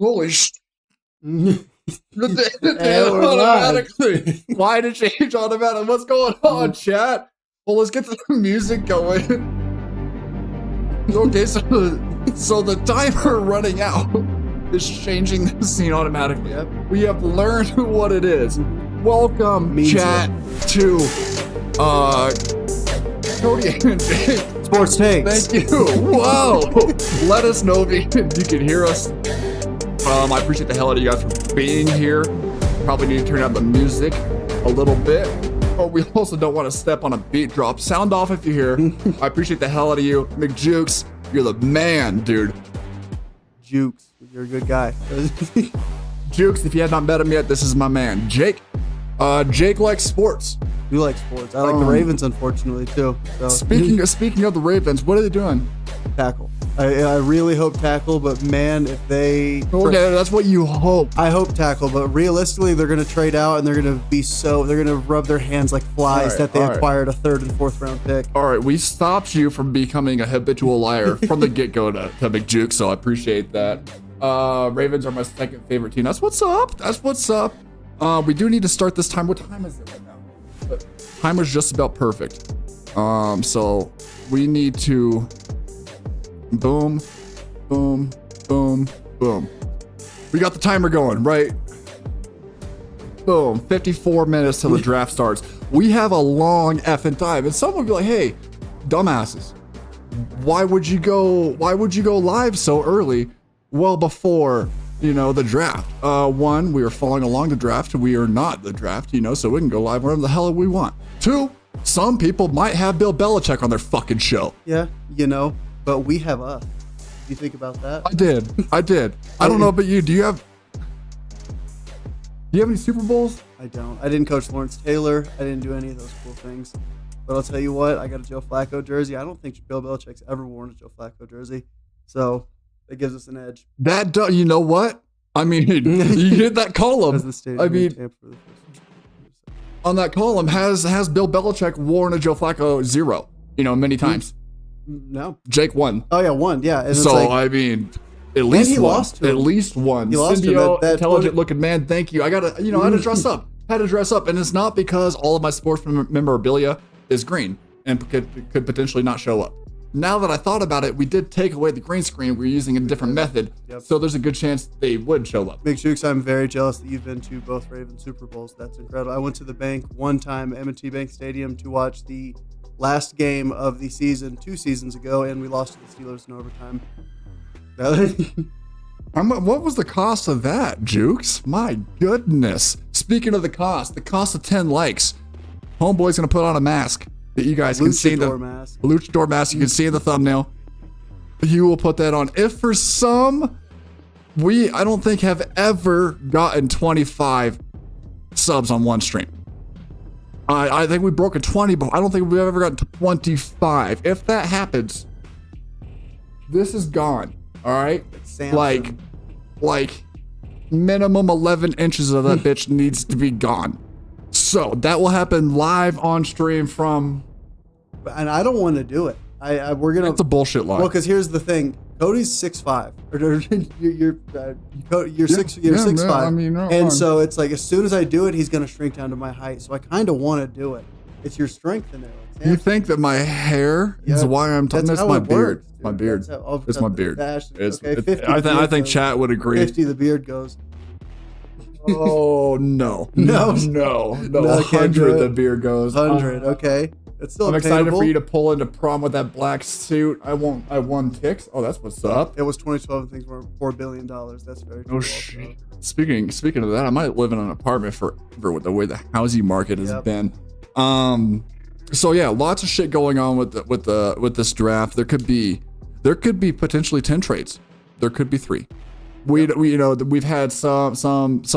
Holy shit. Automatically. Why did it change automatically? What's going on, chat? Well, let's get the music going. Okay, so the timer running out is changing the scene automatically. Yep. We have learned what it is. Welcome, chat, to Cody and Jake. Sports Takes. Thank you. Whoa. Let us know if you can hear us. I appreciate the hell out of you guys for being here. Probably need to turn down the music a little bit, but we also don't want to step on a beat drop. Sound off if you're here. I appreciate the hell out of you. McJukes, you're the man, dude. Jukes, you're a good guy. Jukes, if you have not met him yet, this is my man. Jake. Jake likes sports. You like sports. I like the Ravens, unfortunately, too. So. Speaking of the Ravens, what are they doing? Tackle. I really hope tackle, but man, if they... Okay, that's what you hope. I hope tackle, but realistically, they're going to trade out and they're going to rub their hands like flies that they acquired a 3rd and 4th round pick. All right, we stopped you from becoming a habitual liar from the get-go to McJuke, so I appreciate that. Ravens are my second favorite team. That's what's up. That's what's up. We do need to start this time. What time is it right now? But timer's just about perfect. So we need to... Boom, boom, boom, boom. We got the timer going, right? Boom, 54 minutes till the draft starts. We have a long effing time. And someone will be like, hey, dumbasses, why would you go live so early? Well, before, the draft. One, we are following along the draft. We are not the draft, so we can go live whenever the hell we want. Two, some people might have Bill Belichick on their fucking show. Yeah, but we have us. Do you think about that? I did. I don't know about you. Do you have any Super Bowls? I don't. I didn't coach Lawrence Taylor. I didn't do any of those cool things. But I'll tell you what, I got a Joe Flacco jersey. I don't think Bill Belichick's ever worn a Joe Flacco jersey. So it gives us an edge. You know what? I mean, you hit that column. I mean, on that column, has Bill Belichick worn a Joe Flacco 0, many times? No. Jake won. Oh yeah, won. Yeah. And so I mean, at least one. Lost to him. At least one. He lost Symbiote, that intelligent looking man. Thank you. I gotta, I had to dress up. And it's not because all of my sports memorabilia is green and could potentially not show up. Now that I thought about it, we did take away the green screen. We're using a different method, so there's a good chance they would show up. McJukes, I'm very jealous that you've been to both Ravens Super Bowls. That's incredible. I went to the bank one time, M&T Bank Stadium, to watch the last game of the season 2 seasons ago, and we lost to the Steelers in overtime. What was the cost of that, Jukes? My goodness. Speaking of the cost of 10 likes, homeboy's gonna put on a mask that you guys can see. Luchador mask you can see in the thumbnail. You will put that on. If for some, I don't think have ever gotten 25 subs on one stream. I think we broke a 20, but I don't think we've ever gotten 25. If that happens, this is gone. All right, like minimum 11 inches of that bitch needs to be gone. So that will happen live on stream from. And I don't want to do it. We're gonna. That's a bullshit lie. Well, because here's the thing. Cody's 6'5", or you're 6'5". I mean, and so it's like as soon as I do it, he's gonna shrink down to my height. So I kind of want to do it. It's your strength in there. You think that my hair is why I'm talking? That's my beard. My beard. It's my beard. I think chat would agree. 50, the beard goes. Oh no, 100 the beard goes. 100. Okay. It's still I'm obtainable. excited for you to pull into prom with that black suit. I won ticks. Oh, that's what's up. It was 2012 and things were $4 billion. That's very cool. Oh shit. Speaking of that, I might live in an apartment forever with the way the housing market has been. So yeah, lots of shit going on with this draft. There could be potentially 10 trades. There could be 3. We've had some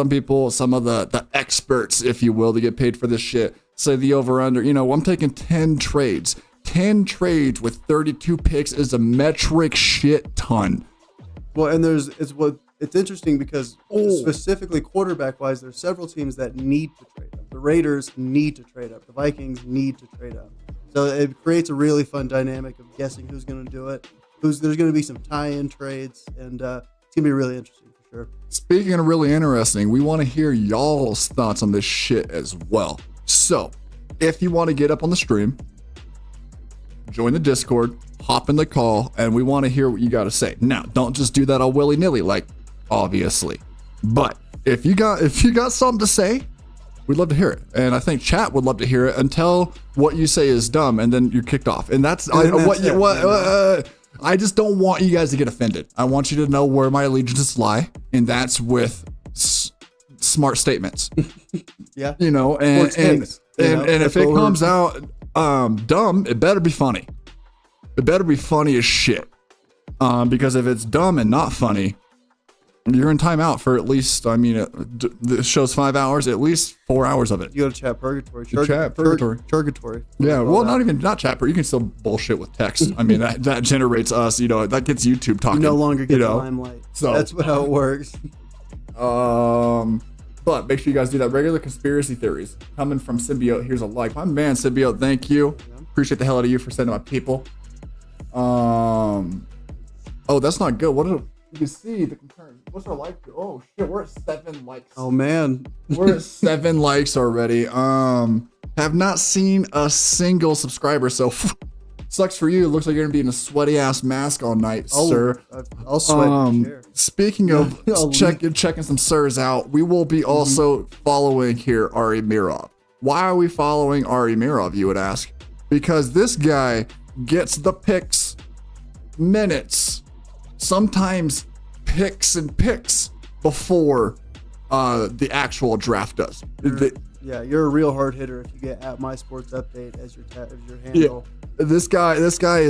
people, some of the experts, if you will, to get paid for this shit, say the over under. I'm taking 10 trades. 10 trades with 32 picks is a metric shit ton. Well, and it's interesting because specifically quarterback wise, there's several teams that need to trade up. The Raiders need to trade up. The Vikings need to trade up. So it creates a really fun dynamic of guessing who's going to do it. There's going to be some tie-in trades, and it's going to be really interesting for sure. Speaking of really interesting, we want to hear y'all's thoughts on this shit as well. So, if you want to get up on the stream, join the Discord, hop in the call, and we want to hear what you got to say. Now, don't just do that all willy-nilly, like, obviously. But if you got something to say, we'd love to hear it. And I think chat would love to hear it until what you say is dumb, and then you're kicked off. And that's I just don't want you guys to get offended. I want you to know where my allegiances lie, and that's with smart statements. Yeah. You know, and if it comes out dumb, it better be funny. It better be funny as shit. Because if it's dumb and not funny, you're in timeout for at least, I mean, the show's 5 hours, at least 4 hours of it. You go to chat purgatory. Purgatory. Yeah, well, not chat, but you can still bullshit with text. I mean, that generates us, you know, that gets YouTube talking. You no longer get the limelight. So that's how it works. But make sure you guys do that. Regular conspiracy theories coming from Symbiote. Here's a like. My man, Symbiote, thank you. Yeah. Appreciate the hell out of you for sending my people. Oh, that's not good. What you can see the concern. What's our like? Oh shit, we're at 7 likes. Oh man, we're at 7 likes already. Have not seen a single subscriber. So sucks for you. It looks like you're gonna be in a sweaty ass mask all night, sir. I'll sweat. Speaking of checking some sirs out, we will be also following here Ari Mirov. Why are we following Ari Mirov? You would ask. Because this guy gets the picks, minutes, sometimes picks before the actual draft does. You're a real hard hitter if you get at My Sports Update as your handle. Yeah. This guy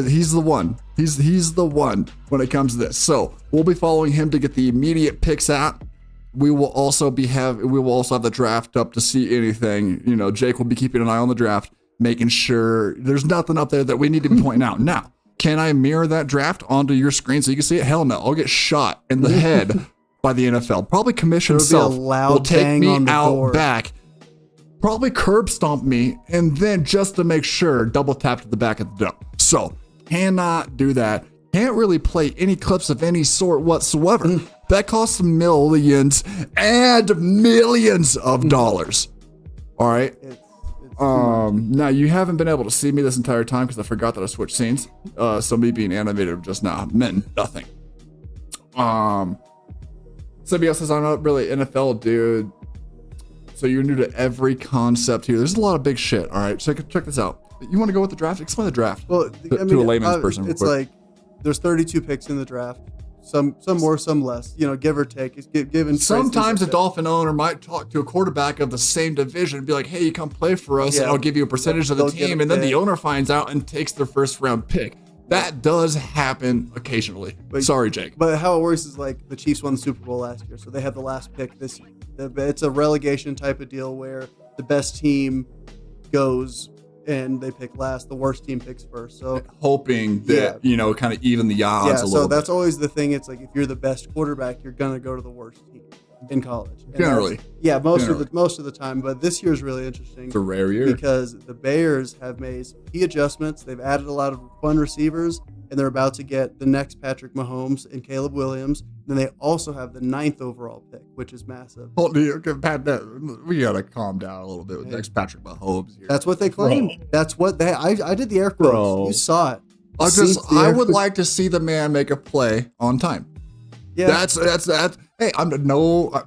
he's the one. He's the one when it comes to this. So we'll be following him to get the immediate picks out. We will also have the draft up to see anything. You know, Jake will be keeping an eye on the draft, making sure there's nothing up there that we need to be pointing out. Now, can I mirror that draft onto your screen so you can see it? Hell no. I'll get shot in the head by the NFL. Probably commission himself will take me out back. Probably curb stomp me, and then just to make sure, double tap to the back of the dome. So, cannot do that. Can't really play any clips of any sort whatsoever. That costs millions and millions of dollars. All right. Now you haven't been able to see me this entire time because I forgot that I switched scenes. So me being animated just now meant nothing. Somebody else says I'm not really NFL dude. So you're new to every concept here. There's a lot of big shit. All right, check this out. You want to go with the draft? Explain the draft. Well, to a layman's person. It's like there's 32 picks in the draft. Some more, some less. You know, give or take. It's given. Sometimes a Dolphin owner might talk to a quarterback of the same division and be like, "Hey, you come play for us, and I'll give you a percentage of the team." And then the owner finds out and takes their first round pick. That does happen occasionally. Sorry, Jake. But how it works is like the Chiefs won the Super Bowl last year, so they have the last pick this year. It's a relegation type of deal where the best team goes and they pick last. The worst team picks first. So hoping that kind of even the odds a little bit. So that's always the thing. It's like if you're the best quarterback, you're gonna go to the worst team in college. And Generally. Most of the time. But this year is really interesting. It's a rare year because the Bears have made some key adjustments. They've added a lot of fun receivers, and they're about to get the next Patrick Mahomes and Caleb Williams. Then they also have the 9th overall pick, which is massive. We gotta calm down a little bit with next Patrick Mahomes here. That's what they claim. Bro. That's what they. I did the air quotes. Bro. You saw it. I would like to see the man make a play on time. Yeah, that's. Hey, I'm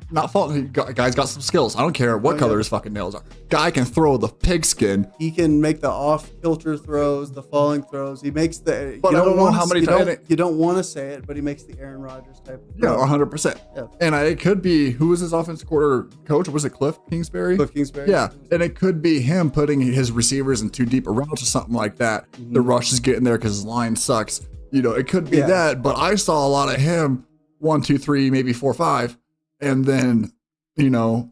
not faulting. Guy's got some skills. I don't care what color his fucking nails are. Guy can throw the pigskin. He can make the off-kilter throws, the falling throws. He makes the. But I don't know how many times. You don't want to say it, but he makes the Aaron Rodgers type of throw. Yeah, 100%. Yeah. And it could be, who was his offensive coach? Was it Cliff Kingsbury? Cliff Kingsbury. Yeah, and it could be him putting his receivers in too deep a route or something like that. Mm-hmm. The rush is getting there because his line sucks. It could be that. But I saw a lot of him. 1, 2, 3, maybe 4, 5, and then, and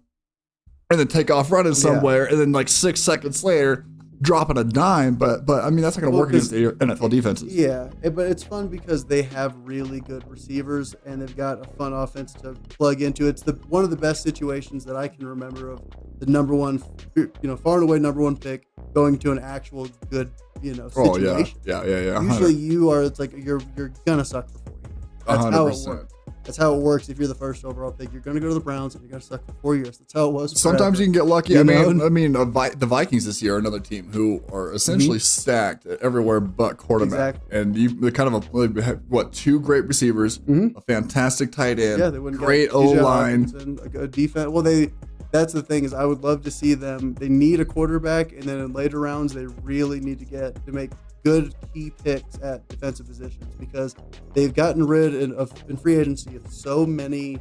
then take off running somewhere, and then like 6 seconds later, dropping a dime. But I mean, that's not going to work against the NFL defenses. Yeah, but it's fun because they have really good receivers, and they've got a fun offense to plug into. It's one of the best situations that I can remember of the number one, far and away number one pick going to an actual good, situation. Oh yeah. Usually it's like you're gonna suck for 4 years. That's 100%. How it works. That's how it works. If you're the first overall pick, you're going to go to the Browns and you're going to suck for 4 years. That's how it was. Sometimes you can get lucky. The Vikings this year are another team who are essentially stacked everywhere but quarterback. Exactly. And they kind of two great receivers, a fantastic tight end, great O line, and a good defense. Well, that's the thing is I would love to see them. They need a quarterback, and then in later rounds they really need to make good key picks at defensive positions because they've gotten rid in free agency of so many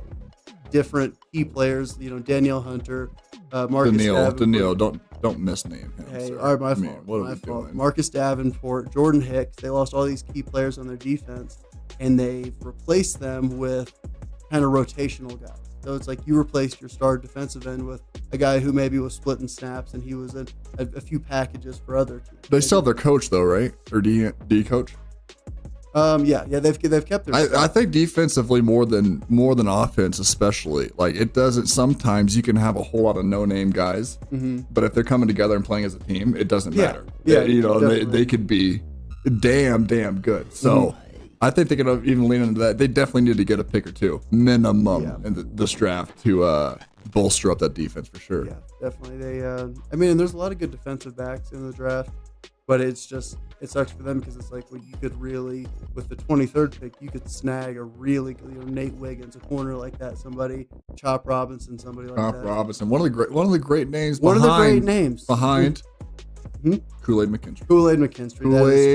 different key players. Danielle Hunter, Marcus Danielle, don't misname him. Hey, all right, my fault. Marcus Davenport, Jordan Hicks. They lost all these key players on their defense, and they've replaced them with kind of rotational guys. So it's like you replaced your star defensive end with a guy who maybe was splitting snaps and he was in a few packages for other teams. They still have their coach though, right? Or do you coach? Yeah, they've kept their. I think defensively more than offense, especially. Like it doesn't. Sometimes you can have a whole lot of no-name guys, but if they're coming together and playing as a team, it doesn't matter. Yeah, they could be damn good. So. I think they could even lean into that. They definitely need to get a pick or two minimum in this draft to bolster up that defense for sure. Yeah, definitely. And there's a lot of good defensive backs in the draft, but it sucks for them because it's like you could really, with the 23rd pick, you could snag a really good, Nate Wiggins, a corner like that, somebody, Chop Robinson, somebody like that. Chop Robinson, one of the great names. Behind. Kool-Aid McKinstry. Kool-Aid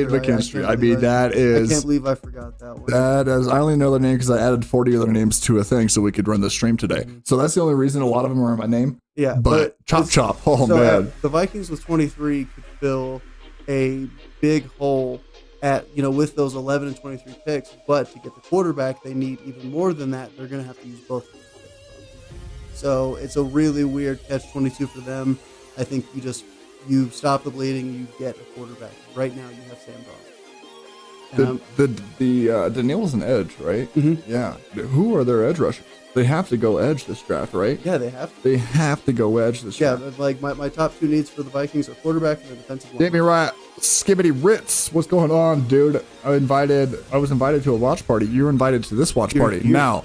McKinstry. I mean, that is. I can't believe I forgot that one. That is. I only know their name because I added 40 other names to a thing so we could run the stream today. So that's the only reason a lot of them are in my name. Yeah. But Chop. Oh, man. The Vikings with 23 could fill a big hole with those 11 and 23 picks. But to get the quarterback, they need even more than that. They're going to have to use both of those picks. So it's a really weird catch-22 for them. I think you stop the bleeding, you get a quarterback. Right now, you have Sam Darnold. Daniel's an edge, right? Yeah. Who are their edge rushers? They have to go edge this draft, right? Yeah, they have to. They have to go edge this draft. Yeah, like my top two needs for the Vikings are quarterback and the defensive line. Get me right. Skibbity Ritz, what's going on, dude? I was invited to a watch party. You were invited to this watch party. Now,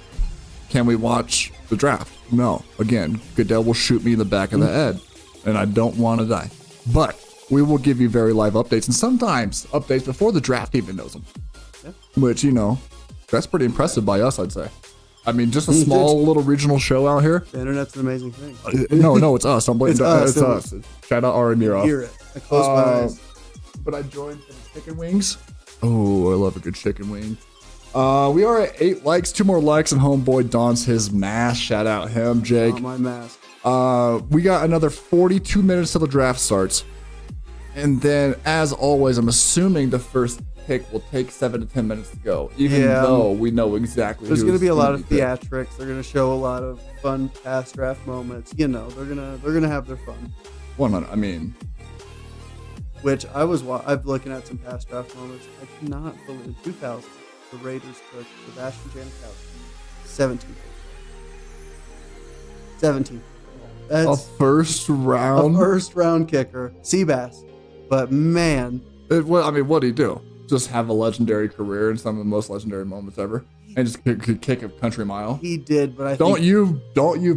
can we watch the draft? No. Again, Goodell will shoot me in the back of the head, and I don't want to die. But we will give you very live updates and sometimes updates before the draft even knows them. Yeah. Which, that's pretty impressive by us, I'd say. I mean, just a small little regional show out here. The internet's an amazing thing. No, it's us. It's us. Shout out Ari Mirov. Hear it. I close my eyes. But I joined for the chicken wings. Oh, I love a good chicken wing. We are at 8 likes, 2 more likes, and homeboy dons his mask. Shout out him, Jake. Oh, my mask. We got another 42 minutes till the draft starts. And then, as always, I'm assuming the first pick will take 7 to 10 minutes to go, even though we know exactly there's going to be a lot of theatrics. They're going to show a lot of fun past draft moments. They're gonna have their fun. 100. I mean, which I'm looking at some past draft moments. I cannot believe in 2000 the Raiders took Sebastian Janikowski 17. That's a first round kicker, Seabass. But man, what did he do? Just have a legendary career in some of the most legendary moments ever, and just could kick a country mile. He did, but don't you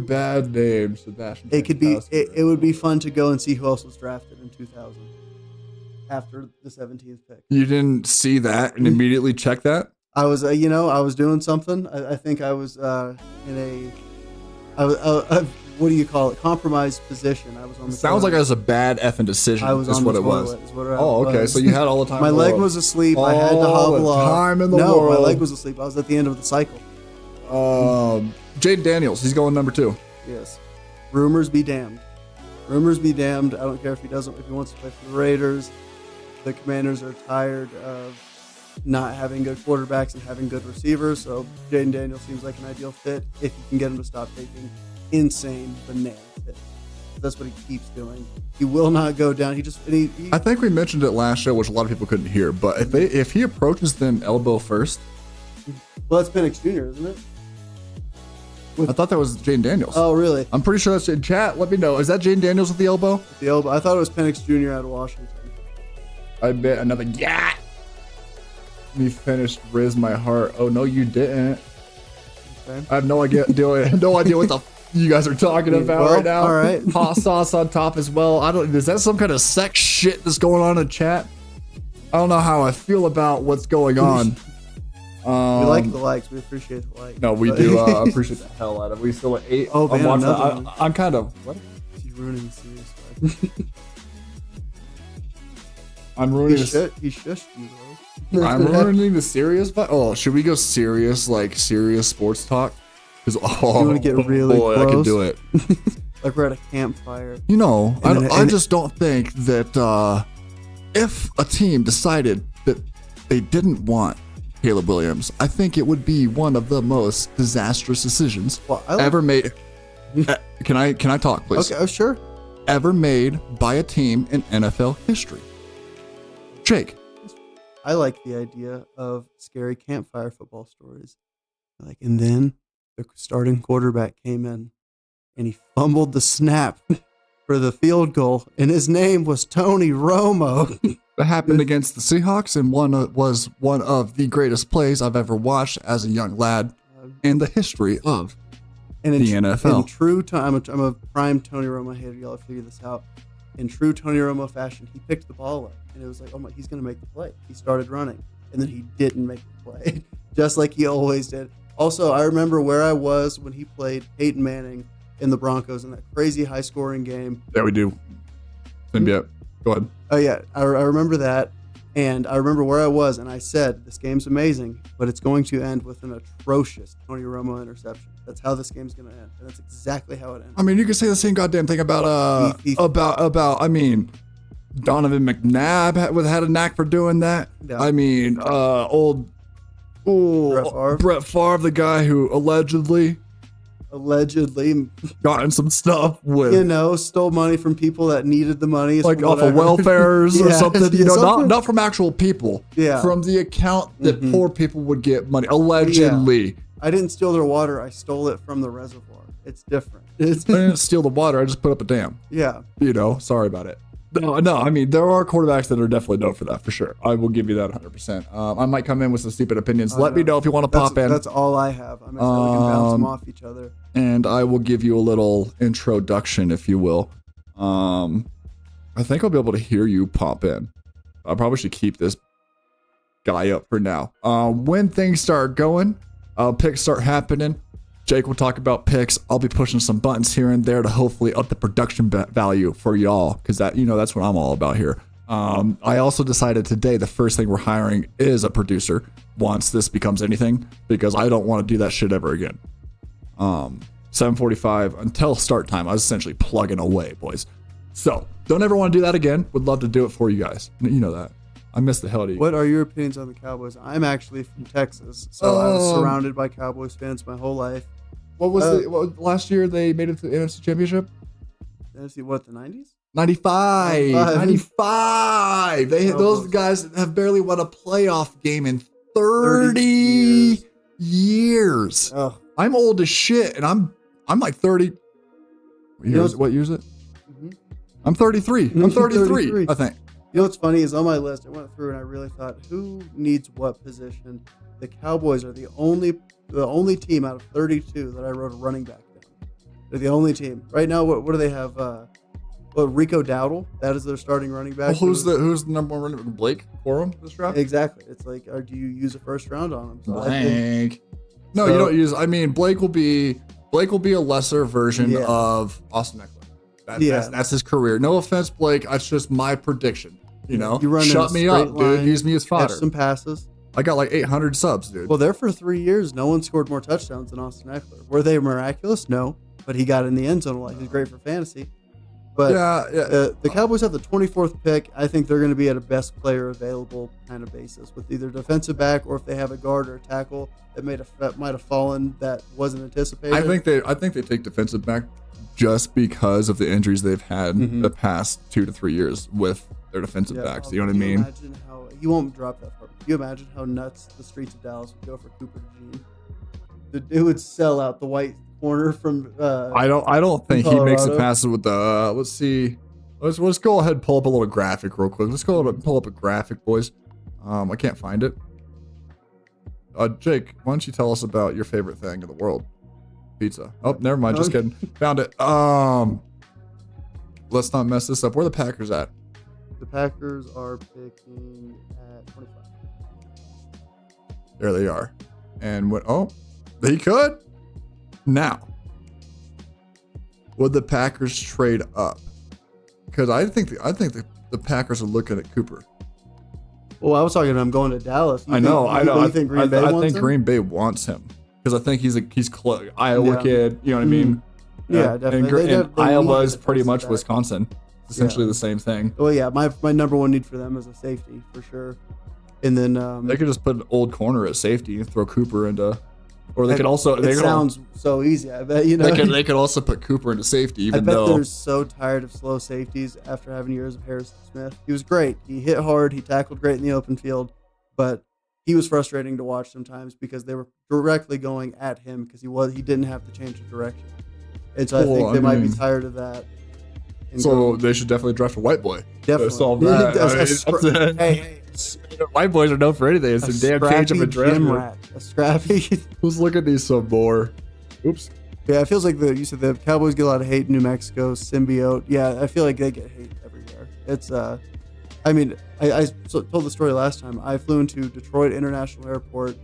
bad name Sebastian. It could be. It would be fun to go and see who else was drafted in 2000 after the 17th pick. You didn't see that and immediately check that. I was, I was doing something. I think I was in a. What do you call it? Compromised position. I was on the Sounds like it was a bad effing decision. I was on the toilet. Okay, so you had all the time. My leg was asleep. I had to hobble off. Time in the world. No, my leg was asleep. I was at the end of the cycle. Jaden Daniels. He's going number 2. Yes. Rumors be damned. Rumors be damned. I don't care if he wants to play for the Raiders. The Commanders are tired of not having good quarterbacks and having good receivers. So Jaden Daniels seems like an ideal fit if you can get him to stop taking insane banana hit. That's what he keeps doing. He will not go down. I think we mentioned it last show, which a lot of people couldn't hear. But if he approaches them elbow first, well, that's Penix Jr., isn't it? I thought that was Jaden Daniels. Oh, really? I'm pretty sure that's in chat. Let me know. Is that Jaden Daniels with the elbow? With the elbow. I thought it was Penix Jr. out of Washington. I bet another You finished Riz My Heart. Oh no, you didn't. Okay. I have no idea what the you guys are talking about right now. All right. Hot sauce on top as well. Is that some kind of sex shit that's going on in chat? I don't know how I feel about what's going on. We like the likes. We appreciate the likes. No, we do appreciate the hell out of it. We still at 8. Oh, man, I'm kind of what? He's ruining the serious fight. I'm ruining he shushed you, bro. I'm ruining the serious fight. Oh, should we go serious, like serious sports talk? Because you want to get really close? I can do it. Like we're at a campfire. You know, I just don't think that if a team decided that they didn't want Caleb Williams, I think it would be one of the most disastrous decisions ever made. Can I talk, please? Okay, sure. Ever made by a team in NFL history. Jake. I like the idea of scary campfire football stories. And then the starting quarterback came in and he fumbled the snap for the field goal, and his name was Tony Romo. That happened against the Seahawks, and was one of the greatest plays I've ever watched as a young lad in the history of the NFL. In true I'm a prime Tony Romo hater. Y'all figure this out. In true Tony Romo fashion, he picked the ball up, and it was like, oh my, he's going to make the play. He started running, and then he didn't make the play, just like he always did. Also, I remember where I was when he played Peyton Manning in the Broncos in that crazy high-scoring game. Yeah, we do. Yeah, go ahead. Oh, yeah, I remember that, and I remember where I was, and I said, this game's amazing, but it's going to end with an atrocious Tony Romo interception. That's how this game's going to end, and that's exactly how it ends. I mean, you can say the same goddamn thing about I mean, Donovan McNabb had a knack for doing that. Yeah. I mean, Brett Favre, the guy who allegedly gotten some stuff with, stole money from people that needed the money, like off of welfares or something. Not from actual people. Yeah, from the account that poor people would get money. Allegedly. Yeah. I didn't steal their water. I stole it from the reservoir. It's different. I didn't steal the water. I just put up a dam. Yeah. Sorry about it. No, I mean, there are quarterbacks that are definitely known for that, for sure. I will give you that 100%. I might come in with some stupid opinions. Let me know if you want to pop in. That's all I have. I'm sure we can bounce them off each other. And I will give you a little introduction, if you will. I think I'll be able to hear you pop in. I probably should keep this guy up for now. When things start going, picks start happening, Jake will talk about picks. I'll be pushing some buttons here and there to hopefully up the production value for y'all, because that's what I'm all about here. I also decided today the first thing we're hiring is a producer once this becomes anything, because I don't want to do that shit ever again. 7:45 until start time, I was essentially plugging away, boys. So don't ever want to do that again. Would love to do it for you guys. You know that. I miss the hell out of you. What are your opinions on the Cowboys? I'm actually from Texas, so I was surrounded by Cowboys fans my whole life. What was last year they made it to the NFC Championship? NFC, what, the 90s? 95. Those guys have barely won a playoff game in 30 years. Oh. I'm old as shit, and I'm like 30. What year is it? Mm-hmm. I'm 33. I'm 33, I think. You know what's funny is on my list, I went through and I really thought, who needs what position? The Cowboys are the only team out of 32 that I wrote a running back down. They're the only team right now. What do they have? Rico Dowdle. That is their starting running back. Who's the number one running back? Blake Corum this draft? Exactly. It's like, do you use a first round on him? So you don't use. I mean, Blake will be a lesser version of Austin Eckler. That's his career. No offense, Blake. That's just my prediction. Shut me up, dude. Use me as fodder. Catch some passes. I got like 800 subs, dude. Well, there for 3 years, no one scored more touchdowns than Austin Eckler. Were they miraculous? No, but he got in the end zone. Like, he's great for fantasy. But the Cowboys have the 24th pick. I think they're going to be at a best player available kind of basis with either defensive back, or if they have a guard or a tackle that might have fallen that wasn't anticipated. I think they take defensive back just because of the injuries they've had the past 2 to 3 years with their defensive backs. You know what I mean? Imagine how you won't drop that far. Can you imagine how nuts the streets of Dallas would go for Cooper DeJean? It would sell out the white corner from. I don't think Colorado. He makes it passes with the. Let's see. Let's go ahead and pull up a little graphic real quick. Let's go pull up a graphic, boys. I can't find it. Jake, why don't you tell us about your favorite thing in the world? Pizza. Oh, never mind. Just kidding. Found it. Let's not mess this up. Where are the Packers at? The Packers are picking at 25. There they are. And what? Oh, they could. Now, would the Packers trade up? Because I think the Packers are looking at Cooper. Well, I was talking to him going to Dallas. I know. You think Green Bay wants him? I think Green Bay wants him because I think he's Iowa kid. You know what I mean? Yeah, definitely. And Iowa is pretty much Wisconsin. It's essentially the same thing. Well, yeah, my number one need for them is a safety for sure. And then they could just put an old corner at safety and throw Cooper into. Or they could also. It sounds so easy. I bet They could also put Cooper into safety. Even though they're so tired of slow safeties after having years of Harrison Smith. He was great. He hit hard. He tackled great in the open field, but he was frustrating to watch sometimes because they were directly going at him because he didn't have to change the direction. And so I think they might be tired of that. So they should definitely draft a white boy. Definitely to solve that. Hey. White boys are known for anything. It's a damn cage of a draft. A scrappy. Let's look at these some more. Oops. Yeah, it feels like you said the Cowboys get a lot of hate in New Mexico. Symbiote. Yeah, I feel like they get hate everywhere. It's I mean, I told the story last time. I flew into Detroit International Airport,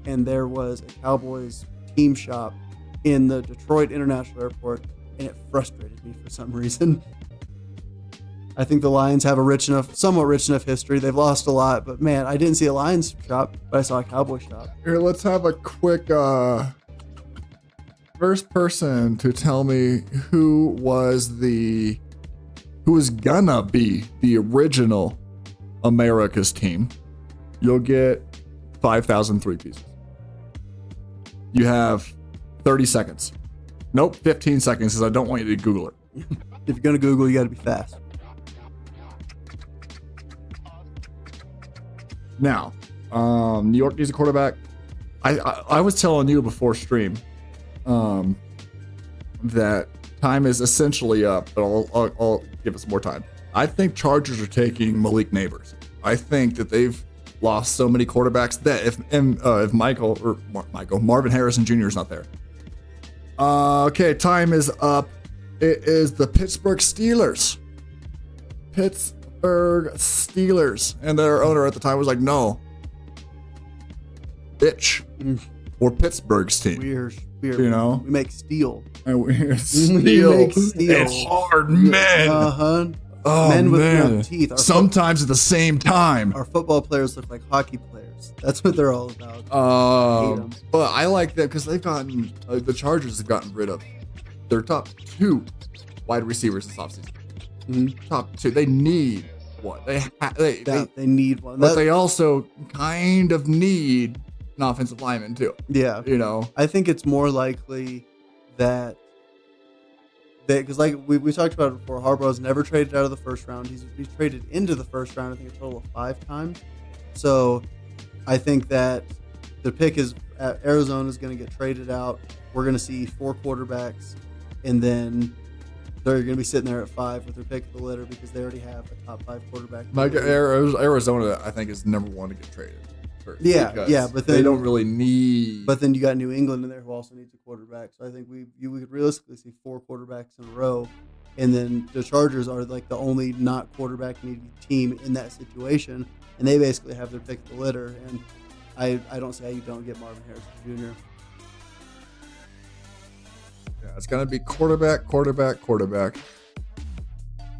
and there was a Cowboys team shop in the Detroit International Airport, and it frustrated me for some reason. I think the Lions have a somewhat rich enough history. They've lost a lot, but man, I didn't see a Lions shop, but I saw a Cowboy shop. Here, let's have a quick first person to tell me who was gonna be the original America's team. You'll get 5,000 Threeg Pieces. You have 30 seconds. Nope, 15 seconds because I don't want you to Google it. If you're gonna Google, you got to be fast. Now, New York needs a quarterback. I was telling you before stream that time is essentially up, but I'll give us more time. I think Chargers are taking Malik Neighbors. I think that they've lost so many quarterbacks that if Marvin Harrison Jr. is not there. Okay, time is up. It is the Pittsburgh Steelers. And their owner at the time was like, no, bitch, or Pittsburgh's team. We're you know, we make steel. And we make steel. It's hard men. Oh, men with man. no teeth. Sometimes at the same time. Our football players look like hockey players. That's what they're all about. But I like that because they've gotten the Chargers have gotten rid of their top 2 wide receivers this offseason. Mm-hmm. Top 2. They need one. They need one. But they also kind of need an offensive lineman too. Yeah. You know, I think it's more likely that because like we talked about it before, Harbaugh's never traded out of the first round. He's traded into the first round, I think a total of 5 times. So I think that the pick is Arizona is going to get traded out. We're going to see 4 quarterbacks, and then they're going to be sitting there at 5 with their pick of the litter because they already have a top 5 quarterback. Like Arizona, I think is number 1 to get traded. Yeah, but then they don't really need. But then you got New England in there who also needs a quarterback. So I think we could realistically see 4 quarterbacks in a row, and then the Chargers are like the only not quarterback needy team in that situation, and they basically have their pick of the litter. And I don't see how you don't get Marvin Harrison Jr. Yeah, it's gonna be quarterback.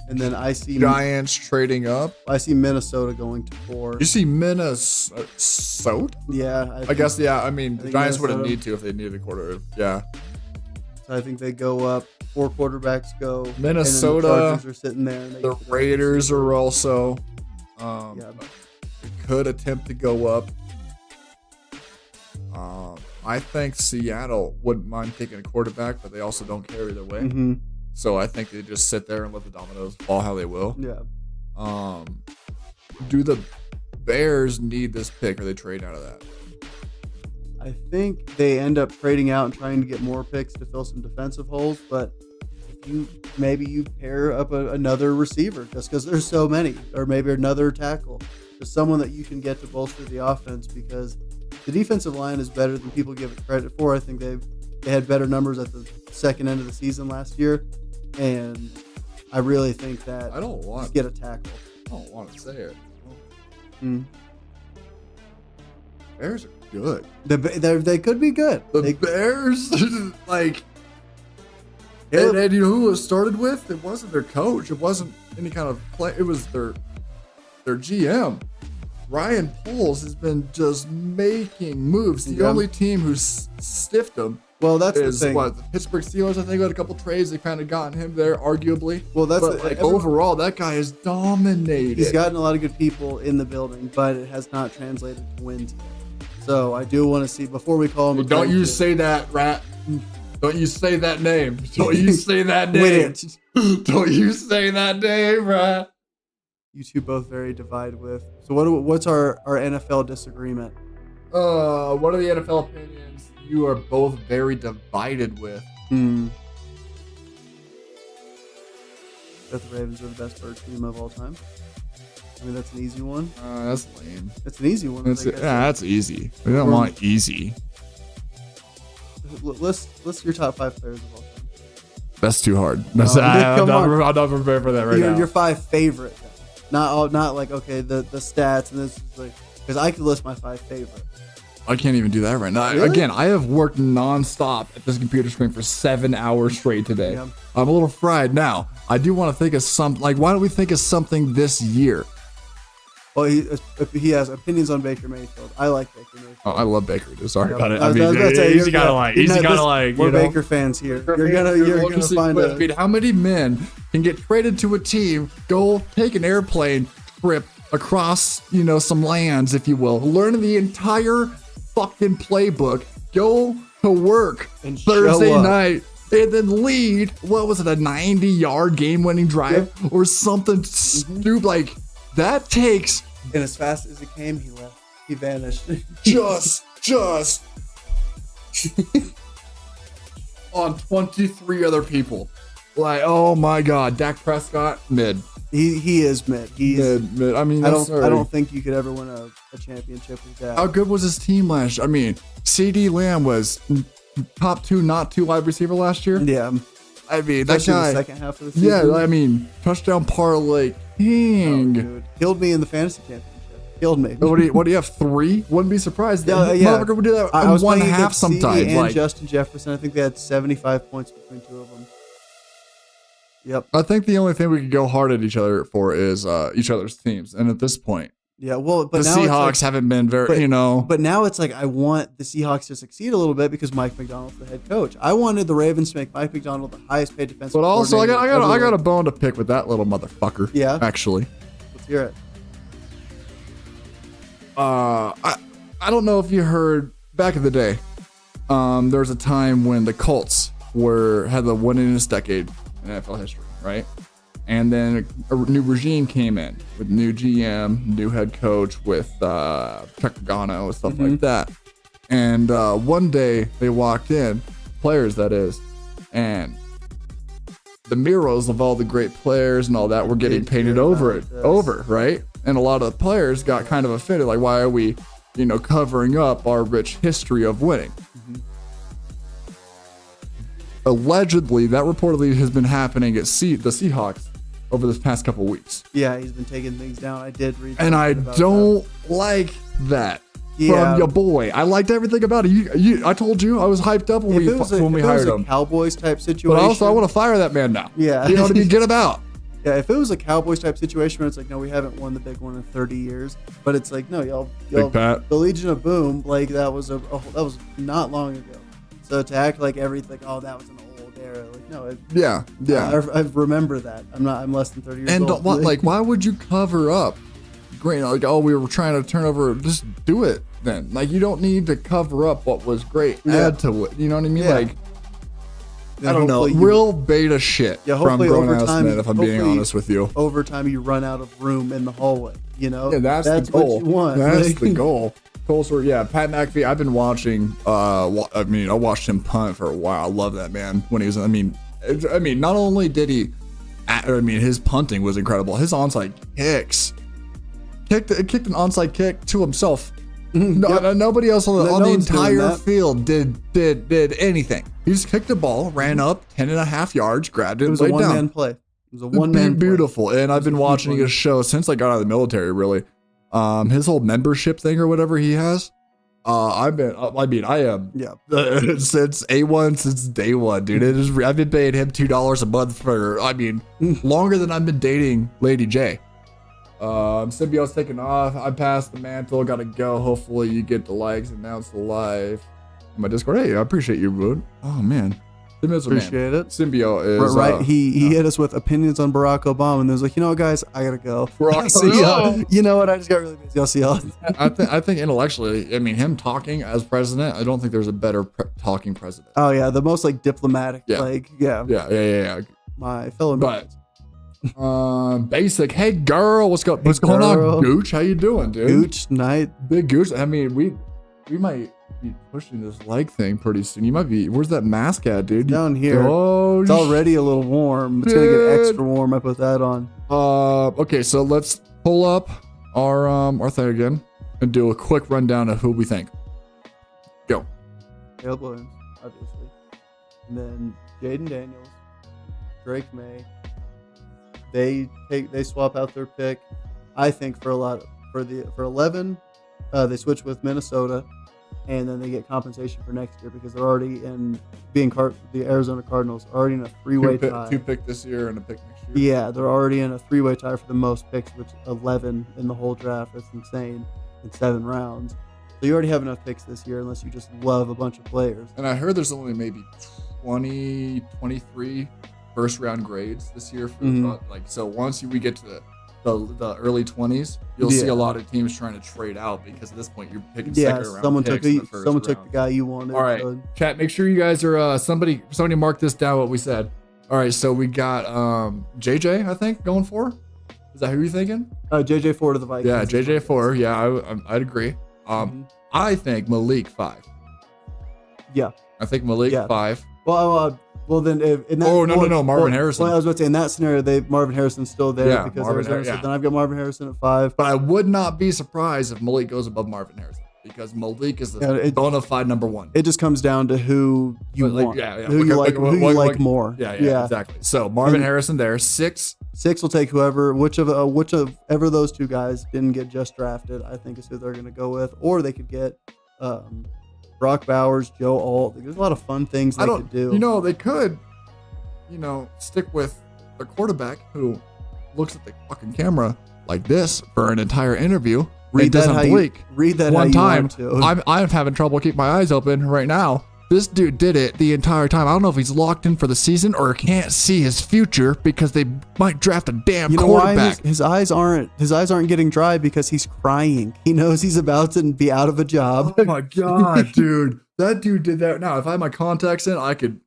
And then I see Giants trading up. I see Minnesota going to 4. You see Minnesota? Yeah. I guess, yeah. I mean, the Giants Minnesota wouldn't need to if they needed a quarter. Yeah. So I think they go up. 4 quarterbacks go. Minnesota. And the Chargers are sitting there. And the Raiders are also. They could attempt to go up. I think Seattle wouldn't mind taking a quarterback, but they also don't care either way. Mm-hmm. So I think they just sit there and let the dominoes fall how they will. Yeah. Do the Bears need this pick, or they trade out of that? I think they end up trading out and trying to get more picks to fill some defensive holes. But maybe you pair up another receiver just because there's so many, or maybe another tackle, just someone that you can get to bolster the offense because the defensive line is better than people give it credit for. I think they had better numbers at the second end of the season last year, and I really think that I don't want to get a tackle. I don't want to say it. Mm. Bears are good. They could be good. The Bears, like, and you know who it was started with? It wasn't their coach. It wasn't any kind of play. It was their GM. Ryan Poles has been just making moves. The only team who's stiffed him. Well, that's is the thing. What, the Pittsburgh Steelers? I think had a couple trades. They kind of gotten him there, arguably. Well, that's overall, that guy has dominated. He's gotten a lot of good people in the building, but it has not translated to wins yet. So I do want to see before we call him. Don't you say that, Rat? Don't you say that name? Don't you say that name? Don't you say that name, Rat? You two both very divided with. So what's our NFL disagreement? What are the NFL opinions you are both very divided with? That the Ravens are the best bird team of all time. I mean, that's an easy one. That's lame. That's an easy one. That's easy. We don't want easy. List your top 5 players of all time. That's too hard. I'm not prepared for that right now. Your 5 favorite. Not like, okay, the stats and this is like, because I could list my 5 favorite. I can't even do that right now. Really? Again, I have worked nonstop at this computer screen for 7 hours straight today. Yeah. I'm a little fried now. I do want to think of something. Like, why don't we think of something this year? Well, he has opinions on Baker Mayfield. I like Baker Mayfield. Oh, I love Baker. Dude. Sorry about it. I mean, easy gotta like. We're Baker fans here. You're gonna find out. How many men can get traded to a team, go take an airplane trip across, some lands, if you will, learn the entire fucking playbook, go to work and Thursday night, and then lead, what was it, a 90-yard game-winning drive or something stupid like that takes. And as fast as he came, he left. He vanished. just on 23 other people. Like, oh my God, Dak Prescott, mid. He is mid. He's mid. I mean, I don't think you could ever win a championship with that. How good was his team last year? I mean, CD Lamb was top 2, not 2 wide receiver last year. Yeah. I mean, that guy. The second half of the season. Yeah, I mean, touchdown parlay king. Oh, dude. Killed me in the fantasy championship. Killed me. What do you have, 3? Wouldn't be surprised. Yeah. Motherfucker would do that I was 1.5 sometimes. CD and Justin Jefferson. I think they had 75 points between 2 of them. Yep. I think the only thing we could go hard at each other for is each other's teams. And at this point, yeah, well, but the now Seahawks haven't been very, But now it's like I want the Seahawks to succeed a little bit because Mike McDonald's the head coach. I wanted the Ravens to make Mike McDonald the highest paid defensive. But also, I got a bone to pick with that little motherfucker. Yeah, actually. Let's hear it. I don't know if you heard back in the day. There was a time when the Colts had the winningest decade in NFL history, right? And then a new regime came in with new GM, new head coach with Chuck Pagano and stuff like that. And one day they walked in, players that is, and the murals of all the great players and all that were getting painted over, right? And a lot of the players got kind of offended, like, why are we, covering up our rich history of winning? Allegedly, that reportedly has been happening at the Seahawks over this past couple of weeks. Yeah, he's been taking things down. I did read. And I don't like that from your boy. I liked everything about it. I told you I was hyped up when we hired him. Cowboys type situation. But also, I want to fire that man now. Yeah, you know what I mean. Get him out. Yeah, if it was a Cowboys type situation where it's like, no, we haven't won the big one in 30 years, but it's like, no, y'all Big Pat. The Legion of Boom, like that was not long ago. So to act like everything, that was an old era, like no, yeah. I remember that. I'm less than 30 years old. And why would you cover up? Great, like, we were trying to turn over. Just do it then. Like, you don't need to cover up what was great. Yeah. Add to it. You know what I mean? Yeah. Like, I don't know. Real beta shit from grown-ass men, if I'm being honest with you. Over time, you run out of room in the hallway. Yeah, that's the goal. What you want. That's the goal. Pat McAfee. I've been watching. I watched him punt for a while. I love that man. When he was, I mean, not only did he, his punting was incredible. His onside kicks, kicked an onside kick to himself No, nobody else on the one's doing entire that. field did anything. He just kicked the ball, ran up 10.5 yards, grabbed it, It was and a laid down. one-man play. It was a one-man play. Beautiful. And I've been a watching huge his show since I got out of the military, really. His whole membership thing or whatever he has. I am since A1, since day one, dude. I've been paying him $2 a month for, longer than I've been dating Lady J. Symbiote's taking off. I passed the mantle. Gotta go. Hopefully you get the likes. Announce the live. My Discord. Hey, I appreciate you, bud. Oh man. Appreciate it. Symbiote is right. He hit us with opinions on Barack Obama, and there's like, you know what, guys, I gotta go. See y'all. You know what? I just got really busy. I'll see y'all. I think intellectually, him talking as president, I don't think there's a better talking president. Oh yeah, the most like diplomatic. Yeah. My fellow Americans. Basic. Hey girl, what's going on, Gooch? How you doing, dude? Gooch night. Big Gooch. We might be pushing this leg thing pretty soon. You might be. Where's that mask at, dude? Down here. Oh, it's already a little warm. It's gonna get extra warm. I put that on. Okay, so let's pull up our thing again and do a quick rundown of who we think. Go. Caleb Williams, obviously, and then Jaden Daniels, Drake May. They swap out their pick. I think for 11, they switch with Minnesota. And then they get compensation for next year because they're already in the Arizona Cardinals are already in a three-way tie. 2 pick this year and a pick next year. Yeah, they're already in a three-way tie for the most picks, which 11 in the whole draft. That's insane in 7 rounds. So you already have enough picks this year unless you just love a bunch of players. And I heard there's only maybe 20, 23 first-round grades this year. So once we get to the early 20s, you'll see a lot of teams trying to trade out because at this point you're picking second round. Someone took the guy you wanted. All right, chat. Make sure you guys are somebody mark this down. What we said. All right, so we got JJ. I think going 4. Is that who you're thinking? JJ 4 to the Vikings. Yeah, JJ 4. Yeah, I'd agree. I think Malik 5. Yeah, I think Malik 5. Well, then in that. No, Marvin Harrison. Well, I was about to say in that scenario, Marvin Harrison's still there because Arizona. So then I've got Marvin Harrison at 5. But I would not be surprised if Malik goes above Marvin Harrison because Malik is the bona fide number 1. It just comes down to who you want, who you like more. Yeah, exactly. So Marvin Harrison there, 6. 6 will take whichever those 2 guys didn't get just drafted. I think is who they're going to go with, or they could get. Brock Bowers, Joe Alt. There's a lot of fun things they could do. They could, stick with the quarterback who looks at the fucking camera like this for an entire interview. Read that one time. I'm having trouble keeping my eyes open right now. This dude did it the entire time. I don't know if he's locked in for the season or can't see his future because they might draft a damn quarterback. Why his eyes aren't getting dry because he's crying. He knows he's about to be out of a job. Oh my god, dude. That dude did that. Now, if I had my contacts in, I could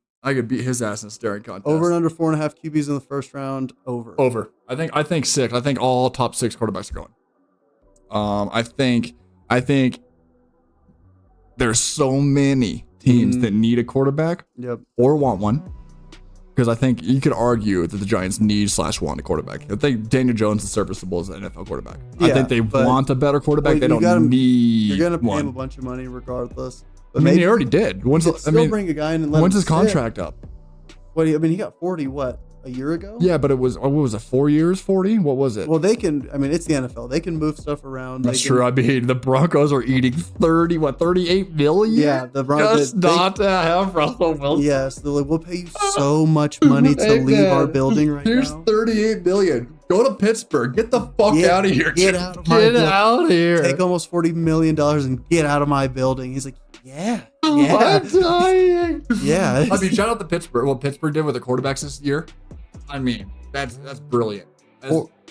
beat his ass in a staring contest. Over and under 4.5 QBs in the first round. Over. I think 6. I think all top 6 quarterbacks are going. I think there's so many teams that need a quarterback or want one. Because I think you could argue that the Giants need/want a quarterback. I think Daniel Jones is serviceable as an NFL quarterback. I think they want a better quarterback. They don't need. You're going to pay him a bunch of money regardless. But he already did. Bring a guy in and let when's him his contract up? He got 40, a year ago? Yeah, but it was, what was it, 4 years, 40? What was it? Well, they can, it's the NFL. They can move stuff around. That's true. The Broncos are eating 38 million? Yeah, the Broncos. Just not to have Russell Wilson. Yes, they're like, we'll pay you so much money to leave our building right Here's now. Here's $38 million. Go to Pittsburgh. Get the fuck out of here. Get out of here. Take almost $40 million and get out of my building. He's like, yeah. I'm dying. Yeah. Shout out to Pittsburgh. What Pittsburgh did with the quarterbacks this year. That's brilliant.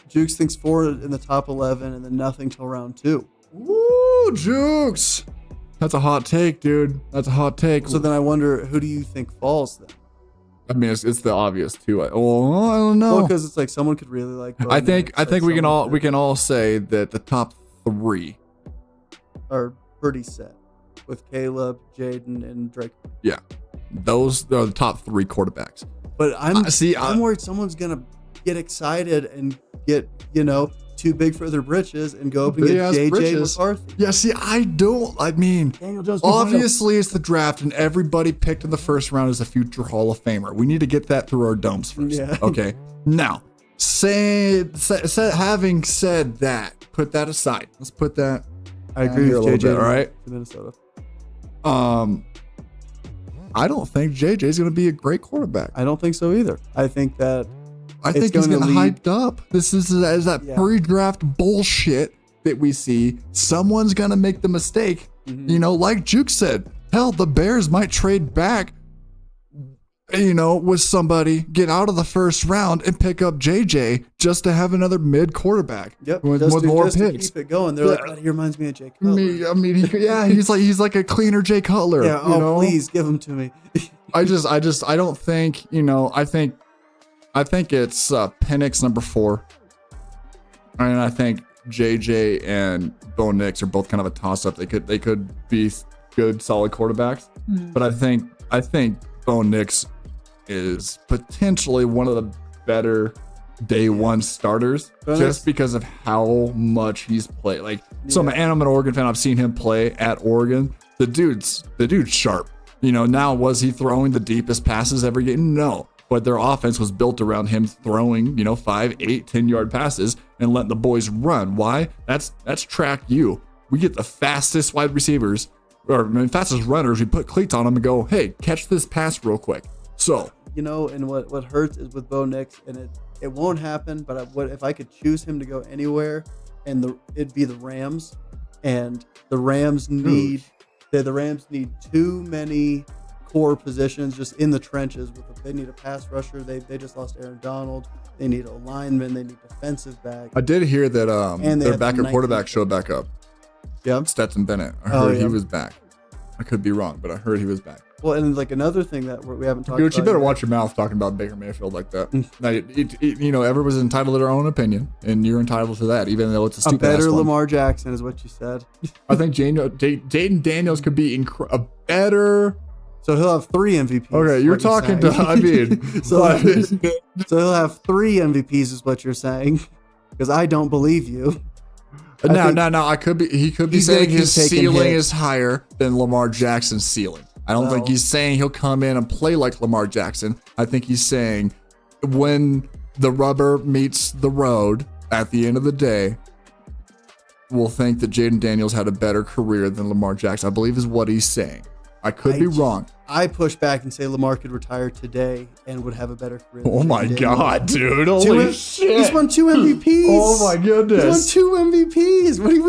Jukes thinks 4 in the top 11 and then nothing till round 2. Woo, Jukes. That's a hot take, dude. That's a hot take. So then I wonder, who do you think falls then? It's the obvious too. I don't know. Well, because it's like someone could really like. I think we can all say that the top 3 are pretty set with Caleb, Jaden, and Drake. Yeah, those are the top 3 quarterbacks. But I'm worried someone's gonna get excited and get too big for their britches and go up and get JJ McCarthy. Yeah, see, I mean, obviously it's the draft and everybody picked in the first round as a future Hall of Famer. We need to get that through our domes first. Yeah. Okay. Now, having said that, put that aside. Let's put that. I agree with JJ. All right. Minnesota. I don't think JJ's going to be a great quarterback. I don't think so either. I think he's getting hyped up. This is that pre-draft bullshit that we see. Someone's going to make the mistake. Like Juke said, hell, the Bears might trade back, with somebody, get out of the first round and pick up JJ just to have another mid quarterback. Yep. With more picks. To keep it going. They're like, he reminds me of Jay Cutler. He's like a cleaner Jay Cutler. Yeah. Please give him to me. I don't think, I think it's Penix number 4. And I think JJ and Bo Nix are both kind of a toss up. They could be good, solid quarterbacks. But I think Bo Nix is potentially one of the better day one starters just because of how much he's played. I'm an Oregon fan. I've seen him play at Oregon. The dude's sharp. Now, was he throwing the deepest passes every game? No. But their offense was built around him throwing, 5, 8, 10-yard passes and letting the boys run. Why? That's track U. We get the fastest wide receivers, fastest runners. We put cleats on them and go, hey, catch this pass real quick. So, and what hurts is with Bo Nix, and it won't happen. But if I could choose him to go anywhere, and it'd be the Rams, and the Rams need too many core positions just in the trenches. They need a pass rusher. They just lost Aaron Donald. They need a lineman. They need defensive back. I did hear that their backup quarterback showed back up. Yeah, Stetson Bennett. I heard he was back. I could be wrong, but I heard he was back. Well, and another thing that we haven't talked about. You better watch your mouth talking about Baker Mayfield like that. Now, everyone's entitled to their own opinion, and you're entitled to that, even though it's a stupid better Lamar Jackson is what you said. I think Jaden Daniels could be a better. So he'll have 3 MVPs. Okay, you're talking to. I mean, so he'll have 3 MVPs is what you're saying, because I don't believe you. No. He could be saying his ceiling is higher than Lamar Jackson's ceiling. I don't think he's saying he'll come in and play like Lamar Jackson. I think he's saying when the rubber meets the road at the end of the day, we'll think that Jaden Daniels had a better career than Lamar Jackson, I believe is what he's saying. I could be wrong. I push back and say Lamar could retire today and would have a better career. Oh my God, dude. Holy shit. He's won 2 MVPs. Oh my goodness. He's won 2 MVPs. What do you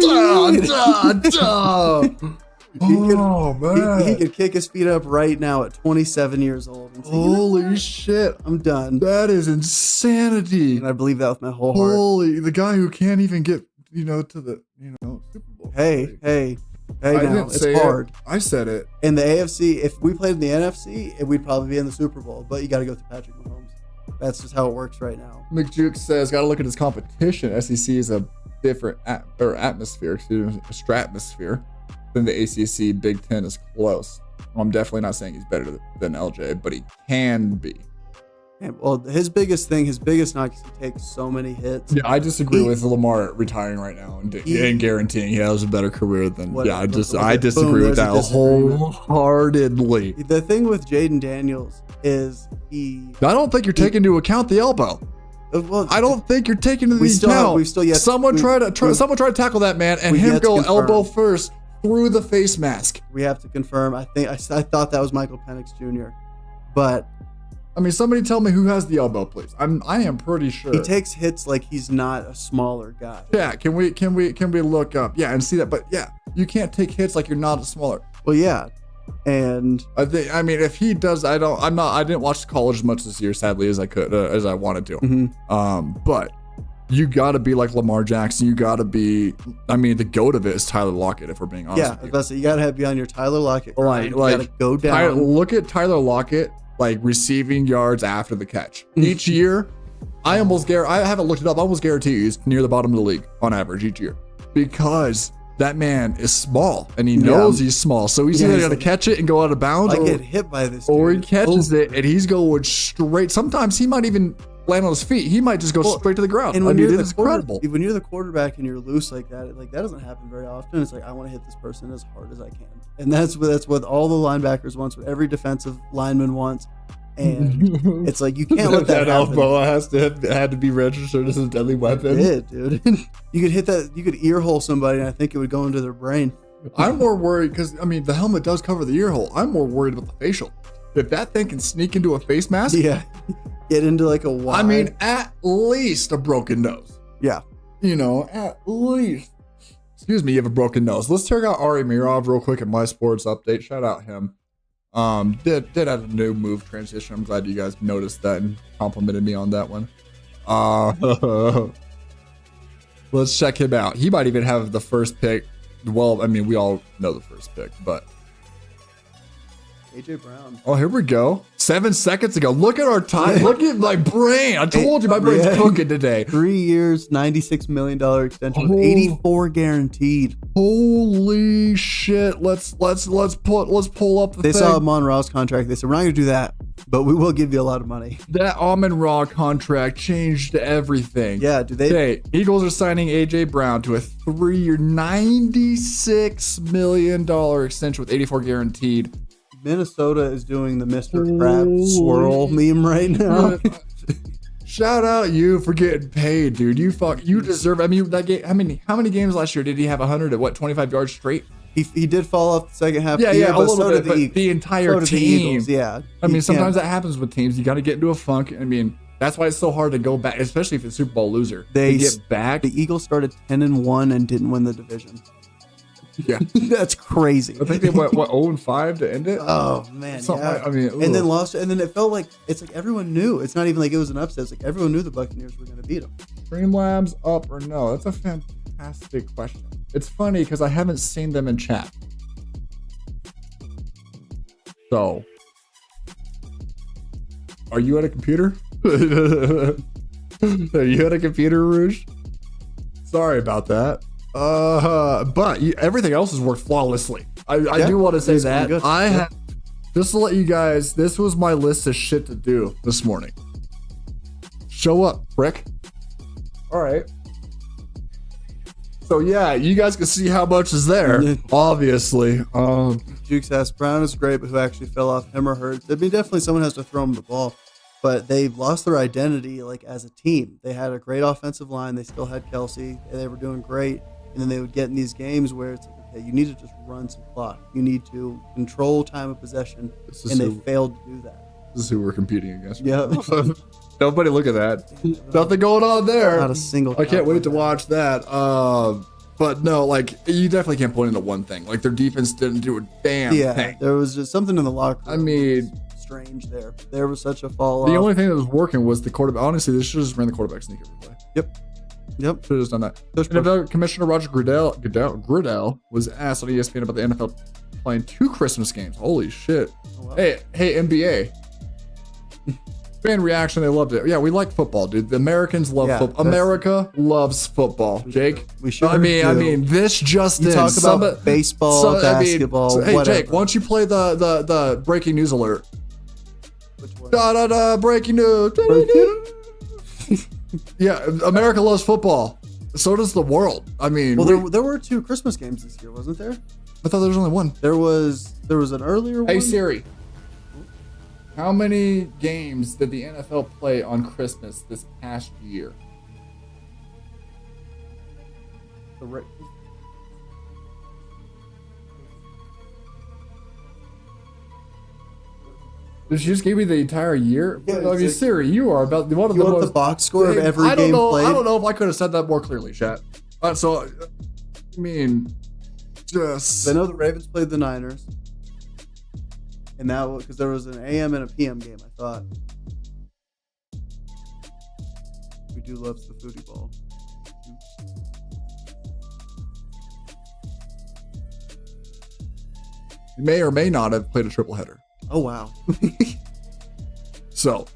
mean? He could kick his feet up right now at 27 years old. And say, holy shit. I'm done. That is insanity. And I believe that with my whole heart. The guy who can't even get, to the, Super Bowl. Hey, now, it's hard. I said it. In the AFC, if we played in the NFC, we'd probably be in the Super Bowl, but you got to go through Patrick Mahomes. That's just how it works right now. McJuke says, got to look at his competition. SEC is a different atmosphere, a stratosphere than the ACC. Big Ten is close. Well, I'm definitely not saying he's better than LJ, but he can be. Yeah, well, his biggest knock is he takes so many hits. Yeah, I disagree with Lamar retiring right now and guaranteeing he has a better career than. I disagree with that wholeheartedly. The thing with Jaden Daniels is I don't think you're taking into account the elbow. Well, I don't think you're taking into account. Someone tried to tackle that man and him go elbow first through the face mask. We have to confirm. I thought that was Michael Penix Jr., but. I mean, somebody tell me who has the elbow, please. I am pretty sure he takes hits like he's not a smaller guy. Yeah, can we look up? Yeah, and see that. But yeah, you can't take hits like you're not a smaller. Well, yeah, and I mean, if he does, I didn't watch college as much this year, sadly, as I could, as I wanted to. Mm-hmm. But you got to be like Lamar Jackson. You got to be. I mean, the goat of it is Tyler Lockett. If we're being honest. Yeah, I was about to say, you got to be on your Tyler Lockett. Right, you got to go down. Look at Tyler Lockett. Like receiving yards after the catch. Each year, I haven't looked it up. I almost guarantee he's near the bottom of the league on average each year because that man is small and he knows he's small. So he's either going to catch it and go out of bounds or get hit by this. Or he catches it and he's going straight. Sometimes he might even land on his feet. He might just go straight to the ground. And when you're it's incredible. When you're the quarterback and you're loose like that doesn't happen very often. It's like, I want to hit this person as hard as I can. And that's what all the linebackers want, what every defensive lineman wants. And it's like, you can't let that happen. elbow had to be registered as a deadly weapon. It did, dude. You could hit that, you could ear hole somebody, and I think it would go into their brain. I'm more worried because, I mean, the helmet does cover the ear hole. I'm more worried about the facial. If that thing can sneak into a face mask, yeah, get into like a wide. I mean, at least a broken nose. Yeah, you know, at least. Excuse me, you have a broken nose. Let's check out Ari Mirov real quick at My Sports Update. Shout out him. Did have a new move transition. I'm glad you guys noticed that and complimented me on that one. Let's check him out. He might even have the first pick. Well, I mean, we all know the first pick, but AJ Brown. Oh, here we go. 7 seconds ago. Look at our time. Look at my brain. I told you my brain's cooking today. 3 years, $96 million extension with 84 guaranteed. Holy shit. Let's pull up the thing. They saw Amon-Ra's contract. They said, we're not going to do that, but we will give you a lot of money. That Amon-Ra contract changed everything. Yeah, do they? Okay, Eagles are signing AJ Brown to a 3-year, $96 million extension with 84 guaranteed. Minnesota is doing the Mr. Krabs swirl meme right now. Shout out you for getting paid, dude. You deserve. I mean, that game. How many games last year did he have 100 at 25 yards straight? He did fall off the second half. Yeah, of the year, a little bit. But the entire so team. Eagles, yeah. I mean, sometimes that happens with teams. You got to get into a funk. I mean, that's why it's so hard to go back, especially if it's a Super Bowl loser. They get back. The Eagles started 10-1 and didn't win the division. Yeah, that's crazy. I think they went 0-5 to end it. Oh man, yeah. Like, I mean, and then lost, and then it felt like it's like everyone knew. It's not even like it was an upset. It's like everyone knew the Buccaneers were going to beat them. Streamlabs up or no? That's a fantastic question. It's funny because I haven't seen them in chat. So, are you at a computer? Are you at a computer, Rouge? Sorry about that. But everything else has worked flawlessly. I do want to say that. I have, just to let you guys, this was my list of shit to do this morning. Show up, prick. All right. So yeah, you guys can see how much is there, obviously. Jukes asked, Brown is great, but who actually fell off, him or Hurts? I mean, definitely someone has to throw him the ball. But they've lost their identity, like, as a team. They had a great offensive line. They still had Kelsey. And they were doing great. And then they would get in these games where it's like, okay, you need to just run some clock. You need to control time of possession. And they failed to do that. This is who we're competing against. Yeah. Nobody look at that. Nothing going on there. Not a single. I can't wait to watch that. But no, like, you definitely can't point into one thing. Like, their defense didn't do a damn thing. There was just something in the locker room. I mean, strange there. There was such a fall off. The only thing that was working was the quarterback. Honestly, they should have just ran the quarterback sneak every play. Yep. Should have just done that. NFL Commissioner Roger Goodell was asked on ESPN about the NFL playing 2 Christmas games. Holy shit. Oh, wow. Hey, NBA. Fan reaction, they loved it. Yeah, we like football, dude. The Americans love football. America loves football, Jake. We should. I mean, this just you talk about baseball, basketball. Hey, whatever. Jake, why don't you play the breaking news alert? Which one? Breaking news. Yeah, America loves football. So does the world. I mean, well, there were 2 Christmas games this year, wasn't there? I thought there was only one. There was an earlier one. Hey Siri, how many games did the NFL play on Christmas this past year? Did she just give me the entire year? Yeah, I mean, Siri, you are about one of the most. The box score of every game played? I don't know if I could have said that more clearly, chat. So, I mean, just. I know the Ravens played the Niners, and that was because there was an AM and a PM game. I thought. We do love the foodie ball. You may or may not have played a triple header. Oh wow. So,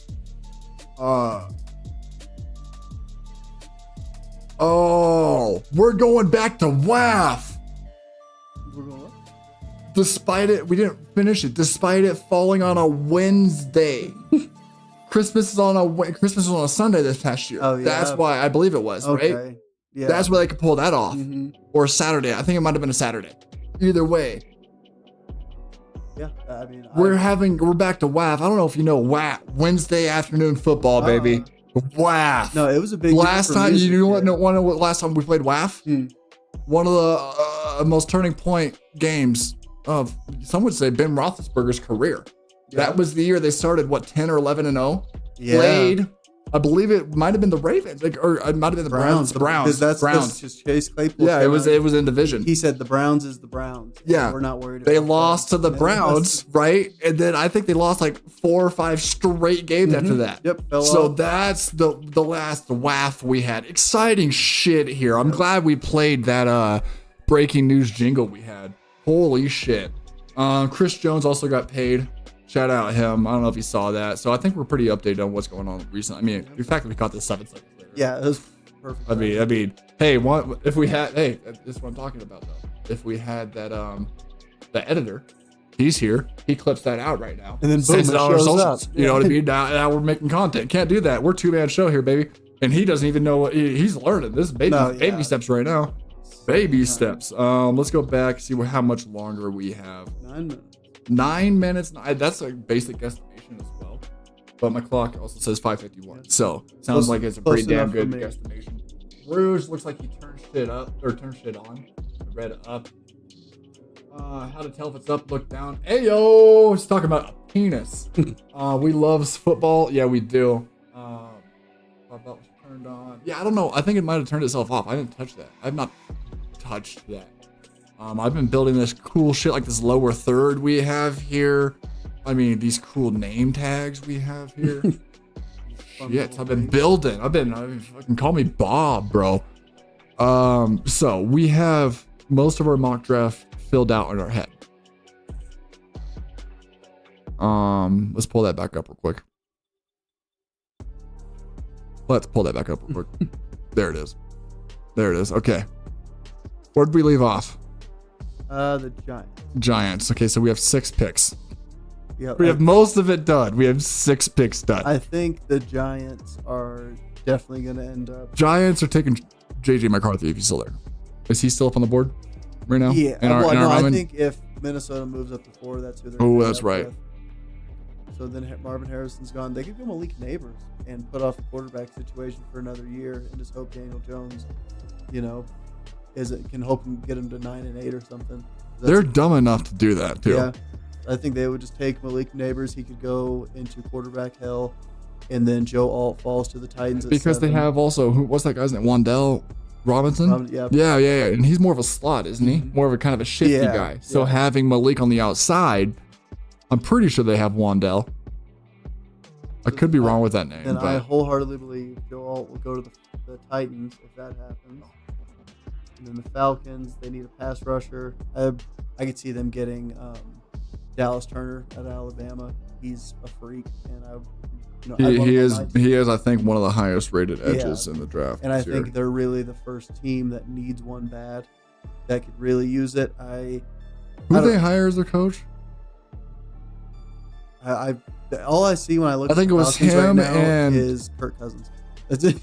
we're going back to WAF. Despite it, we didn't finish it. Despite it falling on a Wednesday, Christmas was on a Sunday this past year. Oh, yeah. That's why I believe it was, Okay. right? Yeah. That's where they could pull that off. Mm-hmm. Or Saturday. I think it might have been a Saturday. Either way. Yeah. I mean, We're back to WAF. I don't know if you know WAF. Wednesday afternoon football, baby. WAF. No, it was a big last time. You want to know what last time we played WAF? One of the most turning point games of, some would say, Ben Roethlisberger's career. Yeah. That was the year they started 10 or 11-0. Yeah. Played. I believe it might have been the Ravens, or it might have been the Browns. The Browns. That's just Chase Claypool. Yeah, it was in division. He said the Browns is the Browns. Yeah, we're not worried. They lost to the Browns, right? And then I think they lost like 4 or 5 straight games after that. Yep. So that's the last WAF we had. Exciting shit here. I'm glad we played that breaking news jingle we had. Holy shit. Chris Jones also got paid. Shout out him. I don't know if you saw that. So I think we're pretty updated on what's going on recently. I mean, the fact that we caught this 7 seconds later. Yeah, it was perfect. I mean, hey, this is what I'm talking about though. If we had that the editor, he's here. He clips that out right now. And then boom, it shows up. You know what I mean? Now we're making content. Can't do that. We're 2-man show here, baby. And he doesn't even know what he's learning. This is baby steps right now. Baby steps. Let's go back, see how much longer we have. 9 minutes. 9 minutes. That's a basic guesstimation as well. But my clock also says 5:51. So sounds like it's a pretty damn good guesstimation. Rouge looks like he turned shit up or turned shit on. Read it up. How to tell if it's up, look down. Ayo! He's talking about a penis. We love football. Yeah, we do. Thought that was turned on. Yeah, I don't know. I think it might have turned itself off. I didn't touch that. I've not touched that. I've been building this cool shit like this lower third we have here. I mean, these cool name tags we have here. Shit, I've been building. I mean, fucking call me Bob, bro. So we have most of our mock draft filled out in our head. Let's pull that back up real quick. Let's pull that back up real quick. There it is. There it is. Okay. Where did we leave off? The Giants. Giants. Okay, so we have 6 picks. Yep. We have most of it done. We have 6 picks done. I think the Giants are definitely going to end up. Giants are taking JJ McCarthy if he's still there. Is he still up on the board right now? Yeah. I think if Minnesota moves up to 4, that's who they're going to that's right. With. So then Marvin Harrison's gone. They could go Malik Neighbors and put off the quarterback situation for another year and just hope Daniel Jones, can hope and get him to 9-8 or something. They're dumb enough to do that too. Yeah, I think they would just take Malik Neighbors. He could go into quarterback hell, and then Joe Alt falls to the Titans. Because they have also what's that guy's name? Wandell Robinson. Yeah. And he's more of a slot, isn't he? More of a kind of a shifty guy. So having Malik on the outside, I'm pretty sure they have Wandell. I could be wrong with that name. And I wholeheartedly believe Joe Alt will go to the Titans if that happens. And then the Falcons, they need a pass rusher. I could see them getting Dallas Turner at Alabama. He's a freak, and he is I think one of the highest rated edges in the draft. And I think they're really the first team that needs one bad that could really use it. Who they hire as their coach? All I see when I look I think it was him right now and is Kirk Cousins. That's it.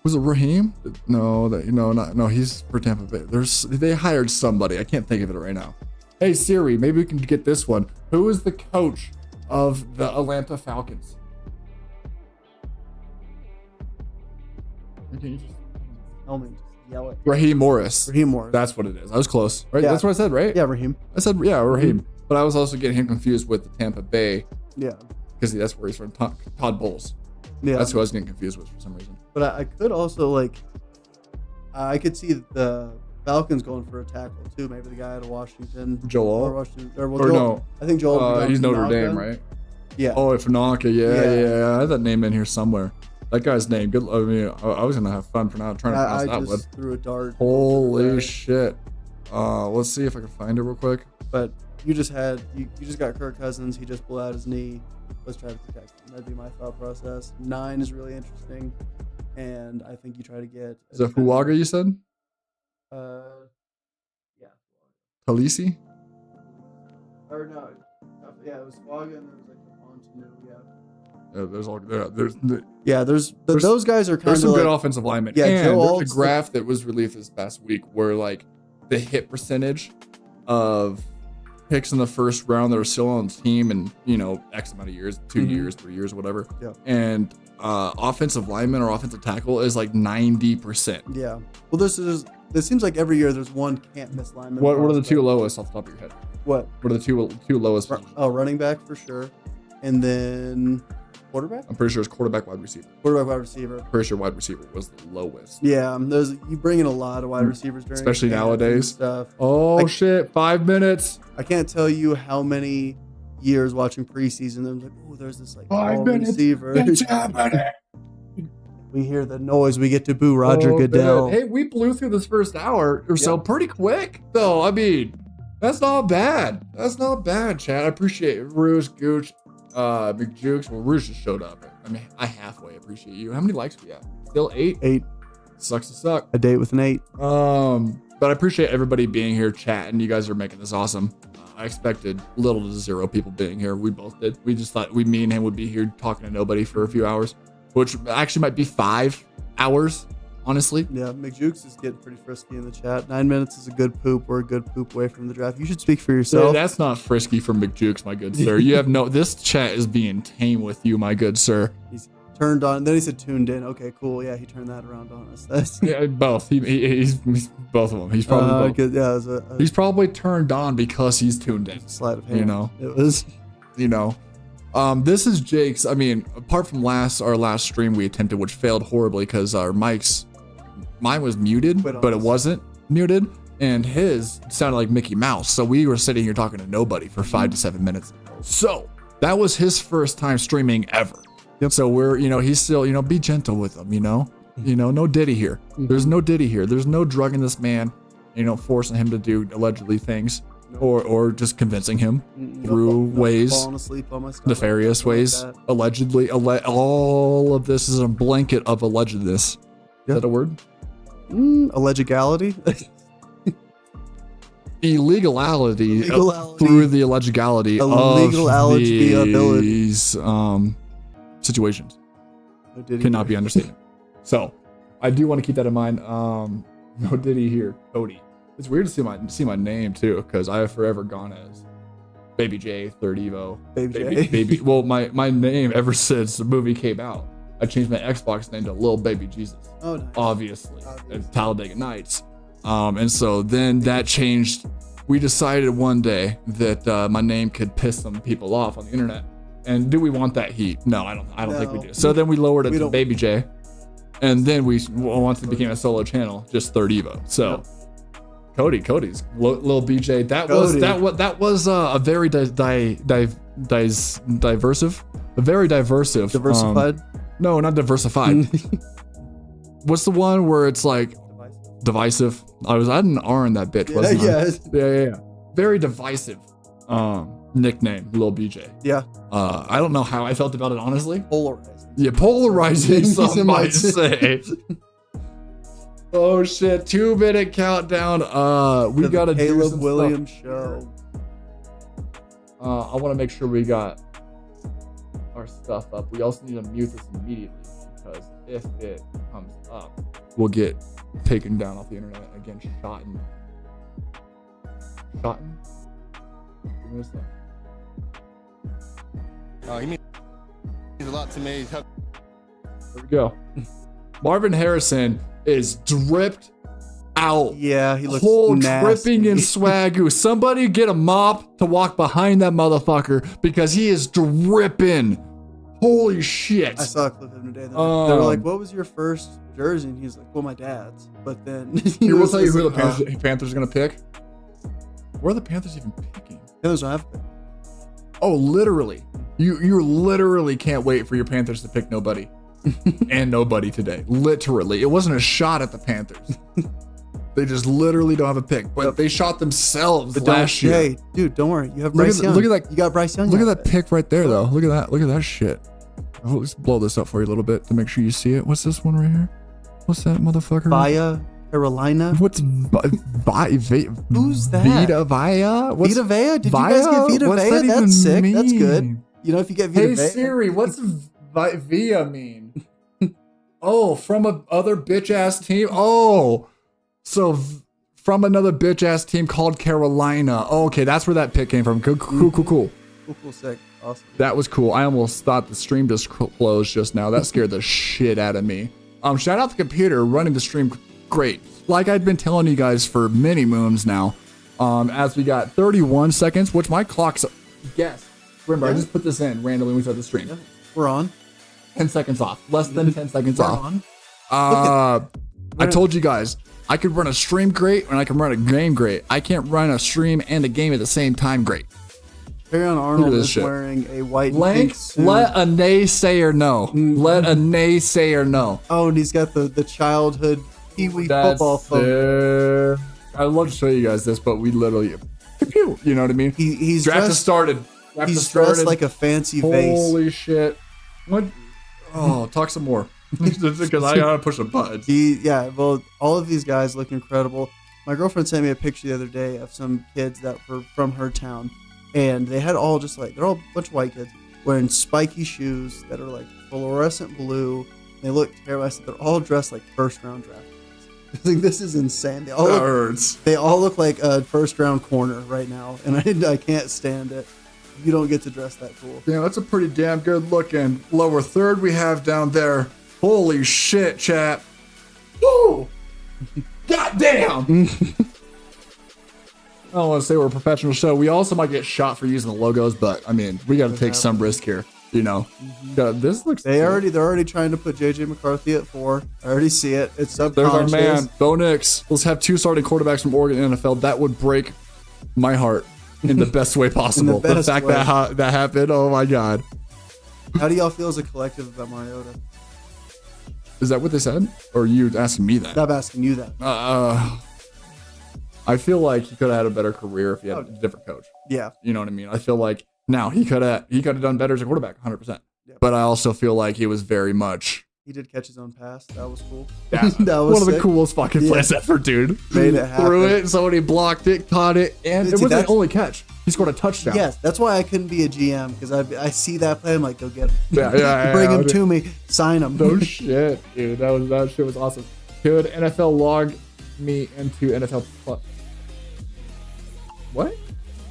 Was it Raheem? No, he's for Tampa Bay. They hired somebody. I can't think of it right now. Hey Siri, maybe we can get this one. Who is the coach of the Atlanta Falcons? Tell me, just yell it. Raheem Morris. Raheem. That's what it is. I was close, right? Yeah. That's what I said, right? Yeah, Raheem. I said, yeah, Raheem. But I was also getting him confused with the Tampa Bay. Yeah. Because that's where he's from. Todd Bowles. Yeah. That's who I was getting confused with for some reason. But I could also I could see the Falcons going for a tackle too. Maybe the guy out of Washington. Joel. No. I think Joel. He's Notre Dame, right? Yeah. Oh, Fanaka. Yeah. I had that name in here somewhere. That guy's name. Good. I mean, I was gonna have fun trying to pronounce that one. I just threw a dart. Holy shit. Let's see if I can find it real quick. But you just got Kirk Cousins. He just blew out his knee. Let's try to protect him. That'd be my thought process. 9 is really interesting, and I think you try to get. Is it Fuaga you said? Yeah. Talisi? Or no, yeah, it was Fuaga, and there was Montanu. Yeah. There's those guys are kind there's of some like, good offensive linemen. Yeah, and Joe there's a graph that was released this past week where like the hit percentage of picks in the first round that are still on the team and X amount of years, 2 years, 3 years, whatever. Yeah. And offensive lineman or offensive tackle is like 90%. Yeah. Well, this seems like every year there's one can't miss lineman. What are the two lowest off the top of your head? What are the two lowest? Running back for sure, and then quarterback. I'm pretty sure it's quarterback, wide receiver. Quarterback, wide receiver. Pretty sure wide receiver was the lowest. Yeah, you bring in a lot of wide receivers during, especially nowadays. Stuff. Oh shit! 5 minutes. I can't tell you how many years watching preseason. They're like, oh, there's this like 5 minutes. Receiver. It's happening. We hear the noise. We get to boo Roger Goodell. Man. Hey, we blew through this first hour or so pretty quick, though. I mean, that's not bad. That's not bad, Chad. I appreciate it. Rouge, Gooch, McJukes. Well, Rouge just showed up. I mean, I halfway appreciate you. How many likes we got? Still 8? 8. Sucks to suck. A date with an 8. But I appreciate everybody being here, chatting. You guys are making this awesome. I expected little to zero people being here. We both did. We just thought me and him would be here talking to nobody for a few hours, which actually might be 5 hours, honestly. Yeah, McJukes is getting pretty frisky in the chat. 9 minutes is a good poop. We're a good poop away from the draft. You should speak for yourself. That's not frisky from McJukes, my good sir. You have this chat is being tame with you, my good sir. He's turned on. Then he said tuned in. Okay, cool. Yeah, he turned that around on us. Yeah, both. He's both of them. He's probably both. He's probably turned on because he's tuned in. Sleight of hand. It was. This is Jake's. I mean, apart from our last stream we attempted, which failed horribly because our mine was muted, but it wasn't muted, and his sounded like Mickey Mouse. So we were sitting here talking to nobody for 5 to 7 minutes. So that was his first time streaming ever. Yep. So we're, he's still, be gentle with him, no Diddy here. There's no Diddy here. There's no drugging this man, forcing him to do allegedly things. Or just convincing him through ways, nefarious ways, allegedly. All of this is a blanket of allegedness. Is that a word? Illegality? Illegality through the illegality of these situations. Cannot be understated. So I do want to keep that in mind. No Diddy here, Cody. It's weird to see my name too, because I have forever gone as Baby J, Third Evo. Baby. Well, my name ever since the movie came out, I changed my Xbox name to Lil Baby Jesus. Oh, nice. Obviously. At Talladega Nights. And so then that changed. We decided one day that my name could piss some people off on the internet. And do we want that heat? No, I don't think we do. So then we lowered it to Baby J, and then once it became a solo channel, just Third Evo. So. Yeah. Cody's little BJ. That was a very diversified. No, not diversified. What's the one where it's like divisive? I had an R in that bitch, wasn't I? Yeah. Very divisive nickname, Lil BJ. Yeah. I don't know how I felt about it, honestly. Polarizing. Yeah, polarizing. Some might say. Oh shit! 2-minute countdown. We gotta do some Caleb Williams stuff. show. I want to make sure we got our stuff up. We also need to mute this immediately because if it comes up, we'll get taken down off the internet again. Shotten. Give me a second. He means a lot to me. There we go. Marvin Harrison is dripped out. Yeah, he looks nasty. Dripping in swagoo. Somebody get a mop to walk behind that motherfucker because he is dripping. Holy shit. I saw a clip of him today. They were like, what was your first jersey? And he's like, well, my dad's. But then he will tell you who the Panthers are going to pick. Where are the Panthers even picking? Panthers don't have a pick. Oh, literally. You literally can't wait for your Panthers to pick nobody. And nobody today. Literally. It wasn't a shot at the Panthers. They just literally don't have a pick. But they shot themselves last year. Hey, dude, don't worry. You have Bryce Young. Look at that. You got Bryce Young. Look at that pick right there, though. Look at that. Look at that shit. Oh, let's blow this up for you a little bit to make sure you see it. What's this one right here? What's that motherfucker? Via Carolina. What's Who's that? Vita Vaya? Vita Vea? Did you guys get Vita Vea? That's sick. Mean? That's good. If you get Vita Vea. Hey Siri, what's Via mean? Oh, from a other bitch ass team. Oh, so from another bitch ass team called Carolina. Oh, okay, that's where that pick came from. Cool. Cool, sick, awesome. That was cool. I almost thought the stream just closed just now. That scared the shit out of me. Shout out the computer running the stream great. Like I'd been telling you guys for many moons now. As we got 31 seconds, which my clock's guess. Remember, I just put this in randomly when we started the stream. Yeah, we're on. 10 seconds off. Less than 10 seconds We're off. on. I told you guys, I could run a stream great and I can run a game great. I can't run a stream and a game at the same time great. Perrion Arnold is wearing a white and pink suit. Let a naysayer know. Let a naysayer know. Oh, and he's got the childhood Pee-wee football photo. I'd love to show you guys this, but we literally, you know what I mean? He's Draft dressed, has started. He's dressed like a fancy vase. Holy shit. What? Oh, talk some more. Because I gotta push a button. Well, all of these guys look incredible. My girlfriend sent me a picture the other day of some kids that were from her town, and they had all they're all a bunch of white kids wearing spiky shoes that are like fluorescent blue. They look terrible. I said they're all dressed like first round draft picks. I think this is insane. They all look like a first round corner right now, and I can't stand it. You don't get to dress that cool. Yeah, that's a pretty damn good looking lower third we have down there. Holy shit, chat. Woo! God damn! I don't want to say we're a professional show. We also might get shot for using the logos, but I mean, we got to take some risk here. You know, this looks. They're already trying to put JJ McCarthy at 4. I already see it. It's subconscious. There's our man, Bo Nix. Let's have 2 starting quarterbacks from Oregon and NFL. That would break my heart in the best way possible. The fact that that happened. Oh my god. How do y'all feel as a collective about Mariota? Is that what they said, or are you asking me that? I'm asking you that. I feel like he could have had a better career if he had a different coach. Yeah. You know what I mean? I feel like now he could have done better as a quarterback, 100%. Yep. But I also feel like he was very much. He did catch his own pass. That was cool. Yeah, that was one of the coolest fucking plays ever, dude. Made it happen. Threw it, somebody blocked it, caught it, and it wasn't the only catch. He scored a touchdown. Yes, that's why I couldn't be a GM, because I see that play, I'm like, go get him. Yeah, Bring him to me, sign him. No shit, dude. That shit was awesome. Could NFL log me into NFL Plus? What?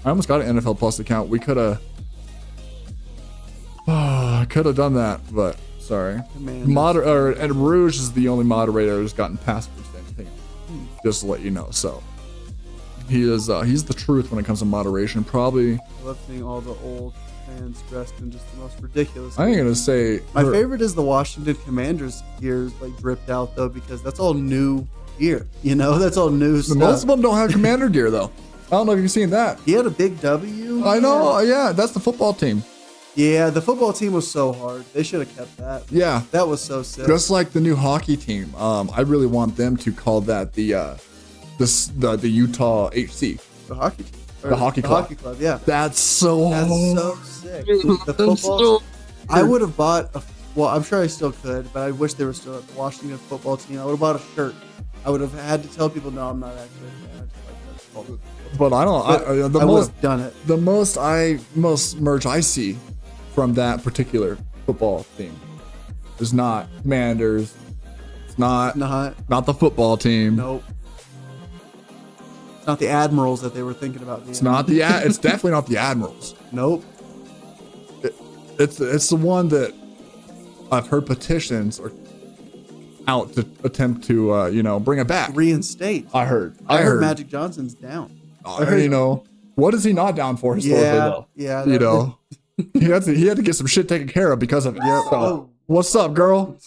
I almost got an NFL Plus account. We could have. I could have done that, but sorry. And Rouge is the only moderator who's gotten past anything. Just to let you know. So he is. He's the truth when it comes to moderation. Probably. I love seeing all the old fans dressed in just the most ridiculous. I ain't gonna say my favorite is the Washington Commanders gear, like dripped out though, because that's all new gear. You know, that's all new stuff. Most of them don't have Commander gear though. I don't know if you've seen that. He had a big W. I know. Yeah, that's the football team. Yeah, the football team was so hard. They should have kept that. Yeah, that was so sick. Just like the new hockey team. I really want them to call that the Utah HC. The hockey team. The hockey club. Hockey club. Yeah. That's so sick. The football. I would have bought I'm sure I still could, but I wish they were still at the Washington football team. I would have bought a shirt. I would have had to tell people, no, I'm not actually a fan. I just like that. But I don't. I would have done it. The most merch I see from that particular football team is not Commanders. It's not the football team. Nope. It's not the Admirals that they were thinking about. It's not the. It's definitely not the Admirals. Nope. It's the one that I've heard petitions are out to attempt to bring it back. Reinstate. I heard Magic Johnson's down. What is he not down for historically though? Yeah. He had to get some shit taken care of because of it. Yeah. So, what's up, girl?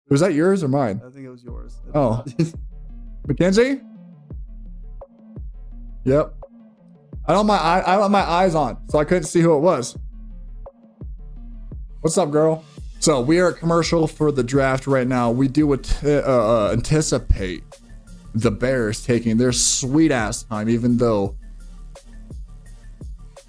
Was that yours or mine? I think it was yours. Oh, Mackenzie. Yep. I had my eyes on, so I couldn't see who it was. What's up, girl? So we are at commercial for the draft right now. We do anticipate the Bears taking their sweet ass time, even though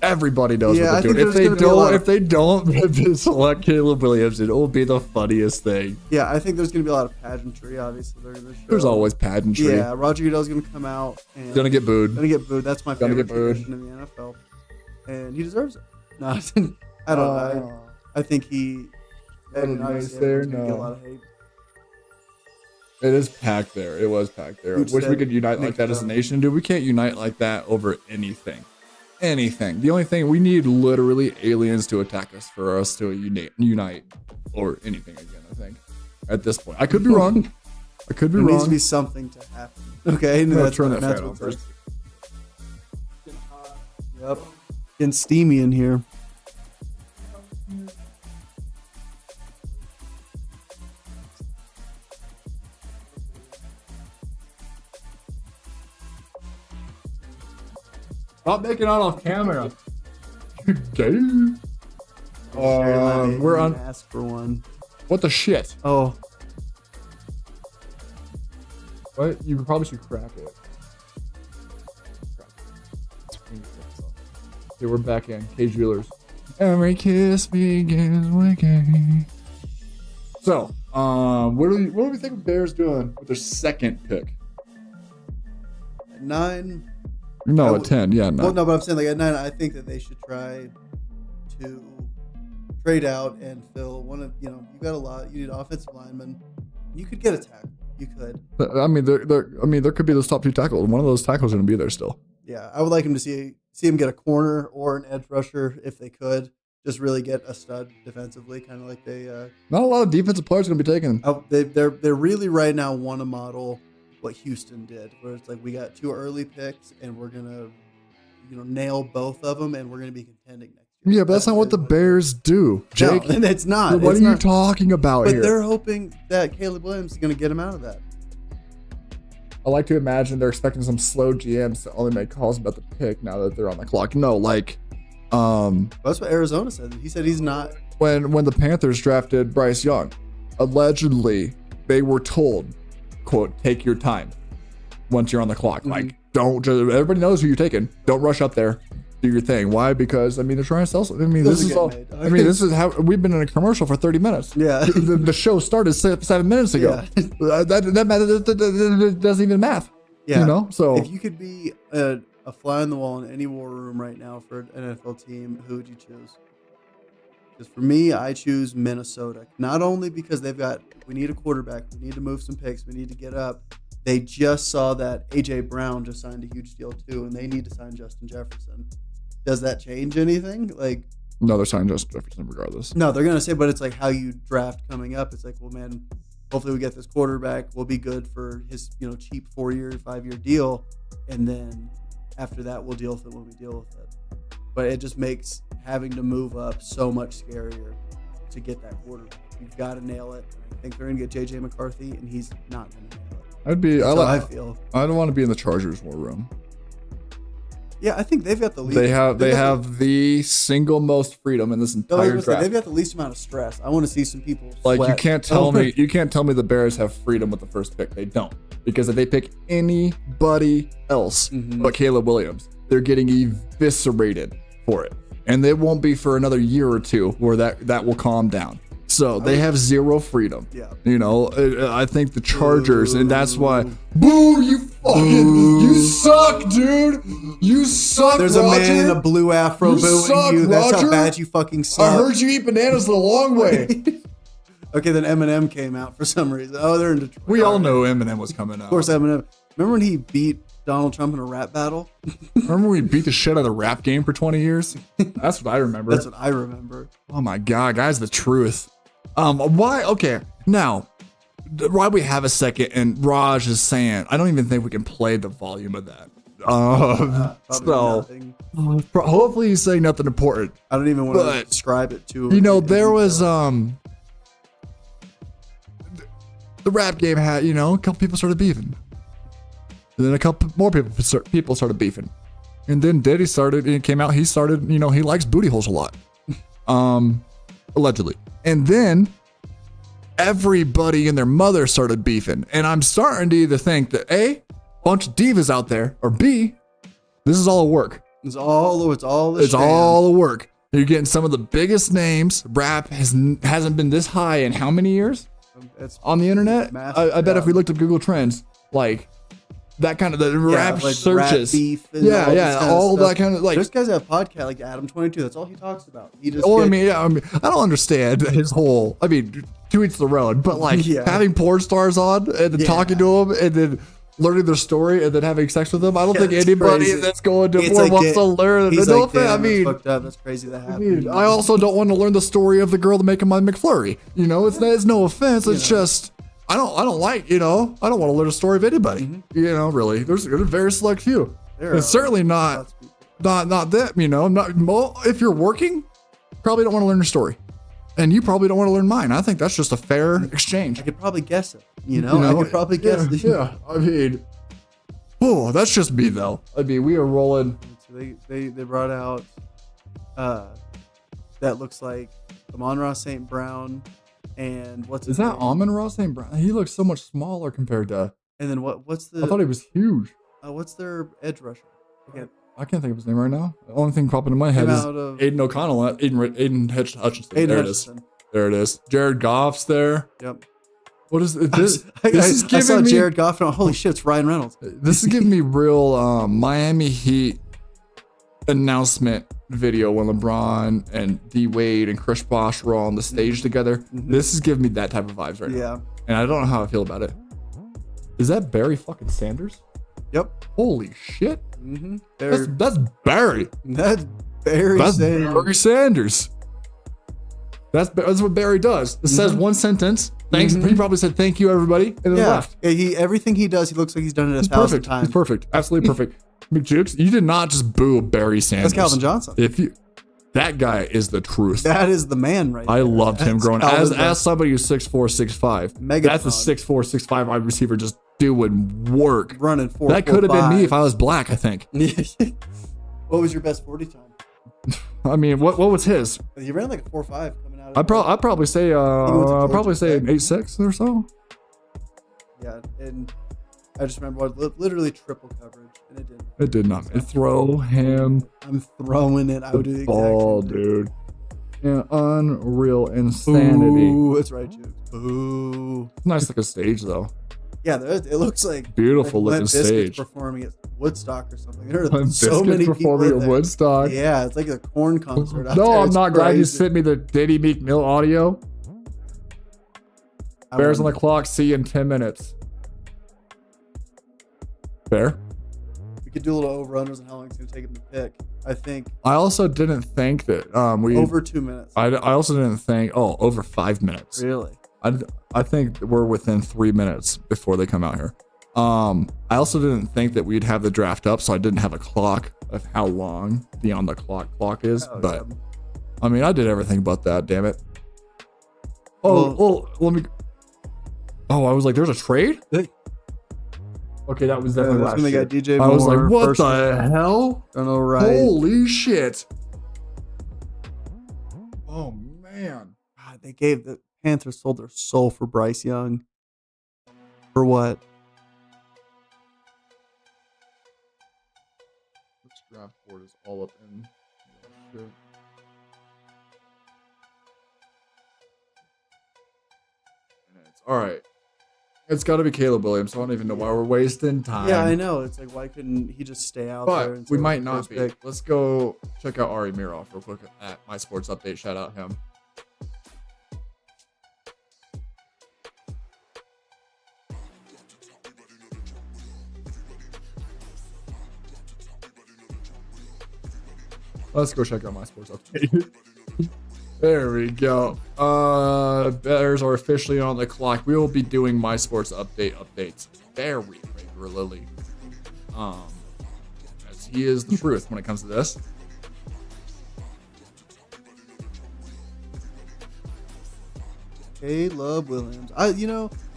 everybody knows what they're doing. If they don't select Caleb Williams, it will be the funniest thing. Yeah, I think there's going to be a lot of pageantry. Obviously, they're going to show. There's always pageantry. Yeah, Roger Goodell's going to come out and gonna get booed. That's my favorite tradition in the NFL, and he deserves it. No, I don't know. I think he And obviously everyone's gonna get a lot of hate. It is packed there. It was packed there. I wish we could unite like that as a nation, dude. We can't unite like that over anything. Anything. The only thing we need literally aliens to attack us for us to unite or anything again, I think. At this point. I could be wrong. I could be wrong. There needs to be something to happen. Okay, and Let's turn that fan on first. Yep. Getting steamy in here. Stop making out off camera. Gay. We're on. Ask for one. What the shit? Oh. What? You probably should crack it. Okay, we're back in. Cage Jewelers. Every kiss begins with K. So, what do we think of Bears doing with their second pick? At 9. No, at 10. Yeah, no. Well, no, but I'm saying like at 9, I think that they should try to trade out and fill one of, you got a lot. You need offensive linemen. You could get a tackle. You could. I mean, there could be those top 2 tackles. One of those tackles are going to be there still. Yeah, I would like him to see him get a corner or an edge rusher if they could. Just really get a stud defensively, kind of like they. Not a lot of defensive players going to be taken. They're really right now want to model what Houston did, where it's like we got 2 early picks and we're gonna, nail both of them and we're gonna be contending next year. Yeah, but that's not what the Bears do, Jake. No, it's not. What are you talking about here? But they're hoping that Caleb Williams is gonna get him out of that. I like to imagine they're expecting some slow GMs to only make calls about the pick now that they're on the clock. No, that's what Arizona said. He said he's not. When the Panthers drafted Bryce Young, allegedly they were told, quote, take your time once you're on the clock. Mm-hmm. Like, don't just, everybody knows who you're taking. Don't rush up there. Do your thing. Why? Because they're trying to sell. This is how we've been in a commercial for 30 minutes. Yeah. the show started 7 minutes ago. Yeah. That doesn't even math. Yeah. So if you could be a fly on the wall in any war room right now for an NFL team, who would you choose? Because for me, I choose Minnesota. Not only because we need a quarterback, we need to move some picks, we need to get up. They just saw that A.J. Brown just signed a huge deal too, and they need to sign Justin Jefferson. Does that change anything? No, they're signing Justin Jefferson regardless. No, they're going to say, but it's like how you draft coming up. It's like, well, man, hopefully we get this quarterback. We'll be good for his, cheap 4-year, 5-year deal. And then after that, we'll deal with it when we deal with it. But it just makes having to move up so much scarier to get that quarterback. You've got to nail it. I think they're going to get J.J. McCarthy, and he's not going to nail it. I feel. I don't want to be in the Chargers war room. Yeah, I think they've got the least. They have the single most freedom in this entire draft. They've got the least amount of stress. I want to see some people sweat. Like you can't tell me the Bears have freedom with the first pick. They don't, because if they pick anybody else but Caleb Williams, they're getting eviscerated for it, and it won't be for another year or two where that will calm down. So they have zero freedom. Yeah. I think the Chargers, and that's why. Boo! You suck, dude. You suck. There's Roger. a man in a blue afro booing you. That's Roger. how bad you fucking suck. I heard you eat bananas the long way. Okay, then Eminem came out for some reason. Oh, they're in Detroit. We all know Eminem was coming out. Of course, Eminem. Remember when he beat Donald Trump in a rap battle? Remember when we beat the shit out of the rap game for 20 years? That's what I remember. That's what I remember. Oh my God, guys, the truth. Why? Okay, now, why we have a second and Raj is saying, I don't even think we can play the volume of that. Hopefully he's saying nothing important. I don't even want to describe it to there was, the rap game had, a couple people started beefing. And then a couple more people started beefing. And then Diddy came out, he started, he likes booty holes a lot. Allegedly. And then everybody and their mother started beefing. And I'm starting to either think that A, bunch of divas out there, or B, this is all a work. It's all a work. You're getting some of the biggest names. Rap hasn't been this high in how many years? On the internet? I bet if we looked at Google Trends, that kind of the rap like searches. Rap beef and all that kind of like. There's guys that have podcasts like Adam 22. That's all he talks about. He just. I mean, I don't understand his whole. I mean, to each their own, but like having porn stars on and then talking to them and then learning their story and then having sex with them. I don't think anybody that's going to porn wants to learn. I mean, fucked up. That's crazy that happened. I also don't want to learn the story of the girl making my McFlurry. You know, it's no offense. It's just. I don't like, I don't want to learn a story of anybody, really. There's a very select few. It's certainly not them, if you're working, probably don't want to learn your story. And you probably don't want to learn mine. I think that's just a fair exchange. I could probably guess it, I could probably guess it. Yeah, I mean, that's just me though. I mean, we are rolling. So they brought out, that looks like Amon-Ra St. Brown. And is that Amon-Ra St. Brown? He looks so much smaller compared to. And then what's the? I thought he was huge. What's their edge rusher? I can't think of his name right now. The only thing popping in my head is Aiden O'Connell. Aiden Hutchinson. There it is. Jared Goff's there. Yep. What is this? This is giving I saw Jared Goff and holy shit, it's Ryan Reynolds. This is giving me real Miami Heat announcement video when LeBron and D Wade and Chris Bosh were all on the stage together. This is giving me that type of vibes right now. And I don't know how I feel about it. Is that Barry fucking Sanders? Yep. Holy shit. That's Barry Barry. That's Barry Sanders. That's what Barry does. It says one sentence. Thanks. He probably said thank you everybody and then left. Yeah, everything he does, he looks like he's done it 1,000 times. He's perfect. Absolutely perfect. McJukes, you did not just boo Barry Sanders. That's Calvin Johnson. That guy is the truth. That is the man right there. I loved him growing up. As somebody who's 6'4", 6'5". That's a 6'4", 6'5" wide receiver just doing work. Running 4. That could have been me if I was black, I think. What was your best 40 time? I mean, what was his? He ran like a 4.5 coming out. I'd probably say an 8.6 or so. Yeah, and I just remember literally triple coverage, and it didn't. It did not. Throw him. I'm throwing it. I would do the ball, dude. Yeah, unreal insanity. Ooh, that's right, Juke. Ooh. Nice looking stage though. Yeah, it looks like beautiful looking stage. Performing at Woodstock or something. There are so many performing at Woodstock. Yeah, it's like a corn concert. No, I'm not glad you sent me the Diddy Meek Mill audio. Bears on the clock. See you in 10 minutes. Fair. We could do a little over-unders on how long it's going to take him to pick. I think. I also didn't think that we over 2 minutes. I also didn't think over 5 minutes. Really? I think we're within 3 minutes before they come out here. I also didn't think that we'd have the draft up, so I didn't have a clock of how long the on the clock is. But yeah. I mean, I did everything but that. Damn it. Let me. I was like, there's a trade. Okay, that was definitely last year. Got DJ I was Moore, like, what the hell? I don't know, right? Holy shit. Oh, man. God, the Panthers sold their soul for Bryce Young. For what? This draft board is all up in shit. All right. It's got to be Caleb Williams. I don't even know why we're wasting time. Yeah, I know. It's like, why couldn't he just stay out there? But we might not be. Let's go check out Ari Miroff real quick at My Sports Update. Shout out him. Let's go check out My Sports Update. There we go. Bears are officially on the clock. We will be doing My Sports updates very regularly. As he is the truth when it comes to this. Caleb Williams.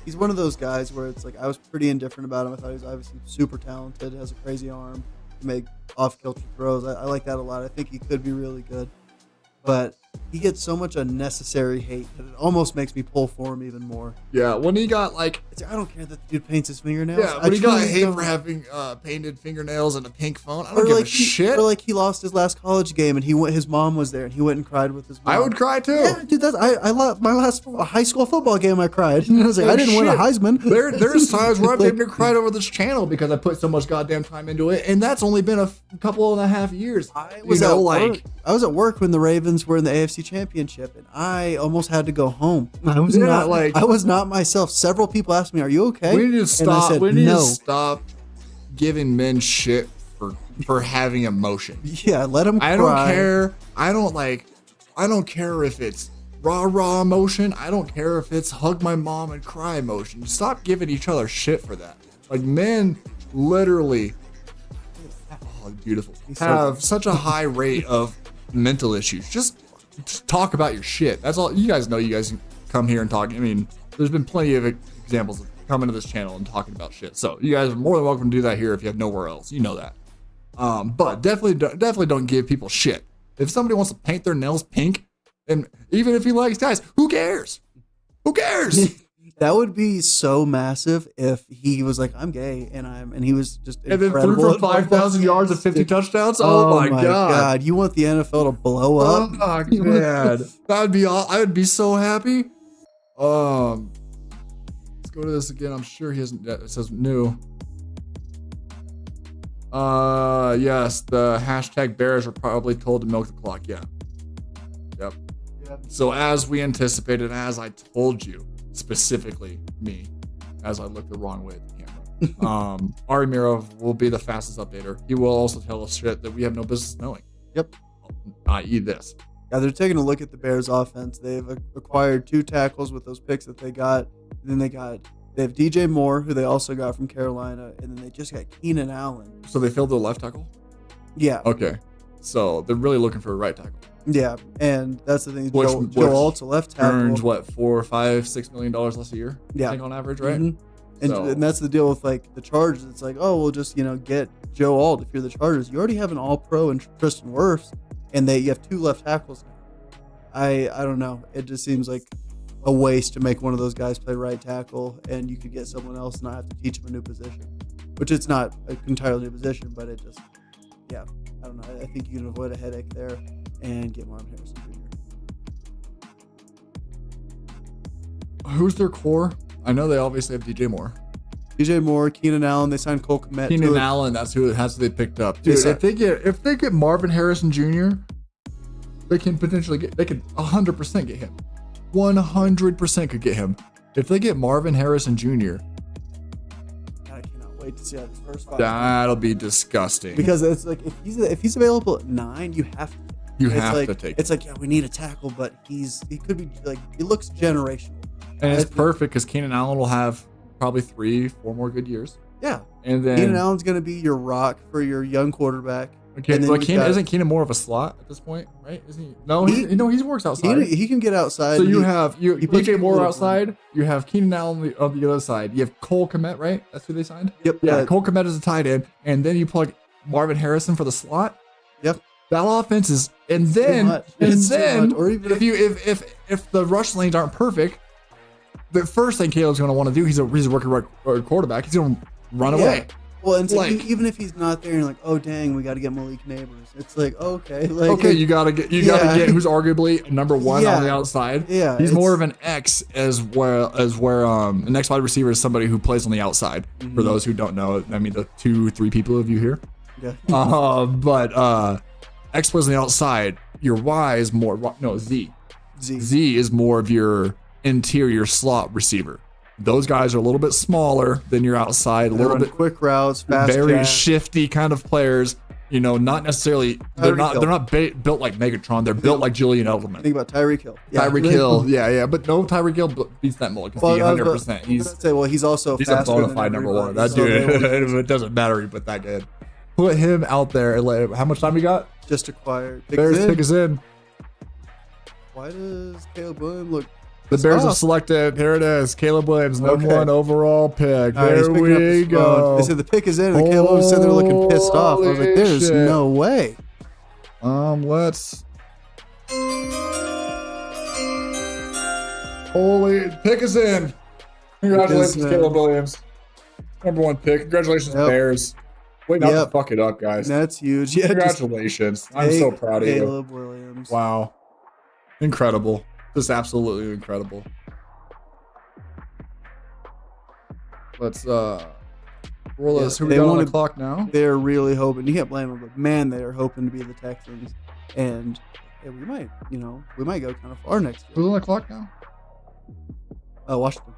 He's one of those guys where it's like I was pretty indifferent about him. I thought he was obviously super talented, has a crazy arm, can make off-kilter throws. I like that a lot. I think he could be really good. But he gets so much unnecessary hate that it almost makes me pull for him even more. Yeah, when he got like, I don't care that the dude paints his fingernails. yeah, when he got hate for having painted fingernails and a pink phone, I don't give a shit. Or like he lost his last college game and his mom was there and he went and cried with his mom. I would cry too. Yeah, dude, I lost my last high school football game. I cried. I was like, I didn't win a Heisman. There's times where I've even cried over this channel because I put so much goddamn time into it, and that's only been a couple and a half years. I was at work when the Ravens were in the AFC Championship, and I almost had to go home. I was not myself. Several people asked me, "Are you okay?" We need to stop. We need to stop giving men shit for having emotion. Yeah, let them cry. I don't care. I don't care if it's raw emotion. I don't care if it's hug my mom and cry emotion. Stop giving each other shit for that. Like, men literally, beautiful, have such a high rate of mental issues. Just talk about your shit. That's all. You guys know. You guys come here and talk. I mean, there's been plenty of examples of coming to this channel and talking about shit. So you guys are more than welcome to do that here if you have nowhere else. You know that. But definitely don't give people shit. If somebody wants to paint their nails pink, and even if he likes guys, who cares? Who cares? That would be so massive if he was like, I'm gay, and he was just and then threw for 5,000 yards and 50 touchdowns. Oh my god! You want the NFL to blow up? Oh man, that would be all. I would be so happy. Let's go to this again. I'm sure he hasn't. It says new. Yes, the hashtag bears are probably told to milk the clock. Yeah. Yep. So as we anticipated, as I told you, specifically me, as I looked the wrong way at the camera, Ari Mirov will be the fastest updater. He will also tell us shit that we have no business knowing. Yep. I.e. this. Yeah, they're taking a look at the Bears offense. They've acquired 2 tackles with those picks that they got. And then they have DJ Moore, who they also got from Carolina, and then they just got Keenan Allen. So they filled their left tackle? Yeah. Okay. So they're really looking for a right tackle. Yeah, and that's the thing. Joe Alt's a left tackle. Earns what, $4, $5, $6 million less a year? Yeah, I think on average, right? Mm-hmm. And that's the deal with like the Chargers. It's like, oh, we'll just get Joe Alt if you're the Chargers. You already have an All-Pro and Tristan Wirfs, and you have 2 left tackles now. I don't know. It just seems like a waste to make one of those guys play right tackle, and you could get someone else and not have to teach him a new position, which it's not an entirely new position, but it just, yeah, I don't know. I think you can avoid a headache there and get Marvin Harrison Jr. Who's their core? I know they obviously have DJ Moore. DJ Moore, Keenan Allen. They signed Cole Kmet. Keenan Allen, that's who they picked up. Dude, if they get Marvin Harrison Jr., they can potentially they could 100% get him. 100% could get him. If they get Marvin Harrison Jr., I cannot wait to see how this first 5. That'll be disgusting. Because it's like if he's available at 9, you have to. You have to take. It's like, yeah, we need a tackle, but he could be like, he looks generational. And it's perfect because Keenan Allen will have probably 3-4 more good years. Yeah. And then Keenan Allen's going to be your rock for your young quarterback. Okay, isn't Keenan more of a slot at this point, right? Isn't he? No, he works outside. He can get outside. So you have DJ Moore outside. You have Keenan Allen on the other side. You have Cole Kmet, right? That's who they signed. Yep. Yeah, Cole Kmet is a tight end, and then you plug Marvin Harrison for the slot. Yep. That offense is, or even if the rush lanes aren't perfect, the first thing Caleb's going to want to do, he's a rookie quarterback. He's going to run away. Well, and so even if he's not there, you're like, oh dang, we got to get Malik Neighbors. It's like, okay, you gotta get who's arguably number 1 on the outside. Yeah, he's more of an X as where an X wide receiver is somebody who plays on the outside. Mm-hmm. For those who don't know, I mean the 2-3 people of you here. Yeah. But X plays on the outside. Your Y is more Z. Z is more of your interior slot receiver. Those guys are a little bit smaller than your outside, a little bit quick routes, fast, very shifty kind of players. Not necessarily. They're not built like Megatron. They're built like Julian Edelman. Think about Tyreek Hill. Tyreek Hill, yeah. But no, Tyreek Hill beats that mold because 100%. He's also he's a bona fide number 1. That dude, it doesn't matter. You put that good. Put him out there. And how much time we got? Just acquired. Bears pick us in. Why does Caleb Williams look? The Bears have selected. Here it is. Caleb Williams, number 1 overall pick. There we go. They said the pick is in, and Caleb Williams said they're looking pissed off. I was like, there's no way. Let's Holy, pick is in. Congratulations, Caleb Williams. Number 1 pick. Congratulations, Bears. Wait, not to fuck it up, guys. That's huge. Yeah, congratulations. I'm so proud of you. Caleb Williams. Wow. Incredible. Just absolutely incredible. Let's roll this. Who we got on the clock now? They're really hoping. You can't blame them, but man, they are hoping to be the Texans. And we might, we might go kind of far next year. Who's on the clock now? Washington.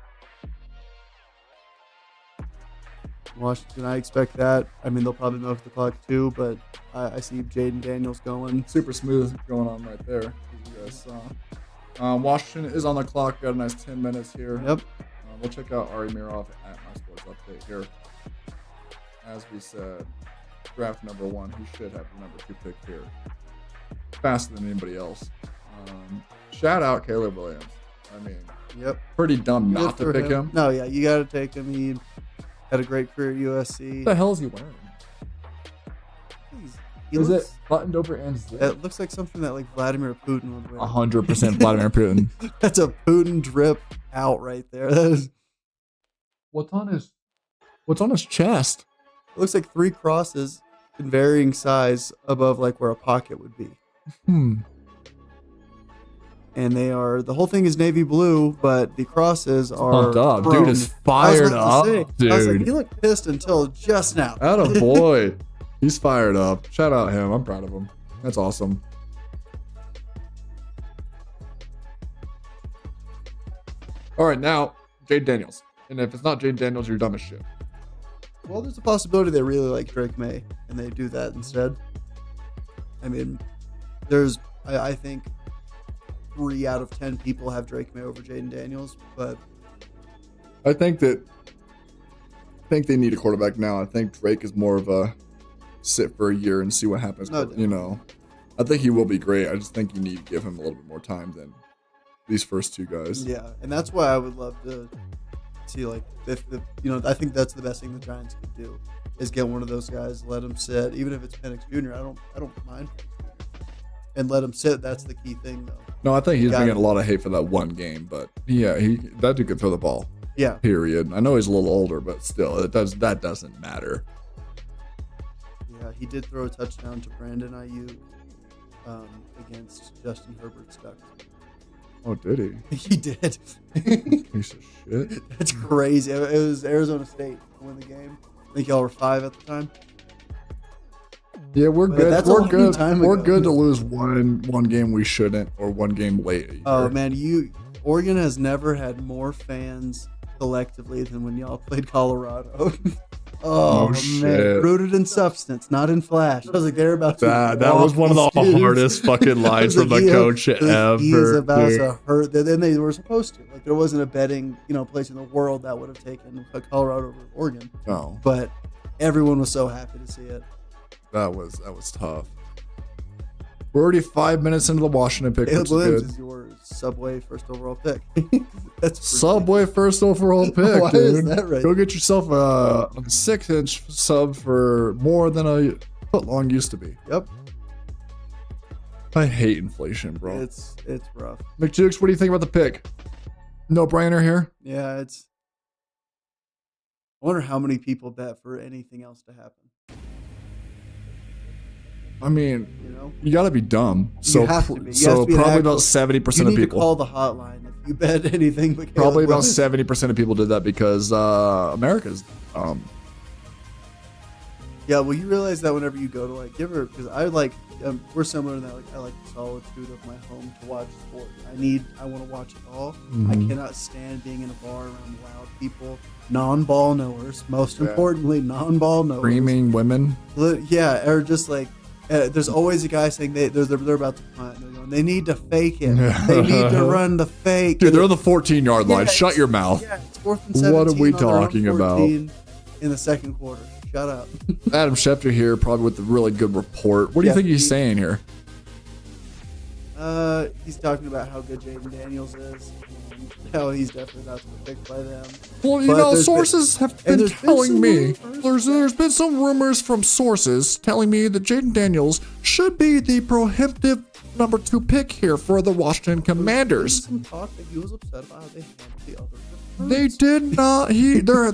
Washington, I expect that. I mean, they'll probably milk the clock too, but I see Jaden Daniels going. Super smooth going on right there, as you guys saw. Washington is on the clock. Got a nice 10 minutes here. Yep. We'll check out Ari Mirov at My Sports Update here. As we said, draft number 1. He should have the number 2 pick here. Faster than anybody else. Shout out Caleb Williams. I mean, pretty dumb not to pick him. No, yeah, you got to take him. He had a great career at USC. What the hell is he wearing? Is it buttoned over and zipped? It looks like something that like Vladimir Putin would wear. 100% Vladimir Putin. That's a Putin drip out right there. That is. What's on his chest? It looks like 3 crosses in varying size above like where a pocket would be. And the whole thing is navy blue, but the crosses are pumped up. Dude is fired up. Dude. I was like, he looked pissed until just now. Atta boy. He's fired up. Shout out him. I'm proud of him. That's awesome. All right, now, Jaden Daniels. And if it's not Jaden Daniels, you're dumb as shit. Well, there's a possibility they really like Drake May, and they do that instead. I mean, I think 3 out of 10 people have Drake May over Jaden Daniels, but I think they need a quarterback now. I think Drake is more of a sit for a year and see what happens. No, I think he will be great. I just think you need to give him a little bit more time than these first 2 guys. Yeah, and that's why I would love to see, like, I think that's the best thing the Giants could do is get one of those guys, let him sit, even if it's Penix Jr. I don't mind, and let him sit. That's the key thing, though. No, I think he's been getting a lot of hate for that one game, but yeah, that dude can throw the ball. Yeah. Period. I know he's a little older, but still, that doesn't matter. Yeah, he did throw a touchdown to Brandon Ayuk against Justin Herbert's Ducks. Oh, did he? He did. Piece of shit. That's crazy. It was Arizona State to win the game. I think y'all were 5 at the time. Yeah, we're good. That's we're good. We're ago. good to lose one game we shouldn't, or one game late. Oh man, Oregon has never had more fans collectively than when y'all played Colorado. Oh man, shit. Rooted in substance, not in flash. I was like, they're about to. That was one of the hardest fucking lines from a coach ever. He is about to hurt. Then they were supposed to. Like, there wasn't a betting, place in the world that would have taken Colorado over Oregon. No, but everyone was so happy to see it. That was tough. We're already 5 minutes into the Washington pick. Caleb Williams is your Subway first overall pick. That's Subway first overall pick, Why dude. is that right? Go get yourself a 6-inch sub for more than a foot long used to be. Yep. I hate inflation, bro. It's rough. McJukes, what do you think about the pick? No brainer here? Yeah, I wonder how many people bet for anything else to happen. I mean, you got to be dumb. So, you have to be. So probably about 70% of people. You need to call the hotline if you bet anything. But probably about 70% of people did that because America's. Yeah, well, you realize that whenever you go to because we're similar in that I like the solitude of my home to watch sport. I want to watch it all. Mm-hmm. I cannot stand being in a bar around loud people, non-ball knowers. Most importantly, non-ball knowers. Screaming women. Yeah, or just like. There's always a guy saying they're about to punt. And they're going, they need to fake it. They need to run the fake. Dude, they're on the 14-yard line. Shut your mouth. Yeah, it's 4th and 17. What are we talking about? In the second quarter. Shut up. Adam Schefter here, probably with a really good report. What do you think he's saying here? He's talking about how good Jaden Daniels is. And how he's definitely about to be picked by them. Well, sources have been telling me. There's been some rumors from sources telling me that Jaden Daniels should be the prohibitive number 2 pick here for the Washington Commanders. Some talk that he was upset about how they handled the other recruits. They did not.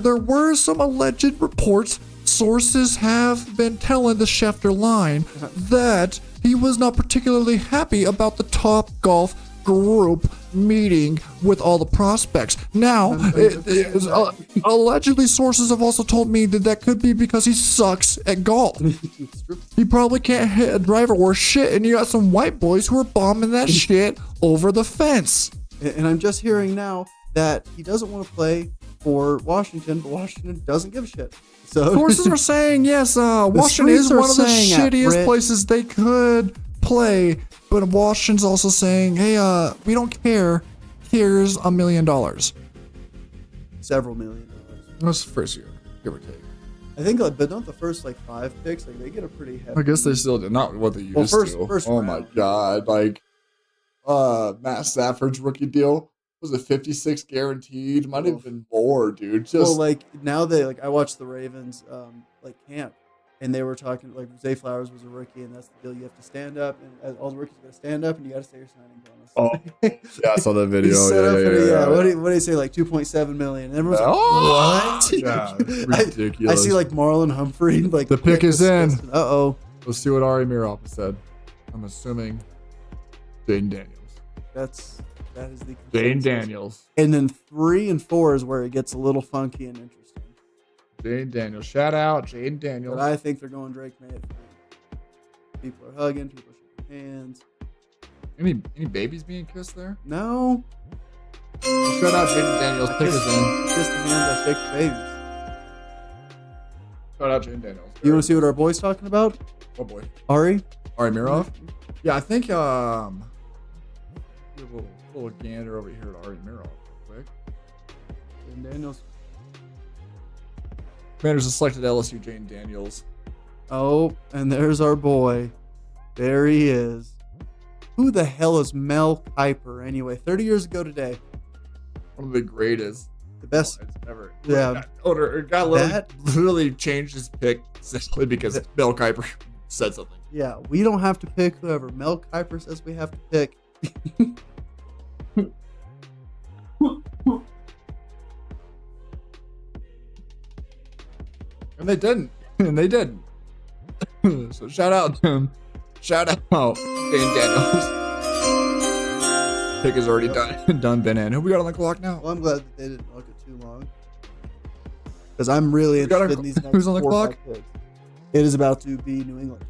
There were some alleged reports. Sources have been telling the Schefter line that he was not particularly happy about the Top Golf group meeting with all the prospects. Now, allegedly, sources have also told me that could be because he sucks at golf. He probably can't hit a driver worth shit, and you got some white boys who are bombing that shit over the fence. And I'm just hearing now that he doesn't want to play for Washington, but Washington doesn't give a shit. So sources are saying yes. Washington is one of the shittiest places they could play, but Washington's also saying, "Hey, we don't care. Here's $1 million." Several $1 million. That's the first year, give or take. I think, but don't the first 5 picks, they get a pretty heavy. I guess they still did not what they used to. First oh round. My god! Matt Stafford's rookie deal. Was it 56 guaranteed? Might have been more, dude. Now they I watched the Ravens camp, and they were talking Zay Flowers was a rookie, and that's the deal. You have to stand up, and all the rookies got to stand up, and you got to say your signing bonus. Oh, yeah, I saw that video. Yeah. What do you say? 2.7 million. And everyone's what? Yeah, ridiculous. I see Marlon Humphrey. The pick is in. Uh-oh. Let's see what Ari Miroff said. I'm assuming Jaden Daniels. That is the Jaden Daniels. And then 3 and 4 is where it gets a little funky and interesting. Jaden Daniels. Shout out Jaden Daniels. But I think they're going Drake May. People are hugging. People are shaking hands. Any babies being kissed there? No. Well, shout out Jaden Daniels. Pick us in. Kiss the hands. I shake the babies. Shout out Jaden Daniels. You want to see what our boy's talking about? Oh boy. Ari Miroff? Yeah, I think a little gander over here to Ari Miroff real quick. And Daniels. Commanders have selected LSU Jaden Daniels. Oh, and there's our boy. There he is. Who the hell is Mel Kiper anyway? 30 years ago today. One of the greatest. The best ever. Yeah. Got literally changed his pick simply because Mel Kiper said something. Yeah, we don't have to pick whoever Mel Kiper says we have to pick. And they didn't. So shout out to him. Shout out Jaden Daniels. Pick is already done. Ben in. Who we got on the clock now? Well, I'm glad that they didn't look it too long. Because I'm really interested in these next Who's on the 4 or 5 clock? picks. It is about to be New England.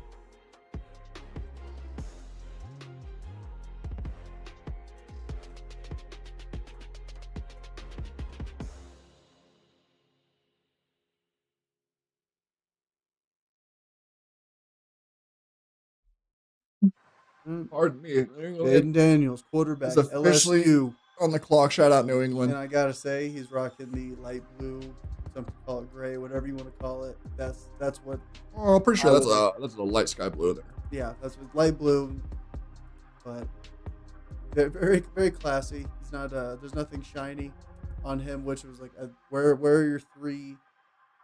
Pardon me. Jaden Daniels, quarterback, is officially LSU. On the clock. Shout out New England. And I gotta say, he's rocking the light blue, some call it gray, whatever you want to call it. That's what. Oh, I'm pretty sure that's a light sky blue there. Yeah, that's with light blue, but very very classy. He's not. There's nothing shiny on him, which was where are your 3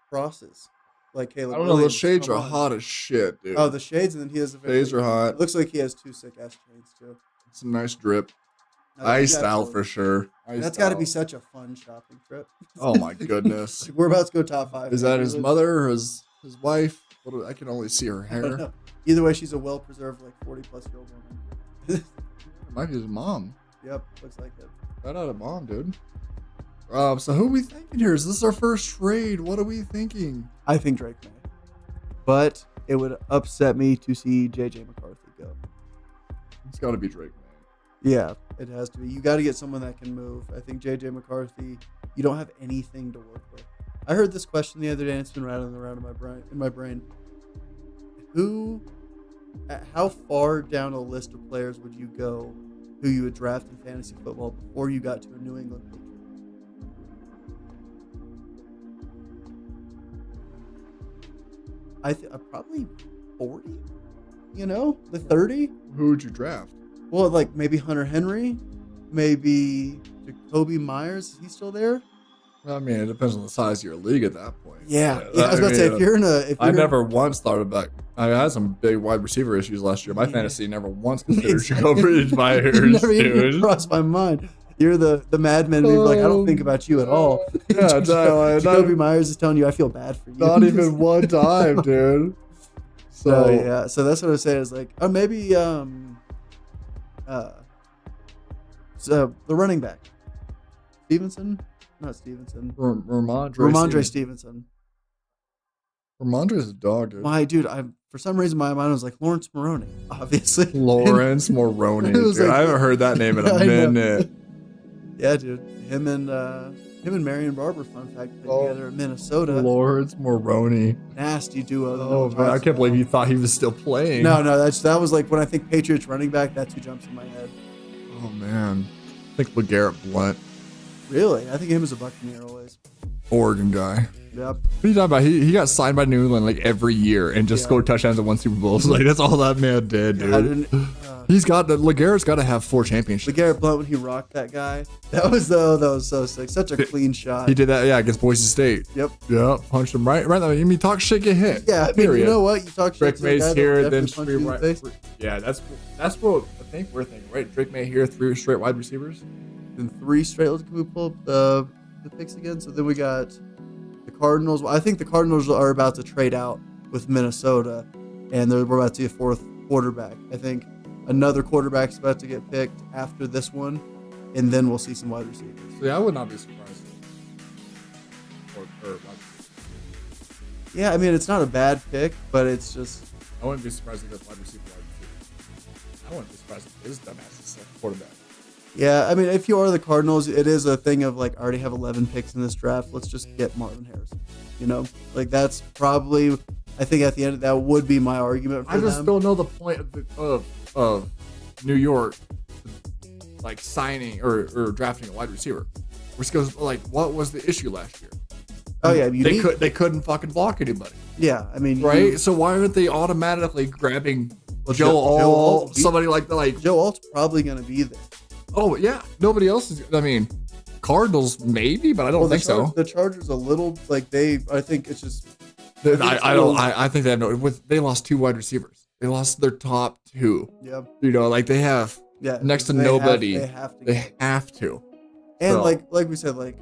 crosses? Caleb. I don't know. Those shades are hot as shit, dude. Oh, the shades, and then he has. Shades are hot. It looks like he has 2 sick ass chains too. Some nice drip. Iced out for sure. That's got to be such a fun shopping trip. Oh my goodness. We're about to go top 5. Is that his mother or his wife? I can only see her I don't hair. know. Either way, she's a well-preserved 40-plus-year-old woman. It might be his mom. Yep, looks like it. Shout out to mom, dude. So who are we thinking here? Is this our first trade? What are we thinking? I think Drake May. But it would upset me to see JJ McCarthy go. It's got to be Drake May. Yeah, it has to be. You got to get someone that can move. I think JJ McCarthy, you don't have anything to work with. I heard this question the other day, and it's been rattling around in my brain. How far down a list of players would you go who you would draft in fantasy football before you got to a New England Patriot? Probably 40, the 30. Who would you draft? Well, maybe Hunter Henry, maybe Jacoby Myers. Is he still there? I mean, it depends on the size of your league at that point. Yeah, I was about to say if you're in a, I never once thought about. I had some big wide receiver issues last year. My fantasy never once considered Jacoby Myers. Never even crossed my mind. You're the madman. You're like, I don't think about you at all. Yeah, Jacoby Myers is telling you I feel bad for you. Not even one time, dude. So yeah, so that's what I was saying. Is like, or maybe so the running back, Stevenson, not Stevenson, Ramondre Stevenson. Ramondre's a dog, dude. My dude, for some reason my mind was like Lawrence Moroney, obviously. Lawrence Moroney, dude. Like, I haven't heard that name in a minute. Yeah, dude. Him and Marion Barber, fun fact, played together in Minnesota. Lawrence Moroney. Nasty duo. Oh man, I can't believe you thought he was still playing. No, that was like when I think Patriots running back, that's who jumps in my head. Oh man, I think LeGarrette Blount. Really? I think him as a Buccaneer always. Oregon guy. Yep. What are you talking about? He got signed by New England like every year and just scored touchdowns and won Super Bowls. Like that's all that man did, dude. He's got LeGarrette's got to have 4 championships. LeGarrette Blount when he rocked that guy. That was so sick. Such a clean shot. He did that, yeah, against Boise State. Yep. Punched him right. I mean, talk shit, get hit. Yeah, I mean, you know what? You talk shit. Drake May's here, then straight right. Yeah, that's what I think we're thinking, right? Drake May here, 3 straight wide receivers. Then 3 straight. Can we pull up the picks again? So then we got the Cardinals. I think the Cardinals are about to trade out with Minnesota, and we're about to see a 4th quarterback. I think another quarterback's about to get picked after this one, and then we'll see some wide receivers. So yeah, I would not be surprised. Yeah, I mean, it's not a bad pick, but it's just... I wouldn't be surprised if that's wide receiver. I wouldn't be surprised if his dumbass is a quarterback. Yeah, I mean, if you are the Cardinals, it is a thing of like, I already have 11 picks in this draft. Let's just get Marvin Harrison. You know, like that's probably, I think at the end of that would be my argument for I just don't know the point of New York like signing or drafting a wide receiver. Which goes like, what was the issue last year? Oh yeah, they couldn't fucking block anybody. Yeah, I mean, right. So why aren't they automatically grabbing Joe Alt, somebody like Joe Alt's probably gonna be there. Oh yeah, nobody else is. I mean, Cardinals maybe, but I don't think so. The Chargers a little like I think it's just. I think they have no. They lost 2 wide receivers. They lost their top 2. Yep. You know, like they have next to nobody. They have to. And so, like we said, like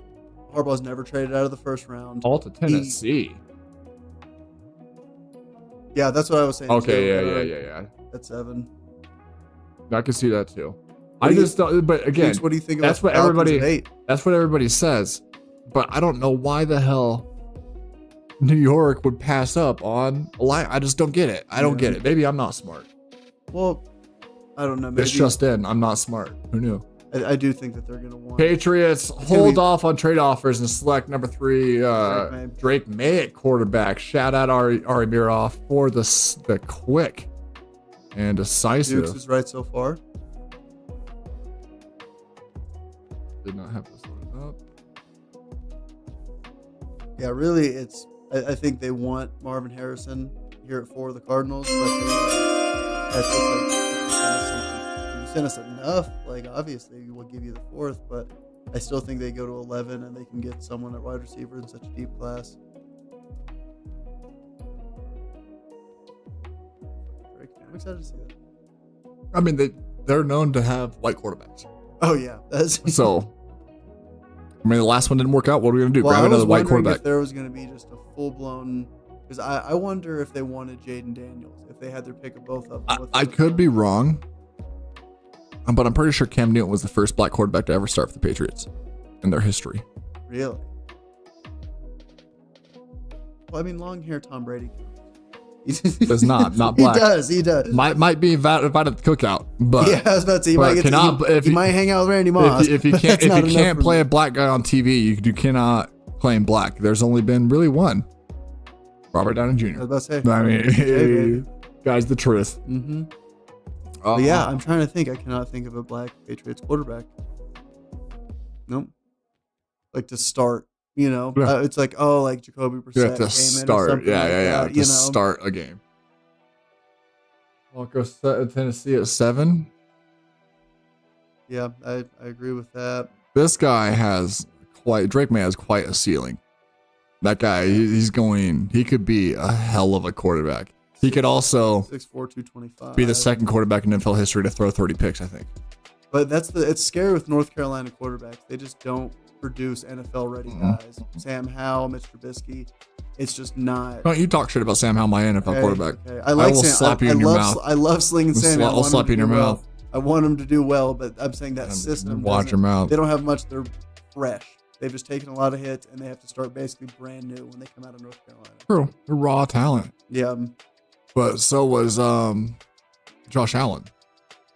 Harbaugh's never traded out of the first round. All to Tennessee. Yeah, that's what I was saying. Okay, yeah. At 7. I can see that too. I just don't. But again, what do you think? That's what everybody. That's what everybody says. But I don't know why the hell New York would pass up on a line. I just don't get it. I don't get it. Maybe I'm not smart. Well, I don't know. Maybe it's just in. I'm not smart. Who knew? I do think that they're going to want. Patriots hold off on trade offers and select number 3, Drake May at quarterback. Shout out Ari Miroff for the quick and decisive. Dukes is right so far. Did not have this one up. Yeah, really, I think they want Marvin Harrison here at 4 of the Cardinals, but that's like, you send us enough, like obviously we'll give you the 4th, but I still think they go to 11 and they can get someone at wide receiver in such a deep class. I'm excited to see that. I mean, they're known to have white quarterbacks. Oh yeah, so. I mean, the last one didn't work out. What are we gonna do? Grab another white quarterback? If there was gonna be just a full blown, because I wonder if they wanted Jaden Daniels if they had their pick of both of them. I could be wrong, but I'm pretty sure Cam Newton was the first black quarterback to ever start for the Patriots in their history. Really? Well, I mean, long hair Tom Brady. Does not black. He does. Might be invited to the cookout, but yeah, I was about to say you might hang out with Randy Moss. If you can't play a black guy on TV, you cannot claim black. There's only been really one, Robert Downey Jr. I was about to say. I mean, guy's the truth. Mm-hmm. But yeah, I'm trying to think. I cannot think of a black Patriots quarterback. Nope. Like to start. You know, it's like, like Jacoby Brissett. You have to start. Yeah. To start a game. Broncos Tennessee at 7. Yeah, I agree with that. This guy has Drake May has quite a ceiling. That guy, he could be a hell of a quarterback. He could also 6'4", 225. be the second quarterback in NFL history to throw 30 picks, I think. But it's scary with North Carolina quarterbacks. They just don't produce NFL-ready guys. Sam Howell, Mitch Trubisky. It's just not. Don't you talk shit about Sam Howell, my NFL quarterback. Okay. I will slap you in your mouth. I love slinging Sam. I'll slap you in your mouth. I want him to do well, but I'm saying that system. Watch your mouth. They don't have much. They're fresh. They've just taken a lot of hits, and they have to start basically brand new when they come out of North Carolina. True. They're raw talent. Yeah. But so was Josh Allen.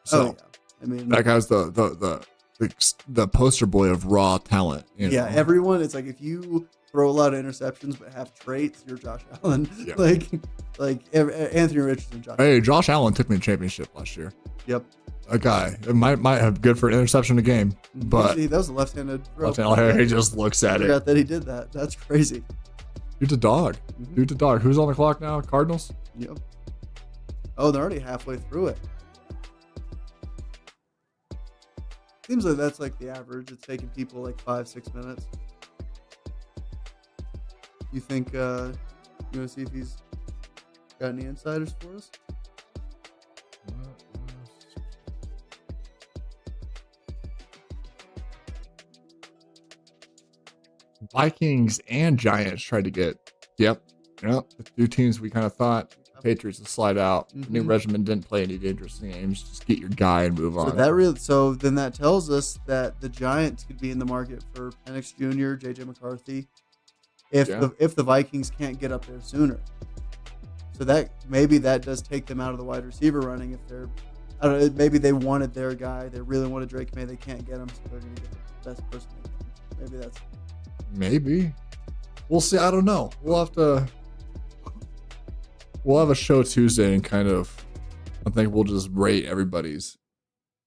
So I mean, that guy's the poster boy of raw talent. You know? Yeah, everyone. It's like if you throw a lot of interceptions but have traits, you're Josh Allen. Yeah. like Anthony Richardson. Josh Allen took me to championship last year. Yep. A guy might have good for an interception a game, but that was a left-handed throw. He just looks at I forgot that he did that. That's crazy. Dude's a dog. Dude's a dog. Who's on the clock now? Cardinals? Yep. Oh, they're already halfway through it. Seems like that's like the average. It's taking people like 5-6 minutes. You think you want to see if he's got any insiders for us? Vikings and Giants tried to get. Yep. The two teams we kind of thought Patriots would slide out. New regimen didn't play any dangerous games. Just get your guy and move on. So then that tells us that the Giants could be in the market for Penix Jr., JJ McCarthy, if the Vikings can't get up there sooner. So that maybe that does take them out of the wide receiver running. If they're, I don't know, maybe they wanted their guy, they really wanted Drake May, they can't get him, so they're going to get the best person they can. Maybe that's. Maybe. We'll see. I don't know. We'll have a show Tuesday and kind of, I think we'll just rate everybody's,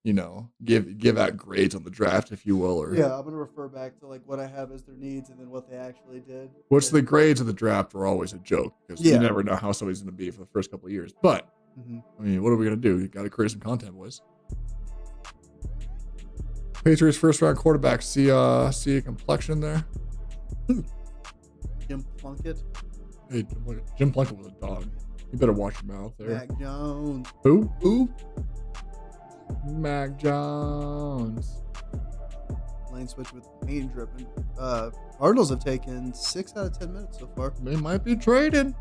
give out grades on the draft, if you will. Or yeah, I'm going to refer back to like what I have as their needs and then what they actually did. Which the grades of the draft are always a joke because you never know how somebody's going to be for the first couple of years. But, I mean, what are we going to do? You got to create some content, boys. Patriots first round quarterback. See a complexion there? Jim Plunkett. Hey, Jim Plunkett was a dog. You better watch your mouth there. Mac Jones. Who? Mac Jones. Lane switch with paint dripping. Cardinals have taken 6 out of 10 minutes so far. They might be trading.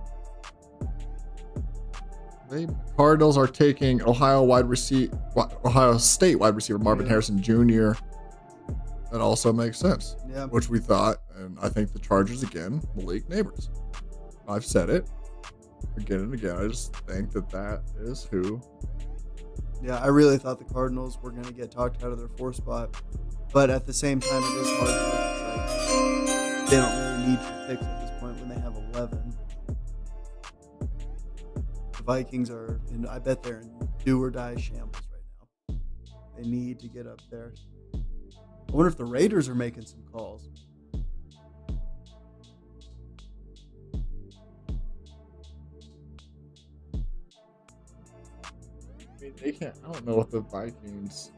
Cardinals are taking Ohio State wide receiver Marvin Harrison Jr. That also makes sense. Yeah. Which we thought, and I think the Chargers again, Malik Neighbors. I've said it again and again. I just think that is who. Yeah, I really thought the Cardinals were going to get talked out of their 4 spot, but at the same time, it is hard to like, they don't really need to picks at this point when they have 11. The Vikings are, and I bet they're in do or die shambles right now. They need to get up there. I wonder if the Raiders are making some calls. I mean, they can't. I don't know what the Vikings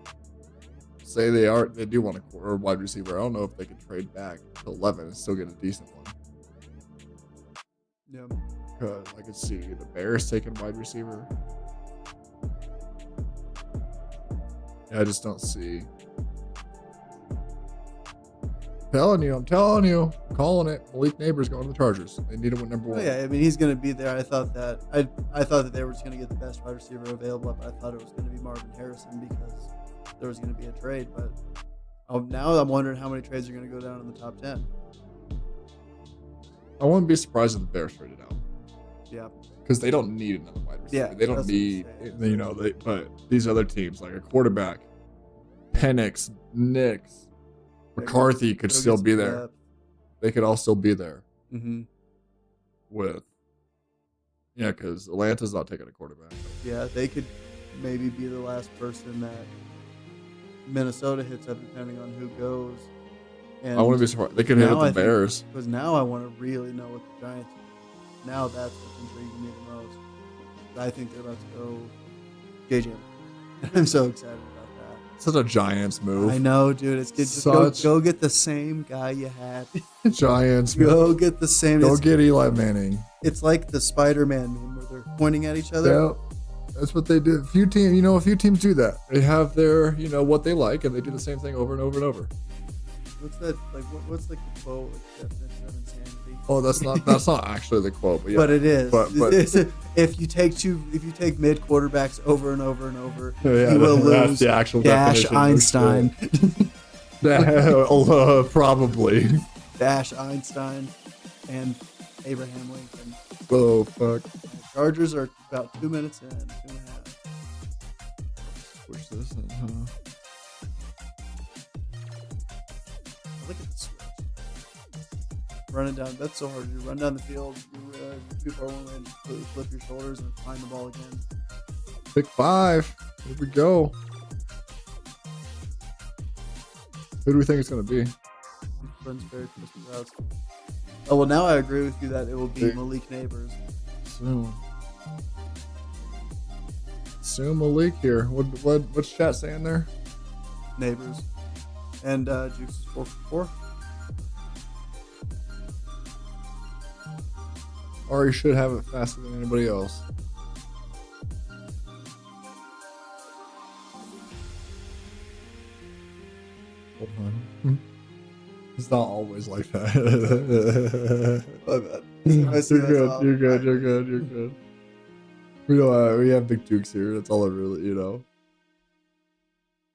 say they do want a wide receiver. I don't know if they could trade back to 11 and still get a decent one. Yeah. Because I could see the Bears taking wide receiver. Yeah, I just don't see. I'm telling you, I'm calling it. Malik Neighbors going to the Chargers. They need to win number 1. Oh, yeah, I mean he's going to be there. I thought that they were just going to get the best wide receiver available, but I thought it was going to be Marvin Harrison because there was going to be a trade. But now I'm wondering how many trades are going to go down in the top 10. I wouldn't be surprised if the Bears traded out. Yeah, because they don't need another wide receiver. Yeah, they don't need, but these other teams like a quarterback, Penix, Nix. McCarthy could still be there. Depth. They could all still be there. Mm-hmm. Because Atlanta's not taking a quarterback. Yeah, they could maybe be the last person that Minnesota hits up, depending on who goes. And I wouldn't be surprised. They could hit up the Bears. Because now I want to really know what the Giants do. Now that's what's intriguing me the most. I think they're about to go JJ. I'm so excited about that. Such a Giants move. I know, dude. It's good. Just go get the same guy you had. Giants. Go get the same. Go get Eli Manning. It's like the Spider-Man meme where they're pointing at each other. Yeah, that's what they do. A few teams do that. They have their, what they like, and they do the same thing over and over and over. What's that like? What's like the quote? Definition of insanity? Oh, that's not actually the quote, but yeah. But it is. But if you take mid quarterbacks over and over and over, yeah, you will lose. That's the actual Dash definition. Einstein. Probably. Dash Einstein and Abraham Lincoln. Oh fuck. Chargers are about 2 minutes in, 2.5. Switch this in, huh? Look at the switch. Running down, that's so hard. You run down the field, you're too far one way and flip your shoulders and find the ball again. Pick 5. Here we go. Who do we think it's going to be? Runs very crispy routes. Oh, well, now I agree with you that it will be Malik Neighbors. Soon Malik here. What's chat saying there? Neighbors. And Juice is 4 for 4. Ari should have it faster than anybody else. Hold on. It's not always like that. My bad. You're good. We have big Dukes here. That's all I really,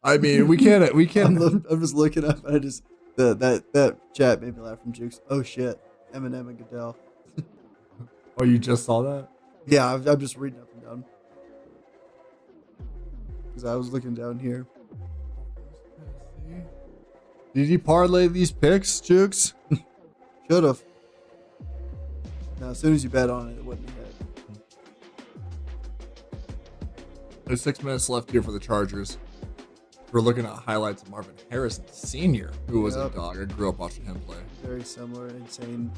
I mean, we can't. I'm just looking up. And I just that chat made me laugh from Jukes. Oh shit, Eminem and Goodell. Oh, you just saw that? Yeah, I'm just reading up and down because I was looking down here. Did you parlay these picks, Jukes? Should have. Now, as soon as you bet on it, it wouldn't hit. There's 6 minutes left here for the Chargers. We're looking at highlights of Marvin Harrison Sr., who was a dog. I grew up watching him play. Very similar, insane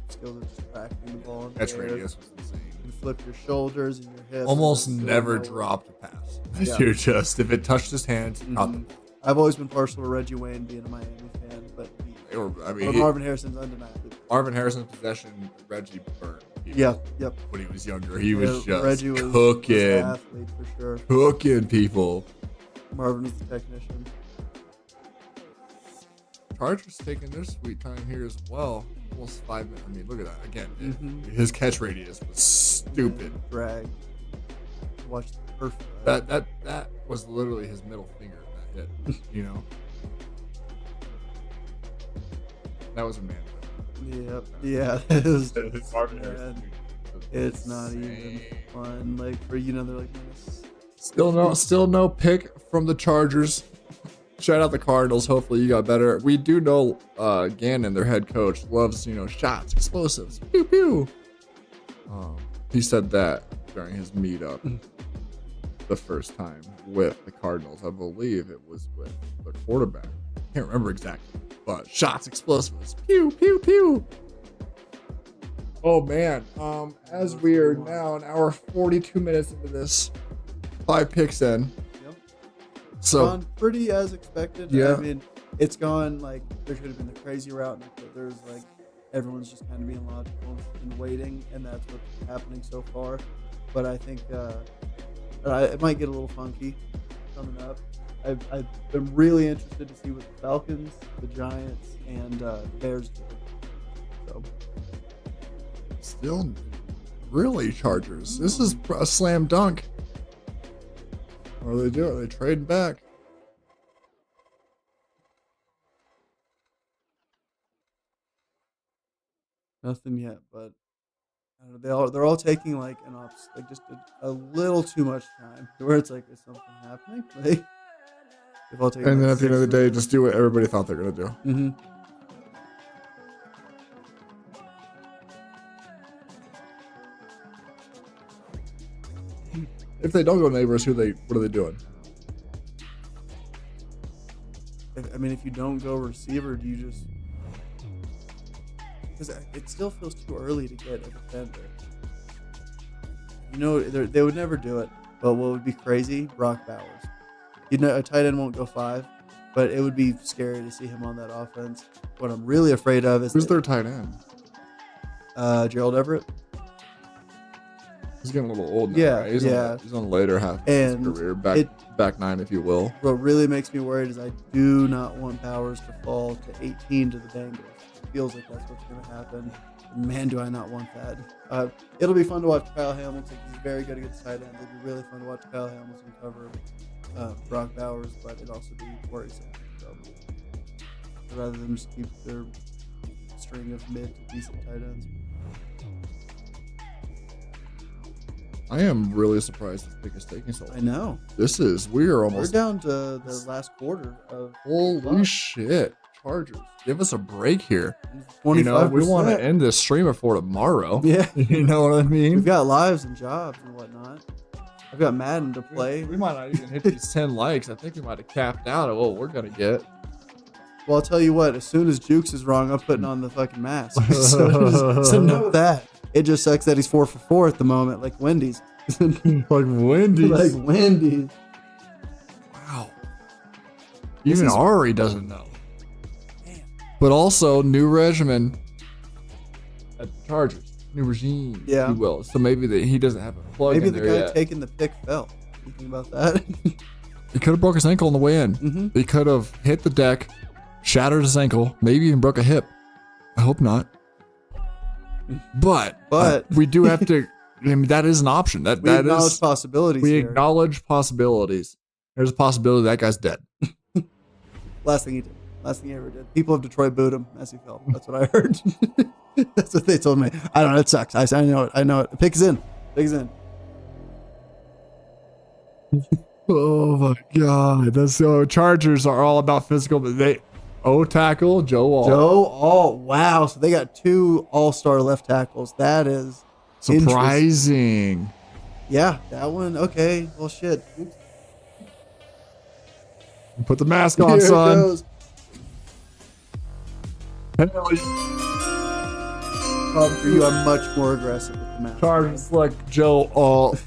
skills of just tracking the ball. Catch radius was insane. You can flip your shoulders and your hips. Almost never dropped a pass. Yeah. You're just, if it touched his hands, caught the ball. I've always been partial to Reggie Wayne being a Miami fan, but Marvin Harrison's undeniably. Marvin Harrison's possession, Reggie burned. Yep. When he was younger, he was just Reggie was cooking. an athlete for sure. Cooking people. Marvin was the technician. Chargers taking their sweet time here as well. Almost 5 minutes. I mean, look at that. Again, his catch radius was stupid. Drag. Watch the perfect. That was literally his middle finger that hit. That was a man. Yep. Yeah. It was Marvin Harrison. It's not even fun. Like for they're like still no pick from the Chargers. Shout out the Cardinals. Hopefully you got better. We do know Gannon, their head coach, loves shots, explosives, pew pew. He said that during his meetup the first time with the Cardinals. I believe it was with the quarterback. Can't remember exactly, but shots, explosives, pew pew pew. Oh man. As we are now an hour 42 minutes into this, 5 picks in. So gone pretty as expected. Yeah. I mean, it's gone like there could have been the crazy route, and there's like everyone's just kind of being logical and waiting, and that's what's happening so far. But I think it might get a little funky coming up. I've been really interested to see what the Falcons, the Giants, and Bears do. So still, really Chargers. This is a slam dunk. What are they doing? Are they trading back? Nothing yet, but I don't know, they're all taking like just a little too much time. Where it's like, is something happening? Like, they've all taken. And like then at the end of the day, minutes. just do what everybody thought they're gonna do. Mm-hmm. If they don't go neighbors, what are they doing? If you don't go receiver, do you just? Because it still feels too early to get a defender. They would never do it. But what would be crazy? Brock Bowers. You know, a tight end won't go 5, but it would be scary to see him on that offense. What I'm really afraid of is who's their tight end? Gerald Everett. He's getting a little old now. Yeah, Right? He's on the later half of And his career, back 9, if you will. What really makes me worried is I do not want Bowers to fall to 18 to the Bengals. It feels like that's what's going to happen. Man, do I not want that. It'll be fun to watch Kyle Hamilton. He's very good against tight ends. It'll be really fun to watch Kyle Hamilton cover Brock Bowers, but it'd also be worrisome. So rather than just keep their string of mid to decent tight ends. I am really surprised this pick is taking so long. I know. We're down to the last quarter of. Holy shit. Chargers. Give us a break here. 25%. You know, we want to end this stream before tomorrow. Yeah. You know what I mean? We've got lives and jobs and whatnot. I've got Madden to play. We might not even hit these 10 likes. I think we might have capped out at what we're going to get. Well, I'll tell you what, as soon as Jukes is wrong, I'm putting on the fucking mask. so know that. It just sucks that he's 4 for 4 at the moment, like Wendy's. Like Wendy's. Like Wendy's. Wow. Even Ari doesn't know. Man. But also, new regimen at the Chargers. New regime, if you will. So maybe he doesn't have a plug in there yet. Maybe the guy taking the pick fell. You think about that? He could have broke his ankle on the way in. Mm-hmm. He could have hit the deck, shattered his ankle, maybe even broke a hip. I hope not. But we do have to. I mean, that is an option. We acknowledge possibilities. We acknowledge possibilities. There's a possibility that guy's dead. Last thing he did. Last thing he ever did. People of Detroit booed him as he fell. That's what I heard. That's what they told me. I don't know. It sucks. I know it. I know it. Pick's in. Pick's in. Oh my God. That's so Chargers are all about physical, but tackle, Joe Alt. Wow. So they got 2 all-star left tackles. That is surprising. Yeah, that one. Okay. Well, shit. Oops. Put the mask on, Here son. It goes. Problem for you, I'm much more aggressive with the mask. Chargers like Joe Alt.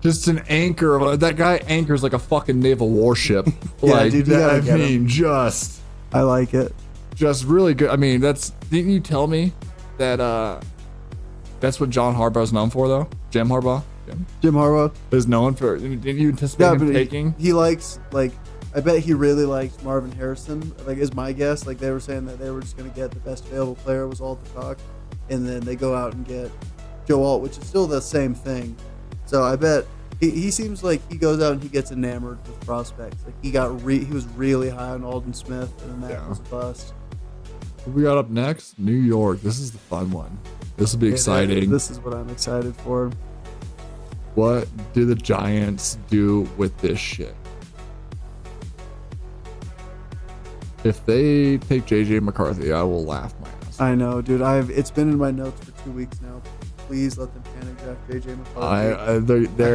Just an anchor. That guy anchors like a fucking naval warship. Yeah, like, dude, I like it. Just really good. I mean, didn't you tell me that that's what John Harbaugh's known for, though? Jim Harbaugh is known for. Didn't you anticipate him taking? He likes, like, I bet he really likes Marvin Harrison. Like, is my guess. Like, they were saying that they were just going to get the best available player was all the talk, and then they go out and get Joe Alt, which is still the same thing. So I bet he seems like he goes out and he gets enamored with prospects. Like he was really high on Aldon Smith, and then that was a bust. What we got up next? New York. This is the fun one. This will be exciting. This is what I'm excited for. What do the Giants do with this shit? If they take JJ McCarthy, I will laugh my ass. I know, dude. It's been in my notes for 2 weeks now. Please let them panic draft JJ McCarthy. They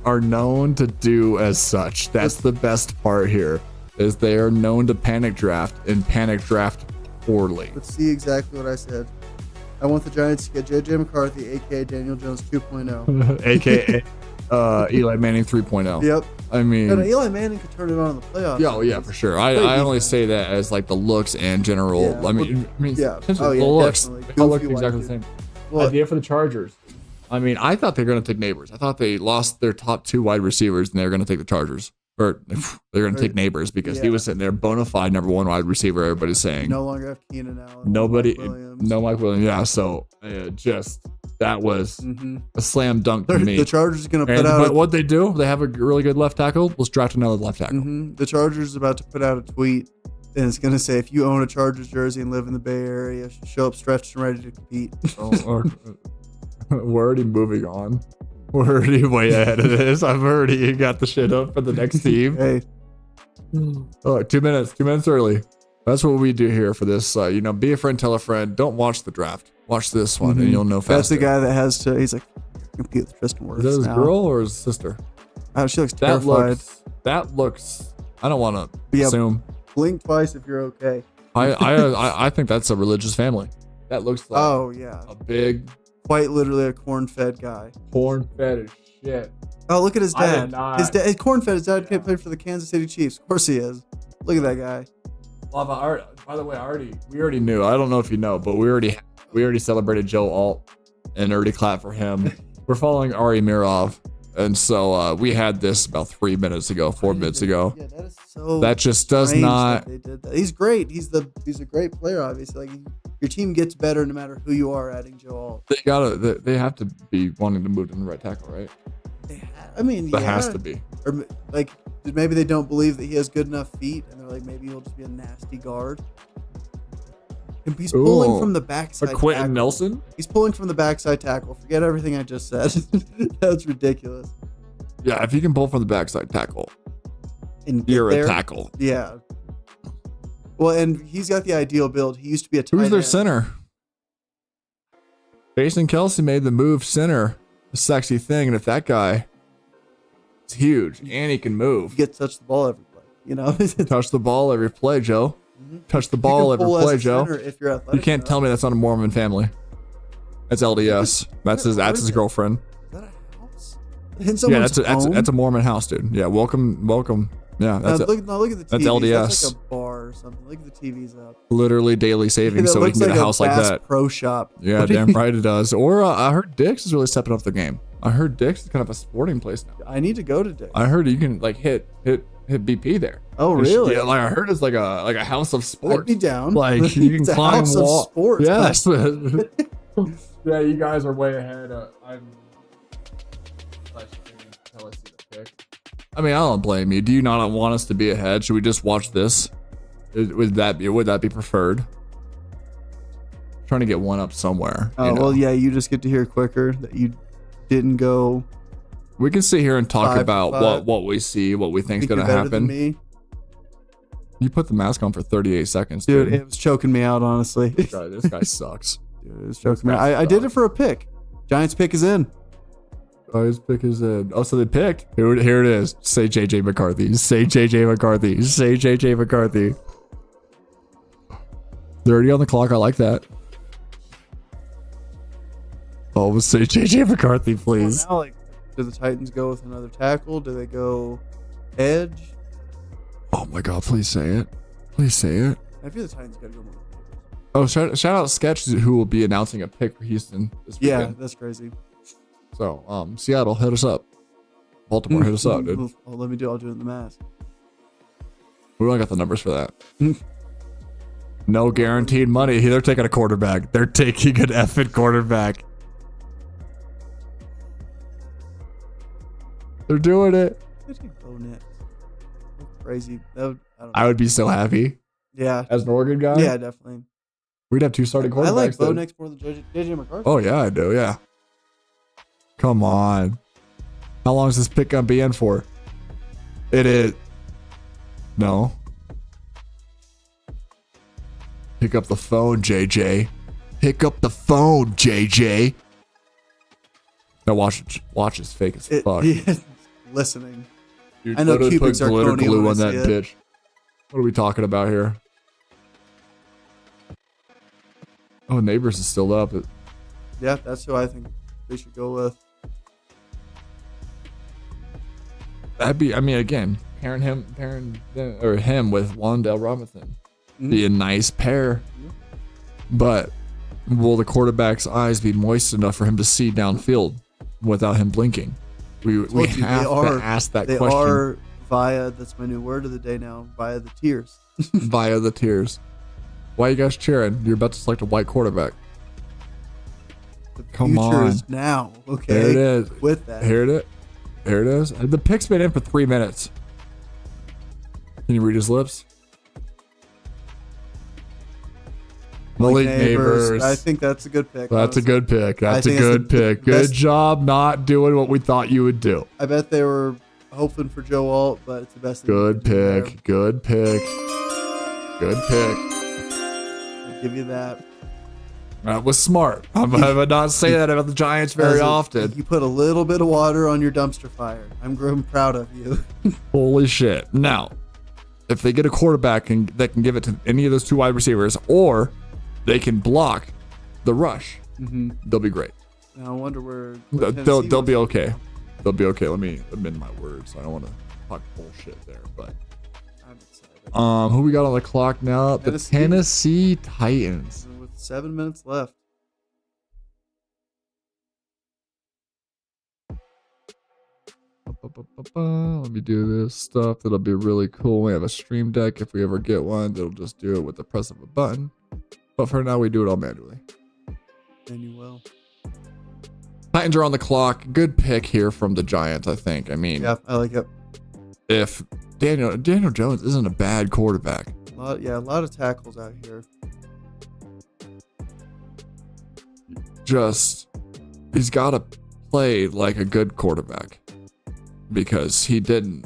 are known to do as such. That's the best part here, is they are known to panic draft and panic draft poorly. Let's see exactly what I said. I want the Giants to get JJ McCarthy, aka Daniel Jones 2.0, aka Eli Manning 3.0. Yep. I mean, Eli Manning could turn it on in the playoffs. Yeah, for sure. I only say that as like the looks and general. Yeah. I mean, the looks. Definitely. They all look exactly the same. Well, idea for the Chargers. I mean, I thought they were going to take Neighbors. I thought they lost their top 2 wide receivers and they were going to take the Chargers. Or they're going to take Neighbors because he was sitting there, bona fide number 1 wide receiver. Everybody's saying no longer have Keenan Allen. No Mike Williams. Yeah, so that was a slam dunk to me. The Chargers are going to put out. But what they do, they have a really good left tackle. Let's draft another left tackle. The Chargers are about to put out a tweet, and it's going to say, if you own a Chargers jersey and live in the Bay Area, show up stretched and ready to compete. We're already moving on. We're already way ahead of this. I've already got the shit up for the next team. Hey. 2 minutes. 2 minutes early. That's what we do here for this. Be a friend, tell a friend. Don't watch the draft. Watch this one, and you'll know faster. That's the guy that has to. He's like, compete with Tristan Wirfs. Is that his girl or his sister? She looks terrified. That looks. I don't want to assume. Blink twice if you're okay. I think that's a religious family. That looks like a big, quite literally a corn-fed guy. Corn-fed as shit. Oh, look at his I dad. did not. His dad, corn-fed. His dad played for the Kansas City Chiefs. Of course he is. Look at that guy. Lava, by the way, we already knew. I don't know if you know, but we already celebrated Joe Alt and already clapped for him. We're following Ari Mirov, and so we had this about 4 minutes ago. Yeah, that is so. That just does strange not. that they did that. He's great. He's a great player. Obviously, like your team gets better no matter who you are. Adding Joe Alt. They have to be wanting to move to the right tackle, right? I mean, That has to be. Or like maybe they don't believe that he has good enough feet, and they're like, maybe he'll just be a nasty guard. And he's pulling from the backside. Quentin tackle. Nelson. He's pulling from the backside tackle. Forget everything I just said. That's ridiculous. Yeah, if you can pull from the backside tackle, And you're there, a tackle. Yeah. Well, and he's got the ideal build. He used to be a tight Who's their end. center? Jason Kelsey made the move center, a sexy thing, and if that guy is huge and he can move, You get to touch the ball every play. You know. touch the ball every play, Joe. Touch the ball every play, Joe. If you're athletic You can't enough. tell me that's not a Mormon family. That's LDS. That's his girlfriend. Is that a house? In Yeah, someone's home? that's a Mormon house, dude. Yeah, welcome. Yeah, that's look at the TVs. that's LDS. That's like a bar or something. Look at the TVs up. literally daily savings, That so we looks can get a house like Bass that. Pro Shop. Yeah, What do damn you- right it does. Or I heard Dick's is really stepping up the game. I heard Dick's is kind of a sporting place now. I need to go to Dick's. I heard you can like hit BP there. Oh, really? Yeah, like I heard it's like a house of sports. I'd be down. Like you can It's a climb house of wall. sports. Yes. Yeah, you guys are way ahead. I'm. Until I see the pick. I mean, I don't blame you. Do you not want us to be ahead? Should we just watch this? Would that be preferred? Trying to get one up somewhere. Oh, you know? well, yeah, you just get to hear quicker that you didn't go. We can sit here and talk 5 for about 5. what we see, what we think's Think you're gonna better than happen. me. You put the mask on for 38 seconds, Dude, dude. it was choking me out, honestly. This guy sucks. Dude, it was choking me out. I did it for a pick. Giants pick is in. His pick is in. Oh, so they picked. Here it is. Say JJ McCarthy. Say JJ McCarthy. Say JJ McCarthy. 30 on the clock. I like that. Oh, say JJ McCarthy, please. Well, now, like, do the Titans go with another tackle? Do they go edge? Oh my God! Please say it. Please say it. I feel the Titans got to go more. Oh, shout out Sketch, who will be announcing a pick for Houston this Yeah, weekend. that's crazy. So, Seattle, hit us up. Baltimore, hit us up, dude. Oh, I'll do it in the mask. We don't got the numbers for that. No guaranteed money. They're taking a quarterback. They're taking an effing quarterback. They're doing it. Let's get Bo next. That's crazy. That would, I don't know. I would be so happy Yeah. as an Oregon guy. Yeah, definitely. We'd have 2 starting quarterbacks. I like Bo then. next more than JJ McCarthy. Oh yeah, I do. Yeah. Come on. How long is this pick gonna be in for? It is. No. Pick up the phone, JJ. Pick up the phone, JJ. Now watch is fake as fuck. He is listening. Dude, I know literally cubic put glitter zirconia glue when on I that see it. bitch. What are we talking about here? Oh, Neighbors is still up. Yeah, that's who I think they should go with. That'd be, I mean, again, pairing him with Wandale Robinson. Be a nice pair. But will the quarterback's eyes be moist enough for him to see downfield without him blinking? We have to ask that they question. They are via, that's my new word of the day now, via the tears. Via the tears. Why are you guys cheering? You're about to select a white quarterback. The Come future on. is now. Okay. There it is. With that. Here it is. The pick's been in for 3 minutes. Can you read his lips? Malik Neighbors. I think that's a good pick. That's a honestly. good pick. That's a think it's good the pick. Good best- job not doing what we thought you would do. I bet they were hoping for Joe Alt, but it's the best thing Good they could do pick. Good pick. Good pick. there. I'll give you that. That was smart. I would not say that about the Giants very As a- often. You put a little bit of water on your dumpster fire. I'm proud of you. Holy shit. Now, if they get a quarterback and that can give it to any of those 2 wide receivers, or they can block the rush, they'll be great. Now I wonder where They'll be okay. they'll be okay. Let me amend my words. I don't want to talk bullshit there, but I'm excited. who we got on the clock now? The Tennessee Titans. With 7 minutes left. Let me do this stuff. That'll be really cool. We have a stream deck. If we ever get one, they'll just do it with the press of a button. But for now, we do it all manually. And you will. Titans are on the clock. Good pick here from the Giants, I think. I mean, yeah, I like it. If Daniel Jones isn't a bad quarterback. A lot of tackles out here. Just, he's got to play like a good quarterback. Because he didn't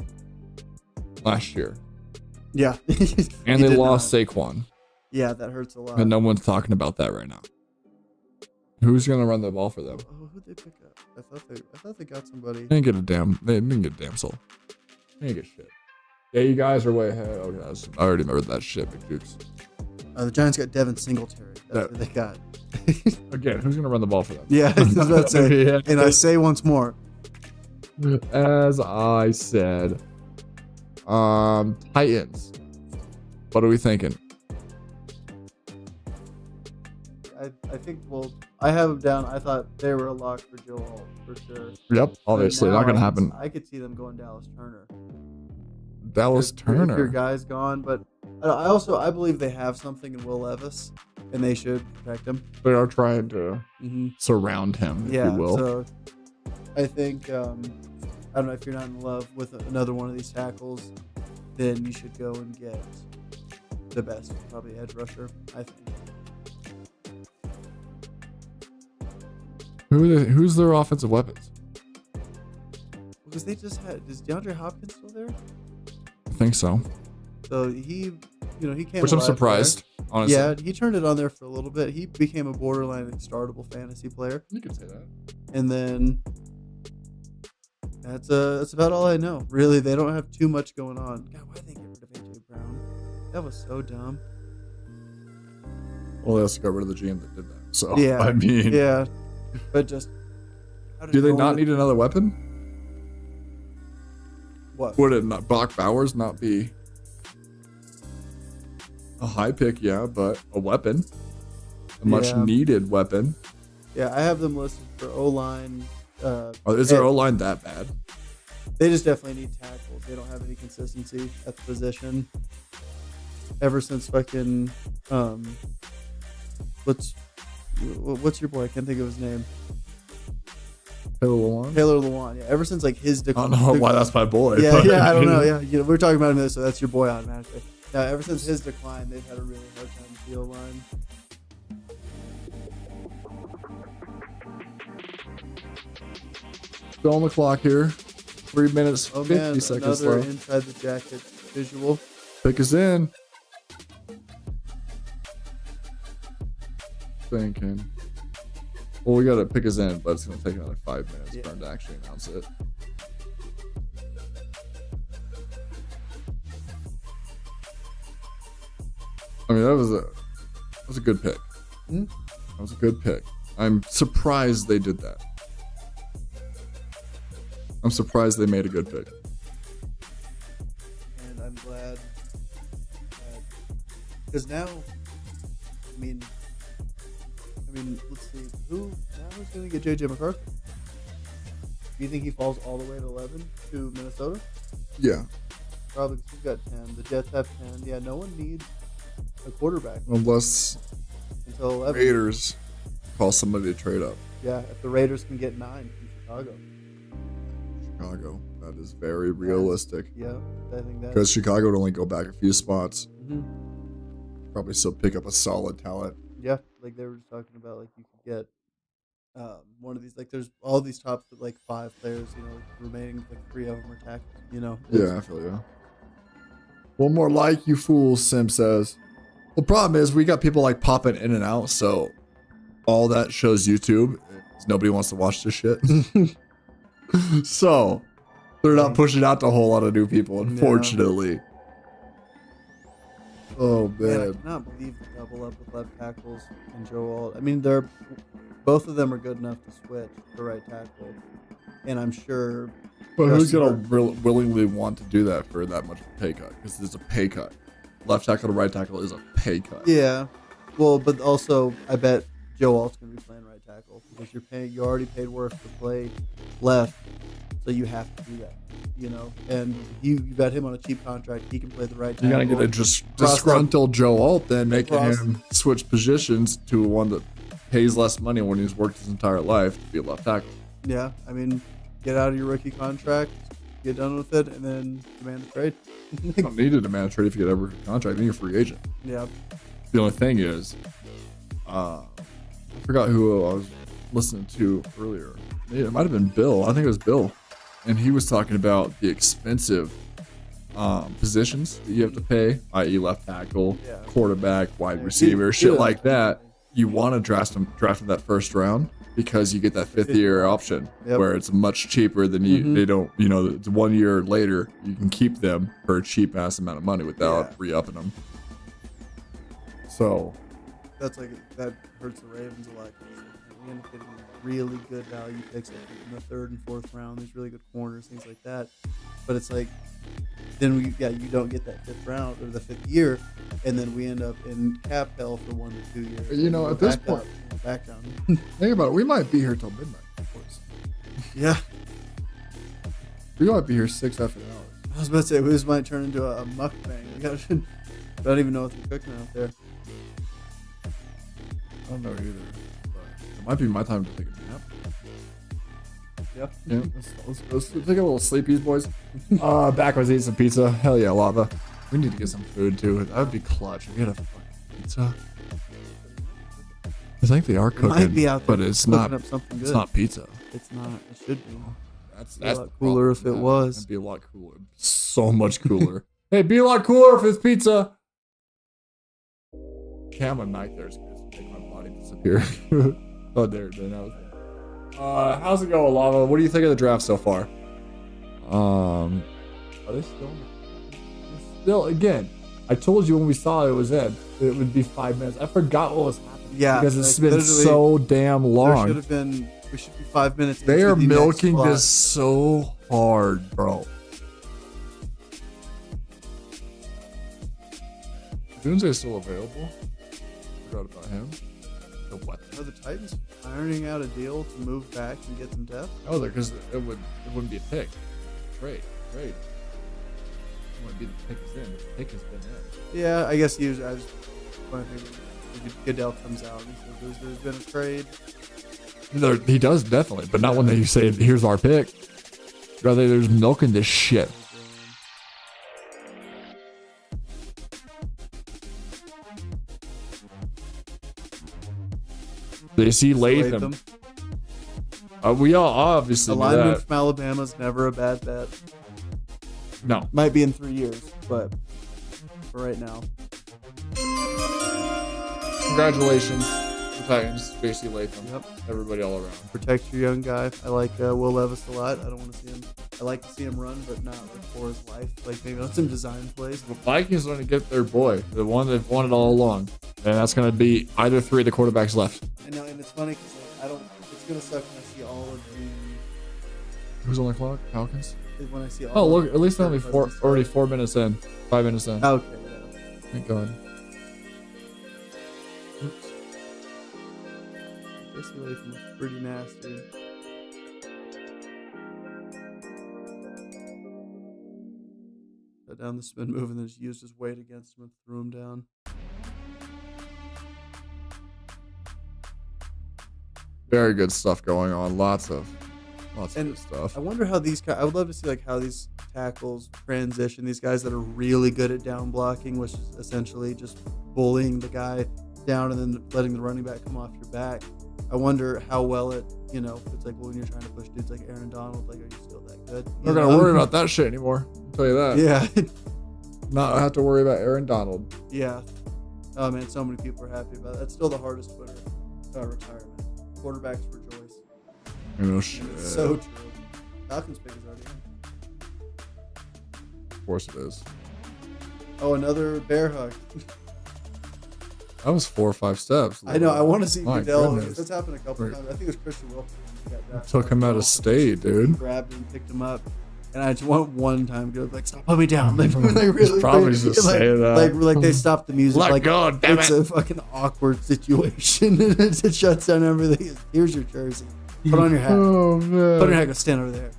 last year. Yeah. And they lost Saquon. Yeah, that hurts a lot. And no one's talking about that right now. Who's gonna run the ball for them? Oh, who'd they pick up? I thought they got somebody. They didn't get a damn soul. They didn't get shit. Yeah, you guys are way ahead. Okay, I already remembered that shit, Big Dukes. The Giants got Devin Singletary. That's what they got. Again, who's gonna run the ball for them? Yeah, I was about to say. Yeah. And I say once more. As I said, Titans. What are we thinking? I think, well, I have them down. I thought they were a lock for Joel, for sure. Yep, obviously, not going to happen. I could see them going Dallas Turner. Turner. If your guy's gone, but I believe they have something in Will Levis, and they should protect him. They are trying to surround him, if you will. So I think, I don't know, if you're not in love with another one of these tackles, then you should go and get the best, probably edge rusher, I think. Who's their offensive weapons? Because they just had, is DeAndre Hopkins still there? I think so. So he came. Which I'm surprised, honestly. Yeah, he turned it on there for a little bit. He became a borderline startable fantasy player. You could say that. And then that's about all I know. Really, they don't have too much going on. God, why did they get rid of AJ Brown? That was so dumb. Well, they also got rid of the GM that did that. So yeah, I mean, yeah, but just do they not need another weapon? What would it not? Brock Bowers not be a high pick? Yeah, but a weapon, a much needed weapon. Yeah, I have them listed for O-line. Is their O-line that bad? They just definitely need tackles. They don't have any consistency at the position. Ever since fucking what's your boy? I can't think of his name. Taylor Lewan. Yeah, ever since like his decline. I don't know why that's my boy. Yeah, I don't know. Yeah, we're talking about him, so that's your boy automatically. Yeah, ever since his decline, they've had a really hard time with the O-line. Still on the clock here. 3 minutes, 50 seconds another left. inside the jacket visual. Pick us in. Thinking. Well, we gotta pick us in, but it's gonna take another 5 minutes for him to actually announce it. I mean, that was a good pick. Mm-hmm. That was a good pick. I'm surprised they did that. I'm surprised they made a good pick. And I'm glad because now, I mean, let's see who's going to get JJ McCarthy. Do you think he falls all the way to 11 to Minnesota? Yeah, probably because he's got 10. The Jets have 10. Yeah, no one needs a quarterback until 11. Raiders call somebody to trade up. Yeah, if the Raiders can get 9 from Chicago, that is very realistic. Yeah, I think that because Chicago would only go back a few spots. Mm-hmm. Probably still pick up a solid talent. Yeah, like they were just talking about, like you could get one of these. Like there's all these top like 5 players, remaining. Like 3 of them are tackles. Yeah, I feel you. One more like, you fools, Sim says. The problem is we got people like popping in and out, so all that shows YouTube. Nobody wants to watch this shit. So they're not pushing out to a whole lot of new people, unfortunately. Yeah. Oh man, I cannot believe the double up with left tackles and Joe Alt. I mean, both of them are good enough to switch to right tackle. and I'm sure. But who's gonna Justin willingly want to do that for that much of a pay cut? Because there's a pay cut. Left tackle to right tackle is a pay cut. Yeah, well, but also I bet Joe Alt's gonna be playing right tackle because you already paid worse to play left, so you have to do that. And you got him on a cheap contract. He can play the right tackle. You gotta get a disgruntled Joe Alt then, making him switch positions to one that pays less money when he's worked his entire life to be a left tackle. Yeah, I mean, get out of your rookie contract, get done with it, and then demand a trade. You don't need to demand a trade if you get a rookie contract. Then you're a free agent. Yeah. The only thing is, I forgot who I was listening to earlier. It might have been Bill. I think it was Bill. And he was talking about the expensive positions that you have to pay, i.e. left tackle, quarterback, wide receiver, shit like that. You want to draft them that first round because you get that fifth year option where it's much cheaper than they don't, it's 1 year later, you can keep them for a cheap ass amount of money without re-upping them. So that hurts the Ravens a lot. We end up getting really good value picks in the third and fourth round. These really good corners, things like that. But it's like, then you don't get that fifth round or the fifth year, and then we end up in cap hell for 1 to 2 years. At this point, back down. Think about it. We might be here till midnight, of course. Yeah. We might be here 6 after hours. I was about to say, this might turn into a mukbang. I don't even know what they're cooking out there. I don't know either. It might be my time to take a nap. Yep. Yeah. Let's take a little sleepies, boys. Backwards, eat some pizza. Hell yeah, lava. We need to get some food too. That would be clutch. We get a fucking pizza. I think they are cooking, might be out there but it's not. Up something good. It's not pizza. It's not. It should be. That's a lot cooler if it was. It'd be a lot cooler. So much cooler. Hey, be a lot cooler if it's pizza. Cam and Mike there's good. Make my body disappear. Oh, there that was there. How's it going, Lava? What do you think of the draft so far? Are they still again? I told you when we saw it was in, it would be 5 minutes. I forgot what was happening. Yeah, because it's been so damn long. We should be 5 minutes. They are milking this so hard, bro. Doomsday is still available. Forgot about him. The what? Are the Titans ironing out a deal to move back and get some depth? Oh, because it wouldn't be a pick. Trade. It wouldn't be the pick is in. The pick has been in. Yeah, I guess I just when I think Goodell comes out and says there's been a trade. He does definitely, but not when they say here's our pick. Rather, there's milking this shit. They see Latham. We all obviously a lineman from Alabama's never a bad bet. No. Might be in 3 years, but for right now. Congratulations, the Titans, J.C. Latham. Yep. Everybody all around. Protect your young guy. I like Will Levis a lot. I don't want to see him. I like to see him run, but not like for his life. Like maybe on some design plays. The Vikings are going to get their boy, the one they've wanted all along, and that's going to be either 3 of the quarterbacks left. I know, and it's funny because it's going to suck when I see all of the. Who's on the clock? Falcons. When I see all. Oh look! At least they're already 4 minutes in, 5 minutes in. Okay. Yeah. Thank God. Oops. This Latham looks pretty nasty. Got down the spin move and then just used his weight against him and threw him down. Very good stuff going on. Lots of good stuff. I wonder how I would love to see how these tackles transition. These guys that are really good at down blocking, which is essentially just bullying the guy down and then letting the running back come off your back. I wonder how well it, it's like when you're trying to push dudes like Aaron Donald, are you still that good? We're not gonna worry about that shit anymore. I'll tell you that. Yeah. Not have to worry about Aaron Donald. Yeah. Oh man, so many people are happy about it. That's still the hardest Twitter retirement. Quarterbacks rejoice. No shit. It's so true. Falcons pick is already in. Of course it is. Oh, another bear hug. That was 4 or 5 steps. I know. I want to see My Goodell. goodness. That's happened a couple of times. I think it was Christian Wilkins. Took him out of state, dude. Grabbed him, picked him up. And I just want one time to go like, stop, put me down. Like, really, probably just say that. Like they stopped the music. Let like, go, damn it's it. a fucking awkward situation. It shuts down everything. Here's your jersey. Put on your hat. Oh, man. Put on your hat. Go stand over there.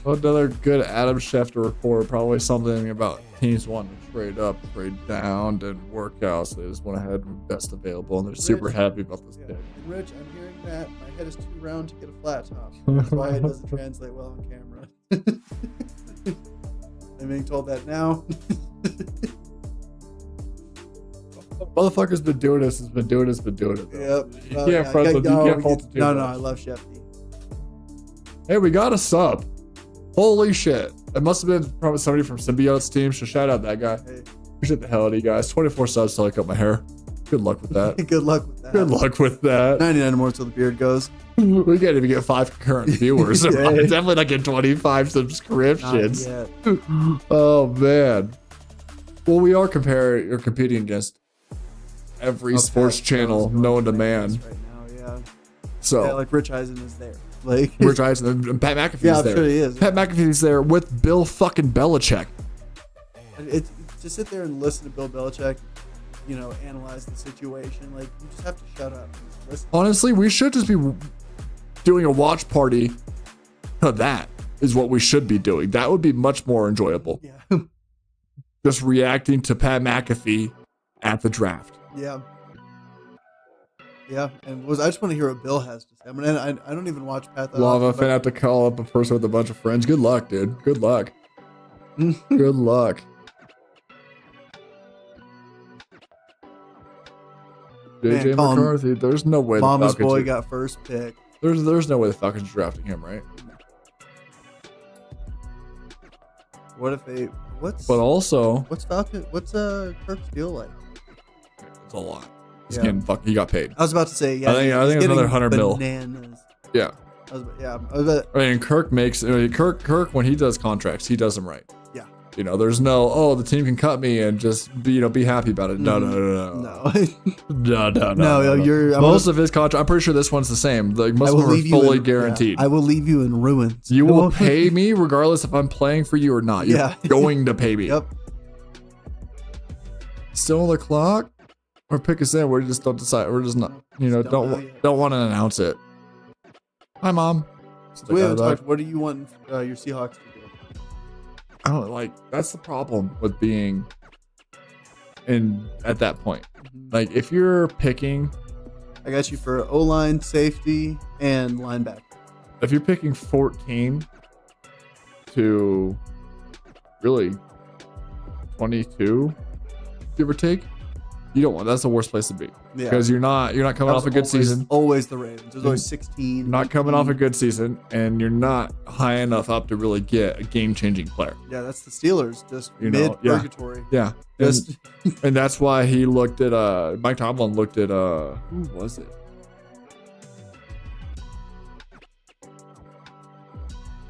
Another good Adam Schefter report. Probably something about teams wanting to trade up, trade down, and work out. So they just went ahead with best available, and they're super happy about this pick. Rich, I'm hearing that my head is too round to get a flat top. That's why it doesn't translate well on camera. I'm being told that now. Motherfucker's been doing this. Has been doing it. Though. Yep. You can't front the- you can't fault the dude. No, I love Shefty. Hey, we got a sub. Holy shit. It must have been probably somebody from Symbiote's team, so shout out that guy. Hey. Appreciate the hell out of you guys. 24 subs till I cut my hair. Good luck with that. Good luck with that. Good luck with that. 99 more till the beard goes. We can't even get 5 concurrent viewers. Yeah. Definitely not get 25 subscriptions. Not yet. Oh, man. Well, we are competing against every sports channel known to man. Right now, yeah. So, Yeah, like Rich Eisen is there. Like Rich Eisen and Pat McAfee's Yeah, I'm there. sure he is. Pat McAfee's there with Bill fucking Belichick. It's to sit there and listen to Bill Belichick, you know, analyze the situation. Like you just have to shut up. And just listen. Honestly, we should just be doing a watch party. That is what we should be doing. That would be much more enjoyable. Yeah. Just reacting to Pat McAfee at the draft. Yeah. Yeah, and I just want to hear what Bill has to say. I mean, I don't even watch Pat that Lava often, fan have to call up a person with a bunch of friends. Good luck, dude. Good luck. Good luck. Man, JJ call him McCarthy. There's no way. Mama's the Falcons boy are- got first pick. There's no way the Falcons are drafting him, right? What if they? But also, What's Kirk's deal like? it's a lot. He's Yeah. getting he got paid. I was about to say, yeah. I think he's it's another getting 100 mil. bananas. Yeah. I was about, I mean, Kirk when he does contracts, he does them right. yeah. You know, there's no, the team can cut me and just be happy about it. No. No, you're Most of his contract, I'm pretty sure this one's the same. Like most of them are fully guaranteed. I will leave you in ruins. You will pay me regardless if I'm playing for you or not. You're Yeah. going to pay me. Yep. Still on the clock? Or pick us in. We just don't decide. We're just not, Just don't know yet. don't want to announce it. Hi, Mom. We haven't talked. What do you want your Seahawks to do? I don't like. That's the problem with being at that point. Like, if you're picking, I got you for O-line, safety, and linebacker. if you're picking 14 to really 22, give or take, you don't want. That's the worst place to be Yeah. because you're not coming off a good season. Always the Ravens. There's always 16. You're not coming 18. off a good season, and you're not high enough up to really get a game-changing player. Yeah, that's the Steelers. Just You know, mid purgatory. Yeah, Just and that's why he looked at Mike Tomlin looked at who was it?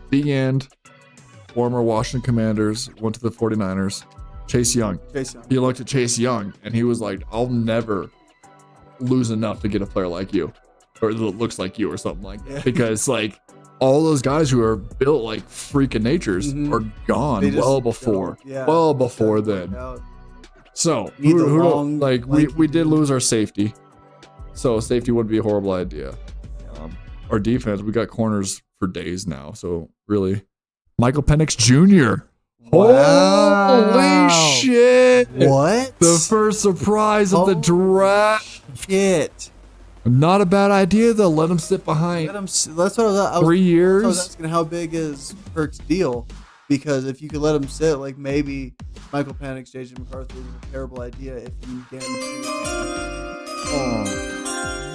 The end. Former Washington Commanders went to the 49ers. Chase Young. He looked at Chase Young and he was like, I'll never lose enough to get a player like you or that looks like you or something like that. Yeah. Because like all those guys who are built like freaking natures are gone They just well before. don't- yeah. Well before Doesn't then. work out. So Need the long, like lanky we did dude. lose our safety. So safety wouldn't be a horrible idea. Our defense, we got corners for days now. So really, Michael Penix Jr. Wow. Holy shit! What? The first surprise of the Holy draft. Shit. Not a bad idea though. Let him sit behind That's what I was 3 years. I was asking how big is Kirk's deal, because if you could let him sit, like maybe Michael Penix, JJ McCarthy is a terrible idea if you guarantee.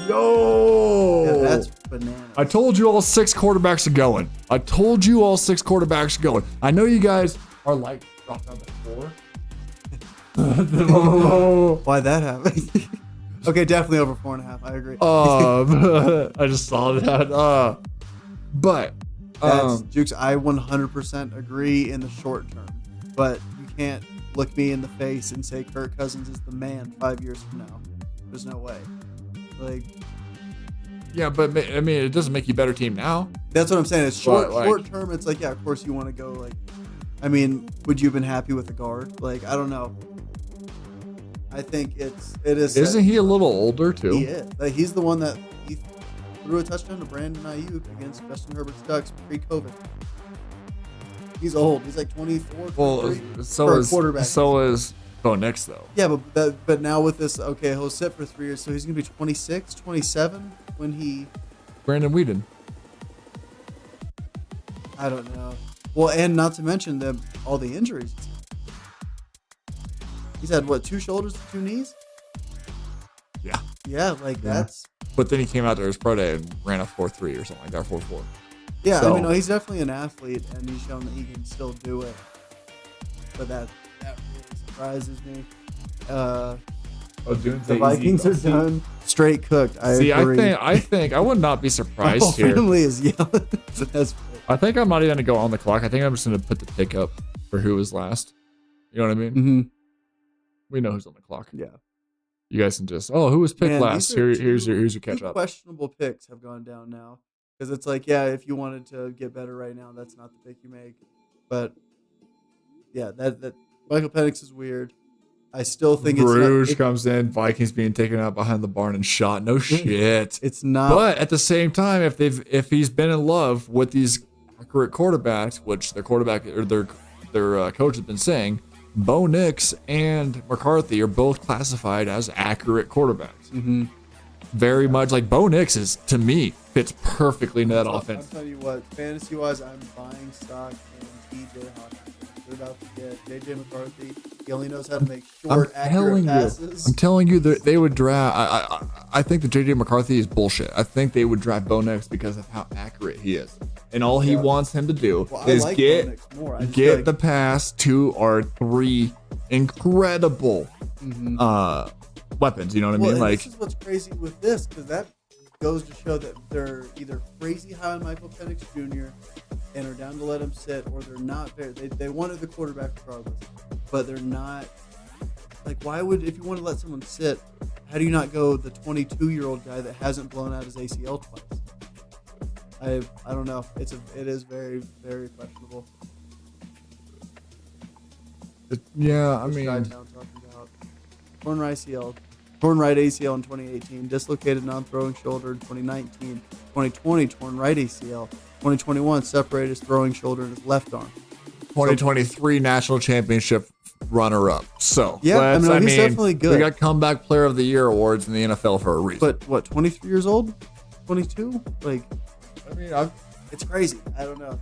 Yo! Yeah, that's bananas. I told you all 6 quarterbacks are going. I know you guys are like dropped down to 4. Why that happened? Okay, definitely over 4.5. I agree. I just saw that. But That's Jukes. I 100% agree in the short term, but you can't look me in the face and say Kirk Cousins is the man 5 years from now. There's no way. Like, Yeah, but I mean, it doesn't make you a better team now. That's what I'm saying. It's short Like- term. It's like, yeah, of course you want to go. Like, I mean, would you have been happy with the guard? Like, I don't know. I think it is. Isn't he a little older too? He is. Like, he's the one that he threw a touchdown to Brandon Ayuk against Justin Herbert's Ducks pre-COVID. He's old. He's like 24. Well, 23 so for a is quarterback. Bo Nix though. Yeah, but now with this, okay, he'll sit for 3 years, so he's gonna be 26, 27 when he. Brandon Whedon. I don't know. Well, and not to mention all the injuries. He's had what, 2 shoulders, 2 knees? Yeah. Yeah, like that's. But then he came out there his pro day and ran a 4.3 or something like that, 4.4. Yeah, So- I mean, no, he's definitely an athlete, and he's shown that he can still do it. But that really surprises me. The Vikings are done. Straight cooked. I agree. I think I would not be My surprised whole here. family is yelling. That's I think I'm not even gonna go on the clock. I think I'm just gonna put the pick up for who was last. You know what I mean? mm-hmm. We know who's on the clock. Yeah. You guys can just who was picked Man, last? these are Here's your two catch up. questionable picks have gone down now because it's like, yeah, if you wanted to get better right now, that's not the pick you make. But yeah, that Michael Penix is weird. I still think Bruges comes in, Vikings being taken out behind the barn and shot. No shit. it's not. But at the same time, if he's been in love with these accurate quarterbacks, which their quarterback or their coach has been saying, Bo Nix and McCarthy are both classified as accurate quarterbacks. Mm-hmm. Very much like Bo Nix is, to me, fits perfectly into that offense. I'm telling you what, fantasy wise, I'm buying stock in DJ Hawkins. They're about to get JJ McCarthy. He only knows how to make short, accurate passes. I'm telling you that they would draft. I think that JJ McCarthy is bullshit. I think they would draft Bo Nix because of how accurate he is, and all he wants him to do is like get Bo Nix more. I just get feel the pass 2 or 3 incredible weapons. You know what I mean? and Like, this is what's crazy with this, because that goes to show that they're either crazy high on Michael Penix Jr. and are down to let him sit, or they're not very. They wanted the quarterback regardless, but they're not. Like, why would, if you want to let someone sit, how do you not go the 22-year-old guy that hasn't blown out his ACL twice? I don't know. It is very, very questionable. yeah, I What's mean, Chi-Town talking about? Torn right ACL in 2018, dislocated non-throwing shoulder in 2019, 2020 torn right ACL, 2021 separated his throwing shoulder in his left arm. 2023 national championship runner-up. So Yeah, I mean, he's definitely good. We got comeback player of the year awards in the NFL for a reason. But what, 23 years old? 22? Like, I mean, it's crazy. I don't know.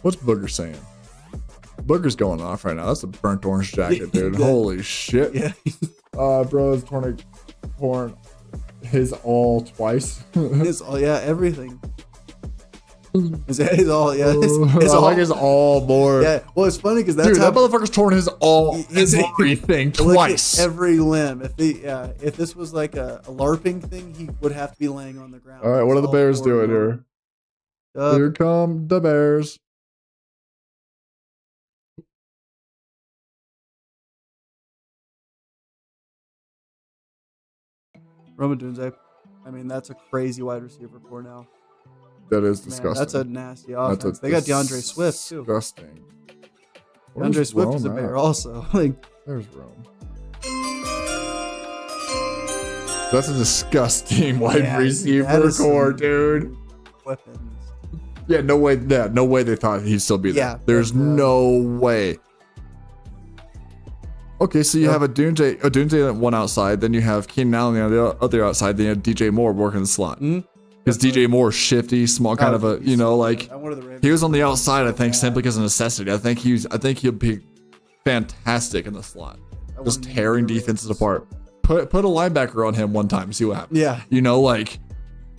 what's Booger saying? Booger's going off right now. That's a burnt orange jacket, dude. Yeah. Holy shit. Yeah. Bro is torn his all twice. It's all, yeah, everything. His all, yeah. His I all, like his all more. yeah. Well, it's funny because that's Dude, how that motherfucker's torn his everything look at twice. every limb. If this was like a LARPing thing, he would have to be laying on the ground. All right, what are the It's all Bears four doing of them. here? Here come the Bears. Roma Dunze. I mean, that's a crazy wide receiver core now. That is Man, disgusting. that's a nasty That's offense. They got DeAndre Swift too. Disgusting. DeAndre Swift is a Bear also. Like, There's Rome. That's a disgusting wide Yeah, receiver that is core, some- dude. weapons. Yeah, no way. Yeah, no way they thought he'd still be there. Yeah, There's but, no way. Okay, so you have a Dunze at one outside, then you have Keenan Allen on the other outside, then you have DJ Moore working the slot. Mhm. Because DJ Moore is shifty, small, kind of a, you know, like I wanted the Ravens. he was on the outside. I think simply because of necessity. I think he'll be fantastic in the slot, I just wanted tearing the defenses Ravens. apart. Put a linebacker on him one time, see what happens. Yeah. You know, like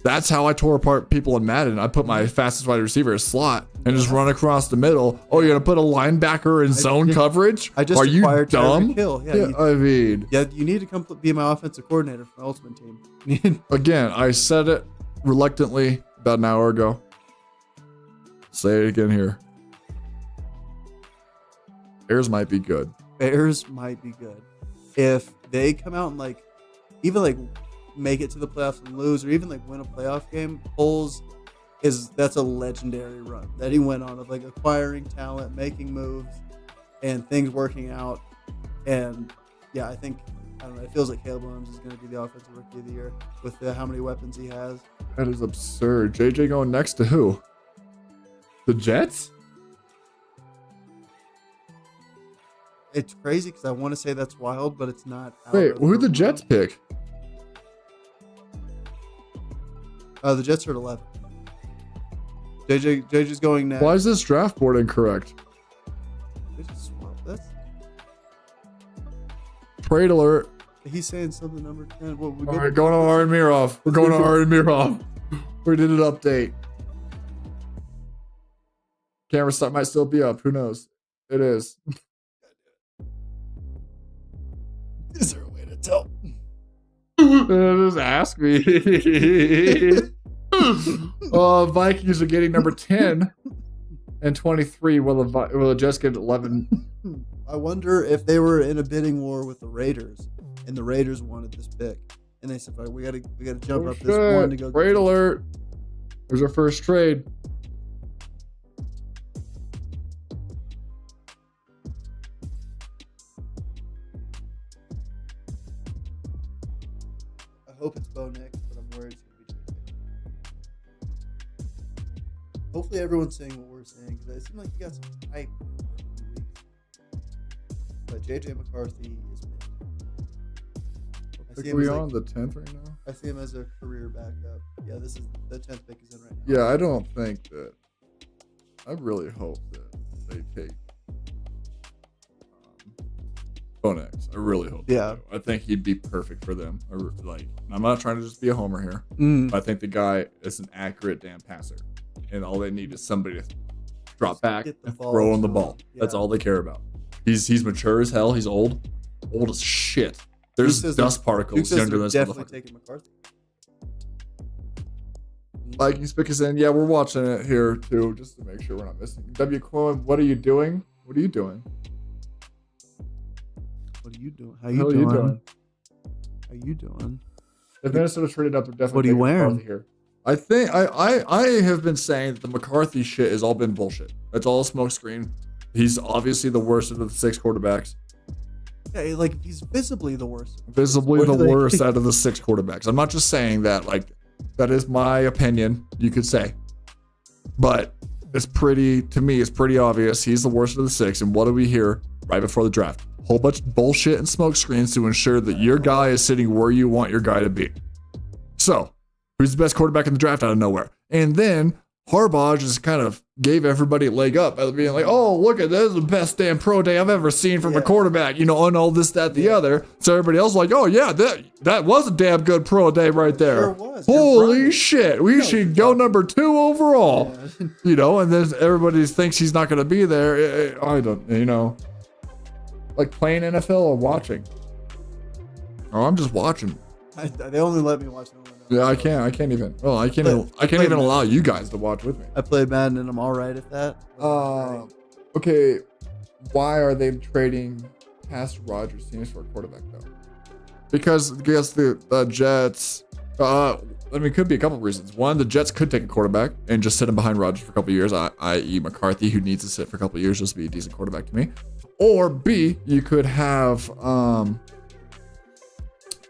that's how I tore apart people in Madden. I put my fastest wide receiver as slot and just run across the middle. Oh, you're gonna put a linebacker in zone coverage? I just Are you acquired dumb? Tyreek Hill. Yeah, Yeah, I mean, you need to come be my offensive coordinator for my Ultimate Team. again, I said it reluctantly about an hour ago. Say it again here. Bears might be good. Bears might be good if they come out and like, even like make it to the playoffs and lose, or even like win a playoff game, that's a legendary run that he went on of like acquiring talent, making moves, and things working out. And yeah, I don't know. It feels like Caleb Williams is going to be the offensive rookie of the year with how many weapons he has. That is absurd. JJ going next to who? The Jets? It's crazy because I want to say that's wild, but it's not. Wait, who'd the Jets pick? The Jets are at 11. JJ's going next. Why is this draft board incorrect? That's trade alert. He's saying something number 10. All right, going on Aaron Miroff. We're going on Aaron Miroff. We did an update. Camera stuff might still be up. Who knows? It is. Is there a way to tell? Just ask me. Vikings are getting number 10 and 23. Will the Jets get 11? I wonder if they were in a bidding war with the Raiders, and the Raiders wanted this pick, and they said, "We gotta jump up this one to go." Trade alert! There's our first trade. I hope it's Bo next, but I'm worried it's gonna be JJ. Hopefully, everyone's saying what we're saying because it seemed like you got some hype for a few weeks. But JJ McCarthy is mid. I think we're on the 10th right now. I see him as a career backup. Yeah, this is the 10th pick is in right now. Yeah, I don't think that. I really hope that they take Bonex. I really hope. Yeah, I think he'd be perfect for them. I'm not trying to just be a homer here. But I think the guy is an accurate damn passer, and all they need is somebody to drop back and throw on the ball. Yeah. That's all they care about. He's mature as hell. He's old as shit. There's dust particles younger than this motherfucker. Taking McCarthy. Vikings pick us in. Yeah, we're watching it here too, just to make sure we're not missing. W. Quinn, what are you doing? What are you doing? What are you doing? How you doing? How you doing? If Minnesota traded up, they're definitely. What are you wearing here? I think I have been saying that the McCarthy shit has all been bullshit. That's all a smokescreen. He's obviously the worst of the 6 quarterbacks. Yeah, like he's visibly the worst. Visibly the worst out of the 6 quarterbacks. I'm not just saying that. Like, that is my opinion. You could say, but it's pretty obvious. He's the worst of the 6. And what do we hear right before the draft? Whole bunch of bullshit and smoke screens to ensure that your guy is sitting where you want your guy to be. So, who's the best quarterback in the draft out of nowhere? And then Harbaugh just kind of gave everybody a leg up by being like, "Oh, look at this, is the best damn pro day I've ever seen from a quarterback," and all this, that, the other. So everybody else was like, "Oh yeah, that was a damn good pro day right there." Sure was. Holy shit, we should go number 2 overall. Yeah. And then everybody thinks he's not going to be there. I don't, like playing NFL or watching. Oh, I'm just watching. They only let me watch. Yeah, I can't even. Well, I can't even allow you guys to watch with me. I played Madden and I'm all right at that. Okay. Why are they trading past Rodgers teams for a quarterback though? Because I guess the Jets. It could be a couple of reasons. One, the Jets could take a quarterback and just sit him behind Rodgers for a couple of years, i.e. McCarthy, who needs to sit for a couple of years just to be a decent quarterback to me. Or B, you could have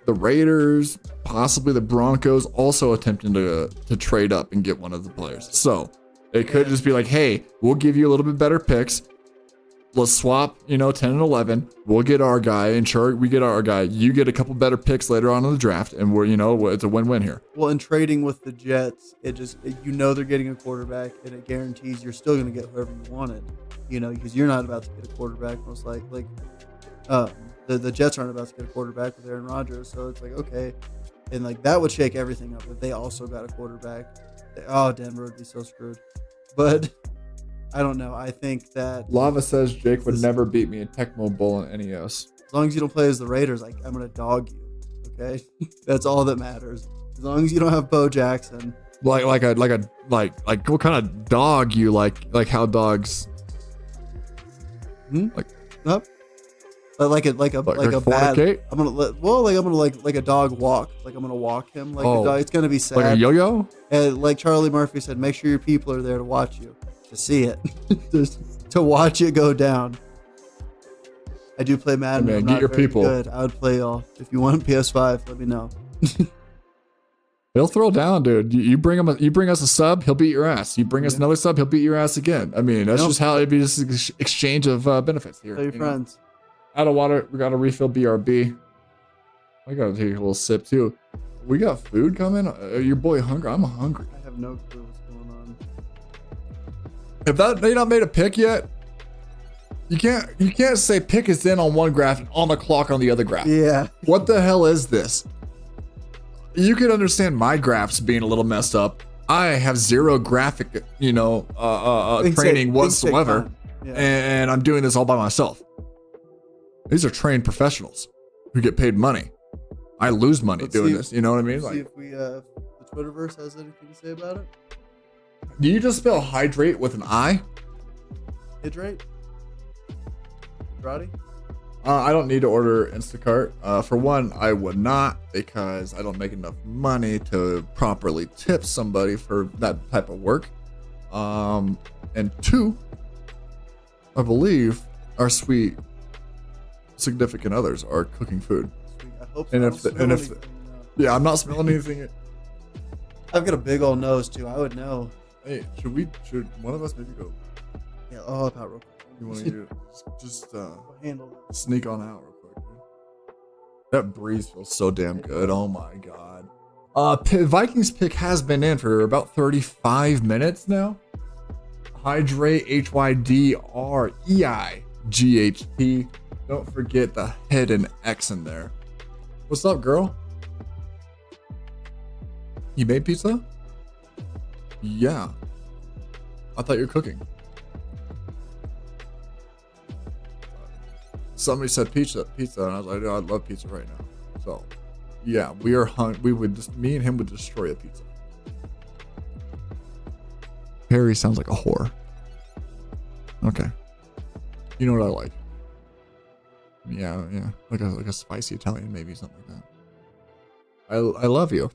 the Raiders, possibly the Broncos, also attempting to trade up and get one of the players. So it could just be like, hey, we'll give you a little bit better picks. Let's swap, 10 and 11. We'll get our guy, and sure, we get our guy. You get a couple better picks later on in the draft, and it's a win-win here. Well, in trading with the Jets, they're getting a quarterback, and it guarantees you're still going to get whoever you wanted, because you're not about to get a quarterback most likely. The Jets aren't about to get a quarterback with Aaron Rodgers, so it's like, okay. And like that would shake everything up if they also got a quarterback. Denver would be so screwed. But I don't know. I think that Lava says Jake would never beat me in Tecmo Bowl and NES. As long as you don't play as the Raiders, I'm gonna dog you. Okay, that's all that matters. As long as you don't have Bo Jackson. Like what kind of dog you like how dogs? Like, like a bad. fornicate? I'm gonna like a dog walk. Like I'm gonna walk him like a dog. It's gonna be sad. Like a yo-yo? And like Charlie Murphy said, make sure your people are there to watch you, to see it, to watch it go down. I do play Madden. Hey man, I'm get not your very people. good. I would play y'all. If you want PS5, let me know. He'll throw down, dude. You bring us a sub, he'll beat your ass. You bring us another sub, he'll beat your ass again. I mean, that's just how it'd be. This exchange of benefits here. Tell your friends. Out of water, we got to refill BRB. I gotta take a little sip too. We got food coming. Your boy hungry? I'm hungry. I have no clue what's going on. If they not made a pick yet, you can't say pick is in on one graph and on the clock on the other graph. Yeah. What the hell is this? You can understand my graphs being a little messed up. I have zero graphic, training whatsoever, and I'm doing this all by myself. These are trained professionals who get paid money. I lose money doing this. You know what I mean? See if the Twitterverse has anything to say about it. Do you just spell hydrate with an I? Hydrate? Roddy? I don't need to order Instacart. For one, I would not, because I don't make enough money to properly tip somebody for that type of work. And two, I believe our sweet significant others are cooking food. Sweet. I hope so. Yeah, I'm not smelling anything. I've got a big old nose too. I would know. Hey, should one of us maybe go? Yeah, I'll help out real quick. You want to just handle this. sneak on out real quick, dude. That breeze feels so damn good. Oh my god. Vikings pick has been in for about 35 minutes now. Hydrate, HYDREIGHT. Don't forget the hidden X in there. What's up, girl? You made pizza? Yeah. I thought you were cooking. Somebody said pizza, and I was like, oh, I love pizza right now. So, yeah, we are me and him would destroy a pizza. Harry sounds like a whore. Okay. You know what I like? Yeah, like a spicy Italian, maybe something like that. I love you.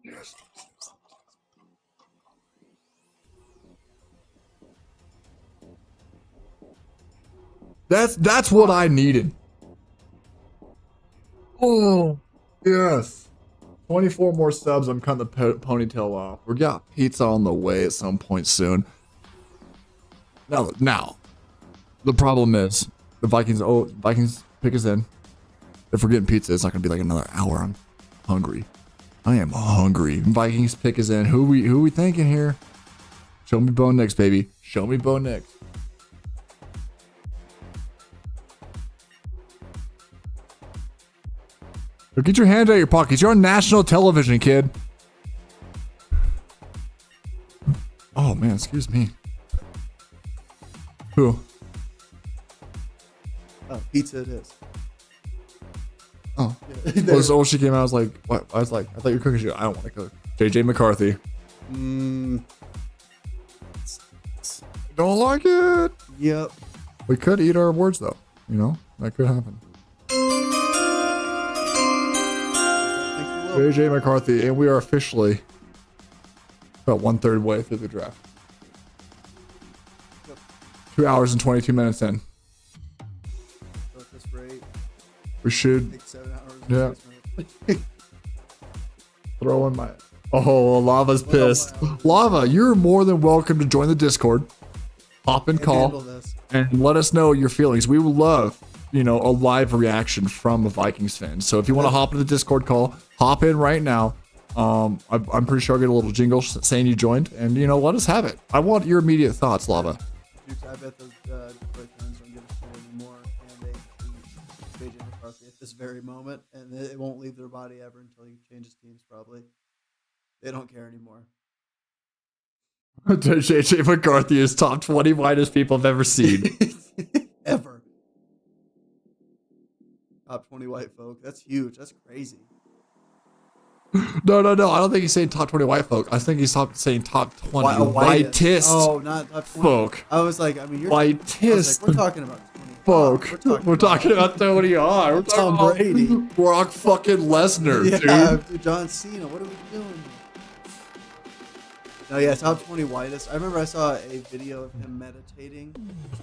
Yes. That's what I needed. Oh, yes. 24 more subs. I'm cutting the ponytail off. We got pizza on the way at some point soon. Now, the problem is the Vikings pick us in. If we're getting pizza, it's not gonna be like another hour. I'm hungry. I am hungry. Vikings pick us in. Who we thinking here? Show me Bo Nix, baby. Show me Bo Nix. Get your hand out of your pockets. You're on national television, kid. Oh man, excuse me. Who? Oh, pizza it is. Oh. So she came out, I was like, what? I thought you were cooking shit. I don't want to cook. JJ McCarthy. Don't like it. Yep. We could eat our words though. You know, that could happen. JJ McCarthy, and we are officially about 1/3 way through the draft. 2 hours and 22 minutes in. At this rate, We should. 7 hours. Yeah. Throw in my. Oh, Lava's pissed. Lava, you're more than welcome to join the Discord. Hop and call and let us know your feelings. We would love, a live reaction from a Vikings fan. So if you want to hop into the Discord call, hop in right now. I'm pretty sure I'll get a little jingle saying you joined, and let us have it. I want your immediate thoughts, Lava. I bet those Detroit fans don't give a shit anymore, and they hate JJ McCarthy at this very moment, and it won't leave their body ever until he changes teams. Probably, they don't care anymore. JJ McCarthy is top 20 whitest people I've ever seen. Ever. Top 20 white folk. That's huge. That's crazy. No. I don't think he's saying top 20 white folk. I think he's saying top 20 whitest Oh, not top 20. folk. I was like, I mean, you're Whitest we're talking about 20 folk. We're talking about Tony R. We're Tom talking Brady. about Brock fucking Lesnar, dude. John Cena. What are we doing? No, yeah, top 20 whitest. I remember I saw a video of him meditating.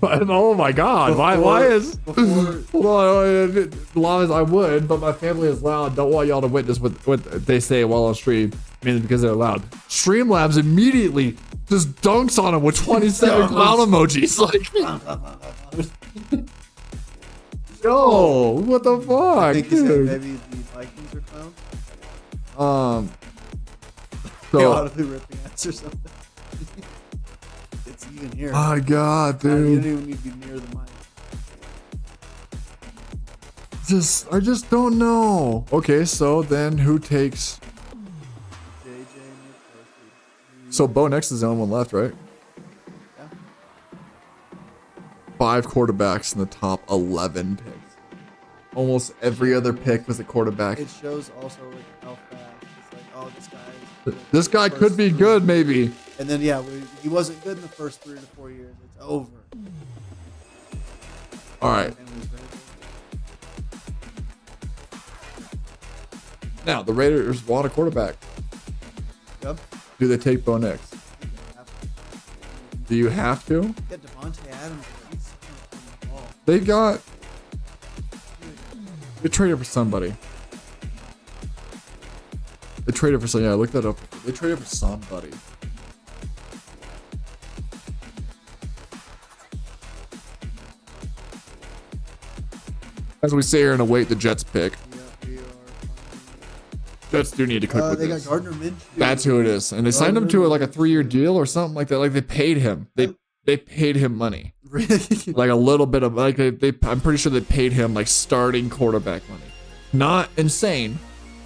Oh my god, why is hold on, Laws, I would, but my family is loud. Don't want y'all to witness what they say while on stream. I mean, because they're loud. Streamlabs immediately just dunks on him with 27 clown emojis. Like, yo, what the fuck? I think he said maybe the Vikings are clowns. So, audibly ripping ass or something. It's even here. My god, You dude. don't even need to be near the mic. I just don't know. Okay, so then who takes? JJ So Bo Nix is the only one left, right? Yeah. 5 quarterbacks in the top 11 picks. Almost every other pick was a quarterback. It shows also like how fast. It's like, oh, This guy could be good, maybe. And then yeah, he wasn't good in the first 3 to 4 years. It's over. All right. Now the Raiders want a quarterback. Yep. Do they take Bo Nix? Do you have to? Get Devontae Adams. They traded for somebody. They traded for somebody. Yeah, I looked that up. They traded for somebody. As we sit here and await the Jets pick. Yeah, we are. Jets do need to cook with They this. got Gardner Minshew. That's who it is. And they signed him to like a 3-year deal or something like that. Like they paid him. They paid him money. Really? Like a little bit of like I'm pretty sure they paid him like starting quarterback money. Not insane,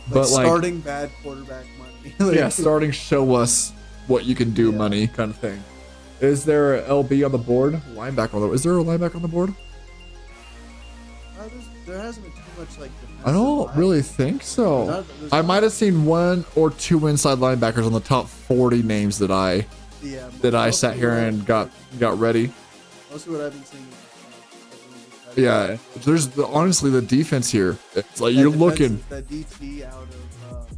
but like starting bad quarterback money. yeah, starting show us what you can do money kind of thing. Is there a LB on the board? Linebacker on the Is there a linebacker on the board? There hasn't been too much like defensive I don't line. really think so. There's I might have seen 1 or 2 inside linebackers on the top 40 names that I sat here and got ready. Most of what I've been seeing is Yeah, there's honestly the defense here. It's like you're looking. That DT out of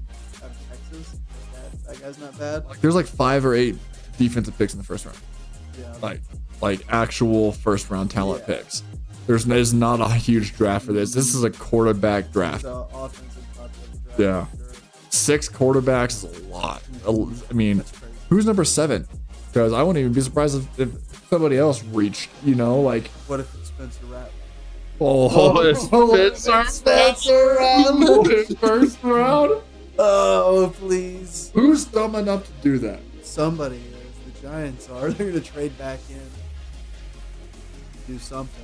Texas. That guy's not bad. Like, there's like 5 or 8 defensive picks in the first round. Yeah. Like actual first round talent picks. There's not a huge draft for this. This is a quarterback draft. The offensive top of the draft. Yeah. For sure. 6 quarterbacks is a lot. I mean, who's number 7? Because I wouldn't even be surprised if somebody else reached, like. What if it's Spencer Rattler? It's Spencer Rattler. First round? Oh, please. Who's dumb enough to do that? Somebody is. The Giants are. They're going to trade back in. Do something.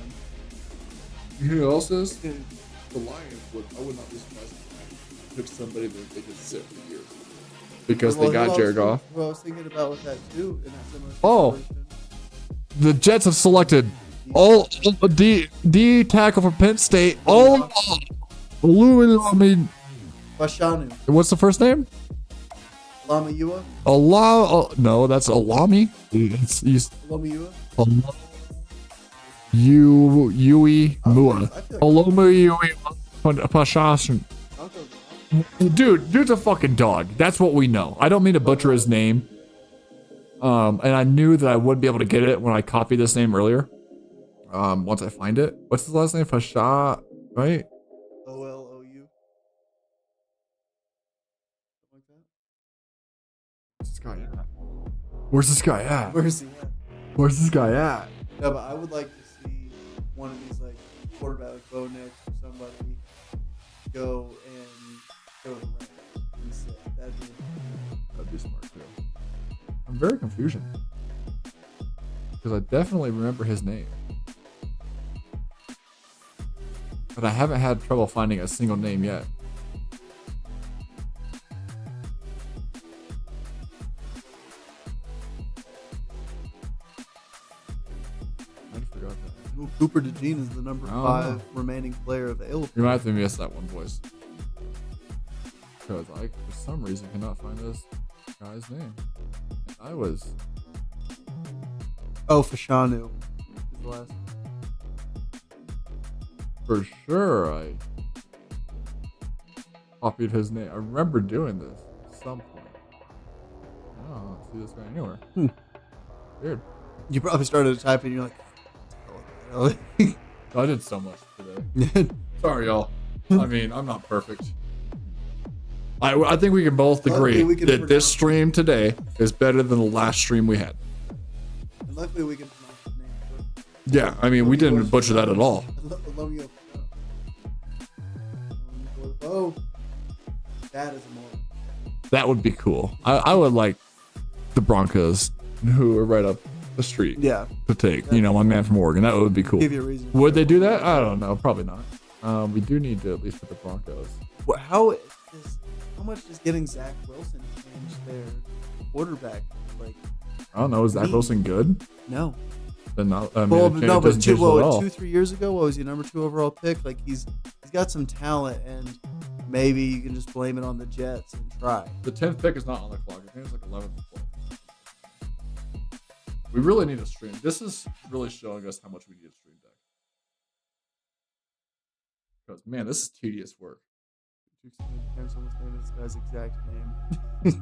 You know who else is? The Lions I would not be surprised if they took somebody that they could sit for years. Because they got Jared Goff. Who I was thinking about with that too in that similar situation. The Jets have selected all D tackle for Penn State. Fashanu. What's the first name? Lama No, that's Alami. Lama Yui Mua. Olomu Yui Pashashin. Dude's a fucking dog. That's what we know. I don't mean to butcher his name. And I knew that I wouldn't be able to get it when I copied this name earlier. Once I find it. What's his last name? Fasha, right? OLOU. Like that? Where's this guy at? Where's he at? Where's this guy at? No, but I would like to see one of these like quarterback like Bo Nix or somebody go to the Rams instead. That'd be smart too. I'm very confused because I definitely remember his name, but I haven't had trouble finding a single name yet. I forgot that. Cooper DeJean is the number 5 remaining player available. You might have to miss that one, boys. because I, for some reason, cannot find this guy's name. I was. Oh, Fashanu is the last. For sure, I copied his name. I remember doing this at some point. I don't see this guy anywhere. Weird. You probably started to type and you're like, oh, I did so much today. Sorry, y'all. I mean, I'm not perfect. I think we can both agree that this stream today is better than the last stream we had. And luckily we can pronounce his name. Yeah, I mean, we didn't butcher that at all. Oh, that is more. That would be cool. I would like the Broncos, who are right up the street, yeah, to take. You know, my man from Oregon. That would be cool. Give you a reason. Would they do that? I don't know. Probably not. We do need to at least put the Broncos. How much is getting Zach Wilson change their quarterback? Like, I don't know. Is Zach Wilson good? No. Then not. Well, no, but 2-3 years ago, what was he, number 2 overall pick? Like, he's got some talent, and maybe you can just blame it on the Jets and try. The 10th pick is not on the clock. I think it's like 11th or 12th. We really need a stream. This is really showing us how much we need a stream deck. Because, man, this is tedious work. This guy's exact name.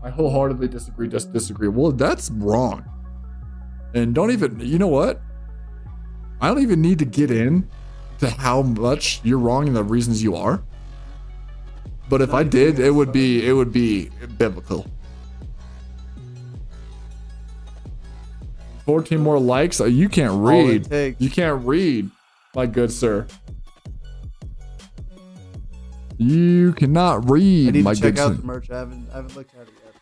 I wholeheartedly disagree. Well, that's wrong. And don't even, you know what? I don't even need to get in to how much you're wrong and the reasons you are. But if I did, it would be biblical. 14 more likes. You can't read. You can't read, my good sir. You cannot read, my good sir. I need to check out the merch. I haven't looked at it yet.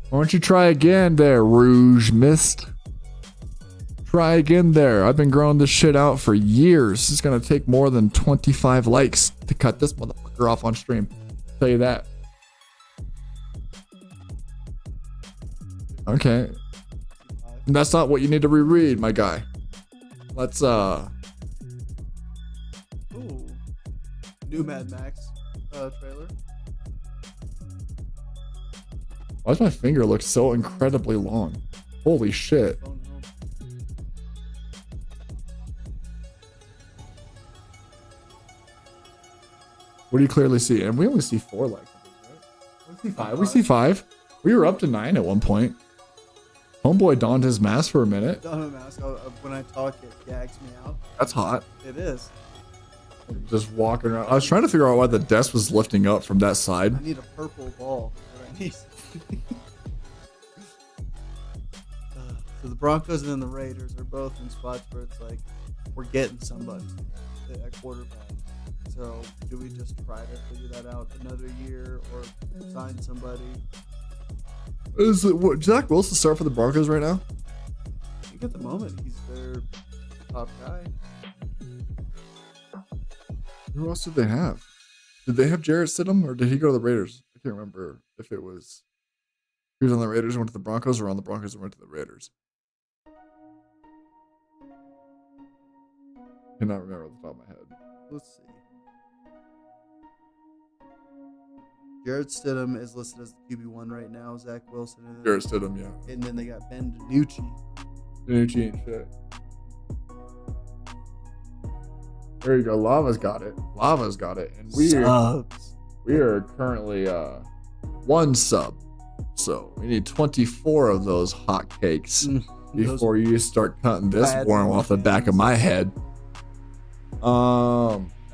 Why don't you try again there, Rouge Mist? Try again there. I've been growing this shit out for years. It's gonna take more than 25 likes to cut this motherfucker off on stream. I'll tell you that. Okay. That's not what you need to reread, my guy. Let's Ooh. New Mad Max trailer. Why does my finger look so incredibly long? Holy shit. What do you clearly see? And we only see 4 likes, right? We see 5. We see 5. We were up to 9 at one point. Homeboy donned his mask for a minute. Donned my mask. When I talk, it gags me out. That's hot. It is. Just walking around. I was trying to figure out why the desk was lifting up from that side. I need a purple ball. I need. So the Broncos and then the Raiders are both in spots where it's like we're getting somebody at quarterback. So do we just try to figure that out another year or sign somebody? Is it what, Zach Wilson start for the Broncos right now? I think at the moment he's their top guy. Who else did they have? Did they have Jarrett Stidham or did he go to the Raiders? I can't remember if it was he was on the Raiders and went to the Broncos or on the Broncos and went to the Raiders. Cannot remember off the top of my head. Let's see. Jarrett Stidham is listed as the QB1 right now. Zach Wilson. Jarrett Stidham, yeah. And then they got Ben DiNucci. DiNucci and shit. There you go. Lava's got it. And we are currently 1 sub. So we need 24 of those hotcakes before you start cutting this worm off the back of my head.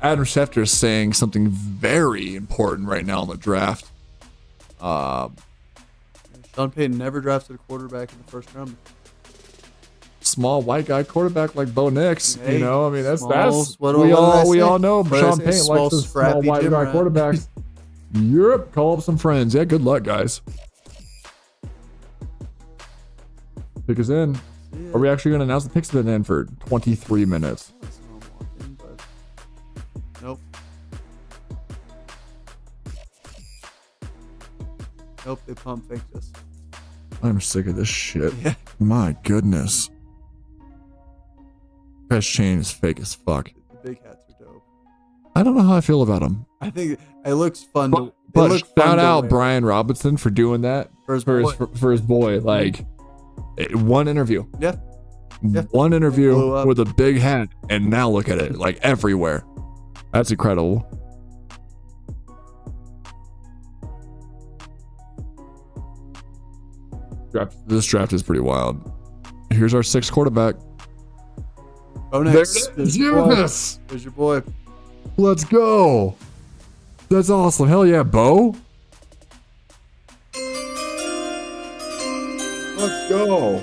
Adam Schefter is saying something very important right now in the draft. Sean Payton never drafted a quarterback in the first round. Small white guy quarterback like Bo Nix, hey, you know. I mean, that's what we all know. Sean Payton likes the small white guy quarterbacks. Europe, call up some friends. Yeah, good luck, guys. Pick us in. Yeah. Are we actually going to announce the picks at the end for 23 minutes? Nope. Nope, they pump faked us. I'm sick of this shit. Yeah. My goodness. Press chain is fake as fuck. The big hats are dope. I don't know how I feel about him. I think it looks fun. But shout out Brian Robinson for doing that for his boy. Like one interview. Yeah. One interview with a big hat, and now look at it, like everywhere. That's incredible. This draft is pretty wild. Here's our 6th quarterback. Oh, next. There's your boy. Let's go. That's awesome. Hell yeah, Bo. Let's go.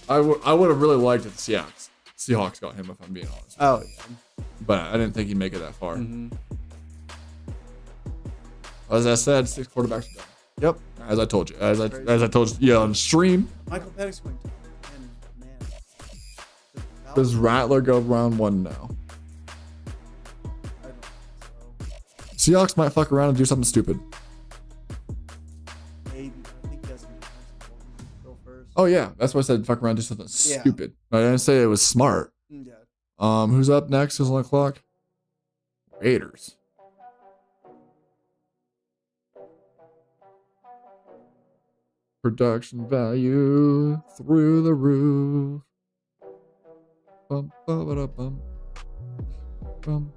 I would have really liked it. Seahawks got him, if I'm being honest. Oh yeah. But I didn't think he'd make it that far. Mm-hmm. As I said, 6 quarterbacks done. Yep. As I told you. As I told you on stream. Michael Penix going to man. Does Rattler go round 1 now? I don't think so. Seahawks might fuck around and do something stupid. Maybe. I think that's go first. Oh yeah, that's why I said fuck around, do something stupid. I didn't say it was smart. Yeah. Who's up next? Who's on the clock? Raiders. Production value through the roof. Bum, bum, ba, da, bum. Bum.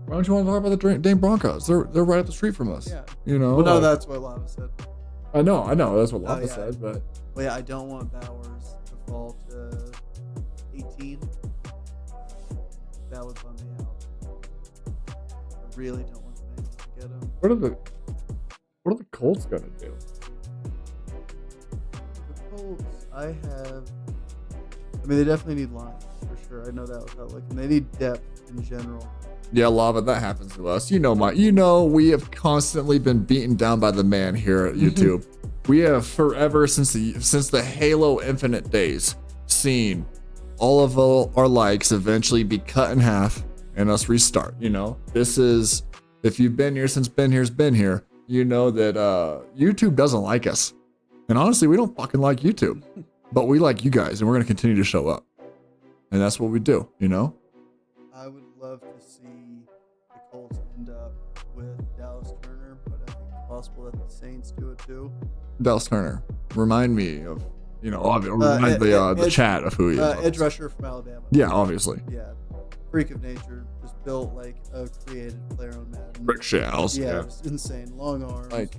Why don't you want to talk about the Dane Broncos? They're right up the street from us. Yeah. You know. Well, no, that's what Lava said. I know. That's what Lava said, but. Well, yeah, I don't want Bowers to fall to 18. That would bum me out. I really don't want the Bengals to get him. What are the Colts gonna do? The Colts, I mean, they definitely need line for sure. I know that without looking. They need depth in general. Yeah, Lava, that happens to us. We have constantly been beaten down by the man here at YouTube. We have forever since the Halo Infinite days seen all of our likes eventually be cut in half and us restart. This is, if you've been here since Ben Here's been here, you know that YouTube doesn't like us. And honestly, we don't fucking like YouTube, but we like you guys, and we're going to continue to show up. And that's what we do, I would love to see the Colts end up with Dallas Turner, but I think it's possible that the Saints do it too. Dallas Turner, remind me of, the chat of who he is. Edge rusher from Alabama. Yeah, obviously. Yeah. Freak of nature, just built like a creative player on Madden. Brick shells. Yeah, it was insane. Long arms. Like,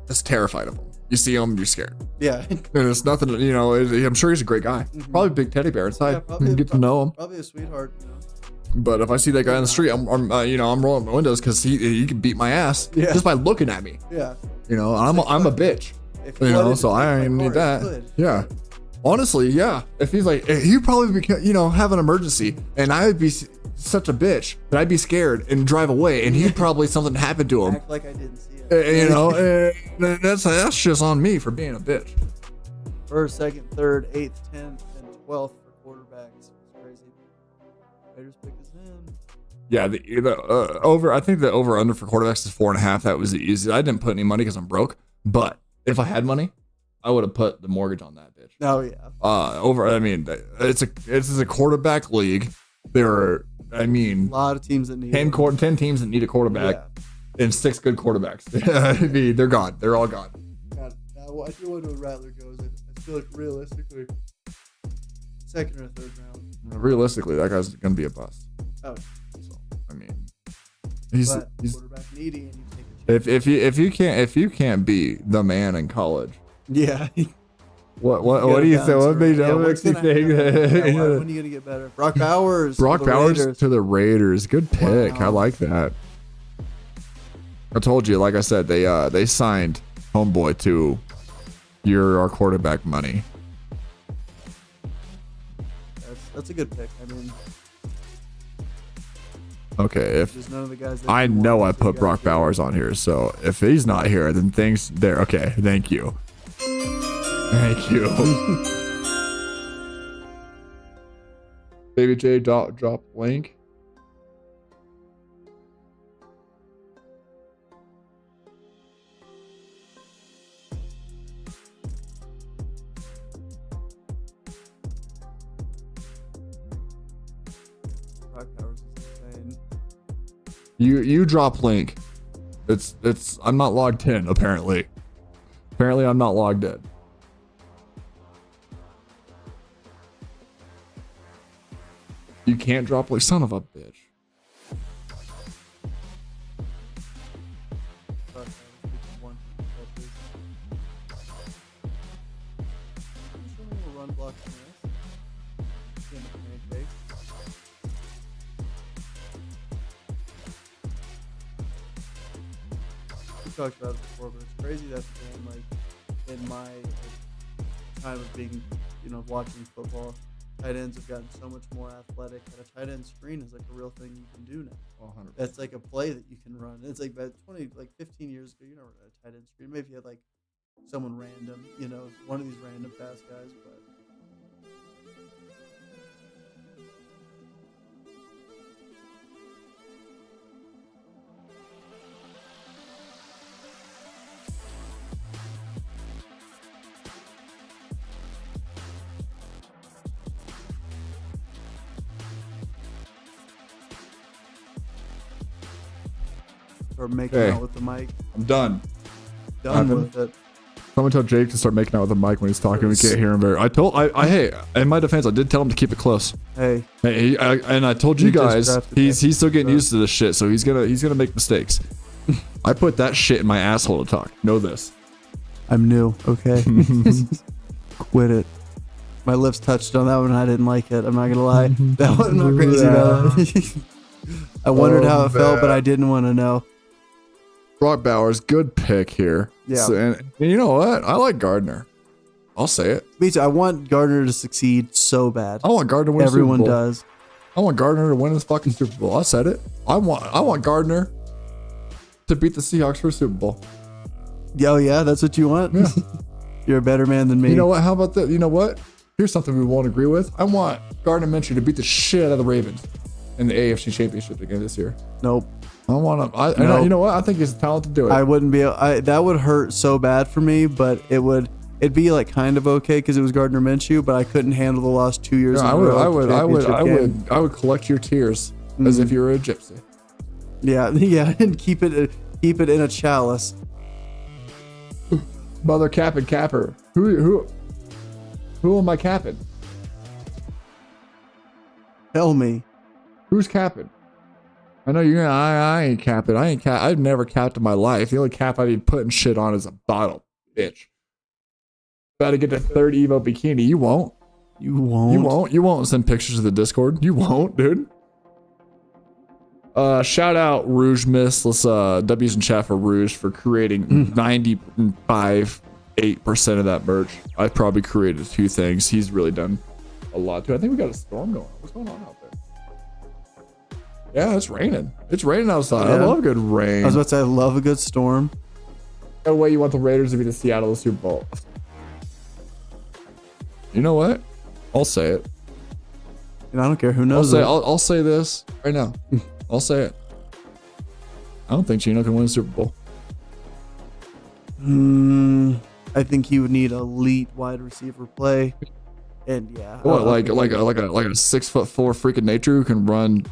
just terrified of him. You see him, you're scared. Yeah. And it's nothing, I'm sure he's a great guy. Mm-hmm. Probably a big teddy bear inside. Yeah, Get to know him. Probably a sweetheart, But if I see that guy on the street, I'm rolling my windows because he can beat my ass just by looking at me. Yeah. I'm a bitch. So I ain't need that. Yeah. Honestly, yeah. If he's like, he'd probably be, have an emergency, and I would be such a bitch that I'd be scared and drive away, and he'd probably something happened to him. Act like I didn't see it. That's just on me for being a bitch. First, second, third, 8th, 10th, and 12th for quarterbacks. It's crazy. Raiders pick us in. Yeah, the over. I think the over under for quarterbacks is 4.5. That was the easiest. I didn't put any money because I'm broke. But if I had money, I would have put the mortgage on that bitch. Oh yeah. Over. I mean, it's a quarterback league. There are, a lot of teams that need 10 teams that need a quarterback, and 6 good quarterbacks. They're gone. They're all gone. God, I feel when Rattler goes, I feel like realistically, 2nd or 3rd round. Realistically, that guy's gonna be a bust. Oh. So I mean, he's quarterback needy, and you take a chance. if you can't be the man in college. Yeah. What do you say? What makes you think? When are you gonna get better? Brock Bowers. To the Raiders. Good pick. Wow. I like that. I told you, like I said, they signed homeboy to our quarterback money. That's a good pick. I mean, okay, if none of the guys I know I put Brock Bowers on here, so if he's not here, then things there. Okay, thank you. Thank you. Baby J drop link. Rock Powers is insane. You drop link. It's I'm not logged in apparently. Apparently I'm not logged in. You can't drop link, son of a bitch. Run block on this. We talked about it before, but it's crazy that the game, like, in my time of being, watching football, tight ends have gotten so much more athletic that a tight end screen is like a real thing you can do now. 100%. That's like a play that you can run. It's like about 15 years ago, you never had a tight end screen. Maybe you had like someone random, one of these random fast guys, but. Or making out with the mic. I'm done. Done with it. Someone tell Jake to start making out with the mic when he's talking. We can't hear him very. Hey, in my defense, I did tell him to keep it close. Hey, and I told you guys he's still getting used to this shit, so he's gonna make mistakes. I put that shit in my asshole to talk. Know this. I'm new. Okay. Quit it. My lips touched on that one. I didn't like it. I'm not gonna lie. That was not crazy though. I wondered how it felt, but I didn't want to know. Brock Bowers, good pick here. Yeah. So, and you know what? I like Gardner. I'll say it. Me too. I want Gardner to succeed so bad. I want Gardner to win a Super Bowl. Everyone does. I want Gardner to win this fucking Super Bowl. I said it. I want Gardner to beat the Seahawks for a Super Bowl. Oh yeah, that's what you want? Yeah. You're a better man than me. You know what? How about that? You know what? Here's something we won't agree with. I want Gardner Minshew to beat the shit out of the Ravens in the AFC Championship again this year. Nope. I want him. Nope. You know what? I think he's talented to do it. I wouldn't be. That would hurt so bad for me, but it'd be like kind of okay because it was Gardner Minshew, but I couldn't handle the last 2 years. Yeah, I would collect your tears as if you were a gypsy. Yeah, and keep it in a chalice. Mother capping capper. Who am I capping? Tell me. Who's capping? I know you're. I ain't capping. I've never capped in my life. The only cap I'd be putting shit on is a bottle, bitch. About to get to third Evo bikini. You won't. You won't. You won't send pictures to the Discord. You won't, dude. Shout out Rouge Miss. Let's W's in chat for Rouge for creating 95.8% of that merch. I've probably created 2 things. He's really done a lot too. I think we got a storm going on. What's going on out there? Yeah, it's raining. It's raining outside. Yeah. I love good rain. I was about to say I love a good storm. No way you want the Raiders to be the Seattle Super Bowl. You know what? I'll say it. And I don't care who knows. I'll say this right now. I'll say it. I don't think Geno can win a Super Bowl. I think he would need elite wide receiver play. And yeah. What, like a 6'4" freak of nature who can run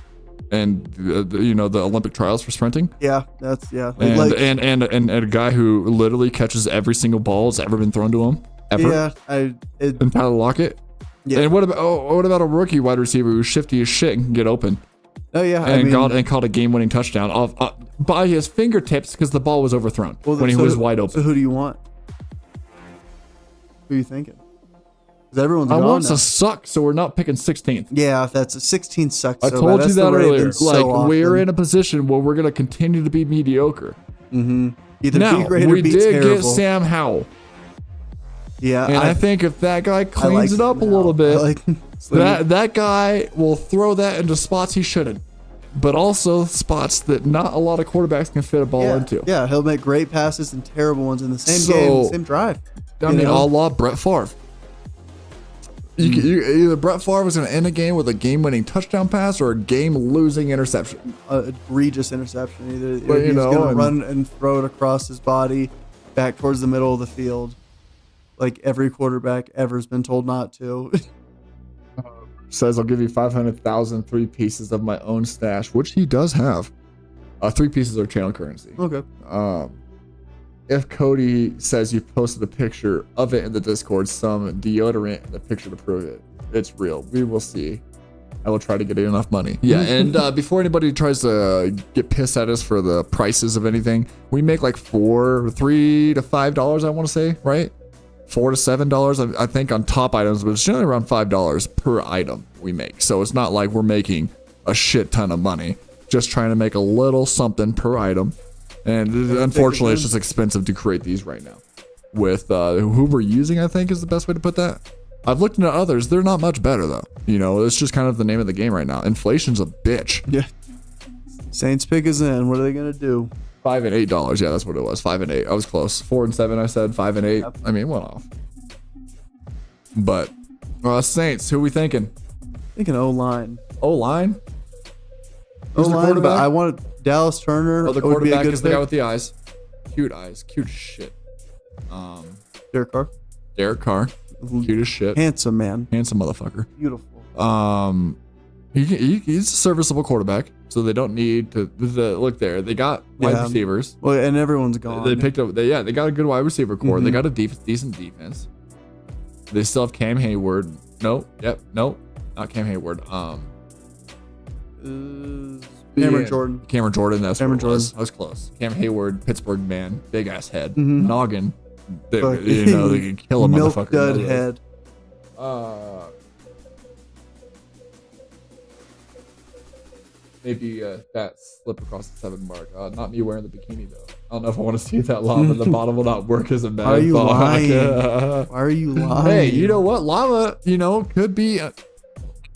and the Olympic trials for sprinting? Yeah, that's and a guy who literally catches every single ball that's ever been thrown to him ever. Yeah, and Tyler Lockett. Yeah. And what about a rookie wide receiver who's shifty as shit and can get open? Oh yeah, and caught a game-winning touchdown off by his fingertips because the ball was overthrown when he was wide open. So who do you want? Who are you thinking? Because everyone's gone I want now. to suck, so we're not picking 16th. Yeah, that's a 16 sucks. I told you that earlier. We're in a position where we're gonna continue to be mediocre. Mm-hmm. Either now be great or we be did terrible. get Sam Howell. Yeah, and I think if that guy cleans it up a little bit, that guy will throw that into spots he shouldn't, but also spots that not a lot of quarterbacks can fit a ball into. Yeah, he'll make great passes and terrible ones in the same game, the same drive. I mean, a la Brett Favre. Either Brett Favre was going to end a game with a game-winning touchdown pass or a game-losing interception. Egregious interception. Either he's going to run and throw it across his body back towards the middle of the field, like every quarterback ever has been told not to. says I'll give you 500,000 3 pieces of my own stash, which he does have. 3 pieces are channel currency. Okay. If Cody says you posted a picture of it in the Discord, some deodorant in the picture to prove it, it's real. We will see. I will try to get enough money. Yeah, and before anybody tries to get pissed at us for the prices of anything, we make like $3 to $5, I want to say, right? $4 to $7, I think, on top items, but it's generally around $5 per item we make. So it's not like we're making a shit ton of money, just trying to make a little something per item. And unfortunately, it's just expensive to create these right now. With who we're using, I think is the best way to put that. I've looked into others. They're not much better, though. You know, it's just kind of the name of the game right now. Inflation's a bitch. Yeah. Saints pick is in. What are they going to do? $5 and $8. Yeah, that's what it was. 5 and 8. I was close. 4 and 7, I said. 5 and 8. Yep. I mean, went off. But, Saints, who are we thinking? Thinking O-line. O-line? Who's the O-line, quarterback? but I want Dallas Turner. Oh, the would be a quarterback good is the guy pick. with the eyes. Cute eyes. Cute as shit. Derek Carr. Derek Carr. Cute as shit. Handsome man. Handsome motherfucker. Beautiful. He's a serviceable quarterback, so they don't need to look there. They got wide receivers. Well, and everyone's gone. They picked up. They got a good wide receiver core. They Mhm. got a decent defense. They still have Cam Hayward. Nope. Not Cam Hayward. Cameron Jordan. Cameron Jordan. That's Cameron what it was. I was close. Cam Hayward, Pittsburgh man, big ass head, Mhm. noggin. They Fuck. can kill a Milk motherfucker. dud head. Maybe that slip across the 7 mark. Not me wearing the bikini though. I don't know if I want to see that lava. The bottom will not work as a bad. Are you thought. lying? Why are you lying? Hey, you know what? Lava, could be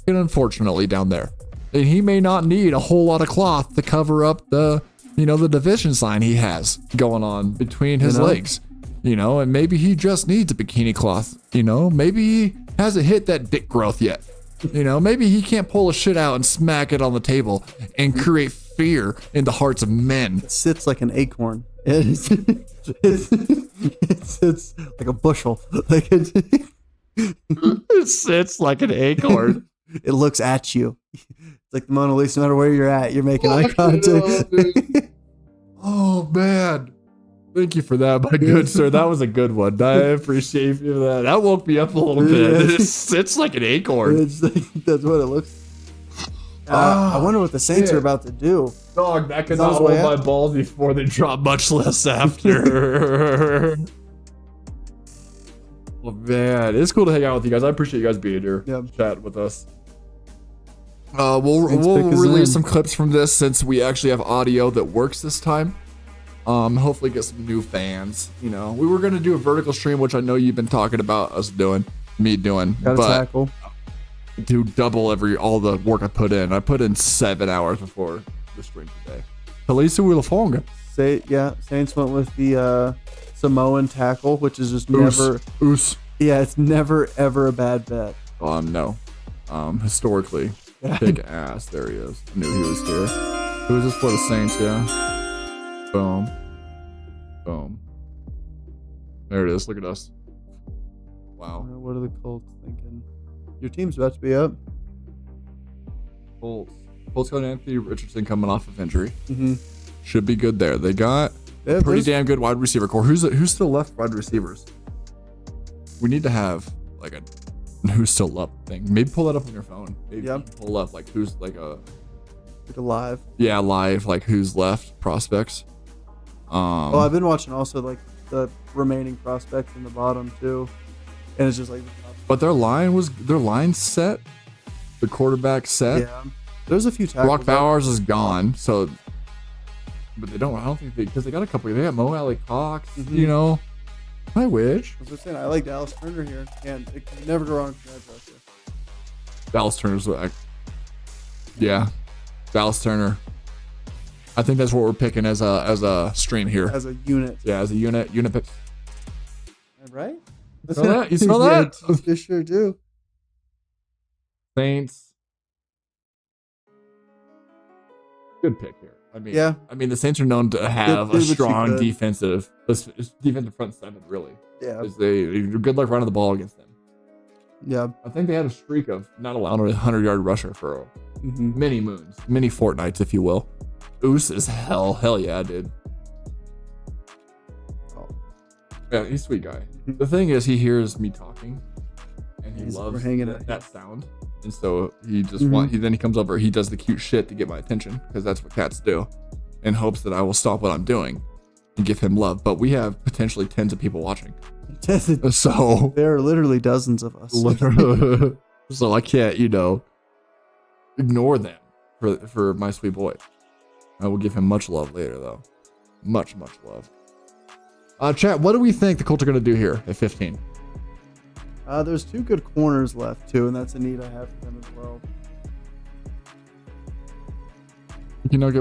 unfortunately down there. And he may not need a whole lot of cloth to cover up the division sign he has going on between his legs. And maybe he just needs a bikini cloth. Maybe he hasn't hit that dick growth yet. Maybe he can't pull a shit out and smack it on the table and create fear in the hearts of men. It sits like an acorn. It's like a bushel. It sits like an acorn. It looks at you. It's like the Mona Lisa. No matter where you're at, you're making eye contact. Oh man. Thank you for that, my good sir. That was a good one. I appreciate you for that. That woke me up a little bit. It sits like an acorn. That's what it looks. I wonder what the Saints are about to do. Dog, that could not hold my balls before they drop, much less after. Oh man, it's cool to hang out with you guys. I appreciate you guys being here, chat with us. We'll release some clips from this since we actually have audio that works this time. Hopefully get some new fans. We were gonna do a vertical stream, which I know you've been talking about me doing, Gotta but tackle. do double all the work I put in. I put in 7 hours before the stream today. Talisa Wilafonga. Saints went with the Samoan tackle, which is just never. Yeah, it's never ever a bad bet. No. Historically, big ass. There he is. I knew he was here. Who is this for the Saints? Yeah. Boom. There it is. Look at us. Wow. What are the Colts thinking? Your team's about to be up. Colts got Anthony Richardson coming off of injury. Mm-hmm. Should be good there. They got pretty damn good wide receiver core. Who's still left wide receivers? We need to have like a who's still up thing. Maybe pull that up on your phone. Maybe pull up like who's like a live. Yeah, live, like who's left prospects. I've been watching also like the remaining prospects in the bottom too, and it's just like. But their line set, the quarterback set. Yeah, there's a few tackles. Brock Bowers is gone, so. But I don't think because they got a couple. They got Mo Alley Cox. Mm-hmm. I wish. I was saying I like Dallas Turner here. It can never go wrong with edge rusher. Dallas Turner's Dallas Turner. I think that's what we're picking as a stream here. As a unit. Yeah, as a unit pick. Right? You smell that? You smell that? You sure do. Saints. Good pick here. I mean, the Saints are known to have a strong defensive front seven, really. Yeah. Good luck running the ball against them. Yeah. I think they had a streak of not allowing a 100-yard rusher for many moons, many fortnights, if you will. Oos is hell yeah, dude. Oh. Yeah, he's a sweet guy. The thing is, he hears me talking, and he loves that sound. And so he just then he comes over, he does the cute shit to get my attention, because that's what cats do, in hopes that I will stop what I'm doing and give him love. But we have potentially tens of people watching. So there are literally dozens of us. So I can't, ignore them for my sweet boy. I will give him much love later, though. Much love. Chat, what do we think the Colts are going to do here at 15? There's 2 good corners left, too, and that's a need I have for them as well.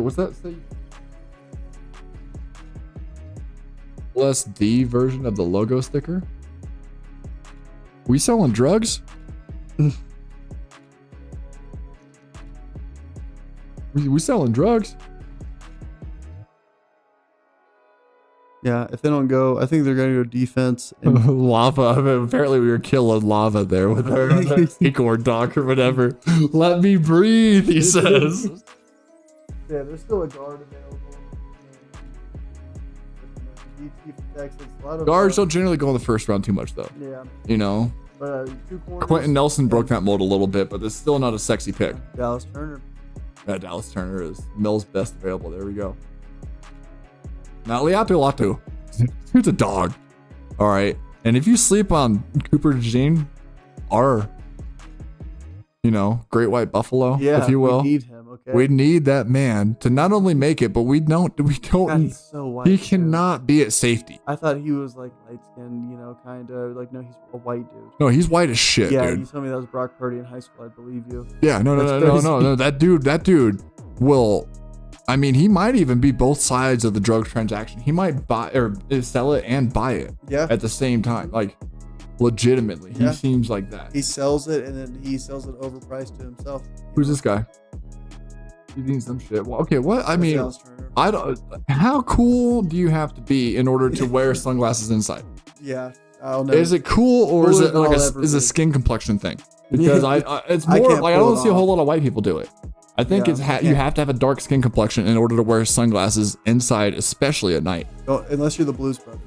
What's that say? Plus D version of the logo sticker? We selling drugs? we selling drugs? Yeah, if they don't go, I think they're going to go defense. And lava. Apparently, we were killing lava there with our acorn doc or whatever. Let me breathe, he says. Yeah, there's still a guard available. Guards don't generally go in the first round too much, though. Yeah. But 2 corners. Quentin Nelson broke that mold a little bit, but it's still not a sexy pick. Dallas Turner. Yeah, Dallas Turner is Mill's best available. There we go. Now, Latu. Dude's a dog. All right. And if you sleep on Cooper DeJean, our, great white buffalo, if you will. We need him, okay? We need that man to not only make it, but we don't. God, he's so white. He cannot be at safety. I thought he was like light skinned, kind of like, no, he's a white dude. No, he's white as shit, yeah, dude. You told me that was Brock Purdy in high school. I believe you. Yeah, no. That dude will. I mean, he might even be both sides of the drug transaction. He might buy or sell it and buy it at the same time. Like, legitimately. He seems like that. He sells it and then he sells it overpriced to himself. Who's this guy? He needs some shit. Well, okay, what? I mean, I don't. How cool do you have to be in order to wear sunglasses inside? Yeah. I'll never. Is it cool or is it like a skin complexion thing? Because it's more like I don't see a whole lot of white people do it. I think you have to have a dark skin complexion in order to wear sunglasses inside, especially at night. Unless you're the Blues Brothers.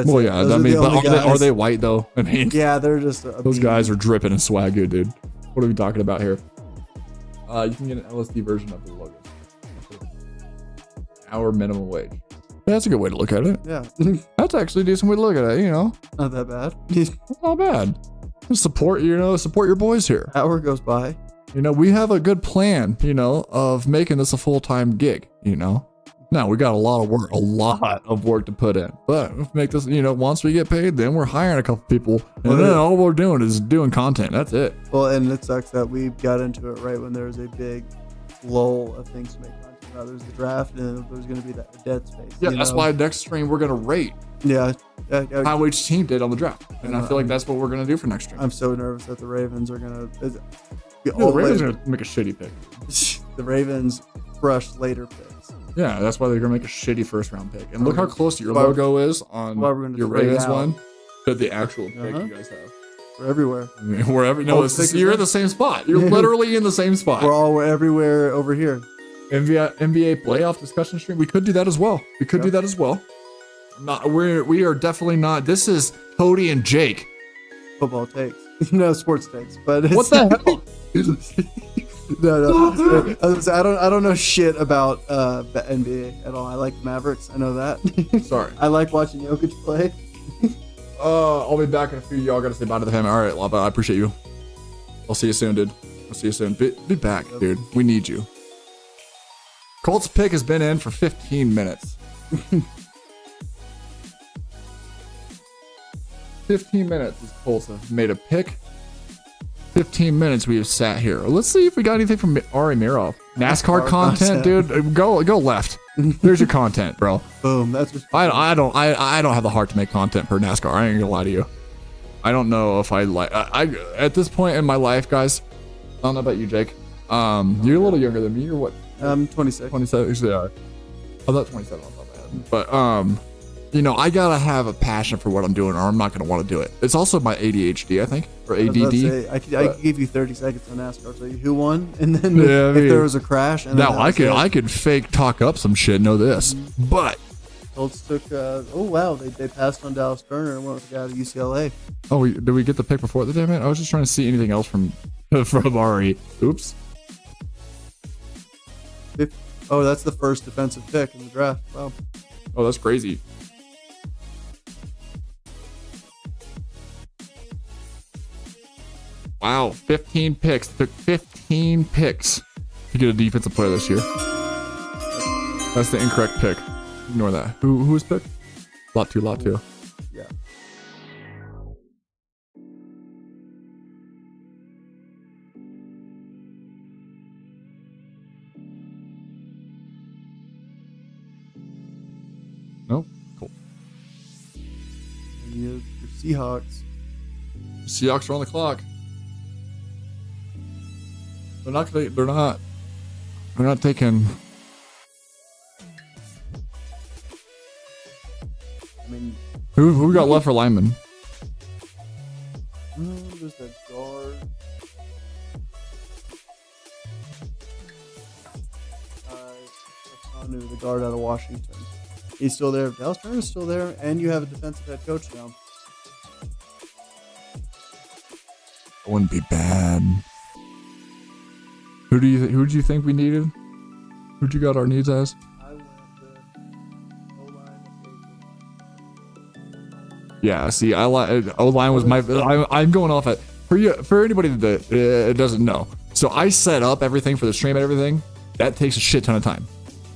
Well, yeah. I mean, but are they white though? I mean, yeah, they're just those guys are dripping in swagoo, dude. What are we talking about here? You can get an LSD version of the logo. Hour minimum wage. That's a good way to look at it. Yeah, that's actually a decent way to look at it. Not that bad. Not bad. Support your boys here. Hour goes by. We have a good plan, of making this a full-time gig, Now we got a lot of work to put in, but if make this, once we get paid, then we're hiring a couple people and then all we're doing is doing content. That's it. Well, and it sucks that we got into it right when there was a big lull of things to make content. Now there's the draft and there's going to be that dead space. Yeah. That's why next stream we're going to rate. Yeah. How each team did on the draft. And I feel like that's what we're going to do for next stream. I'm so nervous that the Ravens are going to, the Ravens are going to make a shitty pick. The Ravens crush later picks. Yeah, that's why they're going to make a shitty first round pick. And look how close your logo is on your Ravens one to the actual pick you guys have. We're everywhere. I mean, wherever. No, you're in the same spot. You're literally in the same spot. We're everywhere over here. NBA playoff discussion stream. We could do that as well. We are definitely not. This is Cody and Jake. Football takes. No, sports takes. But it's, what the hell? No. I don't know shit about the NBA at all. I like Mavericks. I know that. Sorry. I like watching Jokic play. I'll be back in a few. Y'all gotta say bye to the family. All right, Lava. I appreciate you. I'll see you soon, dude. I'll see you soon. Be back, dude. We need you. Colts pick has been in for 15 minutes. 15 minutes. These Colts have made a pick. 15 minutes we have sat here. Let's see if we got anything from Ari Mirov. NASCAR content, dude. Go left. There's your content, bro. Boom. That's what I don't have the heart to make content for NASCAR. I ain't gonna lie to you. I don't know if I like. I at this point in my life, guys. I don't know about you, Jake. You're a little younger than me. You're what? 26. 27. Yeah. I thought 27 off the top of my head. But you know, I gotta have a passion for what I'm doing, or I'm not gonna want to do it. It's also my ADHD, I think, or ADD. I could give you 30 seconds on NASCAR. Tell you who won, and then Yeah, I mean, if there was a crash. And now I could fake talk up some shit. Know this, but Colts took. Oh wow, they passed on Dallas Turner and went with the guy out of UCLA. oh, did we get the pick before the damn it? I was just trying to see anything else from Ari. Oops. Oh, that's the first defensive pick in the draft. Wow. Oh, that's crazy. Wow, 15 picks. Took 15 picks to get a defensive player this year. That's the incorrect pick. Ignore that. Who was picked? Lot two. Yeah. Nope. Cool. And your Seahawks. Seahawks are on the clock. They're not taking. I mean, Who we got left for linemen? there's that guard. The guard out of Washington. He's still there. Dallas Turner's still there, and you have a defensive head coach now. It wouldn't be bad. Who do you think we needed? Who'd you got our needs as? I went with O-line and Yeah, see, O-line was my. I'm going off at for anybody that doesn't know. So I set up everything for the stream and everything. That takes a shit ton of time.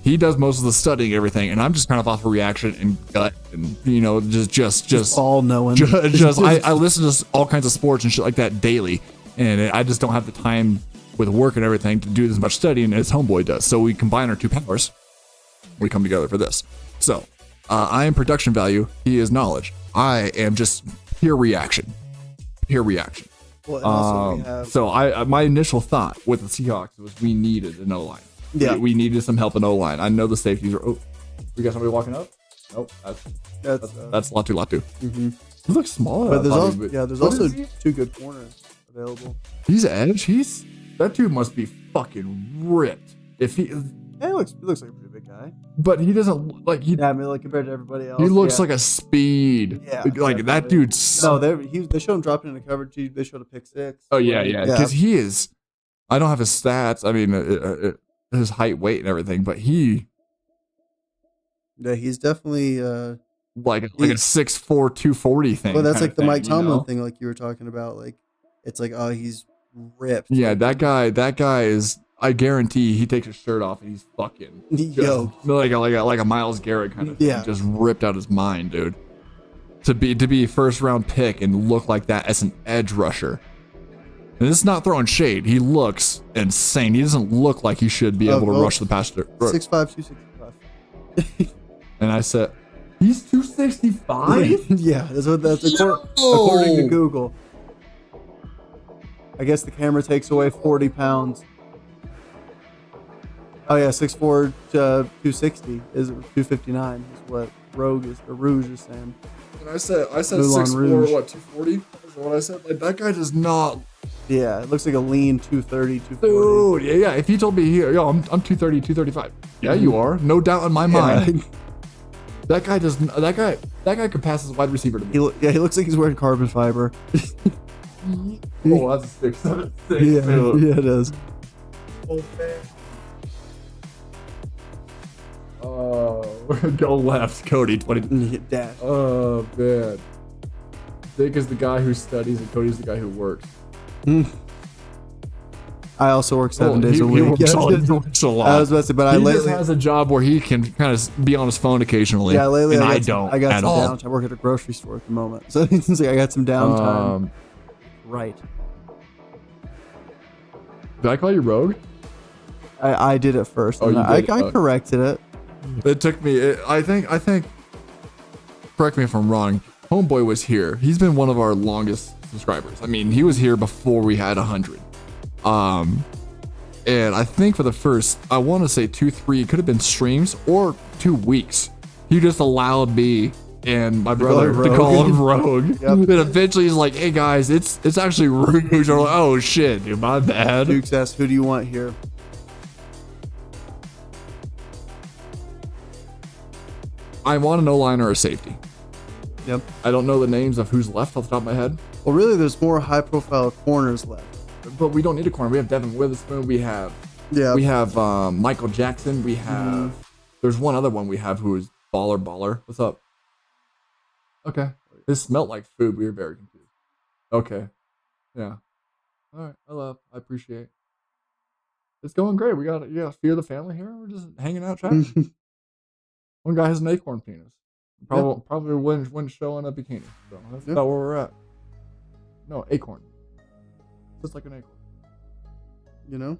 He does most of the studying and everything, and I'm just kind of off a reaction and gut, and you know, just all knowing. I listen to all kinds of sports and shit like that daily, and I just don't have the time with work and everything to do as much studying as Homeboy does. So we combine our two powers. We come together for this. So I am production value. He is knowledge. I am just pure reaction. Pure reaction. Well, and also we have, So my initial thought with the Seahawks was we needed an O-line. Yeah. We needed some help in O-line. I know the safeties are. Oh, we got somebody walking up. Nope. That's Latu. Mm-hmm. He looks small. But there's also two good corners available. He's edge. That dude must be fucking ripped. If he. Yeah, he looks like a pretty big guy. But he doesn't like he. Yeah, I mean, like compared to everybody else. He looks like a speed. Yeah. Like definitely. that dude's. No, they showed him dropping into coverage. They showed a pick six. Oh yeah. Because he is. I don't have his stats. I mean, his height, weight, and everything. But he. Yeah, he's definitely like a 6'4", 240 thing. Well, that's like the thing, Mike Tomlin thing, like you were talking about. Like, it's like, oh, he's ripped. Yeah, that guy is. I guarantee he takes his shirt off and he's fucking like a Myles Garrett kind of thing, just ripped out his mind, dude. To be first round pick and look like that as an edge rusher. And this is not throwing shade. He looks insane. He doesn't look like he should be able to rush the passer. 6'5", 265. And I said, he's 265? Yeah, that's according to Google. I guess the camera takes away 40 pounds. Oh yeah, 6'4", 260 is 259 is what Rouge is saying. And I said 6'4", what, 240? Is what I said? Like, that guy does not. Yeah, it looks like a lean 230, 240. Dude, yeah. If he told me, yo, I'm 230, 235. Yeah, you are. No doubt in my mind. That guy does. That guy could pass as a wide receiver to me. He looks like he's wearing carbon fiber. Oh, that's a 6'7". Yeah, it is. Oh man. Go left, Cody. 20. Dash. Oh man. Dick is the guy who studies, and Cody's the guy who works. I also work 7 days a week. He works a lot. I was about to say, but he just has a job where he can kind of be on his phone occasionally. Yeah, lately and I don't. I got at some all. downtime. I work at a grocery store at the moment, so it seems like I got some downtime. Right. Did I call you Rogue? I did it first. Oh, you I did? corrected it. It took me. I think. Correct me if I'm wrong. Homeboy was here. He's been one of our longest subscribers. I mean, he was here before we had 100. And I think for the first, I want to say 2-3, it could have been streams or 2 weeks. He just allowed me and my brother to call him Rogue. Yep. And eventually he's like, hey guys, it's actually Rouge. We're like, oh shit, dude, my bad. Dukes asked, who do you want here? I want an O-line or a safety. Yep. I don't know the names of who's left off the top of my head. Well, really, there's more high-profile corners left. But we don't need a corner. We have Devin Witherspoon. We have Michael Jackson. We have there's one other one we have who is baller. What's up? Okay. This smelled like food. We were very confused. Okay. Yeah. All right. I appreciate. It's going great. We got a few of the family here. We're just hanging out chatting. One guy has an acorn penis. Probably wouldn't show in a bikini. So that's about where we're at. No, acorn. Just like an acorn. You know?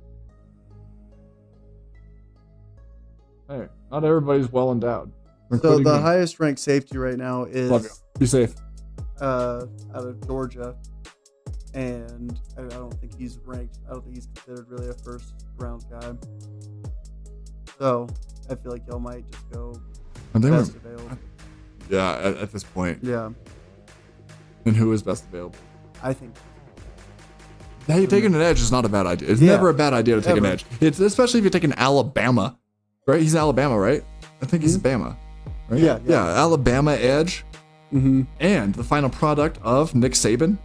Hey, not everybody's well endowed. So the highest ranked safety right now is be safe. Out of Georgia. And I don't think he's ranked. I don't think he's considered really a first round guy. So I feel like y'all might just go best available. Yeah, at this point. Yeah. And who is best available? I think. Hey, taking an edge is not a bad idea. It's never a bad idea to take an edge. It's especially if you're taking Alabama, right? He's Alabama, right? I think he's Bama, right? Yeah. Alabama edge, Mm-hmm. and the final product of Nick Saban.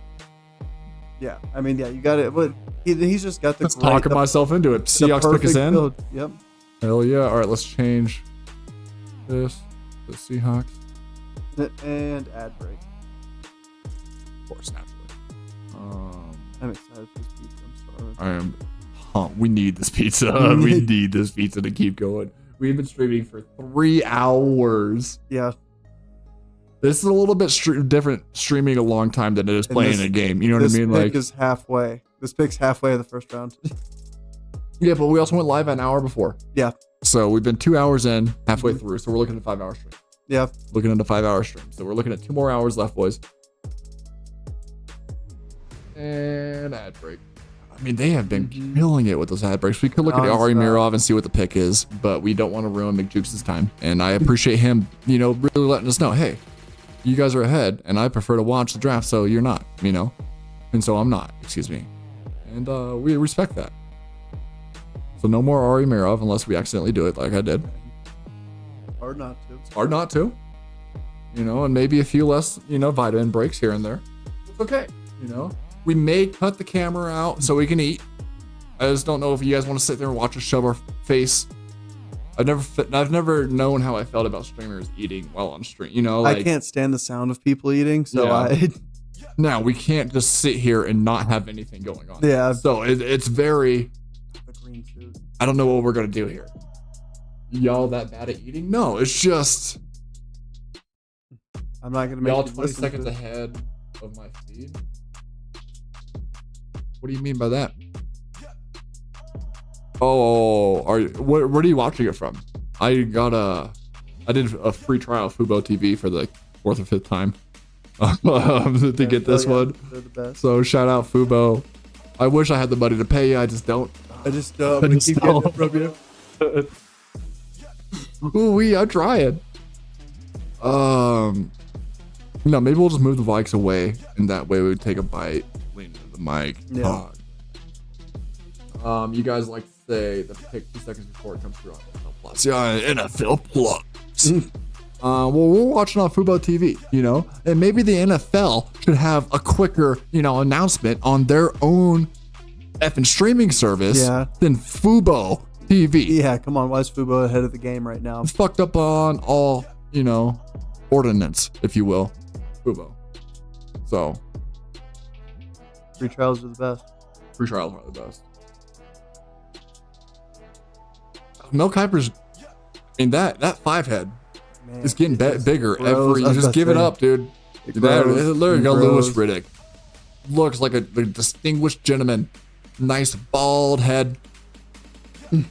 Yeah, I mean, you got it. But he's just got the. Talking myself into it. Seahawks pick us in. Build. Yep. Hell yeah! All right, let's change this. The Seahawks. And ad break. Of course, naturally. I'm excited for this pizza. I'm starving. I am pumped. We need this pizza. We need this pizza to keep going. We've been streaming for 3 hours. Yeah. This is a little bit different streaming a long time than it is playing a game. You know what I mean? This pick is halfway. This pick's halfway of the first round. Yeah, but we also went live an hour before. Yeah. So we've been 2 hours in, halfway through. So we're looking at 5 hour stream. Yeah. Looking at a 5 hour stream. So we're looking at 2 more hours left, boys. And ad break. I mean, they have been killing it with those ad breaks. We could look at Ari Mirov and see what the pick is, but we don't want to ruin McJukes' time. And I appreciate him, really letting us know, hey, you guys are ahead, and I prefer to watch the draft, so you're not, and so I'm not, excuse me. And we respect that. So no more Ari Mirov unless we accidentally do it like I did. Hard not to. It's hard not to. And maybe a few less, vitamin breaks here and there. It's okay, We may cut the camera out so we can eat. I just don't know if you guys want to sit there and watch us shove our face. I've never known how I felt about streamers eating while on stream. I can't stand the sound of people eating, so Now we can't just sit here and not have anything going on. Yeah. So it's very. I don't know what we're gonna do here. Y'all that bad at eating? No, it's just. I'm not gonna make y'all 20 seconds ahead of my feed. What do you mean by that? Oh, where are you watching it from? I did a free trial of Fubo TV for the 4th or 5th time to get this one. They're the best. So shout out Fubo. I wish I had the money to pay you. I just don't. I just don't. I'm keep getting it from you. Ooh, I'm trying. No, maybe we'll just move the mics away, and that way we would take a bite, lean into the mic. Yeah. You guys like to say the pick 2 seconds before it comes through on NFL Plus. Yeah, NFL Plus. Well, we're watching on Fubo TV, and maybe the NFL should have a quicker, announcement on their own effing streaming service than Fubo TV. Yeah, come on, why is Fubo ahead of the game right now? It's fucked up on all, ordinance, if you will. Fubo. So. Free trials are the best. Free trials are the best. Mel Kiper's, that 5 head is getting bigger every. Just give it up, dude. There you go, Lewis Riddick. Looks like a distinguished gentleman. Nice bald head.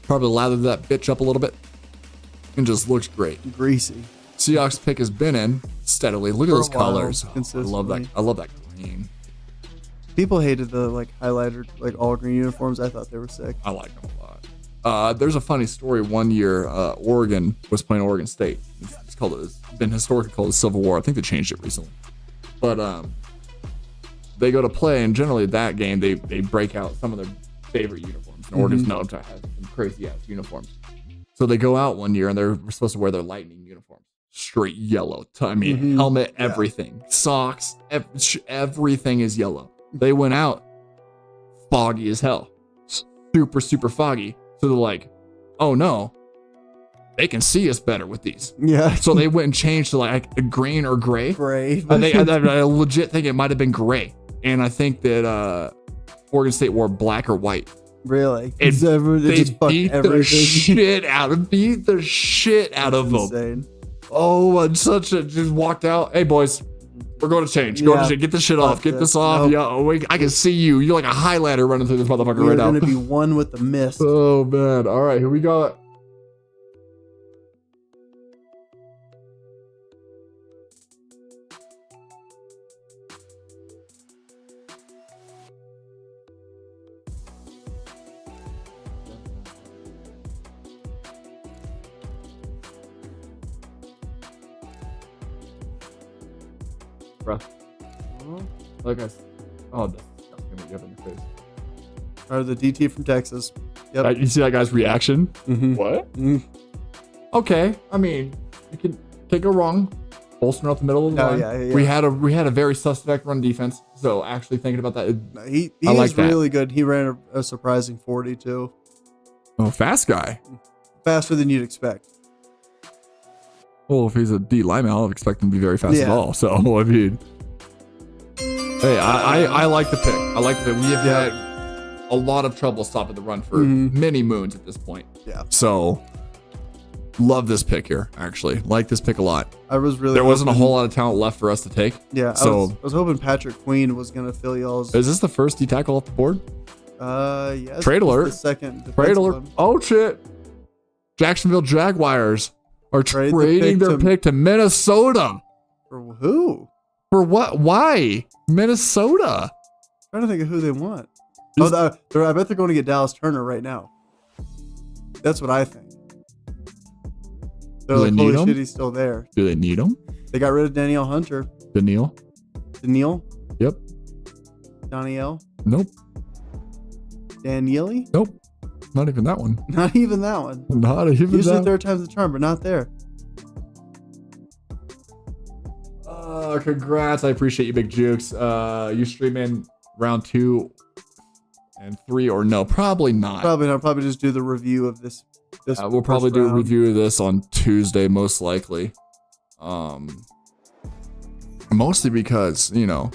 Probably lathered that bitch up a little bit, and just looks great. Greasy. Seahawks pick has been in steadily. Look at those colors. I love that. I love that green. People hated the highlighter all green uniforms. I thought they were sick. I like them a lot. There's a funny story. One year, Oregon was playing Oregon State. it's been historically called the Civil War. I think they changed it recently. But they go to play, and generally that game they break out some of their favorite uniforms. And Oregon's known to have some crazy ass uniforms. So they go out one year and they're supposed to wear their lightning uniforms. Straight yellow. Helmet, everything. Socks, everything is yellow. They went out foggy as hell. Super, super foggy. So they're like, oh no, they can see us better with these. Yeah. So they went and changed to like a green or gray. Gray. I legit think it might have been gray. And I think that Oregon State wore black or white. Really? They just beat the shit out of them. Insane. Oh, just walked out. Hey boys, we're going to change. Get this shit off. Get this off. Nope. Yeah, I can see you. You're like a highlighter running through this motherfucker right now. We're gonna be one with the mist. Oh man. All right, here we go. Bruh. Like I said, oh, that's disgusting what you have in your face. Or the DT from Texas. Yep. You see that guy's reaction? Mm-hmm. What? Okay, I mean, you can't go wrong. Bolstering up the middle of the line. Yeah. We had a very suspect run defense. So actually thinking about that, he I like is that. really good. He ran a surprising 40 too. Oh, fast guy. Faster than you'd expect. Well, if he's a D lineman, I don't expect him to be very fast at all. So I mean, hey, I like the pick. I like that we have had a lot of trouble stopping the run for many moons at this point. Yeah. So love this pick here. Actually, like this pick a lot. I was really. There wasn't a whole lot of talent left for us to take. Yeah. So I was hoping Patrick Queen was gonna fill y'all's. Is this the first D tackle off the board? Yes. Trade alert. The second. Trade alert. Oh shit! Jacksonville Jaguars are trading their pick to Minnesota. For who? For what? Why? Minnesota. I'm trying to think of who they want. I bet they're going to get Dallas Turner right now. That's what I think. They're like, holy shit, he's still there. Do they need him? They got rid of Danielle Hunter. Danielle? Yep. Danielle? Danielle? Nope. Daniele? Nope. Not even that one. Not even that one. Not even Usually that. third time's the charm, but not there. Congrats. I appreciate you, Big Jukes. You streaming round 2 and 3 or no? Probably not. Probably not. Probably just do the review of this. We'll probably do a review of this on Tuesday, most likely. Mostly because, you know,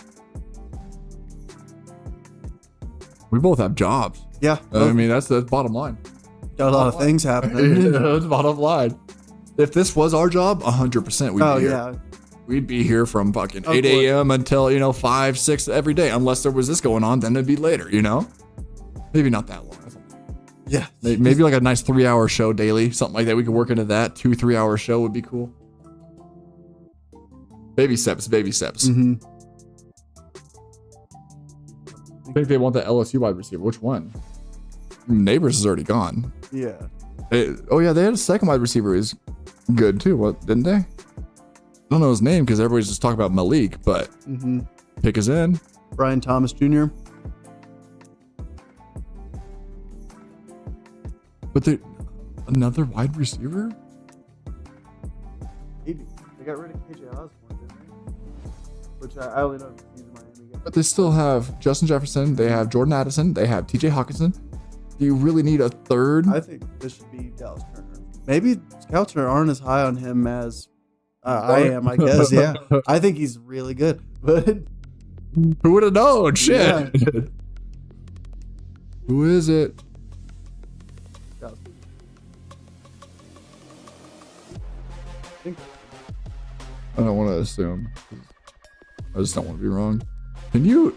we both have jobs. Yeah. I mean, that's the bottom line. Got a lot of things happening. That's bottom line. If this was our job, 100% we'd be here. Yeah. We'd be here from fucking 8 a.m. until, 5, 6 every day. Unless there was this going on, then it'd be later, Maybe not that long. Yeah. Maybe like a nice 3-hour show daily, something like that. We could work into that. 2-3 hour show would be cool. Baby steps. Mm-hmm. I think they want the LSU wide receiver. Which one? Neighbors is already gone. Yeah. They had a second wide receiver who's good too. What, didn't they? I don't know his name because everybody's just talking about Malik, but pick is in. Brian Thomas Jr. But another wide receiver? Maybe. They got rid of KJ Osborne, didn't they? Which I only know he's in Miami again. But they still have Justin Jefferson. They have Jordan Addison. They have TJ Hawkinson. Do you really need a third? I think this should be Dallas Turner. Maybe scouts aren't as high on him as I am, I guess. Yeah. I think he's really good. But who would have known? Shit. Yeah. Who is it? I don't want to assume. I just don't want to be wrong. Can you?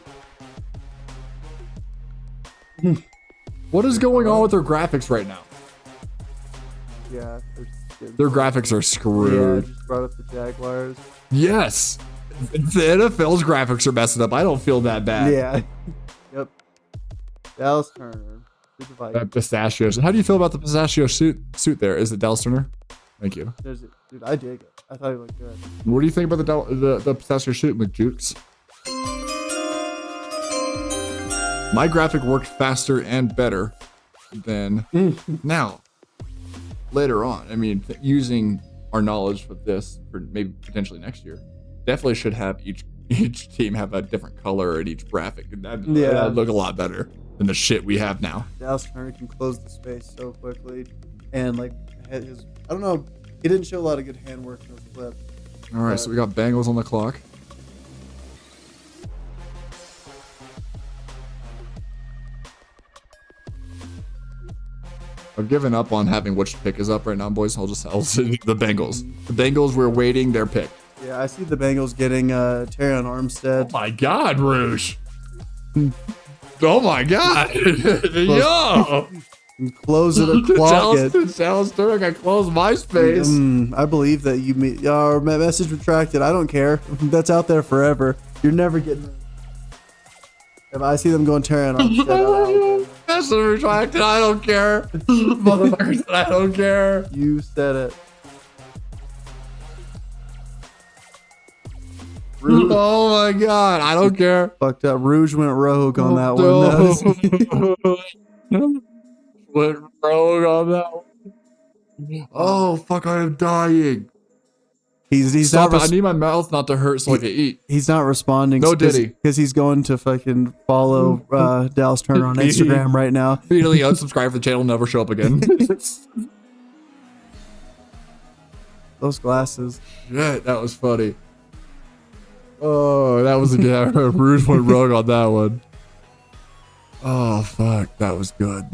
What is going on with their graphics right now? Yeah. Their graphics are screwed. Yeah, just brought up the Jaguars. Yes. The NFL's graphics are messing up. I don't feel that bad. Yeah. Yep. Dallas Turner. That pistachio. How do you feel about the pistachio suit there? Is it Dallas Turner? Thank you. Dude, I dig it. I thought it looked good. What do you think about the possessor shoot with Jukes? My graphic worked faster and better than now. Later on, I mean, using our knowledge for this for maybe potentially next year, definitely should have each team have a different color in each graphic. That'd look a lot better than the shit we have now. Dallas Turner can close the space so quickly, and like I don't know, he didn't show a lot of good handwork in this clip. All right, so we got Bengals on the clock. I've given up on having which pick is up right now, boys. I'll say the Bengals. The Bengals, we're waiting their pick. Yeah, I see the Bengals getting Terron Armstead. Oh my God, Rouge. Oh my God. Yo. Close it and clock it. Dallas Turner, I closed my space. I believe that our message retracted. I don't care. That's out there forever. You're never getting it. If I see them going Terron Armstead, Message retracted. I don't care. Motherfuckers, I don't care. You said it. Rouge. Oh my God, I don't care. Fucked up. Rouge went rogue on that one. Went rogue on that one. Oh fuck, I am dying. He's Stop not. I need my mouth not to hurt so I can eat. He's not responding. No Diddy. Because he's going to fucking follow Dallas Turner on Instagram right now. Immediately unsubscribe from the channel, never show up again. Those glasses. Yeah, that was funny. Oh, that was Rouge went rogue on that one. Oh fuck, that was good.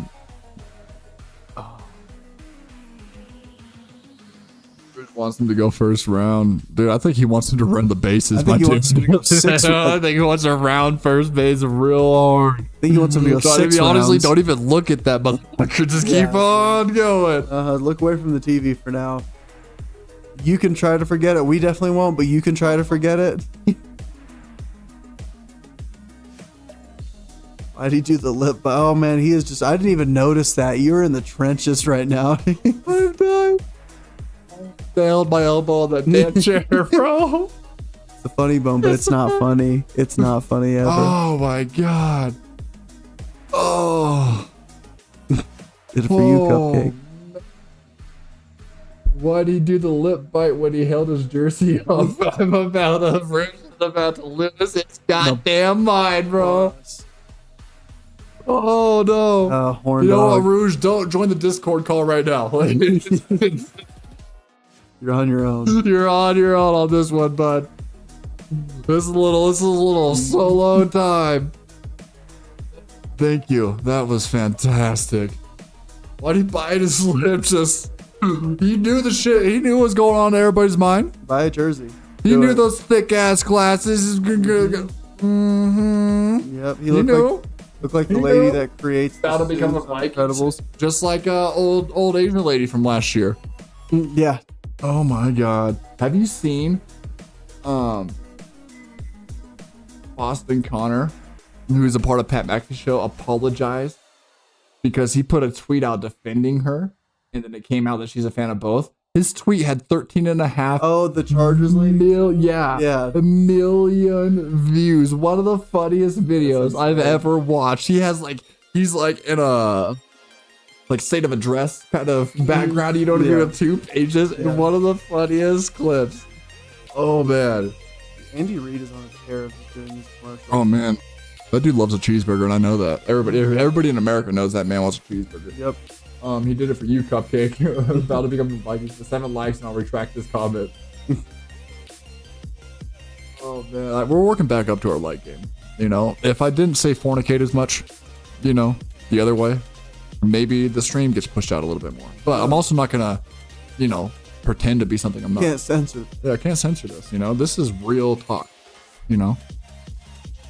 Wants him to go first round, dude. I think he wants him to run the bases. I think he wants him to go I think he wants to round first base real hard. I think he wants him to go 6 rounds. Honestly, don't even look at that motherfucker. Just keep on going. Look away from the TV for now. You can try to forget it. We definitely won't, but you can try to forget it. Why'd he do the lip? Oh man, he is just. I didn't even notice that. You're in the trenches right now. I'm dying. Nailed my elbow on that damn chair, bro. It's a funny bone, but it's not funny. It's not funny ever. Oh my God. Oh. Did it for you, Cupcake. Why'd he do the lip bite when he held his jersey off? I'm about to lose his goddamn mind, bro. Oh no. Horn you know dog. what, Rouge? Don't join the Discord call right now. You're on your own. You're on your own on this one, bud. This is a little solo time. Thank you. That was fantastic. Why'd he bite his lip? Just he knew the shit. He knew what was going on in everybody's mind. Buy a jersey. He knew those thick ass glasses. Mm-hmm. Yep. He looked like the lady that creates about to become a Incredibles. Just like old Asian lady from last year. Yeah. Oh my God. Have you seen Boston Connor, who's a part of Pat McAfee's show, apologize because he put a tweet out defending her and then it came out that she's a fan of both? His tweet had 13.5. Oh, the Chargers lady? A million views. One of the funniest videos I've ever watched. He's like in a state of address kind of background, you know what I mean, with 2 pages, and one of the funniest clips. Oh man. Andy Reid is on a tear of doing this commercial. Oh man. That dude loves a cheeseburger, and I know that. Everybody in America knows that man wants a cheeseburger. Yep. He did it for you, Cupcake. About to become the Vikings for 7 likes, and I'll retract this comment. Oh man, we're working back up to our like game. You know, if I didn't say fornicate as much, you know, the other way, maybe the stream gets pushed out a little bit more. But I'm also not gonna, you know, pretend to be something I'm not. Can't censor. Yeah, I can't censor this. You know, this is real talk. You know.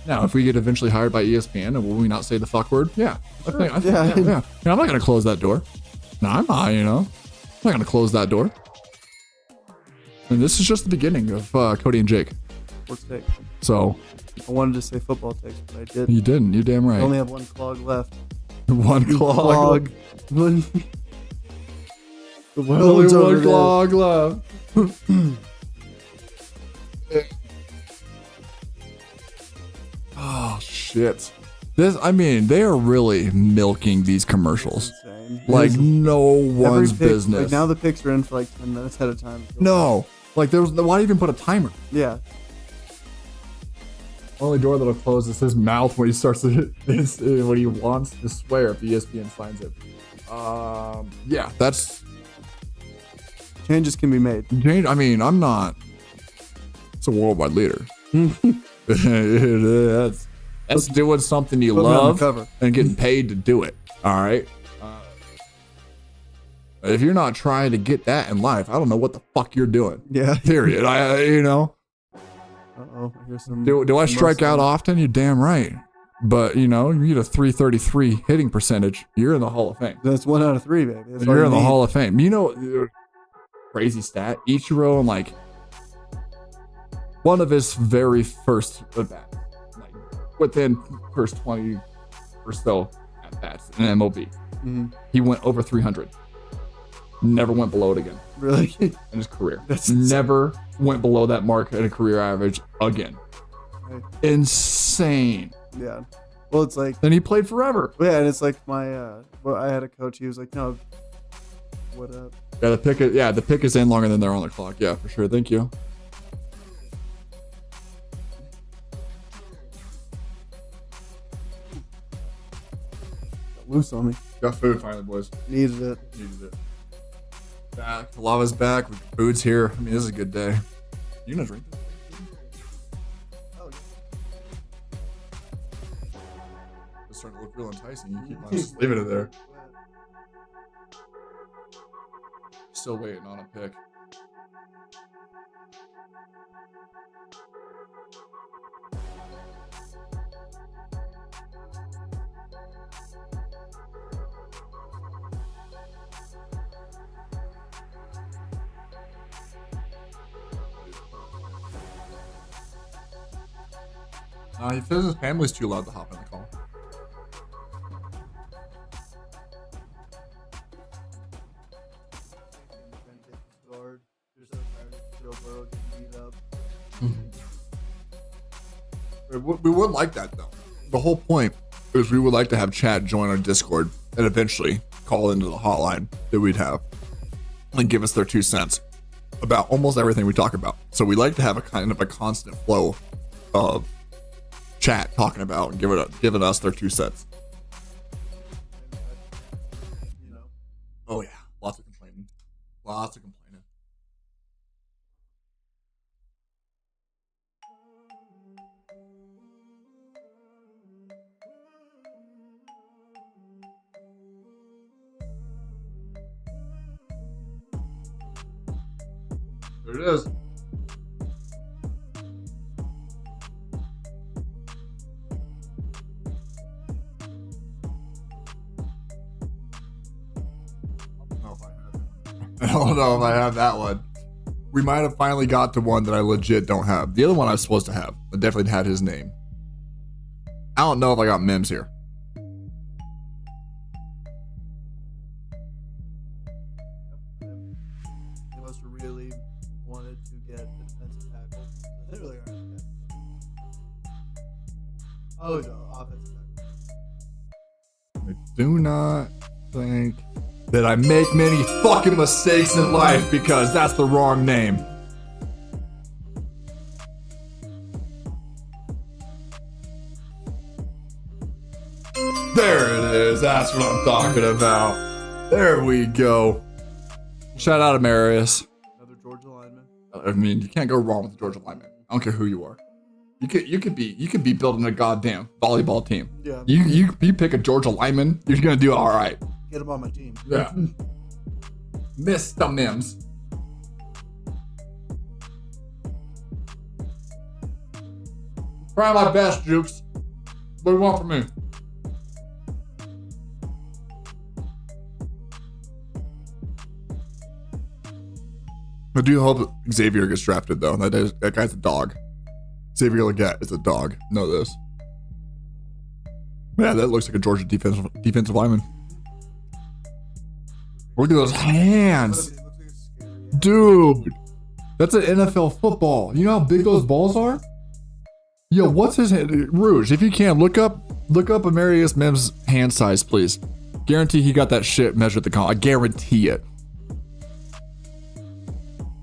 Now, if we get eventually hired by ESPN, will we not say the fuck word? Yeah. Sure. I think, yeah. You know, I'm not gonna close that door. No, I'm not. You know, I'm not gonna close that door. And this is just the beginning of Cody and Jake. Sports take. So. I wanted to say football takes, but I didn't. You didn't. You're damn right. I only have one clog left. One clog. One. Only one clog left. Oh shit! They are really milking these commercials like no one's business. Like now the picks are in for like 10 minutes at a time. No, like why even put a timer? Yeah. Only door that'll close is his mouth when he starts to when he wants to swear if ESPN signs it. Yeah, that's changes can be made. I'm not. It's a worldwide leader. That's doing something you love and getting paid to do it. All right. If you're not trying to get that in life, I don't know what the fuck you're doing. Yeah. Period. Do I strike out often? You're damn right. But you need a 333 hitting percentage. You're in the Hall of Fame. That's 1 out of 3, baby. You're in the Hall of Fame. Crazy stat. Ichiro, like one of his very first at bats, like within first 20 or so at bats in MLB, he went over 300. Never went below it again. Really? In his career. Never went below that mark at a career average again. Right. Insane. Yeah. Well, it's like. Then he played forever. Yeah, and it's like I had a coach. He was like, "No, what up?" Yeah, the pick is in longer than they're on the clock. Yeah, for sure. Thank you. Got loose on me. Got food finally, boys. Needed it. Back. Lava's back. Food's here. This is a good day. You gonna drink this? Oh, It's starting to look real enticing. You keep on just leaving it there. Still waiting on a pick. He says his family's too loud to hop in the call. We would like that though. The whole point is we would like to have Chad join our Discord and eventually call into the hotline that we'd have and give us their 2 cents about almost everything we talk about. So we like to have a kind of a constant flow of chat talking about and giving us their 2 cents. Oh yeah, lots of complaining. There it is. I don't know if I have that one. We might have finally got to one that I legit don't have. The other one I was supposed to have. I definitely had his name. I don't know if I got Mims here. They must have really wanted to get the defensive tackle. They really aren't. Oh, no, offensive tackle. I do not think that I make many fucking mistakes in life because that's the wrong name. There it is. That's what I'm talking about. There we go. Shout out to Marius. Another Georgia lineman. You can't go wrong with the Georgia lineman. I don't care who you are. You could be building a goddamn volleyball team. Yeah. You pick a Georgia lineman, you're gonna do all right. Get him on my team. Yeah. Mr. Mims. Try my best, Jukes. What do you want from me? I do hope Xavier gets drafted, though. That guy's a dog. Xavier Legette is a dog. Know this. Yeah, that looks like a Georgia defensive lineman. Look at those hands. Dude. That's an NFL football. You know how big those balls are? Yo, what's his hand? Rouge, if you can, look up Amarius Mims' hand size, please. Guarantee he got that shit measured at the I guarantee it.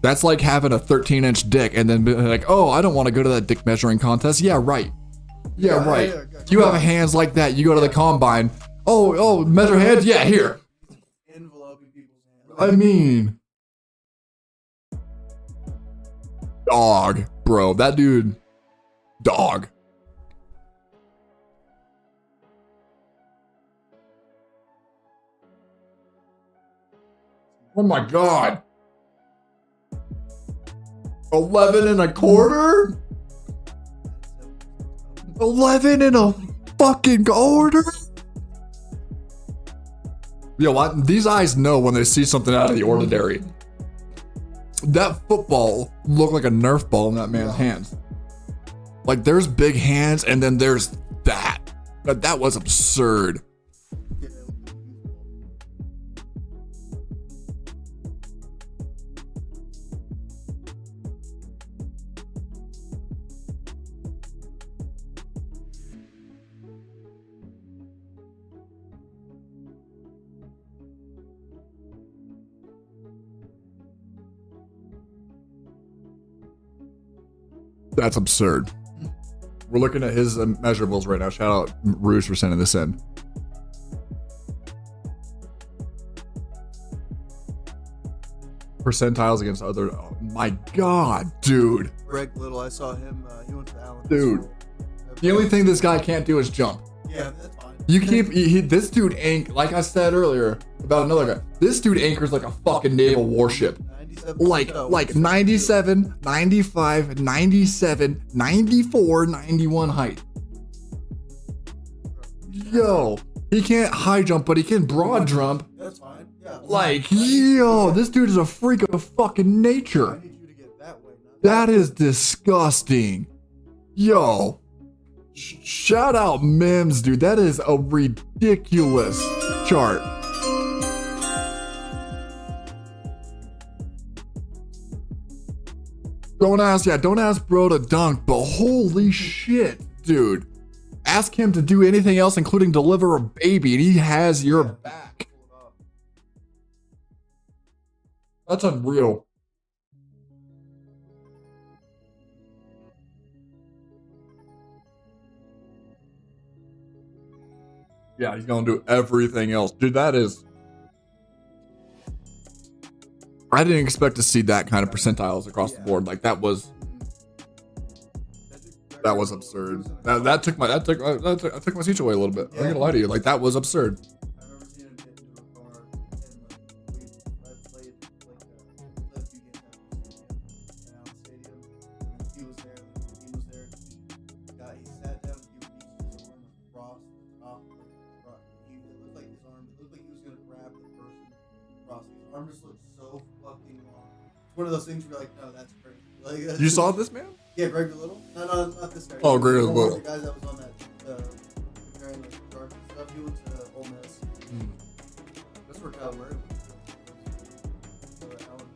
That's like having a 13-inch dick and then be like, oh, I don't want to go to that dick measuring contest. Yeah, right. Yeah, right. You have hands like that. You go to the combine. Oh, measure hands? Yeah, here. Enveloping people's hands. I mean, dog, bro. That dude, dog. Oh my God. 11 and a quarter? 11 and a fucking quarter? Yo, what? These eyes know when they see something out of the ordinary. That football looked like a Nerf ball in that man's hands. Like, there's big hands and then there's that. That was absurd. That's absurd. We're looking at his measurables right now. Shout out Rouge for sending this in. Percentiles against other. Oh my God, dude. Greg Little, I saw him. He went to Allen. Dude, the only thing this guy can't do is jump. Yeah, that's fine. You keep this dude like I said earlier about another guy. This dude anchors like a fucking naval warship. Like 97, 95, 97, 94, 91 height. Yo, he can't high jump, but he can broad jump. That's fine. Yeah. Like, yo, this dude is a freak of fucking nature. I need you to get that way. That is disgusting. Yo, shout out Mims, dude. That is a ridiculous chart. Don't ask bro to dunk, but holy shit, dude. Ask him to do anything else, including deliver a baby, and he has your back. That's unreal. Yeah, he's gonna do everything else. Dude, that is... I didn't expect to see that kind of percentiles across the board. Like, that was absurd. That took my speech away a little bit. I'm not gonna lie to you. Like, that was absurd. I remember seeing him get into a car and I played a few games at Allen Stadium. And he was there. He sat down. He reached his arm across the top. It looked like his arm. It looked like he was gonna grab the person across. His arm just looked so fucking long. It's one of those things where you're like, no, that's crazy. Like, You saw this man? Yeah, Greg Little. No, not this guy. Oh, Greg Little. One of the guys that was on that comparing the charts and stuff. He went to Ole Miss. That's where Kyle Murray went to. Allen.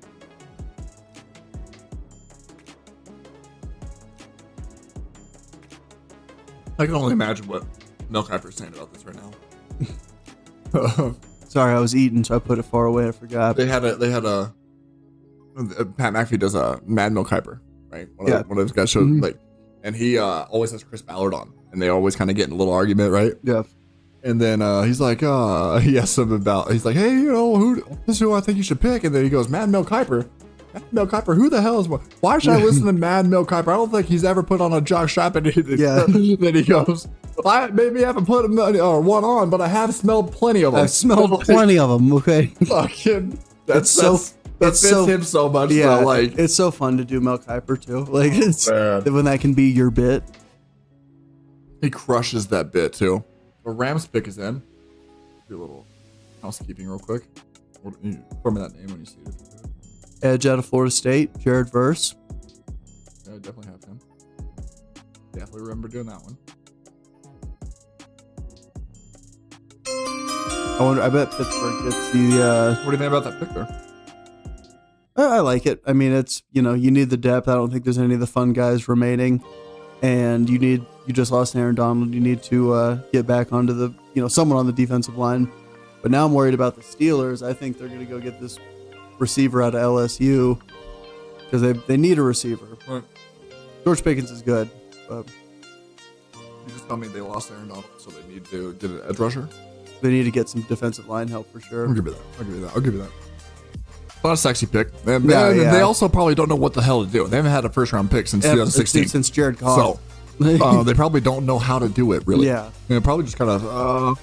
I can only imagine what Mel Kiper's saying about this right now. Sorry, I was eating, so I put it far away. I forgot. They had a Pat McAfee does a Mad Mel Kiper, right? One of those guys shows like, and he always has Chris Ballard on, and they always kind of get in a little argument, right? Yeah. And then he's like, he asks him about, he's like, hey, you know, this is who I think you should pick, and then he goes, Mad Mel Kiper. Mad Mel Kiper, who the hell is what? Why should I listen to Mad Mel Kiper? I don't think he's ever put on a jock strap. And then he goes, I maybe haven't put one on, but I have smelled plenty of them. I've smelled plenty of them. Okay. Fucking, that fits him so much. Yeah, so, like, it's so fun to do Mel Kiper too. Like, it's when that can be your bit. He crushes that bit too. The Rams pick is in. Do a little housekeeping real quick. You remember that name when you see it. Edge out of Florida State, Jared Verse. Yeah, I definitely have him. Definitely remember doing that one. I bet Pittsburgh gets the. What do you think about that pick there? I like it. I mean, it's, you need the depth. I don't think there's any of the fun guys remaining, and you just lost Aaron Donald. You need to get back onto the someone on the defensive line. But now I'm worried about the Steelers. I think they're going to go get this receiver out of LSU because they need a receiver. Right. George Pickens is good, but you just tell me they lost Aaron Donald, so they need to get an edge rusher. they need to get some defensive line help for sure. I'll give you that. Not a sexy pick. And Yeah. they also probably don't know what the hell to do. They haven't had a first round pick since 2016. Since Jared Goff. So they probably don't know how to do it, really. Yeah. And probably just kind of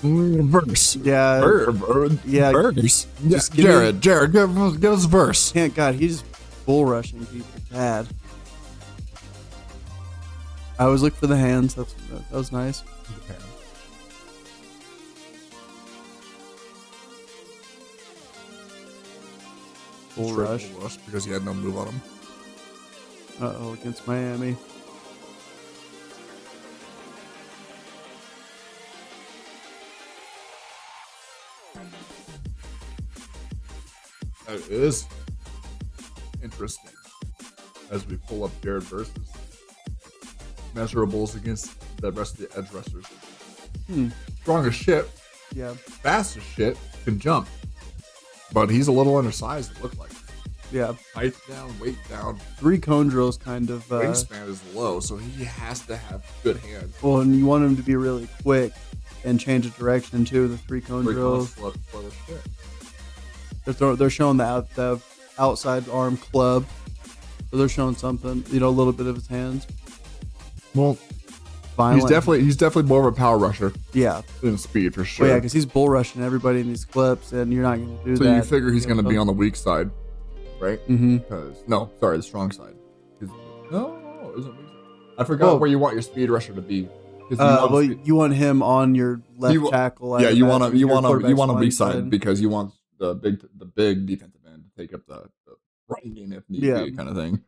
verse. Yeah. Yeah. Verse. Just Jared, give us a verse. God, he's bull rushing people bad. I always look for the hands. That was nice. Bull rush because he had no move on him. Uh-oh, against Miami. That is interesting as we pull up Jared versus measurables against the rest of the edge rushers. Strong as shit, Yeah. fast as shit, can jump, but he's a little undersized. It looked like Yeah. height down, weight down, 3 cone drills kind of. wingspan is low, so he has to have good hands. Well, and you want him to be really quick and change of direction too. The 3 cone drills. Slow as shit. They're showing the outside arm club. So they're showing something, a little bit of his hands. Well, Violent. he's definitely more of a power rusher Yeah. than speed for sure. Well, yeah, because he's bull rushing everybody in these clips, and you're not going to do So that. you figure he's going to be on the weak side, right? Mm-hmm. The strong side. No, it isn't weak side. I forgot where you want your speed rusher to be. You want him on your left tackle. Yeah, you want a a weak side because you want the big defensive end to take up the running game if need be, kind of thing.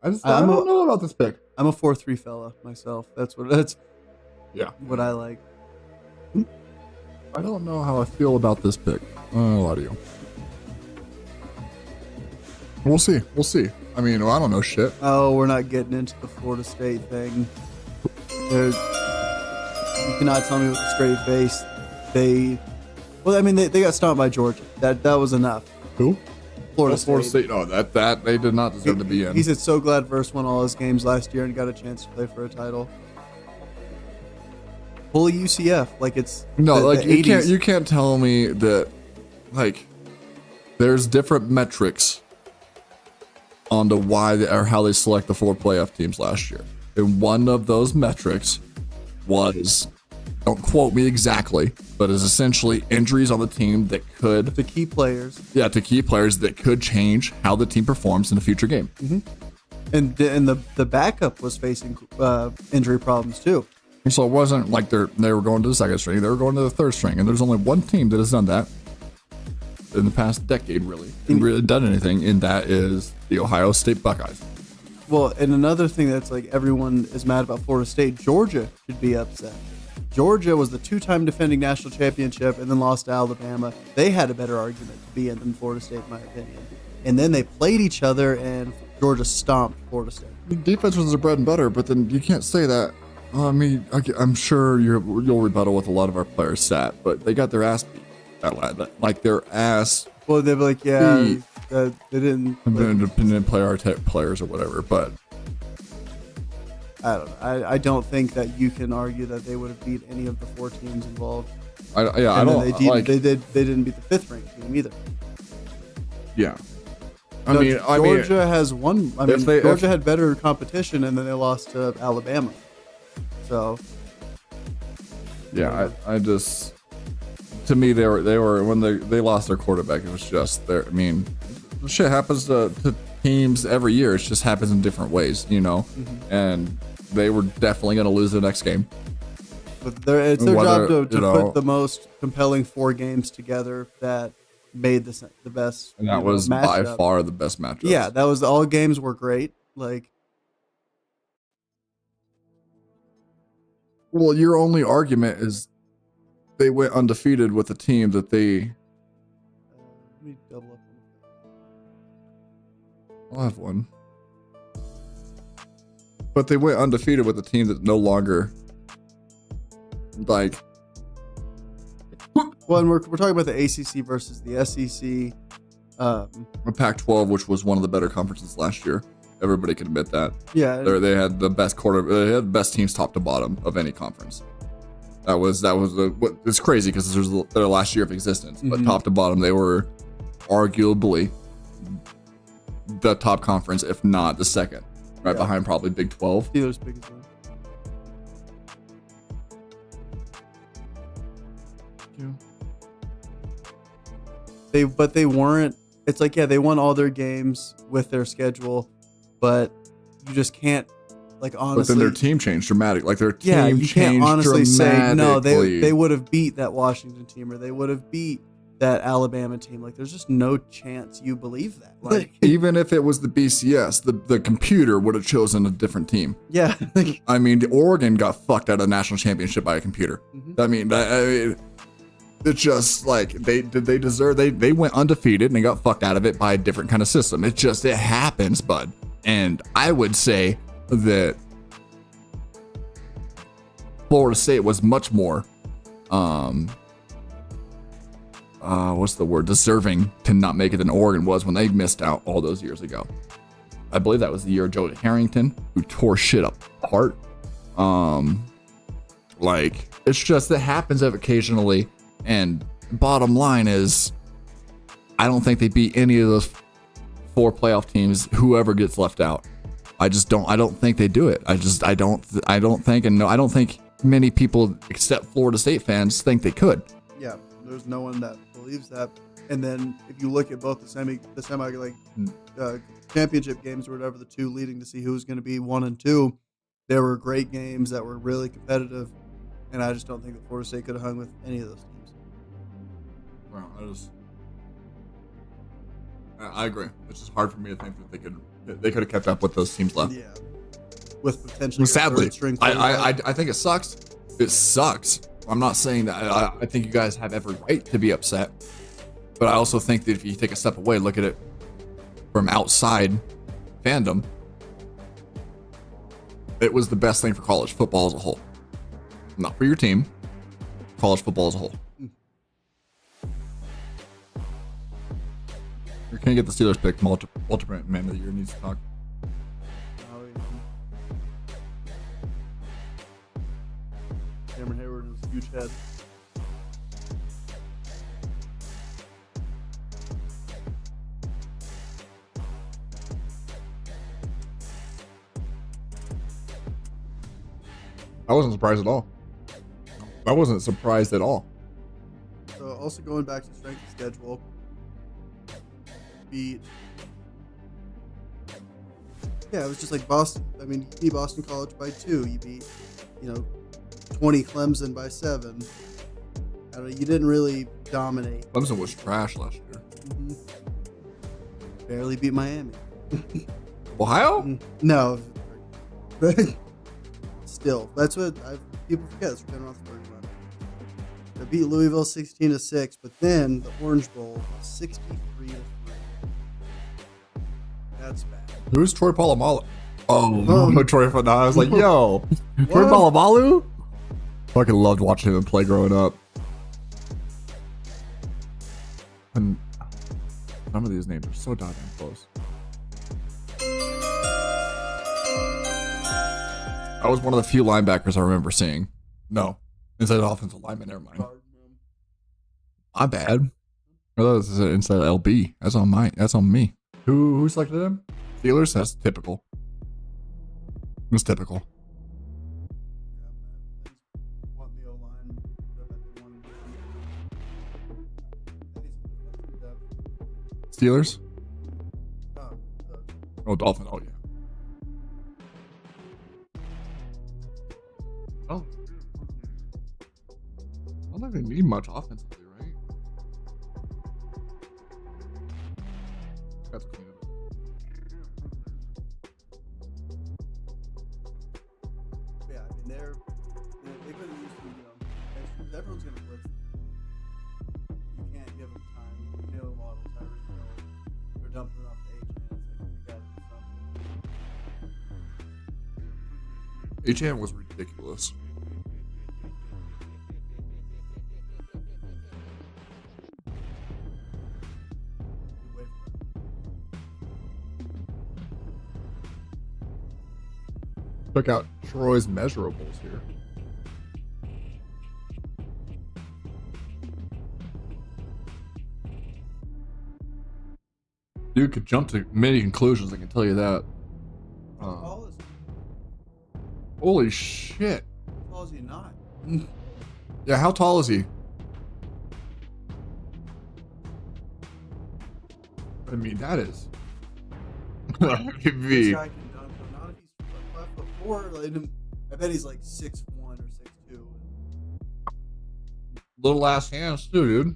I don't know about this pick. I'm a 4-3 fella myself. That's what I like. I don't know how I feel about this pick. I'll lie to you. We'll see. I mean, I don't know shit. Oh, we're not getting into the Florida State thing. You cannot tell me with a straight face. They got stomped by Georgia. That was enough. Who? Florida State. No, that they did not deserve to be in. He said so glad Verse won all his games last year and got a chance to play for a title. Fully UCF, like it's no, the 80s. You can't tell me that there's different metrics on to how they select the 4 playoff teams last year. And one of those metrics was, don't quote me exactly, but is essentially injuries on the team that could the key players. Yeah, to key players that could change how the team performs in a future game. Mm-hmm. And the backup was facing injury problems too. So it wasn't like they were going to the second string; they were going to the third string. And there's only one team that has done that in the past decade, really, and really done anything. And that is the Ohio State Buckeyes. Well, and another thing that's like everyone is mad about Florida State. Georgia should be upset. Georgia was the 2-time defending national championship and then lost to Alabama. They had a better argument to be in than Florida State, in my opinion. And then they played each other, and Georgia stomped Florida State. The defense was their bread and butter, but then you can't say that. I mean, I'm sure you'll rebuttal with a lot of our players sat, but they got their ass beat. Like their ass. Well, they'd be like, they didn't. Didn't play our players or whatever, but. I don't know. I don't think that you can argue that they would have beat any of the 4 teams involved. They didn't beat the 5th ranked team either. Yeah. Georgia has won. Georgia had better competition, and then they lost to Alabama. So. Yeah, I just. To me, they were when they lost their quarterback. It was just there. I mean, shit happens to teams every year. It just happens in different ways, Mm-hmm. And they were definitely going to lose the next game. But it's their job to put the most compelling 4 games together that made the best. And that was by far the best matchup. Yeah, that was all games were great. Like, well, your only argument is they went undefeated with a team that they. Let me double up. I'll have one. But they went undefeated with a team that no longer, like. Well, and we're talking about the ACC versus the SEC. The Pac-12, which was one of the better conferences last year. Everybody can admit that. Yeah, they had the best they had the best teams top to bottom of any conference. It's crazy because this was their last year of existence, but top to bottom they were arguably the top conference, if not the second, right behind probably Big 12. Steelers biggest one. They weren't. It's like, yeah, they won all their games with their schedule, but you just can't, like, honestly. But then their team changed dramatically. Like their team you changed can't honestly say no. dramatically. They would have beat that Washington team, or they would have beat that Alabama team. Like, there's just no chance you believe that. Like, even if it was the BCS, the computer would have chosen a different team. Yeah. I mean, Oregon got fucked out of the national championship by a computer. I mean, it's just like they went undefeated and they got fucked out of it by a different kind of system. It happens, bud. And I would say that Florida State was much more what's the word, deserving to not make it than Oregon was when they missed out all those years ago. I believe that was the year of Joe Harrington, who tore shit apart. Like, it's just, it happens occasionally. And bottom line is, I don't think they beat any of those 4 playoff teams, whoever gets left out. I don't think they do it. I don't think many people except Florida State fans think they could. Yeah, there's no one that believes that. And then if you look at both the semi championship games or whatever, the two leading to see who's going to be 1 and 2, there were great games that were really competitive, and I just don't think that Florida State could have hung with any of those teams. Well, I agree. It's just hard for me to think that they could have kept up with those teams left. Yeah, with potentially sadly, I think it sucks. It sucks. I'm not saying that. I think you guys have every right to be upset, but I also think that if you take a step away, look at it from outside fandom, it was the best thing for college football as a whole. Not for your team, college football as a whole. You're gonna get the Steelers pick. Ultimate Man of the Year needs to talk. Cameron Hayward is a huge head. I wasn't surprised at all. I wasn't surprised at all. So also going back to strength of schedule, it was just like Boston. I mean, you beat Boston College by 2. You beat, 20 Clemson by 7. I don't know, you didn't really dominate. Clemson was trash last year. Barely beat Miami. Ohio? No. Still, that's what people forget. It's been off the first run. They beat Louisville 16-6, but then the Orange Bowl 63-3. That's bad. Who's Troy Polamalu? Troy. No, I was like, yo, Troy What? Polamalu? Fucking loved watching him play growing up. And some of these names are so goddamn close. I was one of the few linebackers I remember seeing. No, inside offensive lineman. Never mind. My bad. I thought this is an inside LB. That's on me. Who selected him? Steelers? That's typical. It's typical. Steelers? Oh, Dolphins. Oh, yeah. Oh. I don't even need much offensively, right? That's clean up. Yeah, I mean, they could have used, everyone's going to blitz HAM was ridiculous. Check out Troy's measurables here. Dude could jump to many conclusions, I can tell you that. How tall is he? Holy shit. How tall is he not? Yeah, how tall is he? I mean, that is. This guy can dunk, but not if he's 5'4". Like, I bet he's like 6'1" or 6'2". Little ass hands too, dude.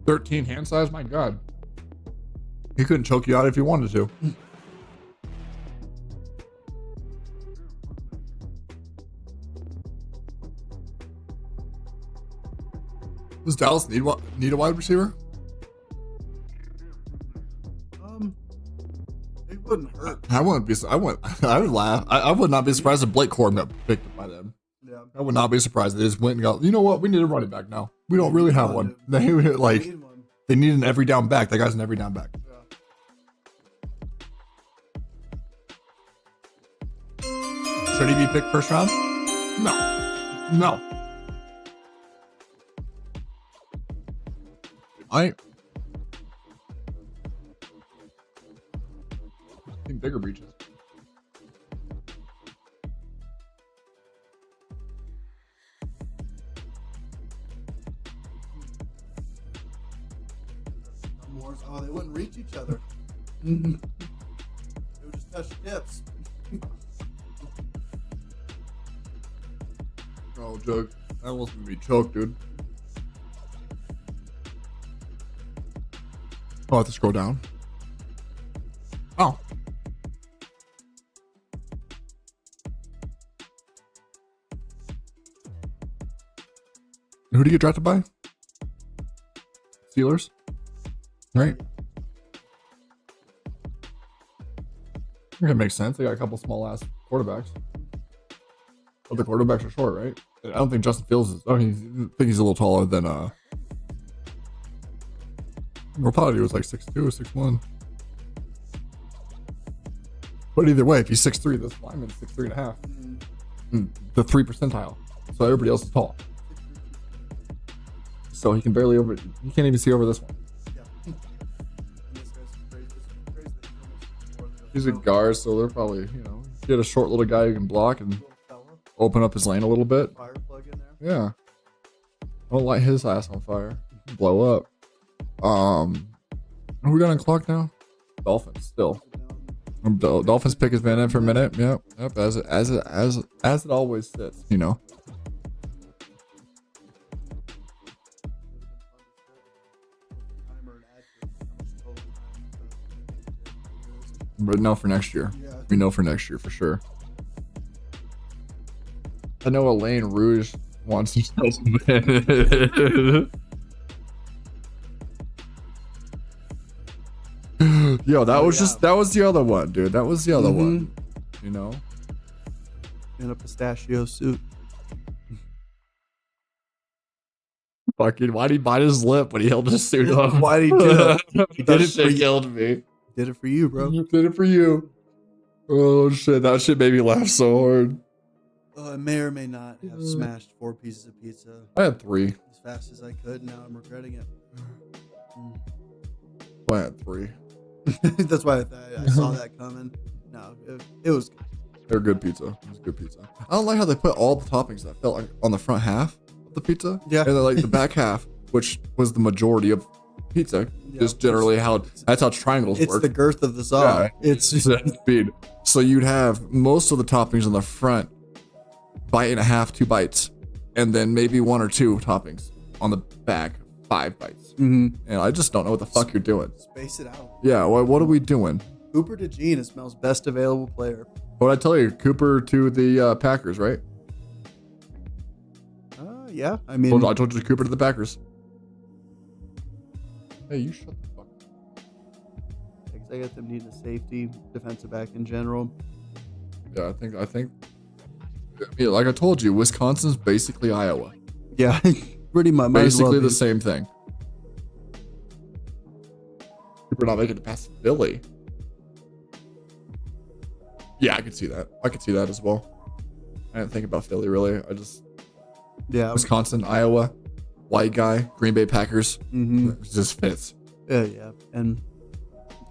$13 hand size, my god. He couldn't choke you out if he wanted to. Does Dallas need a wide receiver? It wouldn't hurt. I wouldn't be. I would laugh. I would not be surprised if Blake Corum got picked up by them. Yeah. I would not be surprised. They just went and got. You know what? We need a running back now. We don't really have one. They like. They need an every down back. That guy's an every down back. Yeah. Should he be picked first round? No. No. I think bigger breaches. Oh, they wouldn't reach each other. They would just touch tips. Oh, Jug. That almost made me choke, dude. Oh, I have to scroll down. Oh. Who did he get drafted by? Steelers? Right? I think it makes sense. They got a couple small ass quarterbacks. But the quarterbacks are short, right? I don't think Justin Fields is. I mean, I think he's a little taller than Rapaldi was like 6'2" or 6'1". But either way, if he's 6'3", this lineman's 6'3.5". The 3 percentile. So everybody else is tall. So he can barely over. You can't even see over this one. He's a guard, so they're probably, you know, get a short little guy who can block and open up his lane a little bit. Fire plug in there. Yeah. Don't light his ass on fire. Blow up. Are we got on clock now? Dolphins still. Dolphins pick has been in for a minute. Yep. As it always sits, you know. But no for next year. Yeah. We know for next year for sure. I know Elaine Rouge wants to tell something. Yo, that was the other one, dude. That was the other one. You know? In a pistachio suit. Fucking, why'd he bite his lip when he held his suit up? Why'd he do it? He did it for you. Killed me. Did it for you, bro. Did it for you. Oh shit, that shit made me laugh so hard. I may or may not have smashed 4 pieces of pizza. I had 3. As fast as I could. Now I'm regretting it. I had 3. That's why I saw that coming. No, it was good. They're good pizza. It was good pizza. I don't like how they put all the toppings that felt like on the front half of the pizza. Yeah. And then like the back half, which was the majority of pizza. Yeah, just generally that's how triangles work. It's the girth of the saw. Yeah, it's speed. So you'd have most of the toppings on the front, bite and a half, 2 bites, and then maybe 1 or 2 toppings on the back, 5 bites. And I just don't know what the fuck you're doing. Space it out. Yeah, what are we doing? Cooper to Gene is Mel's best available player. What'd I tell you? Cooper to the Packers, right? Yeah. I mean, I told you Cooper to the Packers. Hey, you shut the fuck up. I got them needing a safety, defensive back in general. Yeah, I think. Yeah, like I told you, Wisconsin's basically Iowa. Yeah, pretty much. Basically the same thing. People are not making it past Philly. Yeah, I could see that. I could see that as well. I didn't think about Philly really. Wisconsin, Iowa, white guy, Green Bay Packers. It just fits. Yeah. And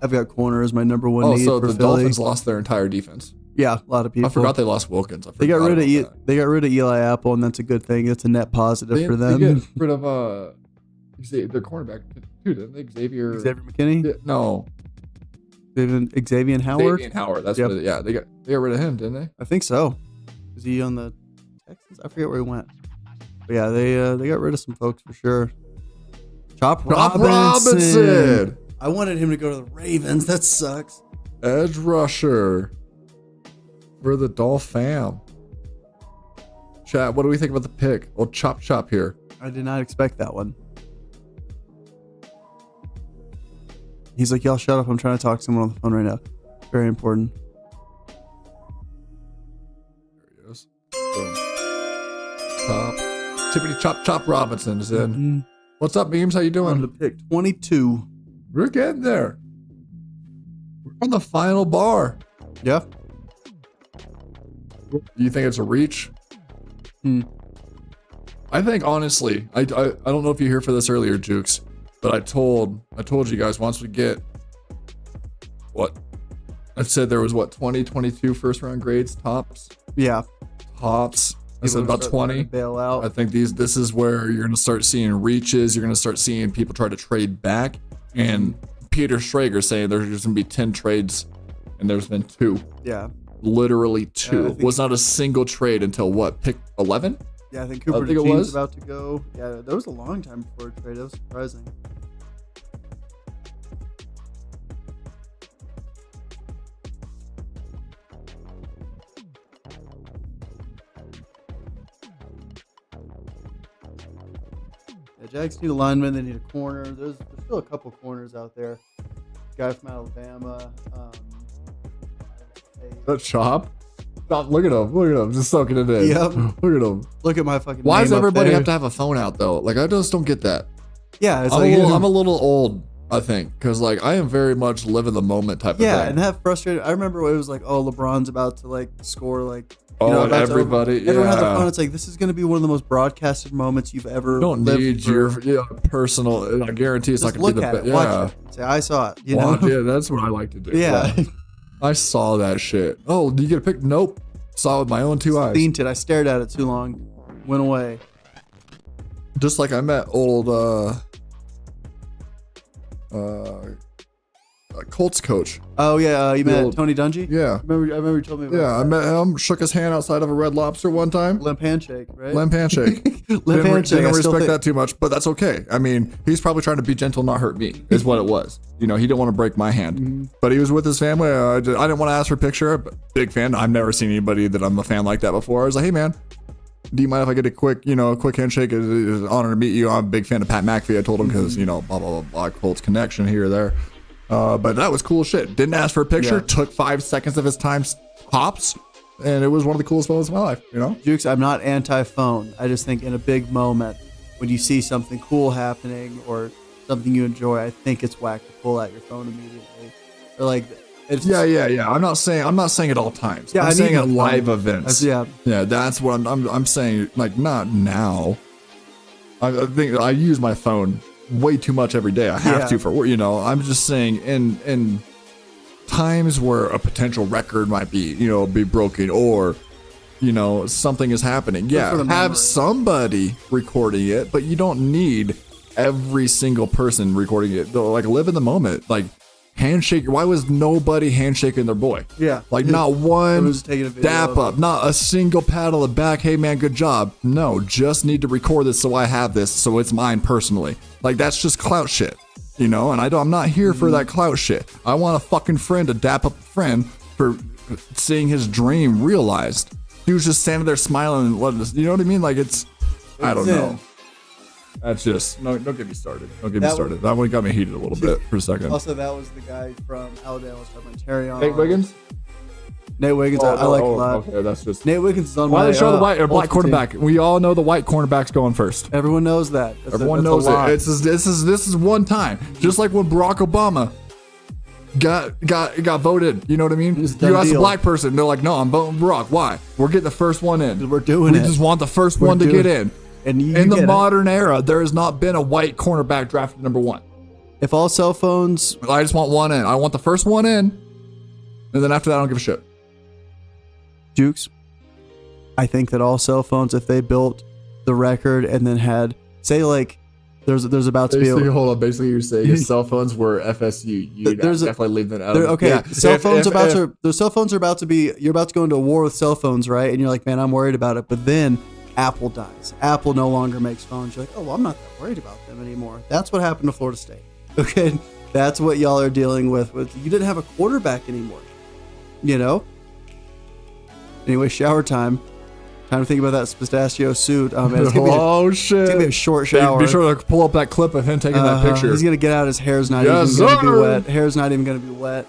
I've got corner as my number one need so for the Philly. Dolphins lost their entire defense. Yeah, a lot of people. I forgot they lost Wilkins. They got rid of Eli Apple, and that's a good thing. It's a net positive for them. They get rid of their cornerback too, didn't they? Xavier McKinney? Yeah, no. Xavier Howard. Xavier Howard. That's what. They got rid of him, didn't they? I think so. Is he on the Texans? I forget where he went. But yeah, they got rid of some folks for sure. Chop Robinson. I wanted him to go to the Ravens. That sucks. Edge rusher for the Dolphin. Chat, what do we think about the pick? Old Chop here. I did not expect that one. He's like, y'all shut up. I'm trying to talk to someone on the phone right now. Very important. There he is. Boom. Tippity Chop Robinson is in. Mm-hmm. What's up, Beams? How you doing? On the pick 22. We're getting there. We're on the final bar. Yeah. Do you think it's a reach? I think honestly, I don't know if you're here for this earlier, Jukes, but I told you guys once we get what I said there was 22 first round grades tops. Yeah. Tops. I said about 20. Bail out. I think this is where you're gonna start seeing reaches. You're gonna start seeing people try to trade back. And Peter Schrager saying there's gonna be 10 trades, and there's been 2. Yeah. Literally 2. Was not a single trade until what? Pick 11? Yeah, I think Cooper DeJean's about to go. Yeah, that was a long time before a trade. That was surprising. Yeah, Jags need a lineman. They need a corner. There's still a couple corners out there. Guy from Alabama. That Chop? Stop, look at him, just soaking it in. Yep. Look at him. Look at my fucking Why does everybody have have to have a phone out though? Like, I just don't get that. Yeah, it's I'm a little old, I think, because like I am very much live in the moment type of thing. Yeah, and that frustrated. I remember it was like, oh, LeBron's about to like score like. And everybody, everyone had their phone. It's like, this is going to be one of the most broadcasted moments you've ever. You don't need your personal. I guarantee it's not going to be the best. Watch it. Say, I saw it. You know? Yeah, that's what I like to do. Yeah. I saw that shit. Oh, did you get a pic? Nope. Saw it with my own 2 eyes. Seen it. I stared at it too long. Went away. Just like I met old Colts coach. Oh yeah, you met Tony Dungy? Yeah. I remember you told me about that. I met him, shook his hand outside of a Red Lobster one time. Limp handshake, right? Limp handshake. Didn't respect that too much, but that's okay. I mean, he's probably trying to be gentle, not hurt me, is what it was. You know, he didn't want to break my hand. But he was with his family. I didn't want to ask for a picture, but big fan. I've never seen anybody that I'm a fan like that before. I was like, hey man, do you mind if I get a quick handshake? It's an honor to meet you. I'm a big fan of Pat McAfee. I told him because, blah, blah, blah, blah, Colts connection here or there. But that was cool shit. Didn't ask for a picture. Yeah. Took 5 seconds of his time, hops, and it was one of the coolest moments of my life. You know, Jukes, I'm not anti-phone. I just think in a big moment, when you see something cool happening or something you enjoy, I think it's whack to pull out your phone immediately. Or like, it's yeah. I'm not saying at all times. Yeah, I'm saying at live events. Yeah. That's what I'm saying. Like, not now. I think I use my phone way too much every day. I have to for I'm just saying in times where a potential record might be broken or something is happening. Have somebody recording it, but you don't need every single person recording it. Like, live in the moment. Like, handshake. Why was nobody handshaking their boy? Yeah. Like, not one dap up, not a single pat on the back. Hey man, good job. No, just need to record this so I have this, so it's mine personally. Like, that's just clout shit, and I'm not here for that clout shit. I want a fucking friend to dap up a friend for seeing his dream realized. He was just standing there smiling and you know what I mean? Like, I don't know. That's just no. Don't get me started. Don't get me That started. That one got me heated a little bit for a second. Also, that was the guy from Alabama. Terry on. Nate Wiggins. Nate Wiggins, I like a lot. Okay, that's just. Nate Wiggins is on Why my. they show the white or black ultimate quarterback? team. We all know the white cornerback's going first. Everyone knows that. Everyone knows it. This is one time. Just like when Barack Obama got voted. You know what I mean? You ask a black person, they're like, "No, I'm voting Barack." Why? We're getting the first one in. We're doing it. We just want the first one to get in. And in the modern era, there has not been a white cornerback drafted number 1. If all cell phones, I just want one in. I want the first one in, and then after that, I don't give a shit. Jukes, I think that all cell phones, if they built the record and then had, say, like, there's about to be. Hold on. Basically, you're saying if cell phones were FSU, you'd definitely leave them out. Okay, yeah. cell phones are about to be. You're about to go into a war with cell phones, right? And you're like, man, I'm worried about it. But then Apple dies. Apple no longer makes phones. You're like, oh, well, I'm not that worried about them anymore. That's what happened to Florida State. Okay, that's what y'all are dealing with. You didn't have a quarterback anymore. You know. Anyway, shower time. Time to think about that pistachio suit. Oh, man, shit! It's gonna be a short shower. Be sure to pull up that clip of him taking that picture. He's gonna get out. His hair's not even gonna be wet. Hair's not even gonna be wet.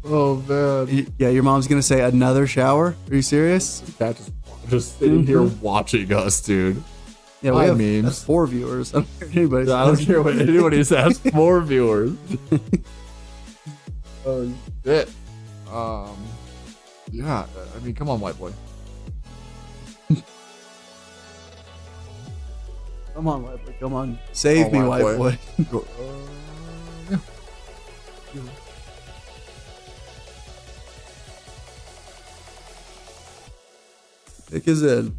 Oh man. Yeah, your mom's gonna say another shower. Are you serious? That just sitting here watching us, dude. Yeah, we have memes. That's 4 viewers. I don't care what anybody says. I don't care what anybody says. 4 viewers. Oh shit. Yeah. I mean, come on, white boy. Come on, white boy. Come on. Save me, white boy. Yeah. Pick is in.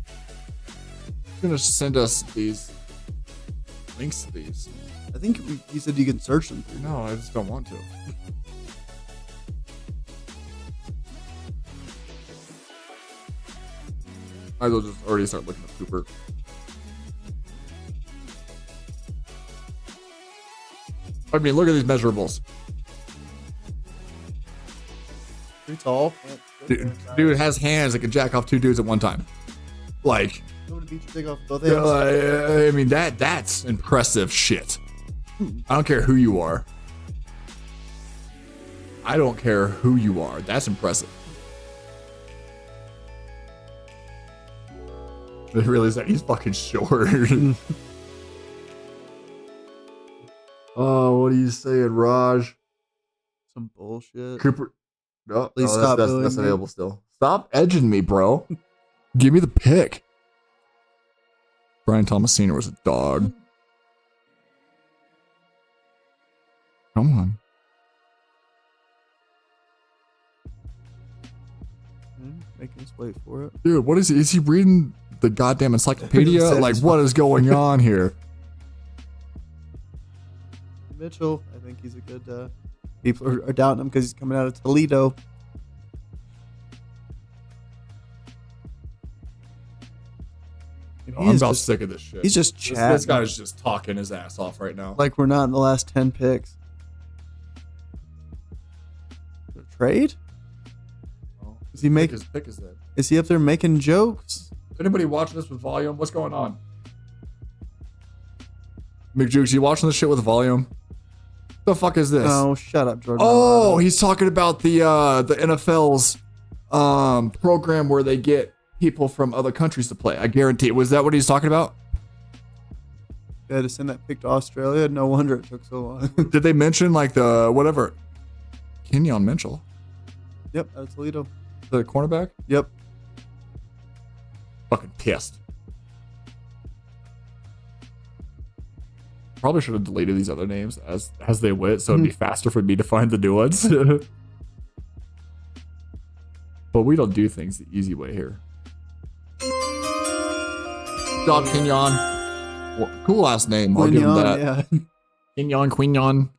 He's gonna send us these links to these. I think he said you can search them through. No, I just don't want to. Might as well just already start looking at Cooper. I mean, look at these measurables. Pretty tall. Dude has hands that can jack off 2 dudes at one time. Like, I mean, that's impressive shit. I don't care who you are. I don't care who you are. That's impressive. They realize that he's fucking short. Oh, what are you saying, Raj? Some bullshit. Cooper. No, Please no, stop. That's available still. Stop edging me, bro. Give me the pick. Brian Thomas Sr. was a dog. Come on. Making us wait for it. Dude, what is he? Is he reading the goddamn encyclopedia? Like, what is going on here? Mitchell, I think he's a good. People are doubting him because he's coming out of Toledo. I'm about sick of this shit. He's just chatting. This guy's just talking his ass off right now. Like we're not in the last 10 picks. Trade? Oh, is he making his pick? Is that? Is he up there making jokes? Anybody watching this with volume? What's going on? McJukes, you watching this shit with volume? The fuck is this? Oh, shut up, Jordan. Oh, he's talking about the NFL's program where they get people from other countries to play. I guarantee. Was that what he's talking about? Yeah, to send that pick to Australia. No wonder it took so long. Did they mention like the whatever? Kenyon Mitchell. Yep, out of Toledo. The cornerback. Yep. Fucking pissed. Probably should have deleted these other names as they went, so it'd be faster for me to find the new ones. But we don't do things the easy way here. Good job, Kenyon. Well, cool last name. I'll give him that. Yeah. Quignon.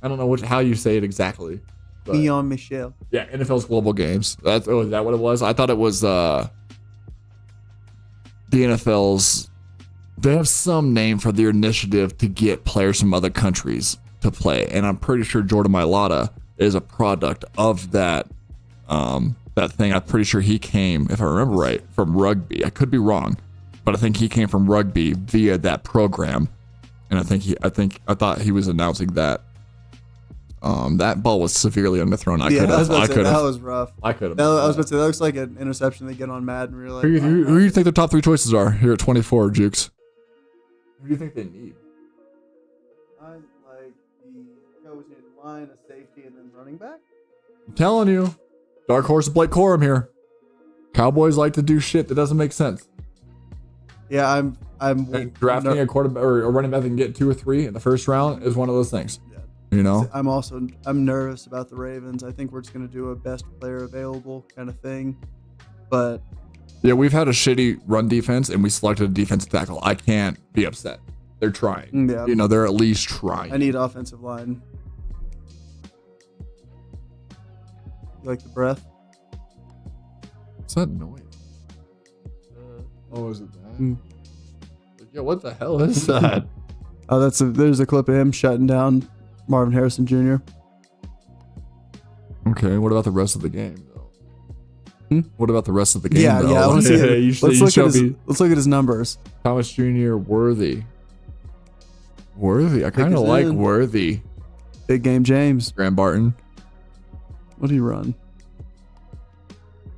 I don't know how you say it exactly. Kenyon Michelle. Yeah, NFL's Global Games. Is that what it was? I thought it was the NFL's. They have some name for their initiative to get players from other countries to play, and I'm pretty sure Jordan Mailata is a product of that that thing. I'm pretty sure he came, if I remember right, from rugby. I could be wrong, but I think he came from rugby via that program. And I thought he was announcing that. That ball was severely underthrown. I could have. That was rough. I could have. I was about to say that looks like an interception they get on Madden. Really. Like, who do you think the top 3 choices are here at 24, Jukes? Who do you think they need? I like the coach in line, a safety, and then running back. I'm telling you, dark horse Blake Corum here. Cowboys like to do shit that doesn't make sense. Yeah, I'm and drafting a quarterback or a running back that can get 2 or 3 in the first round is one of those things. Yeah. You know, I'm nervous about the Ravens. I think we're just gonna do a best player available kind of thing. But yeah, we've had a shitty run defense and we selected a defensive tackle. I can't be upset. They're trying. Yeah. You know, they're at least trying. I need offensive line. You like the breath? What's that noise? Oh, is it that? Yeah, what the hell is that? Oh, there's a clip of him shutting down Marvin Harrison Jr. Okay, what about the rest of the game, though? What about the rest of the game, though? Yeah, I want to see it. Let's look at his numbers. Thomas Jr., Worthy. I kind of like Worthy. Big game James. Graham Barton. What do you run?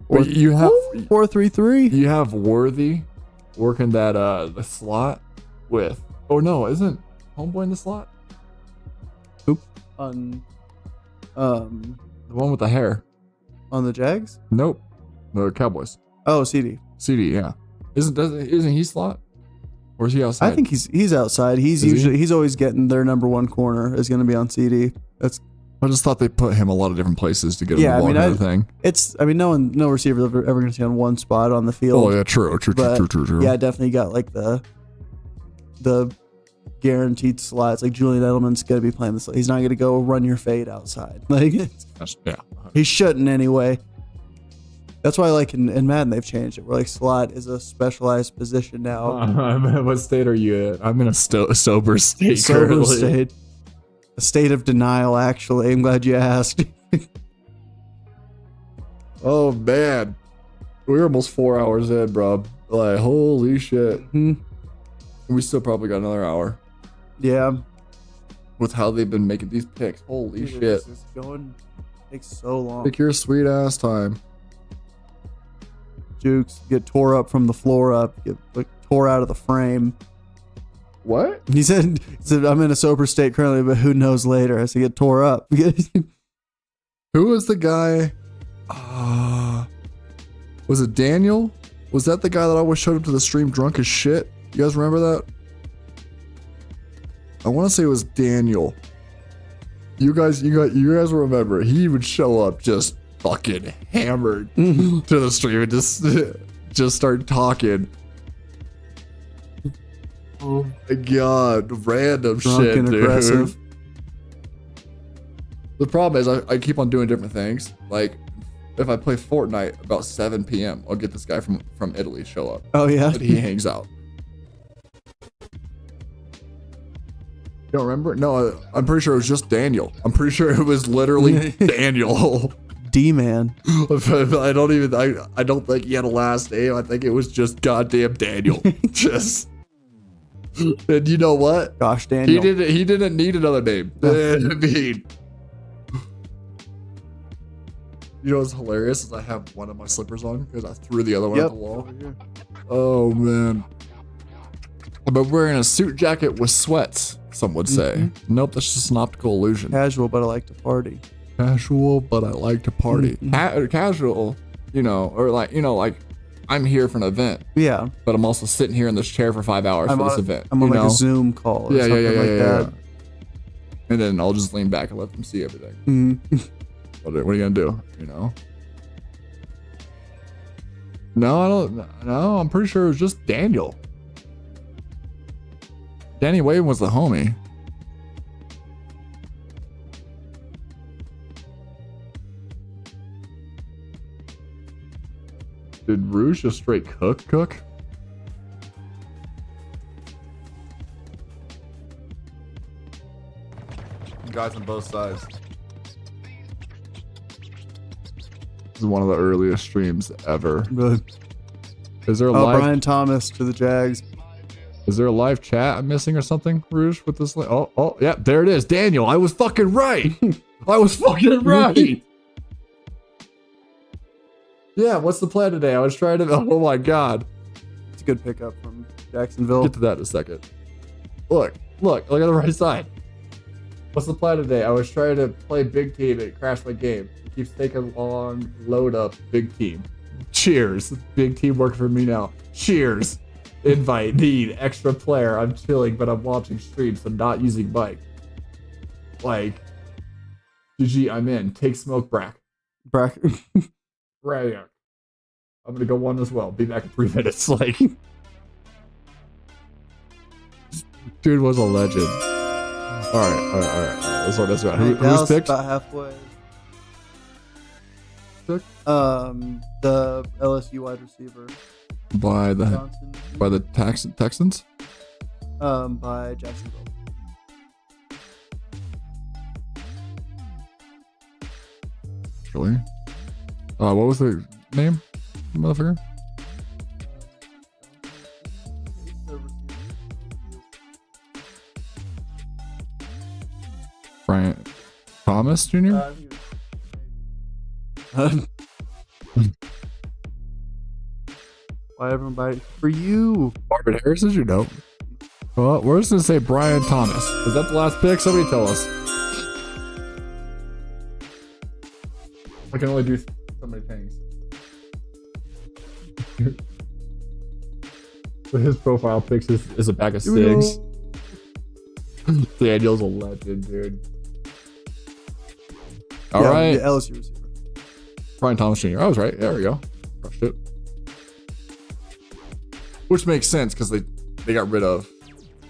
Well, you have 4-3-3. You have Worthy working that the slot with. Oh no, isn't Homeboy in the slot? Who? On the one with the hair. On the Jags? Nope. The Cowboys. Oh, CD, yeah. Isn't he slot? Or is he outside? I think he's outside. He's always getting their number 1 corner is going to be on CD. I just thought they put him a lot of different places to get him the ball kind of thing. No receiver is ever going to stay on one spot on the field. Oh yeah, true. Yeah, definitely got like the guaranteed slots. Like Julian Edelman's going to be playing this. He's not going to go run your fade outside. Like he shouldn't anyway. That's why, like in Madden, they've changed it. Where like slot is a specialized position now. What state are you in? I'm in a sober state. Sober state. A state of denial, actually. I'm glad you asked. Oh, man. We're almost 4 hours in, bro. Like, holy shit. Mm-hmm. We still probably got another hour. Yeah. With how they've been making these picks. Holy shit. It's going takes so long. Take your sweet ass time. Jukes get tore up from the floor up. Get tore out of the frame. What? He said, I'm in a sober state currently, but who knows later as I get tore up. Who was the guy? Was it Daniel? Was that the guy that always showed up to the stream drunk as shit? You guys remember that? I want to say it was Daniel. You guys remember? He would show up just fucking hammered to the stream and just start talking. Oh my god, random drunk shit, and dude. Aggressive. The problem is I keep on doing different things. Like if I play Fortnite about 7 p.m., I'll get this guy from Italy show up. Oh yeah, but he hangs out. You don't remember? No, I'm pretty sure it was just Daniel. I'm pretty sure it was literally Daniel. D-man. I don't think he had a last name. I think it was just goddamn Daniel. Just. And you know what? Gosh, Daniel. He didn't need another name. I mean, you know what's hilarious is I have one of my slippers on because I threw the other one at the wall. Oh man. But wearing a suit jacket with sweats, some would say. Nope, that's just an optical illusion. Casual, but I like to party. Casual, but I like to party. Casual, like I'm here for an event. Yeah. But I'm also sitting here in this chair for 5 hours for this event. I'm on like a Zoom call or something like that. And then I'll just lean back and let them see everything. What are you gonna do? You know? No, I don't. No, I'm pretty sure it was just Daniel. Danny Wade was the homie. Did Rouge just straight cook? Guys on both sides. is one of the earliest streams ever. Really? Is there a Oh, live? Brian Thomas to the Jags. Is there a live chat I'm missing or something, Rouge, with this? Oh, yeah, there it is. Daniel, I was fucking right. I was fucking right. Yeah, what's the plan today? I was trying to. Oh my god. It's a good pickup from Jacksonville. Get to that in a second. Look at the right side. What's the plan today? I was trying to play big team. It crashed my game. It keeps taking long. Load up big team. Cheers. Big team working for me now. Cheers. Invite, need, extra player. I'm chilling, but I'm watching streams, so not using mic. Like, GG, I'm in. Take smoke, Brack. Right. I'm gonna go one as well. Be back in 3 minutes. Like, dude was a legend. All right. That's what that's about. Who's picked? About halfway. Pick? The LSU wide receiver. By the Johnson. by the Texans? By Jacksonville. Really? What was the name? Motherfucker? Brian Thomas Jr.? Why everybody for you? Marvin Harrison Jr. Well, we're just gonna say Brian Thomas. Is that the last pick? Somebody tell us. I can only do so many things. His profile pics is a bag of cigs. Daniel's a legend, dude. All right. The LSU receiver. Brian Thomas Jr. I was right. There we go. Crushed it. Which makes sense because they got rid of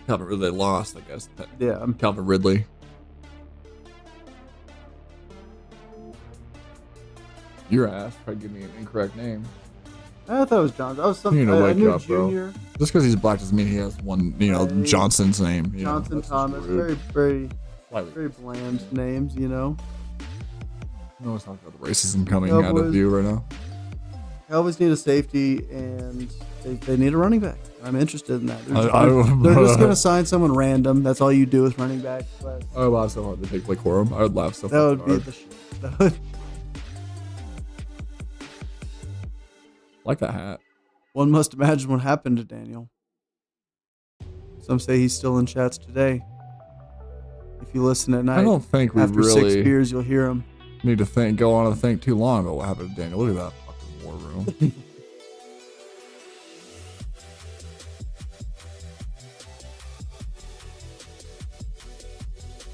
Calvin Ridley. They lost, I guess. Yeah. Calvin Ridley. Your ass probably give me an incorrect name. I thought it was Johnson. I was something. You need to wake I knew up, Junior. bro. Just because he's black doesn't mean he has one, Johnson's name. Johnson Thomas. Very bland names, No one's talking about the racism coming out of you right now. Cowboys need a safety, and they need a running back. I'm interested in that. They're just going to sign someone random. That's all you do with running back. But I would laugh so hard to take Blake Corum. I would laugh so that would hard. be the shit. That would. Like that hat. One must imagine what happened to Daniel. Some say he's still in chats today. If you listen at night, I don't think we after really 6 beers, you'll hear him. need to go on and think too long about what happened to Daniel. Look at that fucking war room.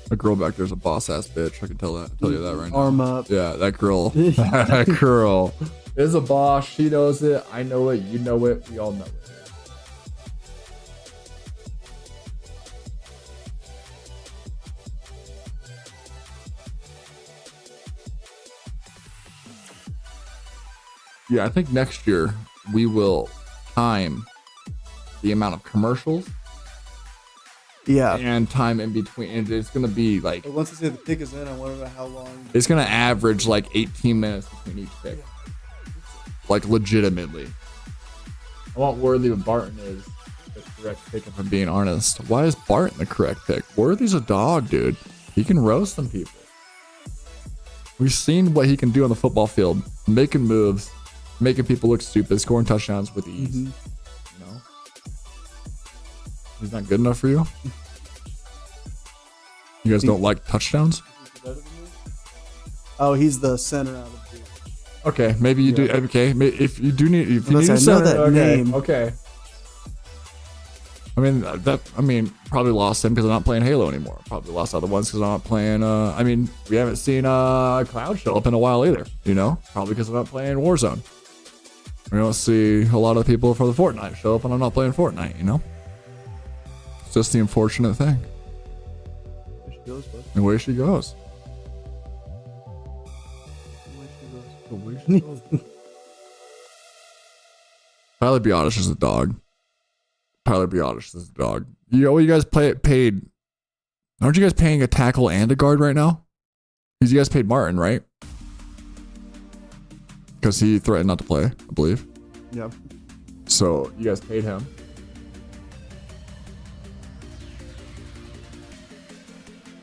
That girl back there's a boss ass bitch. I can tell you that right now. Arm up. Yeah, that girl. That girl is a boss. She knows it. I know it. You know it. We all know it. Yeah, I think next year we will time the amount of commercials. Yeah. And time in between. And it's going to be like... But once I say the pick is in, I want to know how long... It's going to average like 18 minutes between each pick. Like legitimately. I want Worthy when Barton is the correct pick, if I'm being honest. Why is Barton the correct pick? Worthy's a dog, dude. He can roast some people. We've seen what he can do on the football field. Making moves. Making people look stupid. Scoring touchdowns with ease. You know? He's not good enough for you? You guys don't like touchdowns? Oh, he's the center out of the... Okay, maybe you do. Okay, if you do need, if you need I a know center, that okay, name. okay. I mean, probably lost him because I'm not playing Halo anymore. Probably lost other ones because I'm not playing. I mean, we haven't seen Cloud show up in a while either. You know, probably because I'm not playing Warzone. We don't see a lot of people for the Fortnite show up, and I'm not playing Fortnite. You know, it's just the unfortunate thing. And where she goes. Tyler Biotish is a dog. Tyler Biotish is a dog. You guys paid. Aren't you guys paying a tackle and a guard right now? Because you guys paid Martin, right? because he threatened not to play, I believe. Yeah. So you guys paid him.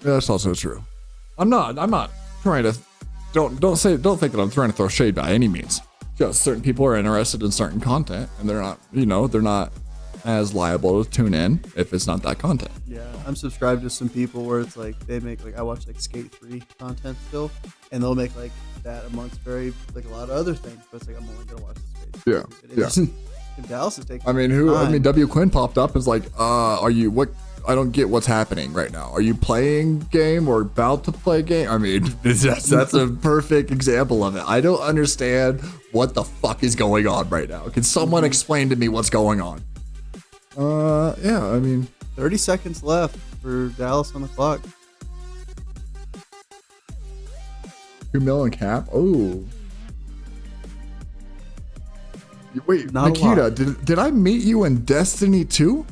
Yeah, that's also true. I'm not trying to don't think that I'm trying to throw shade by any means. Just certain people are interested in certain content and they're not as liable to tune in if it's not that content. Yeah, I'm subscribed to some people where it's like they make I watch Skate 3 content still, and they'll make that amongst a lot of other things, but it's I'm only gonna watch the Skate 3. If Dallas is taking W Quinn popped up and is like, are you what? I don't get what's happening right now. Are you playing game or about to play game? I mean, that's a perfect example of it. I don't understand what the fuck is going on right now. Can someone explain to me what's going on? Yeah, I mean, 30 seconds left for Dallas on the clock. 2 million cap. Oh, wait, Not Nikita, did I meet you in Destiny 2?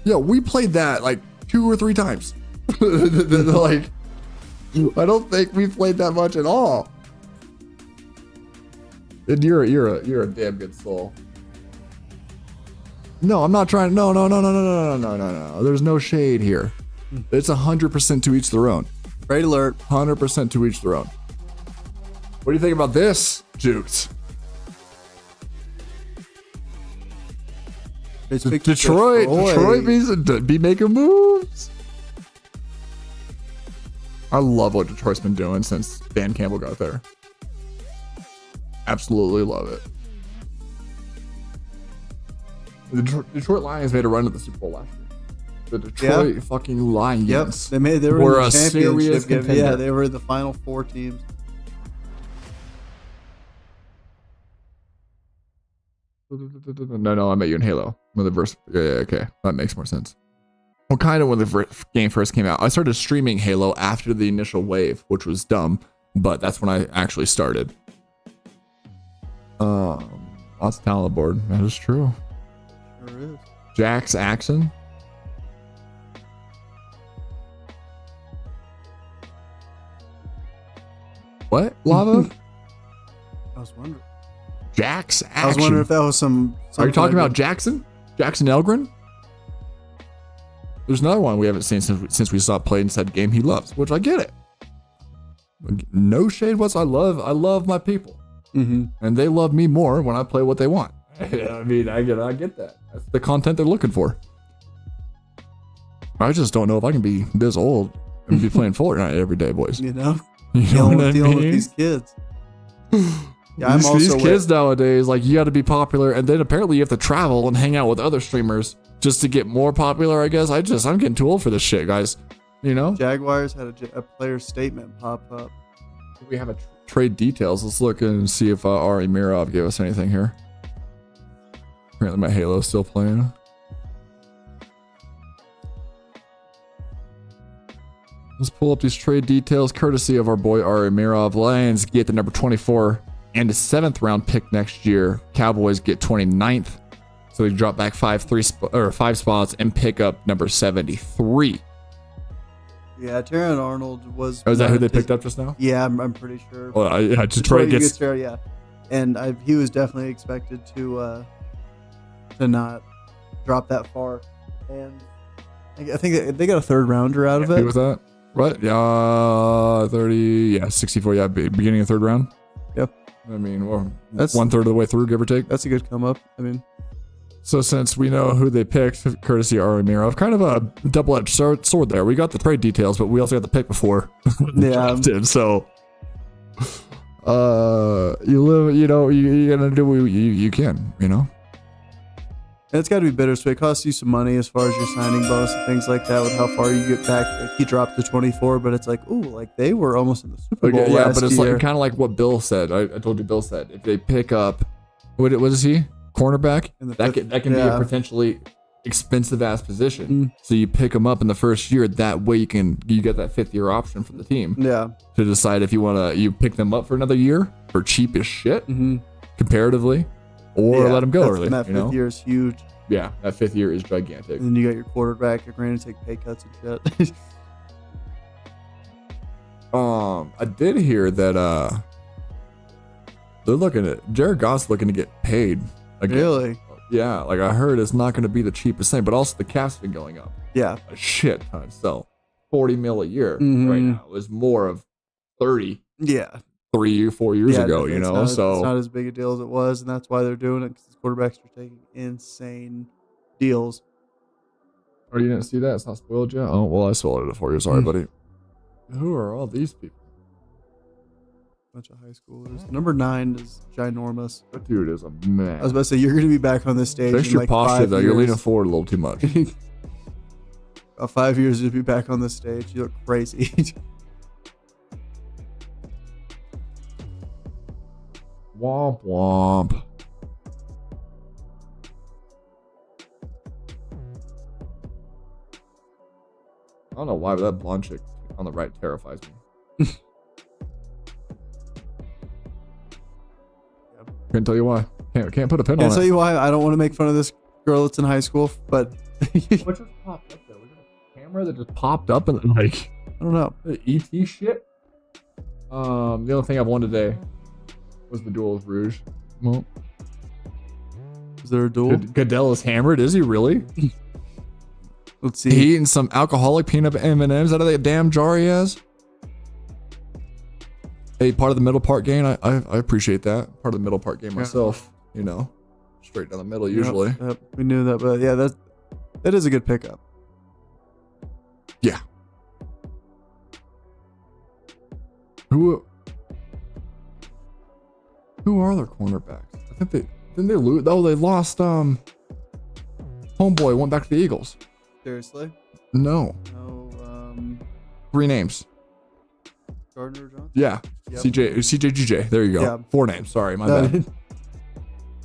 Yeah, we played that 2 or 3 times. I don't think we played that much at all. And you're a damn good soul. No, I'm not trying. No. There's no shade here. It's 100% to each their own. Trade alert. 100% to each their own. What do you think about this, Jukes? Detroit be making moves. I love what Detroit's been doing since Dan Campbell got there. Absolutely love it. The Detroit Lions made a run at the Super Bowl last year. The Detroit fucking Lions. Yep, they were in the championship game. Yeah, they were the final 4 teams. No, I met you in Halo. When the verse, yeah, okay, that makes more sense. Well, kind of when the game first came out, I started streaming Halo after the initial wave, which was dumb, but that's when I actually started. Lots of talent board. That is true. Sure is. Jax Axon. What? Lava? I was wondering. Jax Action. I was wondering if that was some Are you talking about Jackson? Jackson Elgren? There's another one we haven't seen since we stopped playing said game he loves, which I get it. No shade whatsoever. I love my people. And they love me more when I play what they want. I mean, I get that. That's the content they're looking for. I just don't know if I can be this old and be playing Fortnite every day, boys. You know what I dealing mean? with these kids. Yeah, these kids nowadays, you got to be popular, and then apparently you have to travel and hang out with other streamers just to get more popular. I guess I'm getting too old for this shit, guys. Jaguars had a player statement pop up. We have trade details. Let's look and see if Ari Mirov gave us anything here. Apparently my Halo's still playing. Let's pull up these trade details courtesy of our boy Ari Mirov. Lions get the number 24 and a 7th round pick next year. Cowboys get 29th. So they drop back 5 spots and pick up number 73. Yeah, Terran Arnold was. Oh, is that who they picked up just now? Yeah, I'm pretty sure. Well, yeah, Detroit gets. Yeah, and he was definitely expected to not drop that far, and I think they got a 3rd rounder out of it. Who was that? What? 30. Yeah, 64. Yeah, beginning of 3rd round. Yep. I mean, that's 1/3 of the way through, give or take. That's a good come up. I mean. So since we know who they picked, courtesy Ari Mirov, kind of a double-edged sword there. We got the trade details, but we also got the pick before. Yeah. So, you gotta do what you can, And it's got to be bittersweet. It costs you some money as far as your signing bonus and things like that with how far you get back. He dropped to 24, but it's they were almost in the Super Bowl last but it's year. kind of like what Bill said. I told you Bill said. If they pick up, what is he? Cornerback? That can be a potentially expensive ass position. So you pick them up in the first year. That way you get that 5th year option for the team. Yeah. To decide if you pick them up for another year for cheap as shit, comparatively, or let them go early. And that 5th year is huge. Yeah, that 5th year is gigantic. And then you got your quarterback. You're going to take pay cuts and shit. I did hear that They're looking at Jared Goff's looking to get paid again. Really? Yeah, like I heard it's not going to be the cheapest thing, but also the cap's been going up Yeah. a shit ton. So 40 mil a year right Mhm. now is more of 30 Yeah. 3 or 4 years Yeah, ago, it's you know. not, So it's not as big a deal as it was, and that's why they're doing it, because quarterbacks are taking insane deals. oh, you didn't see that? It's not spoiled yet. Oh well, I spoiled it for you. Sorry, buddy. Who are all these people? Bunch of high schoolers. Number 9 is ginormous. That dude is a man. I was about to say, you're going to be back on this stage Fix in your like posture 5 though. years. You're leaning forward a little too much. About 5 years, you'll be back on this stage. You look crazy. Womp womp. I don't know why, but that blonde chick on the right terrifies me. Can't tell you why. Can't put a pin on I'll it. tell you why I don't want to make fun of this girl that's in high school, but What just popped up there? Was it a camera that just popped up and like I don't know. the ET shit? The only thing I've won today was the duel with Rouge. Well, Is there a duel? Goodell is hammered. Is he really? Let's see. He eating some alcoholic peanut M&Ms out of that damn jar he has. Hey, part of the middle part game. I appreciate that. Part of the middle part game myself. You know, straight down the middle usually. Yep, we knew that, but yeah, that is a good pickup. Yeah. Who are their cornerbacks? I think didn't they lose? Oh, they lost. Homeboy went back to the Eagles. Seriously? No, No. 3 names. Gardner Johnson. Yeah, Yep. CJGJ. There you go. Yeah. 4 names. Sorry, my bad.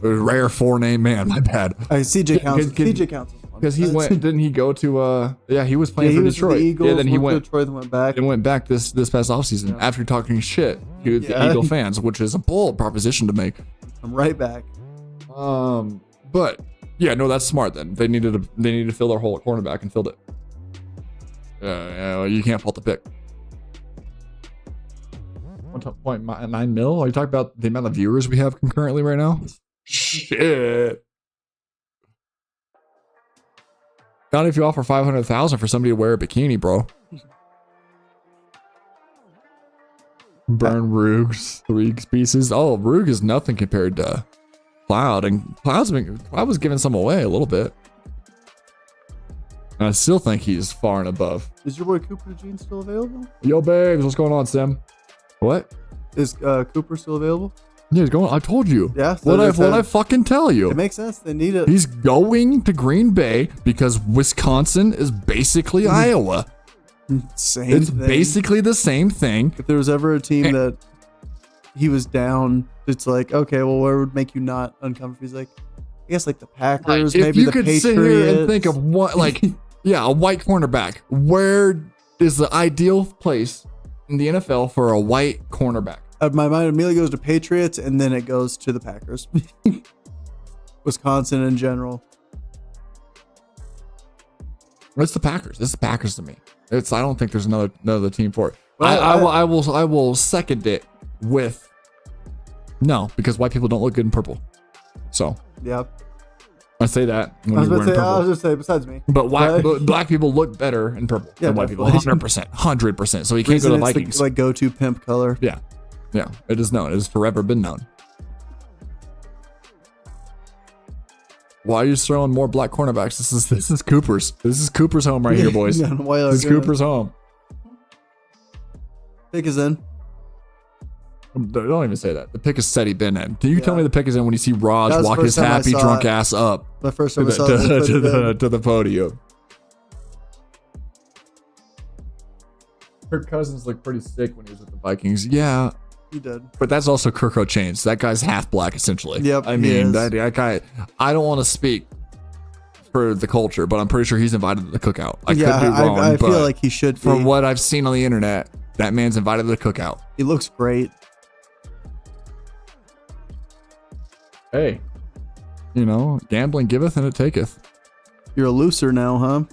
A rare 4-name man. My bad. CJ counts. CJ counts. Because he went. Didn't he go to? Yeah, he was playing he for was Detroit. with the Eagles, yeah, then he went. to Detroit, then went back. And went back this past offseason Yeah. after talking shit to the Yeah. Eagle fans, which is a bold proposition to make. I'm right back. But yeah, no, that's smart. Then they needed to fill their hole at cornerback and filled it. Yeah, well, you can't fault the pick. 1.9 mil. Are you talking about the amount of viewers we have concurrently right now? Shit. Not if you offer 500,000 for somebody to wear a bikini, bro. Burn Rugs, Threeg Pieces. Oh, Rug is nothing compared to Cloud, and Cloud was giving some away a little bit. And I still think he's far and above. Is your boy Cooper Jean still available? Yo, babes, what's going on, Sim? What? Is Cooper still available? Yeah, he's going. I told you. Yeah. So What I fucking tell you? It makes sense. They need it. He's going to Green Bay because Wisconsin is basically Iowa. Same It's thing. basically the same thing. If there was ever a team that he was down, it's like, okay, well, where would make you not uncomfortable? He's like, I guess like the Packers, If maybe you the could Patriots. sit here and think of what, like, yeah, a white cornerback. Where is the ideal place in the NFL for a white cornerback? My mind immediately goes to Patriots, and then it goes to the Packers. Wisconsin in general. It's the Packers. It's the Packers to me. I don't think there's another team for it. Well, I will second it with no, because white people don't look good in purple. So Yeah. I say that when I was you're about to wearing say, I was purple. just say, besides me. But black people look better in purple Yeah, than white people. definitely. 100%. So you can't go to Reason it's Vikings. the, like go-to pimp color. Yeah. It is known. It has forever been known. Why are you throwing more black cornerbacks? This is Cooper's. This is Cooper's home right here, boys. Yeah, why This is Cooper's home. Pick is in. Don't even say that. The pick is said he been in. Can you tell Yeah. me the pick is in when you see Raj That was walk the his first time I happy saw drunk it. ass up The first to time I the, saw to, it, to the, to the podium? Kirk Cousins looked pretty sick when he was with the Vikings. Yeah, he did. but that's also Kirk Chains. That guy's half black essentially. Yep, I he mean, is. that guy. I don't want to speak for the culture, but I'm pretty sure he's invited to the cookout. I could be wrong, I but feel like he should be. from what I've seen on the internet, that man's invited to the cookout. He looks great. Hey, you know, gambling giveth and it taketh. You're a loser now, huh?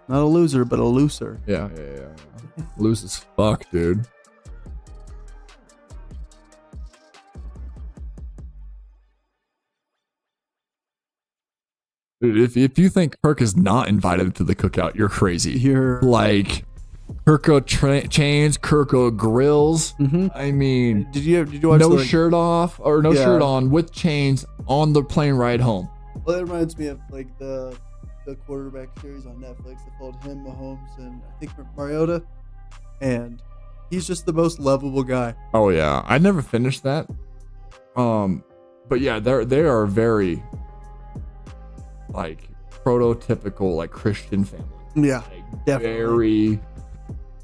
Not a loser, but a looser. Yeah. Loose as fuck, dude. Dude, if you think Kirk is not invited to the cookout, you're crazy. You're like Kirko chains, Kirko grills. I mean, did you watch no shirt off or no shirt on with chains on the plane ride home? Well, it reminds me of like the quarterback series on Netflix. They called him Mahomes and I think Mariota, and he's just the most lovable guy. Oh yeah, I never finished that. But yeah, they are very like prototypical like Christian family. Yeah, like, definitely. Very.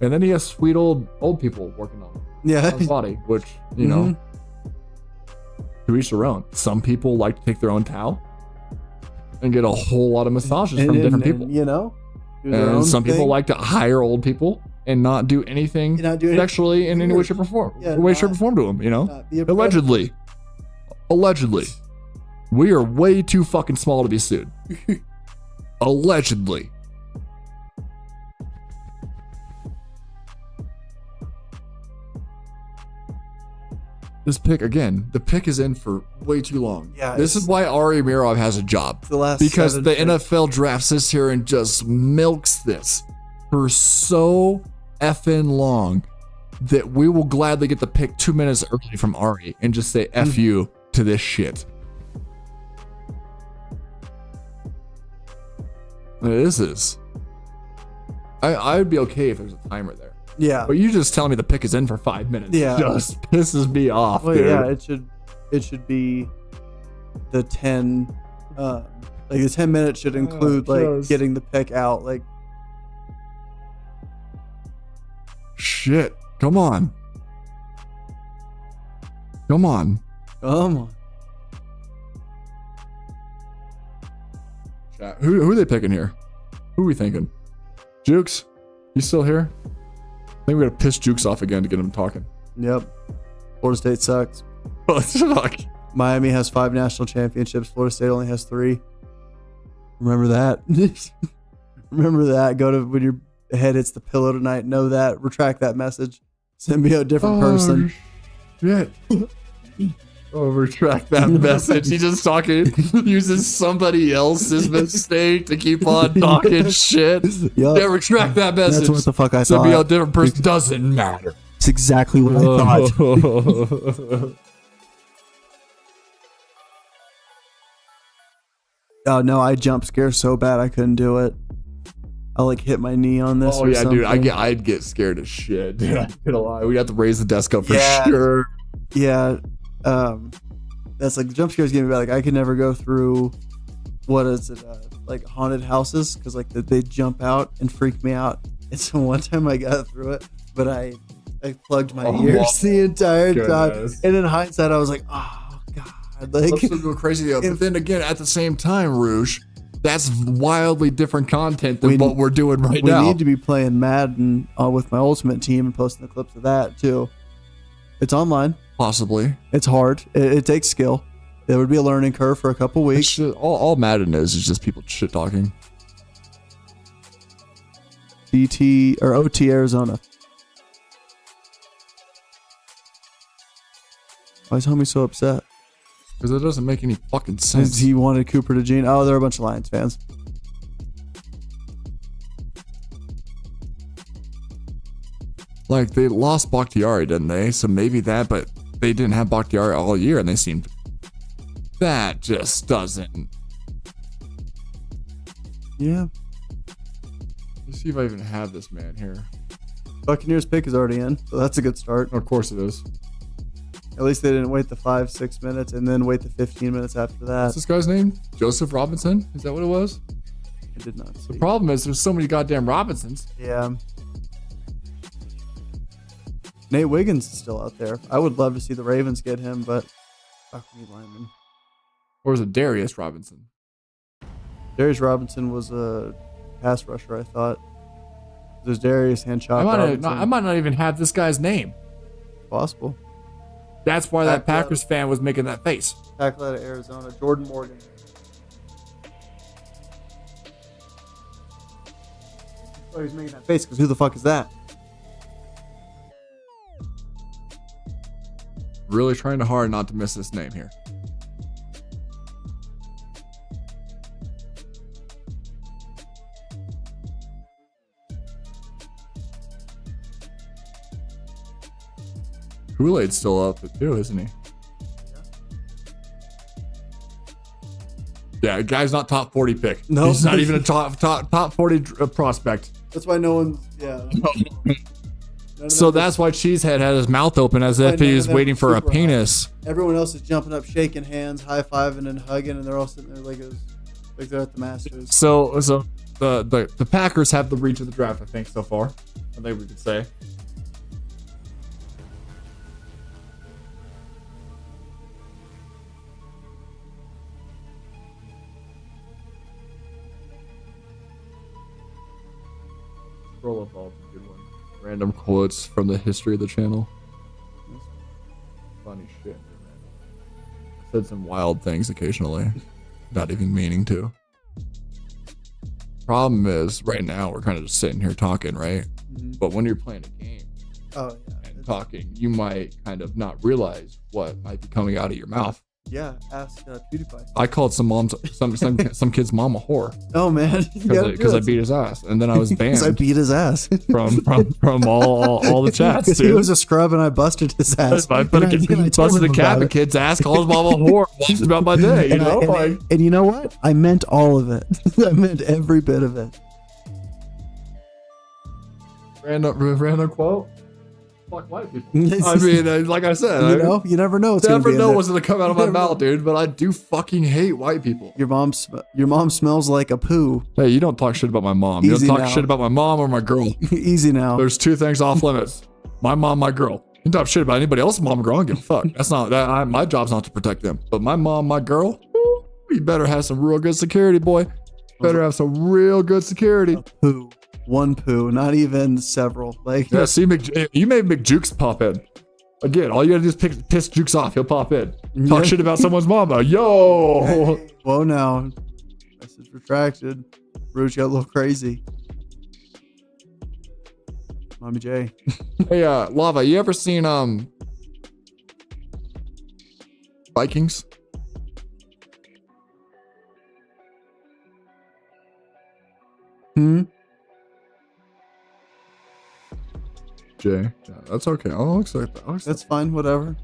And then he has sweet old people working on his body, which you know, to each their own. Some people like to take their own towel and get a whole lot of massages from different people. You know, and some people like to hire old people and not do anything sexually in any way, shape, or form. Shape, or form to them. You know, allegedly, we are way too fucking small to be sued. Allegedly. This pick again. The pick is in for way too long. Yeah, this is why Ari Mirov has a job. Because the NFL draft sits here and just milks this for so effing long that we will gladly get the pick 2 minutes early from Ari and just say F you to this shit. This is. I would be okay if there's a timer there. Yeah. But you just telling me the pick is in for 5 minutes. Yeah. Just pisses me off, well, dude. Yeah, it should be the 10 like the 10 minutes should include like getting the pick out. Like shit. Come on. Come on. Come on. Chat. Who are they picking here? Who are we thinking? Jukes? You still here? I think we gotta piss Jukes off again to get him talking. Yep. Florida State sucks. Fuck. Miami has 5 national championships. Florida State only has 3. Remember that. Remember that. Go to when your head hits the pillow tonight. Know that. Retract that message. Send me a different person. Shit. Retract that message. He just talking, uses somebody else's mistake to keep on talking shit. Yep. Yeah, retract that message. That's what the fuck I thought. Send me a different person. Doesn't matter. It's exactly what I thought. Oh no, I jump scare so bad I couldn't do it. I like hit my knee on this. Oh or yeah, something. dude. I'd get scared as shit. Dude, I'm gonna lie. We have to raise the desk up for sure. Yeah. That's like jump scares get me bad. Like I could never go through what is it like haunted houses because like they jump out and freak me out. And so one time I got through it, but I plugged my ears the entire time. And in hindsight, I was like, oh god, like let's go crazy. But then again, at the same time, Rouge, that's wildly different content than what we're doing right now. We need to be playing Madden with my Ultimate Team and posting the clips of that too. It's online. Possibly. It's hard. It takes skill. There would be a learning curve for a couple weeks. All Madden is just people shit talking. DT or OT Arizona. Why is homie so upset? Because it doesn't make any fucking sense. He wanted Cooper to Gene. Oh, they're a bunch of Lions fans. Like, they lost Bakhtiari, didn't they? So maybe that, but they didn't have Bakhtiari all year, and they seemed... That just doesn't... Yeah. Let's see if I even have this man here. Buccaneers pick is already in, so that's a good start. Of course it is. At least they didn't wait the 5-6 minutes and then wait the 15 minutes after that. What's this guy's name? Joseph Robinson? Is that what it was? I did not see. The problem is there's so many goddamn Robinsons. Yeah. Nate Wiggins is still out there. I would love to see the Ravens get him, but fuck me, Lyman. Or is it Darius Robinson? Darius Robinson was a pass rusher, I thought. There's Darius Hanchop. I might not even have this guy's name. Possible. That's why that Packers fan was making that face. Tackle out of Arizona, Jordan Morgan. Oh, he's making that face because who the fuck is that? Really trying hard not to miss this name here. Kool-Aid's still up too, isn't he? Yeah, guy's not top 40 pick. No. He's not even a top 40 prospect. That's why no one. Yeah. So that's why Cheesehead had his mouth open as if he was waiting for a penis. Everyone else is jumping up, shaking hands, high fiving, and hugging, and they're all sitting there like they're at the Masters. So the Packers have the reach of the draft, I think, so far. I think we could say. Scroll up all the good ones. Random quotes from the history of the channel. Funny shit. Said some wild things occasionally, not even meaning to. Problem is, right now we're kind of just sitting here talking, right? Mm-hmm. But when you're playing a game and talking, you might kind of not realize what might be coming out of your mouth. Yeah, ask PewDiePie. I called some kid's mom a whore. Oh man, because I beat his ass, and then I was banned. I beat his ass from all the chats. Dude. He was a scrub, and I busted his ass. I busted a cap in kid's ass, called his mom a whore. Walked about my day, you know. And you know what? I meant all of it. I meant every bit of it. Random quote. Fuck white people. I mean, like I said, you never know. What's gonna come out of my mouth, dude. But I do fucking hate white people. Your mom smells like a poo. Hey, you don't talk shit about my mom. You don't talk shit about my mom or my girl. Easy now. There's two things off limits: my mom, my girl. You can talk shit about anybody else's mom or girl. I don't give a fuck. That's not that. My job's not to protect them. But my mom, my girl, you better have some real good security, boy. Better have some real good security. A poo. One poo, not even several. Like yeah, see, you made McJukes pop in. Again, all you gotta do is piss Jukes off. He'll pop in. Talk shit about someone's mama. Yo. Hey, whoa, now. Message retracted. Rouge got a little crazy. Mommy J. Hey, Lava, you ever seen Vikings? Jay, yeah, that's okay. I'll accept that. That's fine. Whatever.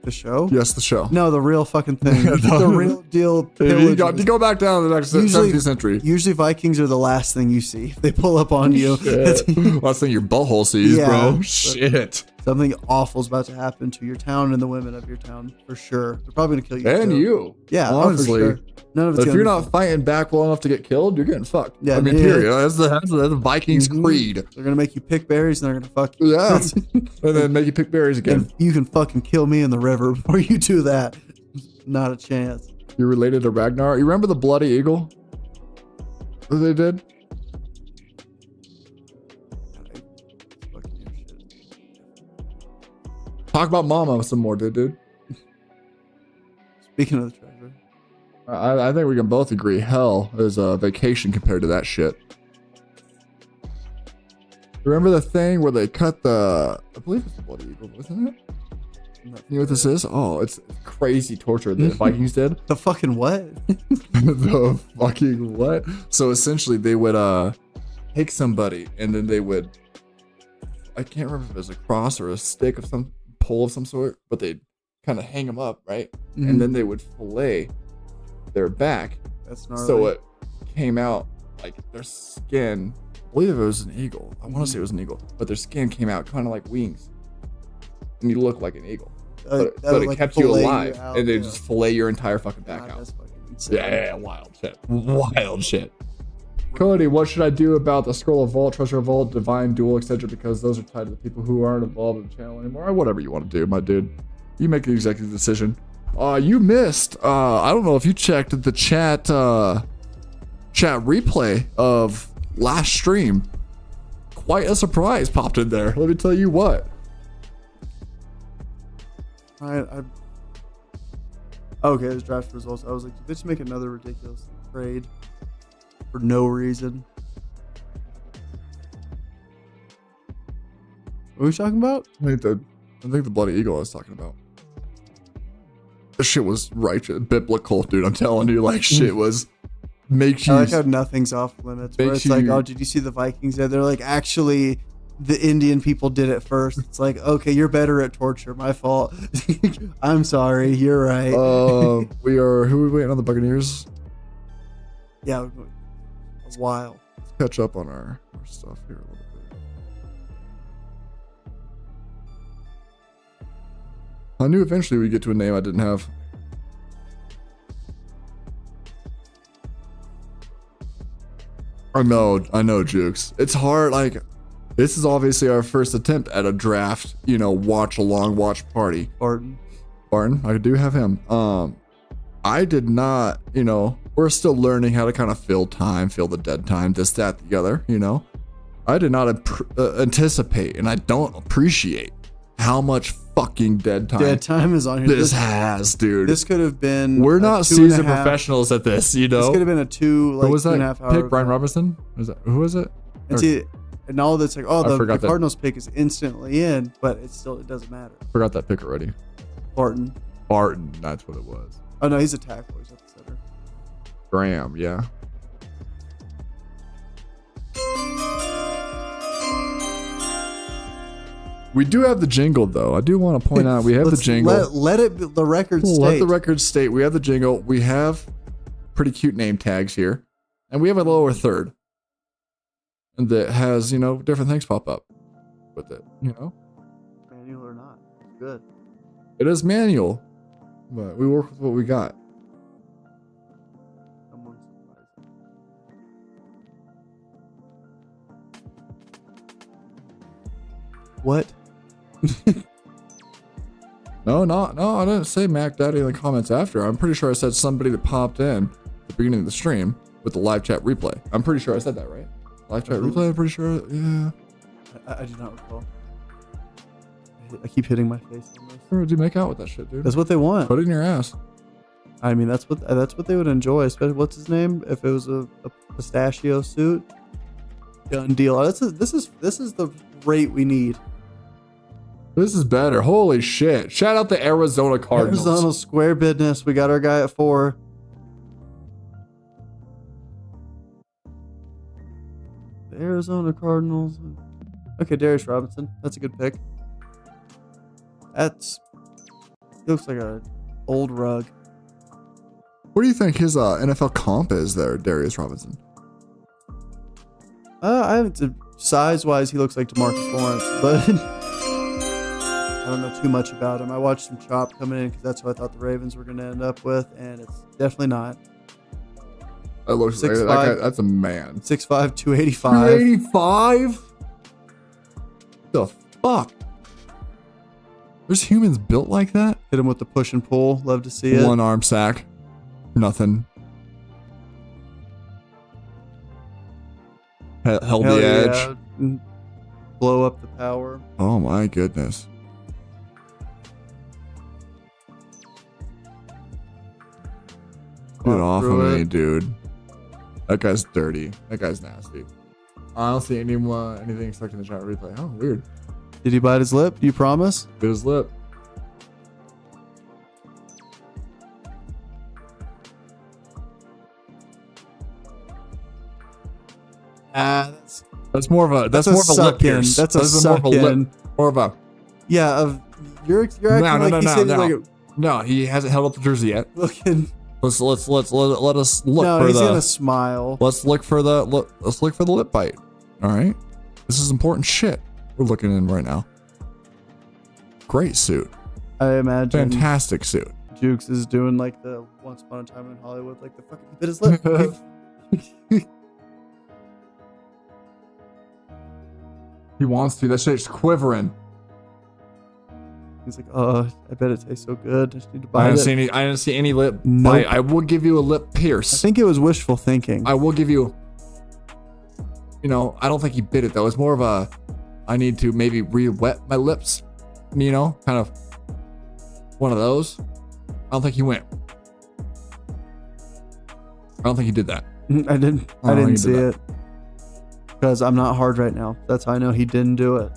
The show? Yes, the show. No, the real fucking thing. The real deal. You go back down to the next 17th century. Usually Vikings are the last thing you see. They pull up on you. Last thing your butthole sees, bro. Shit. Something awful is about to happen to your town and the women of your town, for sure. They're probably going to kill you. And too. You. Yeah, honestly. For sure. None of it's if you're not fighting back well enough to get killed, you're getting fucked. Yeah, I mean, period. That's the Vikings creed. They're going to make you pick berries and they're going to fuck you. Yeah. And then make you pick berries again. And you can fucking kill me in the river before you do that. Not a chance. You're related to Ragnar? You remember the Bloody Eagle? What they did? Talk about Mama some more, dude. Speaking of the treasure. I think we can both agree hell is a vacation compared to that shit. Remember the thing where they cut I believe it's the Bloody Eagle, wasn't it? You know what this is? Oh, it's crazy torture that the Vikings did. The fucking what? The fucking what? So essentially they would take somebody and then they would, I can't remember if it was a cross or a stick of some pole of some sort, but they'd kind of hang them up, right? And then they would fillet their back. That's gnarly. So it came out like their skin, I believe it was an eagle. I want to say it was an eagle, but their skin came out kind of like wings. And you look like an eagle. But it like kept you alive. And they just fillet your entire fucking back out. That's fucking insane. Yeah, wild shit. Wild shit. Cody, what should I do about the Scroll of Vault, Treasure of Vault, Divine Duel, etc.? Because those are tied to the people who aren't involved in the channel anymore. Or whatever you want to do, my dude. You make the executive decision. You missed. I don't know if you checked the chat replay of last stream. Quite a surprise popped in there. Let me tell you what. Okay, there's draft results. I was like, did they just make another ridiculous trade for no reason? What are we talking about? I think the Bloody Eagle I was talking about. This shit was righteous, biblical, dude. I'm telling you, like, shit was makes you. I like how nothing's off limits. Where it's like, oh, did you see the Vikings there? They're like, actually, the Indian people did it first. It's like, okay, you're better at torture. My fault. I'm sorry. You're right. Who are we waiting on the Buccaneers? Yeah, a while. Let's catch up on our stuff here a little bit. I knew eventually we'd get to a name I didn't have. I know, Jukes. It's hard. Like, this is obviously our first attempt at a draft, watch party. Barton, I do have him. I did not, we're still learning how to kind of fill the dead time, this, that, the other, I did not anticipate, and I don't appreciate how much fucking dead time is on here. This has, dude. This could have been. We're not seasoned professionals at this, This could have been a who was that 2.5 hour pick? Brian Robinson? Who was it? And all that's like, the that. Cardinals pick is instantly in, but it doesn't matter. Forgot that pick already. Barton, that's what it was. Oh no, he's a tackle. He's at the center. Graham, yeah. We do have the jingle, though. I do want to point out we have the jingle. Let the record state. Let the record state. We have the jingle. We have pretty cute name tags here, and we have a lower third that has different things pop up with it. Manual or not, it's good. It is manual, but we work with what we got. What? No, I didn't say Mac Daddy in the comments after. I'm pretty sure I said somebody that popped in at the beginning of the stream with the live chat replay. I'm pretty sure I said that, right? Live chat replay, I'm pretty sure, yeah. I do not recall. I keep hitting my face on this. Or do you make out with that shit, dude? That's what they want. Put it in your ass. I mean, that's what they would enjoy. Especially, what's his name? If it was a pistachio suit, done deal. This is the rate we need. This is better. Holy shit! Shout out the Arizona Cardinals. Arizona square business. We got our guy at 4. The Arizona Cardinals. Okay, Darius Robinson. That's a good pick. He looks like a old rug. What do you think his NFL comp is there, Darius Robinson? Size-wise, he looks like DeMarcus Lawrence, but I don't know too much about him. I watched some chop coming in because that's what I thought the Ravens were going to end up with, and it's definitely not. It looks like that guy, that's a man. 6'5", 285. 285? The fuck? There's humans built like that? Hit him with the push and pull. Love to see it. One arm sack. Nothing. Held the edge. Yeah. Blow up the power. Oh my goodness. Get off of me, dude. That guy's dirty. That guy's nasty. I don't see anything stuck in the chat replay. Oh, weird. Did he bite his lip? You promise? Bit his lip. That's more of a lip pierce. That's a suck in. More of a. Yeah, you're acting like he's sitting like a. No, he hasn't held up the jersey yet. Looking. Let us look no, for he's the. gonna smile. Let's look for the lip bite. All right, this is important shit we're looking in right now. Great suit. I imagine. Fantastic suit. Jukes is doing like the Once Upon a Time in Hollywood, like the fucking bit his lip. He wants to. That shit's quivering. He's like, oh, I bet it tastes so good. I just need to buy it. I didn't see any lip bite. I will give you a lip pierce. I think it was wishful thinking. I will give you. I don't think he bit it though. It's more of a. I need to maybe re-wet my lips. Kind of. One of those. I don't think he went. I don't think he did that. I didn't see it. Because I'm not hard right now. That's how I know he didn't do it.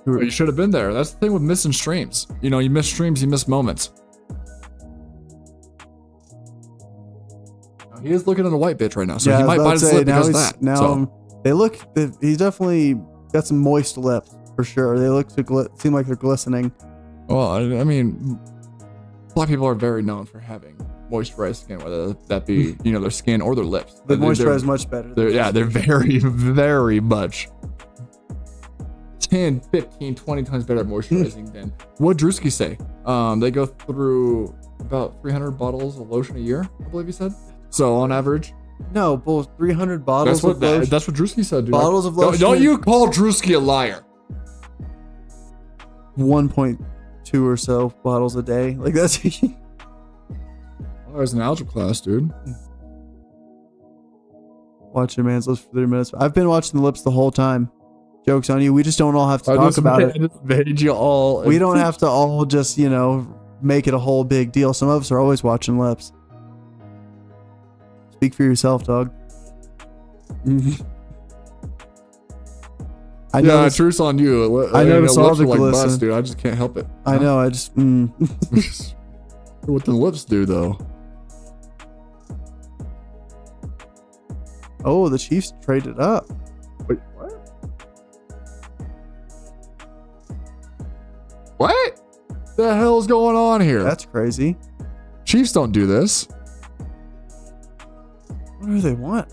You should have been there. That's the thing with missing streams. You miss streams, you miss moments. He is looking at a white bitch right now, so he might bite his lip because of that. Now He's definitely got some moist lips for sure. They look to seem like they're glistening. Well, I mean, black people are very known for having moisturized skin, whether that be their skin or their lips. They moisturize much better. They're very, very much 10, 15, 20 times better at moisturizing than what Drewski say. They go through about 300 bottles of lotion a year, I believe he said. So on average. No, bull. 300 bottles of lotion. That's what Drewski said, dude. Bottles of lotion. Don't you call Drewski a liar. 1.2 or so bottles a day. Like that's. There's an algebra class, dude. Watch your man's lips for 3 minutes. I've been watching the lips the whole time. Joke's on you. We just don't all have to talk about it. I just made you all. We don't have to all just, make it a whole big deal. Some of us are always watching lips. Speak for yourself, dog. Truth's on you. I noticed all the glisten. Bust, dude. I just can't help it. I know. I just. What the lips do, though? Oh, the Chiefs traded up. Wait, what? What the hell's going on here? That's crazy. Chiefs don't do this. What do they want?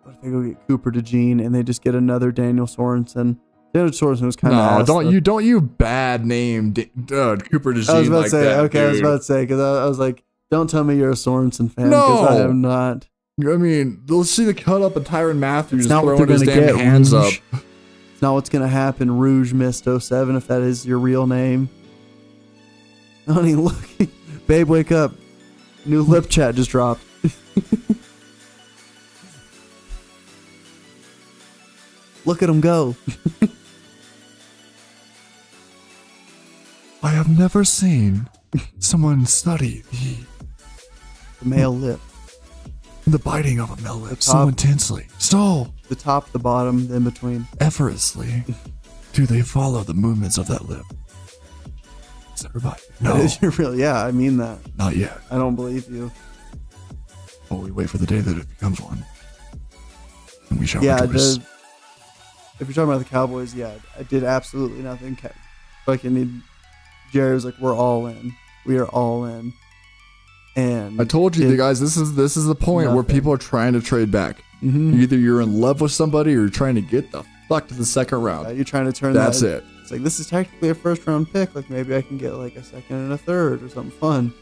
What if they go get Cooper DeJean and they just get another Daniel Sorensen? Daniel Sorensen was kind of don't you bad name Cooper DeJean. I was about like to say that, okay. Dude. I was about to say because I was like, don't tell me you're a Sorensen fan because I am not. I mean, let's see the cut up of Tyrann Matthew just not throwing his damn hands Rouge. up. It's not what's gonna happen. Rouge missed 07 if that is your real name. Honey, look, babe, wake up. New lip chat just dropped. Look at him go. I have never seen someone study The male lip. the biting of a male lip so intensely. So The top, the bottom, the in between. effortlessly do they follow the movements of that lip. Is everybody? No, Yeah, I mean that. not yet. I don't believe you. But we wait for the day that it becomes one. And we shall Yeah, rejoice. if you're talking about the Cowboys, I did absolutely nothing. Jerry was like, "We're all in. We are all in." And I told you, guys, this is the point where people are trying to trade back. Mm-hmm. Either you're in love with somebody or you're trying to get the fuck to the second round. You're trying to turn That's it. It's like, this is technically a first round pick. Like, maybe I can get like a second and a third or something fun.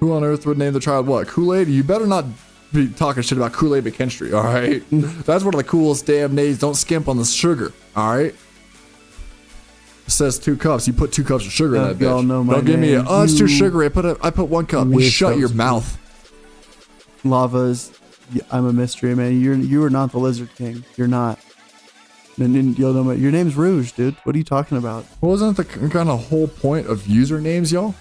Who on earth would name the child what? Kool-Aid? You better not be talking shit about Kool-Aid McKinstry, all right? That's one of the coolest damn names. Don't skimp on the sugar, all right? It says 2 cups. You put 2 cups of sugar in that bitch. Know my Don't give me name. it's too sugary. I put 1 cup. You shut your mouth. Lava's, I'm a mystery, man. You are not the Lizard King. You're not. And you'll know your name's Rouge, dude. What are you talking about? Wasn't the kind of whole point of usernames, y'all?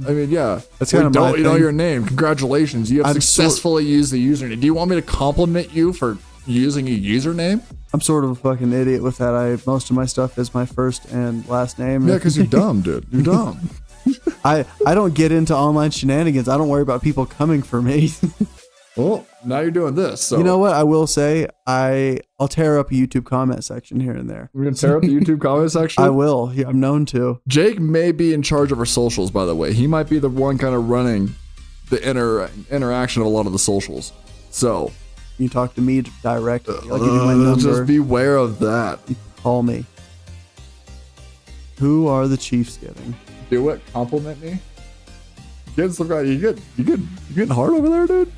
I mean, yeah. That's kind of my don't you know thing. your name? Congratulations. You have successfully used the username. Do you want me to compliment you for using a username? I'm sort of a fucking idiot with that. Most of my stuff is my first and last name. Yeah, because you're dumb, dude. You're dumb. I don't get into online shenanigans. I don't worry about people coming for me. Well, now you're doing this. So you know what? I will say I'll tear up a YouTube comment section here and there. We're gonna tear up the YouTube comment section. I will. Yeah, I'm known to. Jake may be in charge of our socials, by the way. He might be the one kind of running the interaction of a lot of the socials. So you talk to me directly. I'll give you my number. Just beware of that. Call me. Who are the Chiefs getting? Do it. Compliment me. You getting hard over there, dude?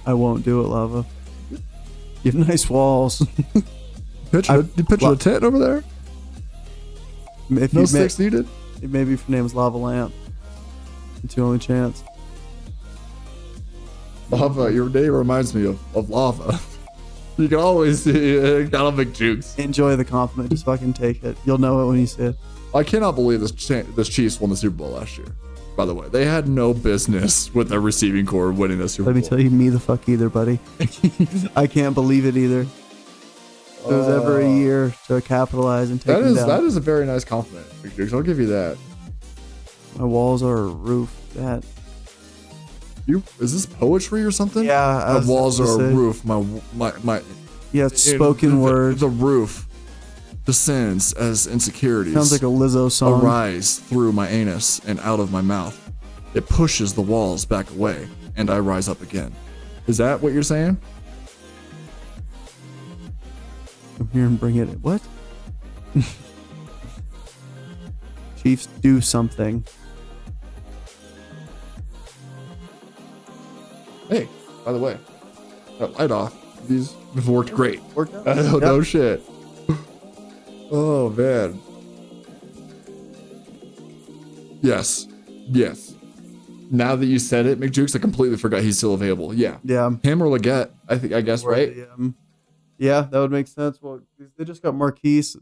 I won't do it, Lava. You have nice walls. You picture a tent over there? If No sticks needed? Maybe if your name is Lava Lamp. It's your only chance. Lava, your name reminds me of lava. You can always gotta make jukes. Enjoy the compliment. Just fucking take it. You'll know it when you see it. I cannot believe this Chiefs won the Super Bowl last year. By the way, they had no business with their receiving core winning the Super Bowl. Let me tell you, me the fuck either, buddy. I can't believe it either. If there was ever a year to capitalize and take them down. That is a very nice compliment, Big Jukes. I'll give you that. My walls are a roof. That Is this poetry or something? Yeah. The walls are a roof. My. Yeah, it's spoken word. The roof descends as insecurities. Sounds like a Lizzo song. Arise through my anus and out of my mouth. It pushes the walls back away, and I rise up again. Is that what you're saying? Come here and bring it. What? Chiefs do something. Hey, by the way, that light off. These have worked great. Worked out. No shit. Oh man. Yes. Now that you said it, McJukes, I completely forgot he's still available. Yeah. Him or Leggett, I guess, right? Yeah, that would make sense. Well, they just got Marquise.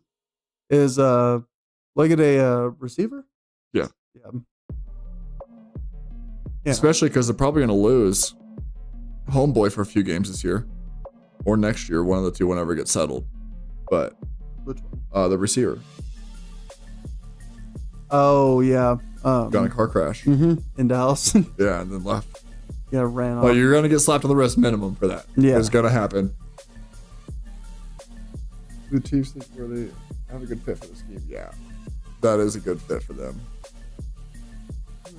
Is Leggett a receiver? Yeah. Yeah. Especially because they're probably going to lose Homeboy for a few games this year. Or next year, one of the two, whenever it gets settled. But which one? The receiver. Oh yeah. Got in a car crash. In Dallas. Yeah, and then left. Yeah, ran off. Well, you're gonna get slapped on the wrist minimum for that. Yeah, it's gonna happen. The Chiefs think they have a good fit for the scheme. Yeah, that is a good fit for them.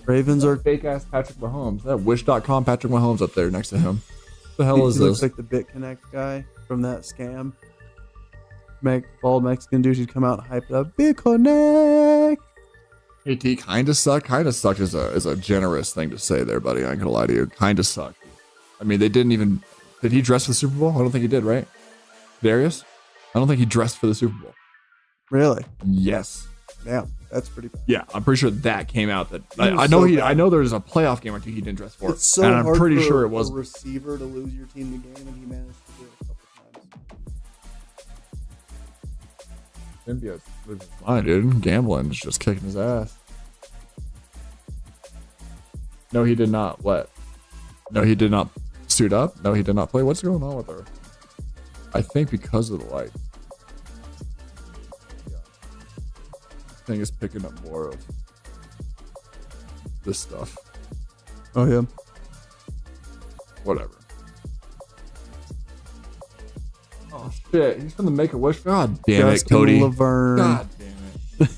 Ravens are fake ass Patrick Mahomes. That Wish.com Patrick Mahomes up there next to him. What the hell is he this? Looks like the BitConnect guy from that scam. Bald Mexican dude who'd come out and hype it up. BitConnect. KT kind of sucked. Kind of sucked is a generous thing to say there, buddy. I ain't gonna lie to you. Kind of sucked. I mean, they didn't even. Did he dress for the Super Bowl? I don't think he did, right? Darius? I don't think he dressed for the Super Bowl. Really? Yes. Damn, that's pretty bad. Yeah, I'm pretty sure that came out. That I know I know there's a playoff game or two he didn't dress for. It's so and I'm hard pretty for sure it was a receiver to lose your team the game, and he managed to do it a couple times. Symbiote losing his mind, dude. Gambling's just kicking his ass. No, he did not. What? No, he did not suit up. No, he did not play. What's going on with her? I think because of the light. Yeah. I think it's picking up more of this stuff. Oh yeah. Whatever. Oh shit! He's from the Make-A-Wish. God damn it, Cody. Laverne. God damn it.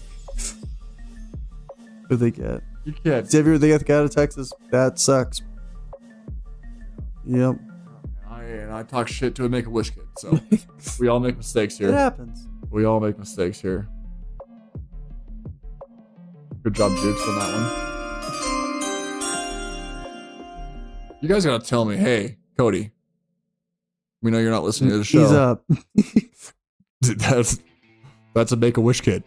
Who'd they get? You can't. Xavier, they got the guy out of Texas. That sucks. Yep. I talk shit to a Make-A-Wish kid, so we all make mistakes here. It happens. We all make mistakes here. Good job, Jukes, on that one. You guys gotta tell me, hey, Cody, we know you're not listening to the show. He's up. That's a Make-A-Wish kid.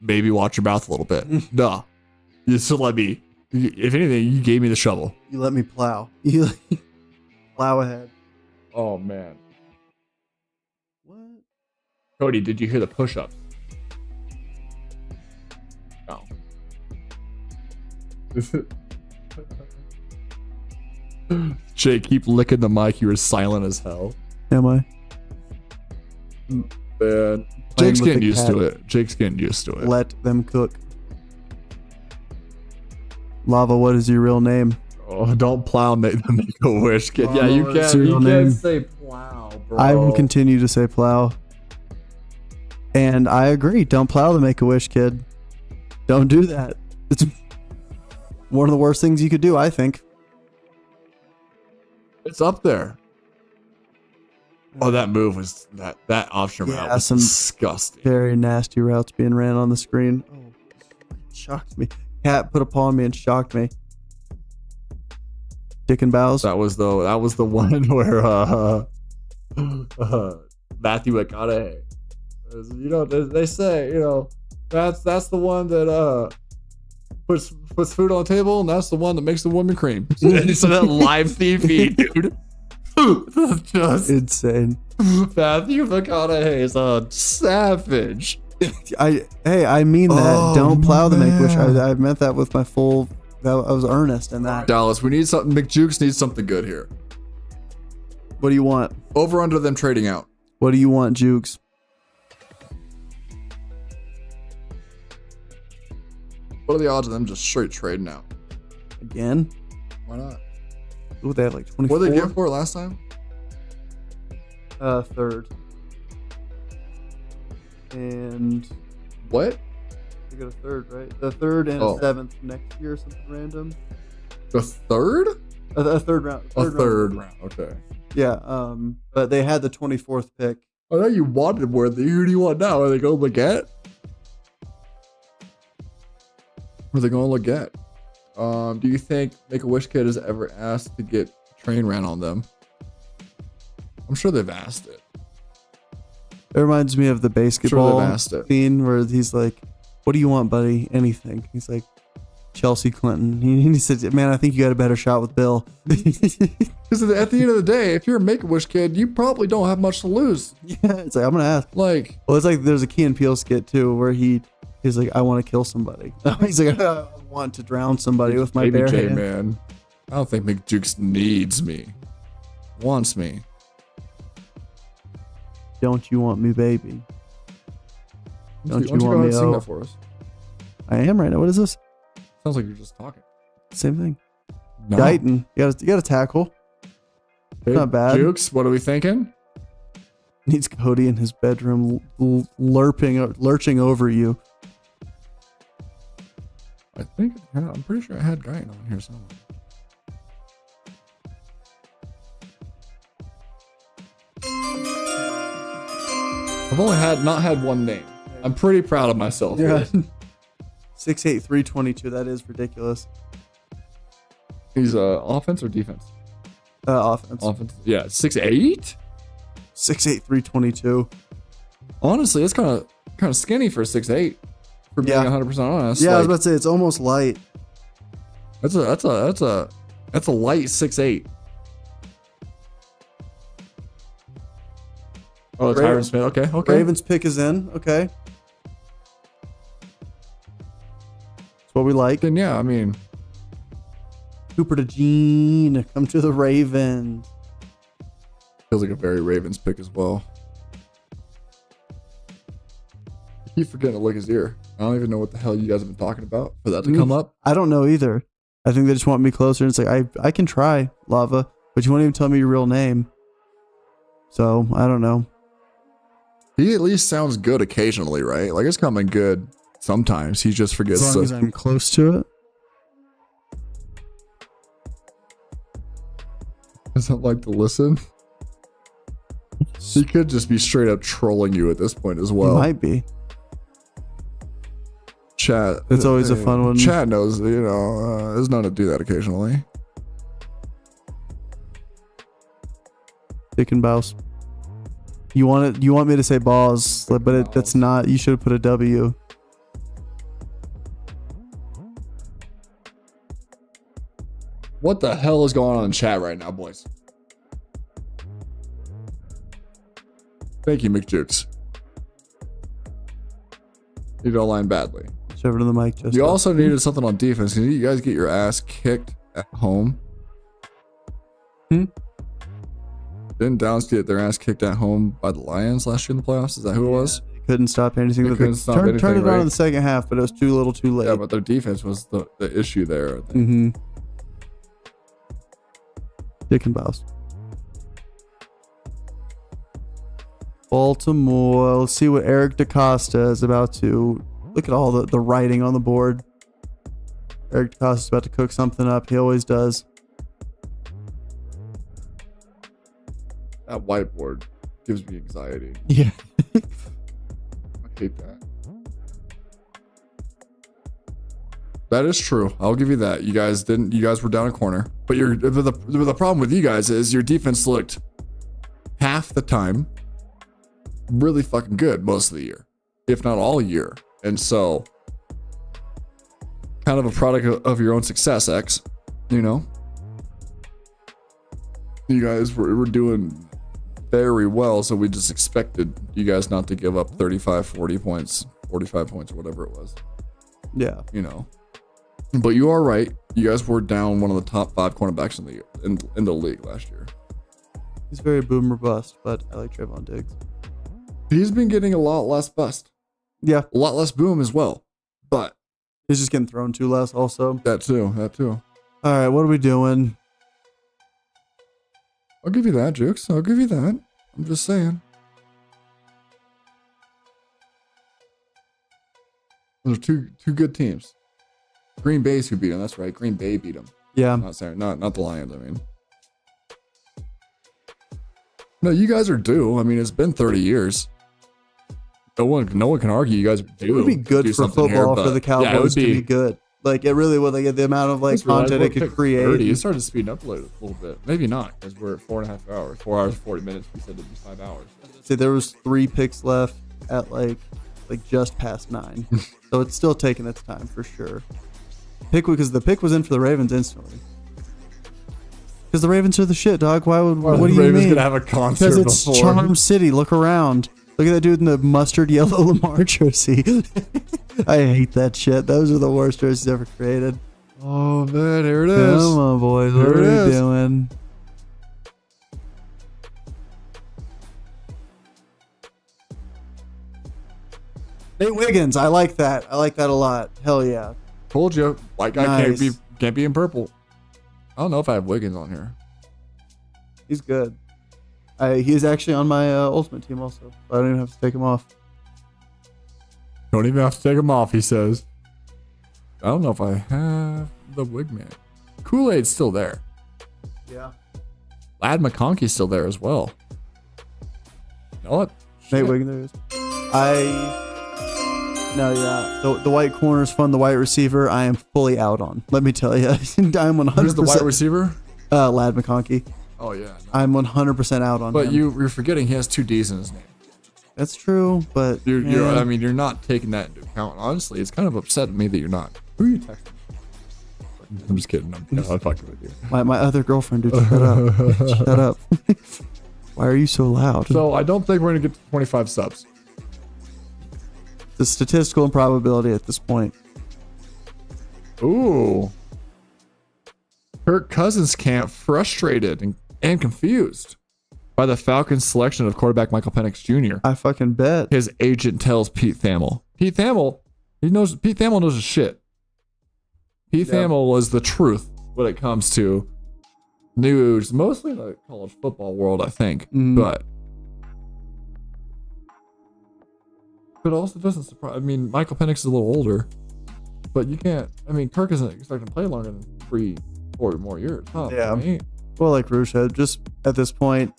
Maybe watch your mouth a little bit. Duh. You still let me. If anything, you gave me the shovel. You let me plow. You plow ahead. Oh man. What? Cody, did you hear the push-up? No. Jay, keep licking the mic. You were silent as hell. Am I? Man. Jake's getting used to it. Jake's getting used to it. Let them cook. Lava, what is your real name? Oh, don't plow Make-A-Wish kid. Yeah, you can't. You can't say plow, bro. I will continue to say plow. And I agree. Don't plow the Make-A-Wish kid. Don't do that. It's one of the worst things you could do, I think. It's up there. Oh, that move was that option route was some disgusting. Very nasty routes being ran on the screen. Oh, it shocked me. Cat put upon me and shocked me. Dick and bows. That was the one where Matthew McConaughey. You know, they say, you know, that's the one that puts food on the table, and that's the one that makes the woman cream. So that live feed, dude. Just insane. Matthew McConaughey is a savage. I mean that. Oh, don't plow the Make-A-Wish. man. I meant that with my full. I was earnest in that. Dallas, we need something. McJukes needs something good here. What do you want? Over under them trading out. What do you want, Jukes? What are the odds of them just straight trading out? Again? Why not? What they had like 24. What did they get for it last time? Third. And What? they got a third, right? The third and a seventh next year, something random. The third? A third round. Third round. Okay. Yeah. But they had the 24th pick. I know you wanted more. Who do you want now? Are they going to Leggett? Or are they going to Leggett? Do you think Make-A-Wish Kid has ever asked to get a train ran on them? I'm sure they've asked it. It reminds me of the basketball asked it. scene where he's like, "What do you want, buddy? Anything." He's like, "Chelsea Clinton." He said, "Man, I think you got a better shot with Bill." Because at the end of the day, if you're a Make-A-Wish Kid, you probably don't have much to lose. Yeah, it's like, I'm gonna ask. Like, Well, it's like there's a Key and Peele skit too where he's like, "I want to kill somebody." He's like, "I want to drown somebody with my bare J hand." man. I don't think McJukes needs me. Wants me. Don't you want me, baby? Don't you Why don't want go ahead me? and sing Oh, that for us? I am right now. What is this? Sounds like you're just talking. Same thing. No. Guyton. You got to tackle. Hey, Not bad. Jukes, what are we thinking? Needs Cody in his bedroom lurching over you. I think I'm pretty sure I had Guyton on here somewhere. I've only not had one name. I'm pretty proud of myself. Yeah. 6'8", 322. That is ridiculous. He's offense or defense? Offense. Offense. Yeah, 6'8". 6'8", 322. Honestly, it's kind of skinny for 6'8". For being 100% honest. Yeah, I was Like, about to say it's almost light. that's a light 6'8". Oh, Tyron Smith. Okay. Ravens pick is in. Okay. That's what we like. Then yeah, I mean, Cooper to Gene. Come to the Ravens. feels like a very Ravens pick as well. I keep forgetting to lick his ear. I don't even know what the hell you guys have been talking about for that to come up. I don't know either. I think they just want me closer. And it's like, I can try, Lava, but you won't even tell me your real name. So, I don't know. He at least sounds good occasionally, right? Like it's coming good sometimes. He just forgets. As long as I'm close to it. Doesn't like to listen. He could just be straight up trolling you at this point as well. He might be. Chat. It's always a fun one. Chat knows, is known to do that occasionally. Dick and Bouse. You want me to say balls, but that's not. You should have put a W. What the hell is going on in chat right now, boys? Thank you, McJukes. You don't line badly. Shove it in the mic. Just You also needed something on defense. Can you guys get your ass kicked at home? Didn't Dallas get their ass kicked at home by the Lions last year in the playoffs? Is that who it was? Couldn't stop anything. They couldn't stop turned anything, it on right? in the second half, but it was too little, too late. Yeah, but their defense was the issue there. I think. Mm-hmm. Dick and Bouse. Baltimore. Let's see what Eric DaCosta is about to. Look at all the writing on the board. Eric DaCosta is about to cook something up. He always does. That whiteboard gives me anxiety. Yeah. I hate that. That is true. I'll give you that. You guys were down a corner, but the problem with you guys is your defense looked half the time really fucking good most of the year, if not all year. And so kind of a product of your own success, X, you guys were doing very well. So we just expected you guys not to give up 35, 40 points, 45 points or whatever it was. Yeah. But you are right. You guys were down one of the top 5 cornerbacks in the league last year. He's very boom or bust, but I like Trayvon Diggs. He's been getting a lot less bust. Yeah. A lot less boom as well. But He's just getting thrown too less also. that too. All right, what are we doing? I'll give you that, Jukes. I'll give you that. I'm just saying. Those are two good teams. Green Bay's who beat them. That's right. Green Bay beat them. Yeah. Not the Lions, I mean. No, you guys are due. I mean, it's been 30 years. No one can argue you guys are due. It would be good for football for the Cowboys to be good. Like, it really would. Like, the amount of like content it could create. 30. It started speeding up a little bit. Maybe not, because we're at 4.5 hours. 4 hours, 40 minutes. We said it'd be 5 hours. See, there was 3 picks left at like just past 9. So it's still taking its time for sure. Because the pick was in for the Ravens instantly. Because the Ravens are the shit, dog. What do you mean? Ravens gonna have a concert because it's Charm City. Look around. Look at that dude in the mustard yellow Lamar jersey. I hate that shit. Those are the worst jerseys ever created. Oh man, here it is. Come on, boys. What are we doing? Nate Wiggins. I like that. I like that a lot. Hell yeah. Told you, white guy Nice. can't be in purple. I don't know if I have Wiggins on here. He's good. He's actually on my ultimate team also. I don't even have to take him off. Don't even have to take him off, he says. I don't know if I have the Wigman. Kool-Aid's still there. Yeah. Lad McConkey's still there as well. You know what? Nate Wiggins. No, yeah. The white corner's fun. The white receiver, I am fully out on. Let me tell you. I'm 100%. Who's the white receiver? Lad McConkey. Oh, yeah. No. I'm 100% out on But him. you're forgetting he has 2 D's in his name. That's true, but I mean, you're not taking that into account. Honestly, it's kind of upsetting me that you're not. Who are you texting? I'm just kidding. I'm fucking with you. My other girlfriend, dude, shut up. Shut up. Why are you so loud? So I don't think we're going to get to 25 subs. The statistical improbability at this point. Ooh. Kirk Cousins camp frustrated and confused by the Falcons' selection of quarterback Michael Penix Jr. I fucking bet. His agent tells Pete Thamel. Pete Thamel knows his shit. Pete Thamel was the truth when it comes to news, mostly in the college football world, I think. But also doesn't surprise. I mean, Michael Penix is a little older, but you can't. I mean, Kirk isn't expecting to play longer than 3-4 more years. Huh? Yeah. Right? Well, like Rouge said, just at this point,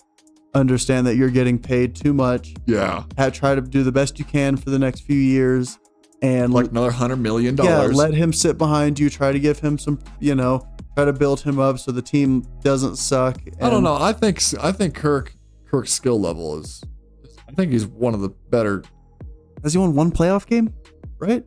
understand that you're getting paid too much. Yeah. Try to do the best you can for the next few years, and Like another $100 million. yeah, let him sit behind you. Try to give him some, try to build him up so the team doesn't suck. I don't know. I think Kirk's skill level is. I think he's one of the better. Has he won one playoff game? Right?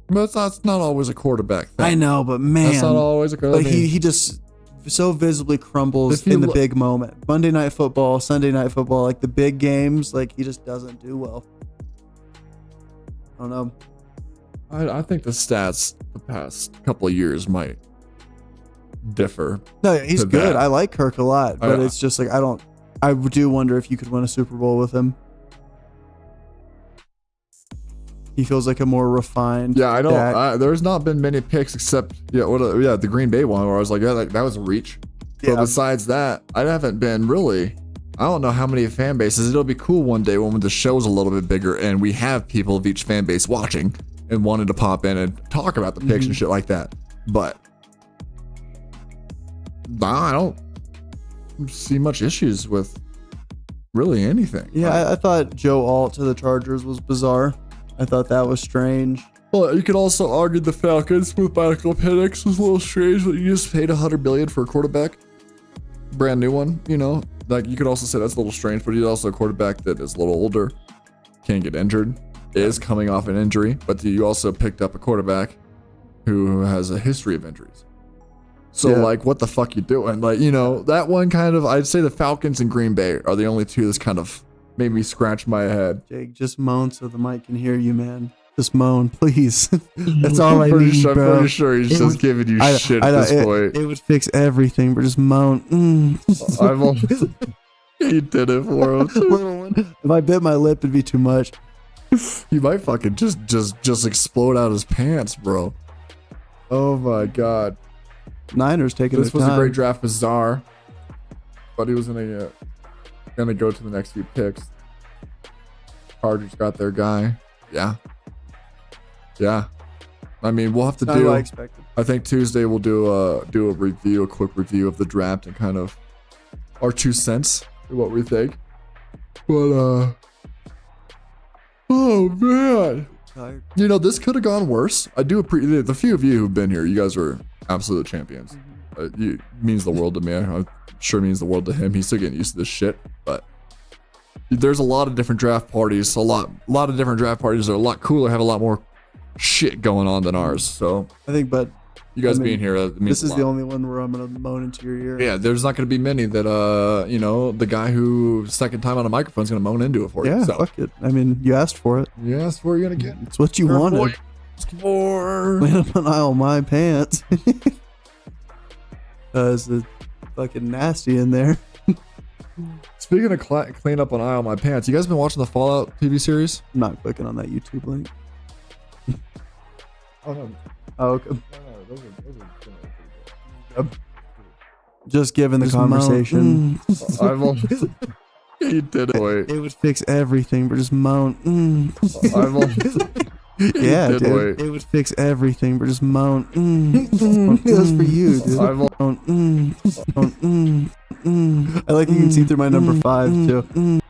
But it's not always a quarterback thing. I know, but man, That's not always a quarterback. but he just so visibly crumbles in the big moment. Monday Night Football, Sunday Night Football, like the big games, like he just doesn't do well. I don't know. I think the stats the past couple of years might differ. No, he's to good. that. I like Kirk a lot, but it's just like I do wonder if you could win a Super Bowl with him. He feels like a more refined. Yeah, I don't. Dak. There's not been many picks except the Green Bay one where I was like, yeah, that was a reach. Yeah. But besides that, I haven't been really. I don't know how many fan bases. It'll be cool one day when the show's a little bit bigger and we have people of each fan base watching and wanting to pop in and talk about the picks and shit like that. But I don't see much issues with really anything. Yeah, I thought Joe Alt to the Chargers was bizarre. I thought that was strange. Well, you could also argue the Falcons with Michael Penix was a little strange that you just paid $100 million for a quarterback, brand new one. Like you could also say that's a little strange, but he's also a quarterback that is a little older, can't get injured, is coming off an injury, but you also picked up a quarterback who has a history of injuries. So like, what the fuck you doing? Like, that one kind of, I'd say the Falcons and Green Bay are the only two that's kind of made me scratch my head. Jake, just moan so the mic can hear you, man. Just moan, please. That's all I need, I'm bro. pretty sure he's just giving you shit at this point. It would fix everything, but just moan. He did it for him. If I bit my lip, it'd be too much. He might fucking just explode out his pants, bro. Oh my god. Niners taking This their was time. a great draft. Bizarre. But he was gonna go to the next few picks. Chargers got their guy. Yeah. I mean, we'll have to do. I expected. I think Tuesday we'll do a quick review of the draft and kind of our 2 cents to what we think. But oh man, you know, this could have gone worse. I do appreciate the few of you who've been here. You guys are absolute champions. It means the world to me. I'm sure it means the world to him. He's still getting used to this shit, but there's a lot of different draft parties. A lot of different draft parties are a lot cooler, have a lot more shit going on than ours. So I think, but you guys being here, means this is the only one where I'm gonna moan into your ear. Yeah, there's not gonna be many that you know, the guy who second time on a microphone is gonna moan into it for you. Yeah, So fuck it. I mean, you asked for it. you asked for it, you're gonna get. It's what you wanted. Clean up an aisle my pants. It's fucking nasty in there. Speaking of clean up an aisle my pants, you guys been watching the Fallout TV series? I'm not clicking on that YouTube link. Oh no. Oh, okay. Those are Just given the conversation. You did it. Wait. It would fix everything, but just moan. Yeah, did dude. wait. It would fix everything, but just moan. That's for you, dude. I like you can see through my number 5 too.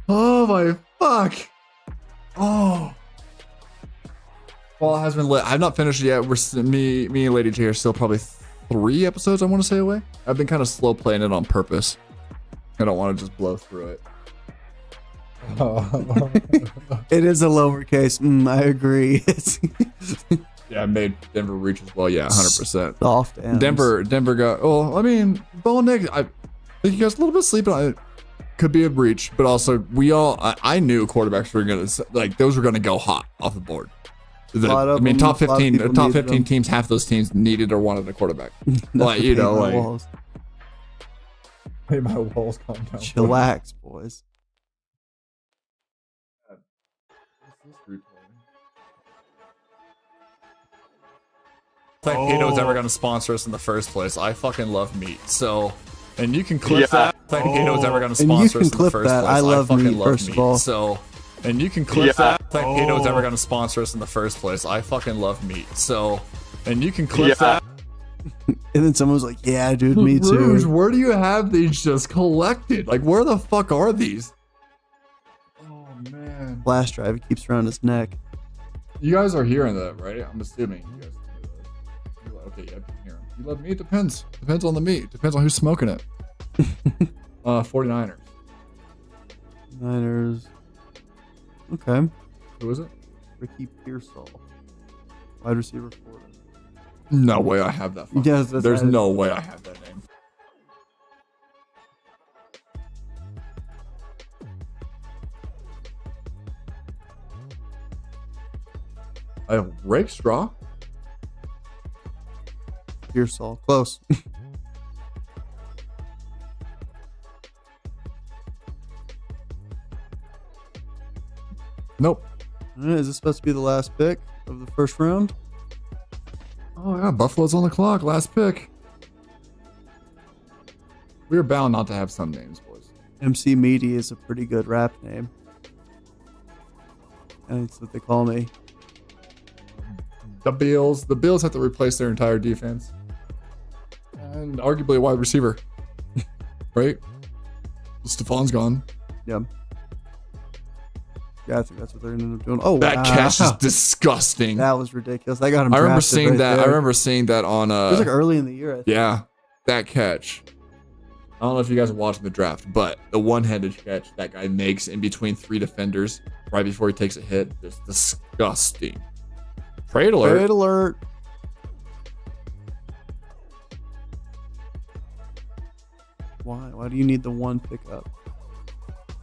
Oh my fuck. Oh. Well, it has been lit. I've not finished it yet. Me and Lady J are still probably 3 episodes, I want to say, away. I've been kind of slow playing it on purpose. I don't want to just blow through it. It is a lowercase. I agree. Yeah, I made Denver reach as well. Yeah, 100%. Soft M's. Denver got. Oh, I mean, Bo and Nick. I think you guys a little bit sleeping on it. Could be a breach, but also I knew quarterbacks were gonna, like, those were gonna go hot off the board. I mean, top 15 teams, half those teams needed or wanted a quarterback. Like, you know, like. Walls. Hey, my walls calm down. Chillax, boys. Think Hito's ever gonna sponsor us in the first place. I fucking love meat, so. And you can clip that. Think Hito's ever gonna sponsor us in the first place. I love fucking meat, love first meat, of all. so. And you can clip that. Think Hito's ever gonna sponsor us in the first place. I fucking love meat, so. And you can clip that. And then someone was like, yeah, dude, me too. Rouge, where do you have these just collected? Like, where the fuck are these? Oh, man. Flash drive, it keeps around his neck. You guys are hearing that, right? I'm assuming you guys can hear that. Okay, yeah, I can hear them. You love meat? Depends. Depends on the meat. Depends on who's smoking it. 49ers. Niners. Okay. Who is it? Ricky Pearsall. Wide receiver, Florida. No way I have that. Yes, there's no way I have that name. I have Rape Straw. Pearsall. Close. Nope. All right, is this supposed to be the last pick of the first round? Oh yeah, Buffalo's on the clock. Last pick. We are bound not to have some names, boys. MC Meaty is a pretty good rap name. And that's what they call me. The Bills have to replace their entire defense. And arguably a wide receiver. Right? Stefan's gone. Yeah. Yeah, I think that's what they're gonna end up doing. Oh, that catch is disgusting. That was ridiculous. I got him. I remember seeing that. I remember seeing that on. It was like early in the year. I think. Yeah, that catch. I don't know if you guys are watching the draft, but the one-handed catch that guy makes in between 3 defenders right before he takes a hit is disgusting. Trade alert. Trade alert. Why? Why do you need the 1 pickup?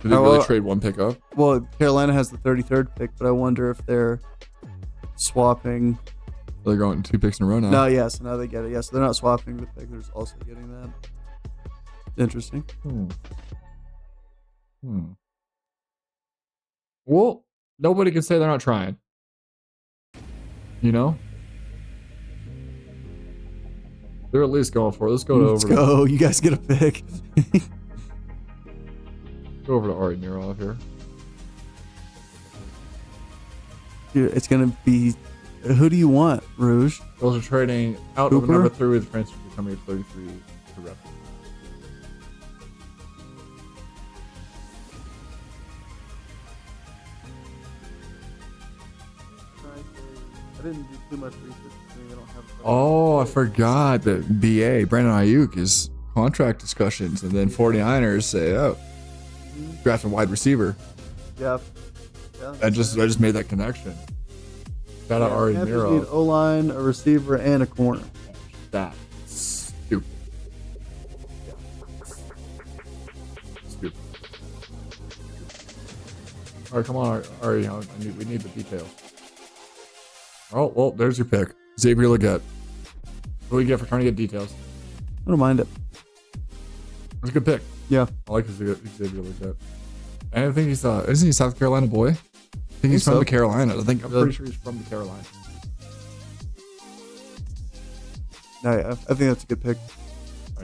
Did they really trade 1 pickup? Well, Carolina has the 33rd pick, but I wonder if they're swapping. They're going 2 picks in a row now. No, yes, now they get it. Yes, they're not swapping the pick. They're also getting that. Interesting. Well, nobody can say they're not trying. You know? They're at least going for it. Let's go Let's go. You guys get a pick. Go over to Ari Nirov here. Dude, it's gonna be. Who do you want, Rouge? Those are trading out of number 3 with Francis becoming 33 to rep. I didn't do too much research. I don't have. Oh, I forgot that BA Brandon Ayuk is contract discussions, and then 49ers say, "Oh, drafting wide receiver." Yeah. I just made that connection. Shout out Ari Niro. Need O-line, a receiver, and a corner. That's stupid. Stupid. All right, come on, Ari. We need the details. Oh, well, there's your pick. Xavier Legette. What do you get for trying to get details? I don't mind it. It's a good pick. Yeah. I like Xavier Legette. And I think he's, isn't he a South Carolina boy? I think he's from the Carolinas. I'm pretty sure he's from the Carolinas. Yeah, I think that's a good pick. I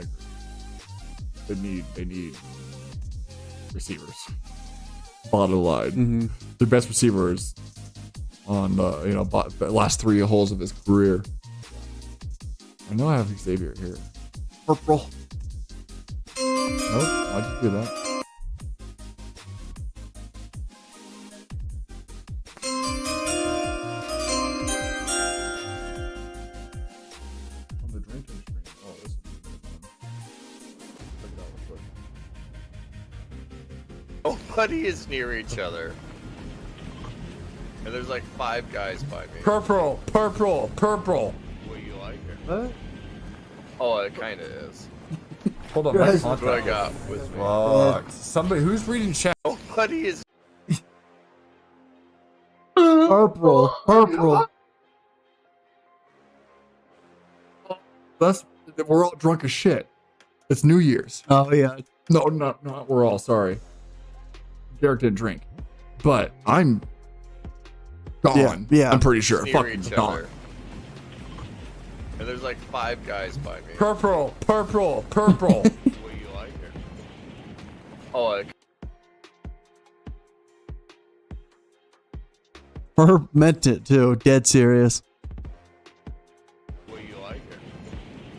agree. They need receivers. Bottom line. Mm-hmm. Their best receivers on the last 3 holes of his career. I know I have Xavier here. Purple. Nope, why'd you do that? On the drinking screen. Oh, this is fun. Check it out real quick. Nobody is near each other. And there's like 5 guys by me. Purple. Will you like it? What? Oh, it kind of is. Hold on, Guys, That's what I got with me. Fuck. Somebody who's reading chat. Nobody is. Purple. We're all drunk as shit. It's New Year's. Oh yeah. No, not we're all sorry. Derek didn't drink, but I'm gone. Yeah. I'm pretty sure. Near Fucking each gone. other. And there's like 5 guys by me. Purple. Will you like it? Oh, it Herb meant it too. Dead serious. will you like it?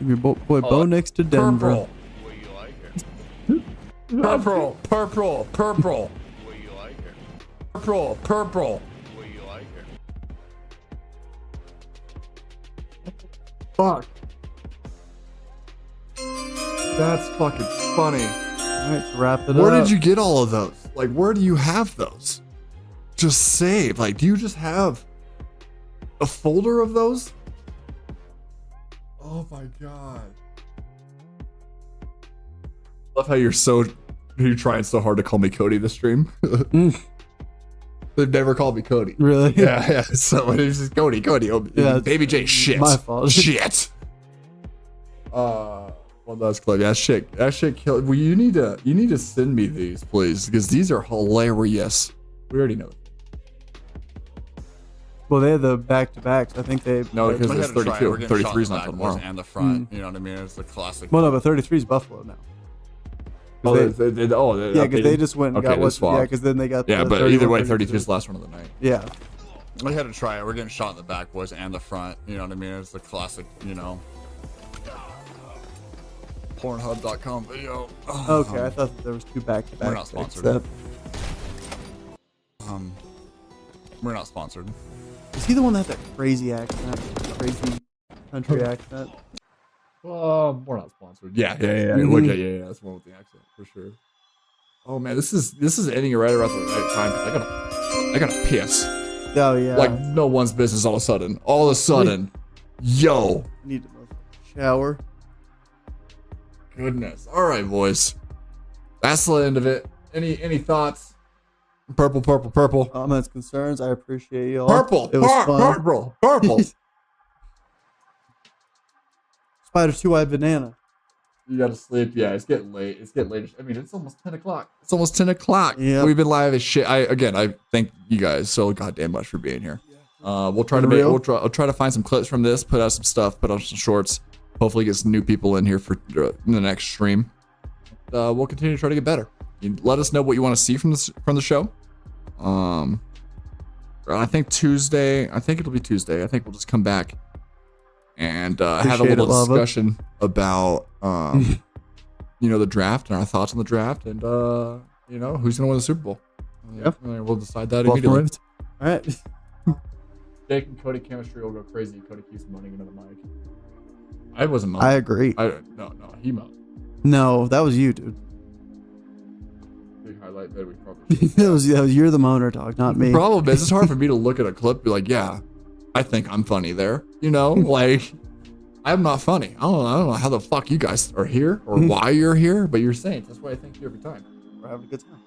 Your boy Bo next to Denver. Purple. Will you like it? Purple. Will you like it? Purple. Will you like it? Fuck. That's fucking funny. All right, let's wrap it up. Where did you get all of those? Like, where do you have those? Just save. Like, do you just have a folder of those? Oh my god. Love how you're trying so hard to call me Cody this stream. They've never called me Cody. Really? Yeah. So it's just Cody. Oh, Yeah, Baby J, shit. my fault. Shit. Well, that's clever. That shit killed. Well, you need to send me these, please, because these are hilarious. We already know. Well, they had the back-to-backs. I think they. No, because We it's had to try it. 32. We're getting 33 is shot in not the tomorrow. backwards and the front. You know what I mean? It's the classic. Well, no, but 33 is Buffalo now. Oh, They- yeah, because they just went and Okay, got they what? swapped. Yeah, because then they got. Yeah, the but either 31, way, 32. 32 is the last one of the night. Yeah. We had to try it. We're getting shot in the back, boys, and the front. You know what I mean? It's the classic, Pornhub.com video. Okay, I thought there was 2 back-to-backs. We're not sponsored. That- We're not sponsored. Is he the one that had that crazy accent? Crazy country accent? We're not sponsored. Yeah. Look at that's one with the accent for sure. Oh man, this is ending right around the right time because I gotta piss. Oh yeah. Like no one's business. All of a sudden, yo. I need to shower. Goodness. All right, boys. That's the end of it. Any thoughts? Purple. Comments, concerns. I appreciate you all. Purple. It was fun. Purple. Spider 2-eyed banana. You gotta sleep. Yeah, it's getting late. I mean, it's almost 10 o'clock. It's almost 10 o'clock. Yep. We've been live as shit. I thank you guys so goddamn much for being here. I'll try to find some clips from this, put out some stuff, put out some shorts. Hopefully get some new people in here for the next stream. We'll continue to try to get better. You let us know what you want to see from the show. I think Tuesday. I think it'll be Tuesday. I think we'll just come back and have a little discussion about the draft and our thoughts on the draft and who's gonna win the Super Bowl. Yep. We'll decide that immediately. All right. Jake and Cody chemistry will go crazy. Cody keeps moaning into the mic. I wasn't moaning. I agree. No, he moaned. No, that was you, dude. Big highlight that we probably should. that was you're the moaner, dog, not me. The problem is it's hard for me to look at a clip and be like, yeah, I think I'm funny there. Like I'm not funny. I don't know how the fuck you guys are here or why you're here, but you're saints. That's why I thank you every time. We're having a good time.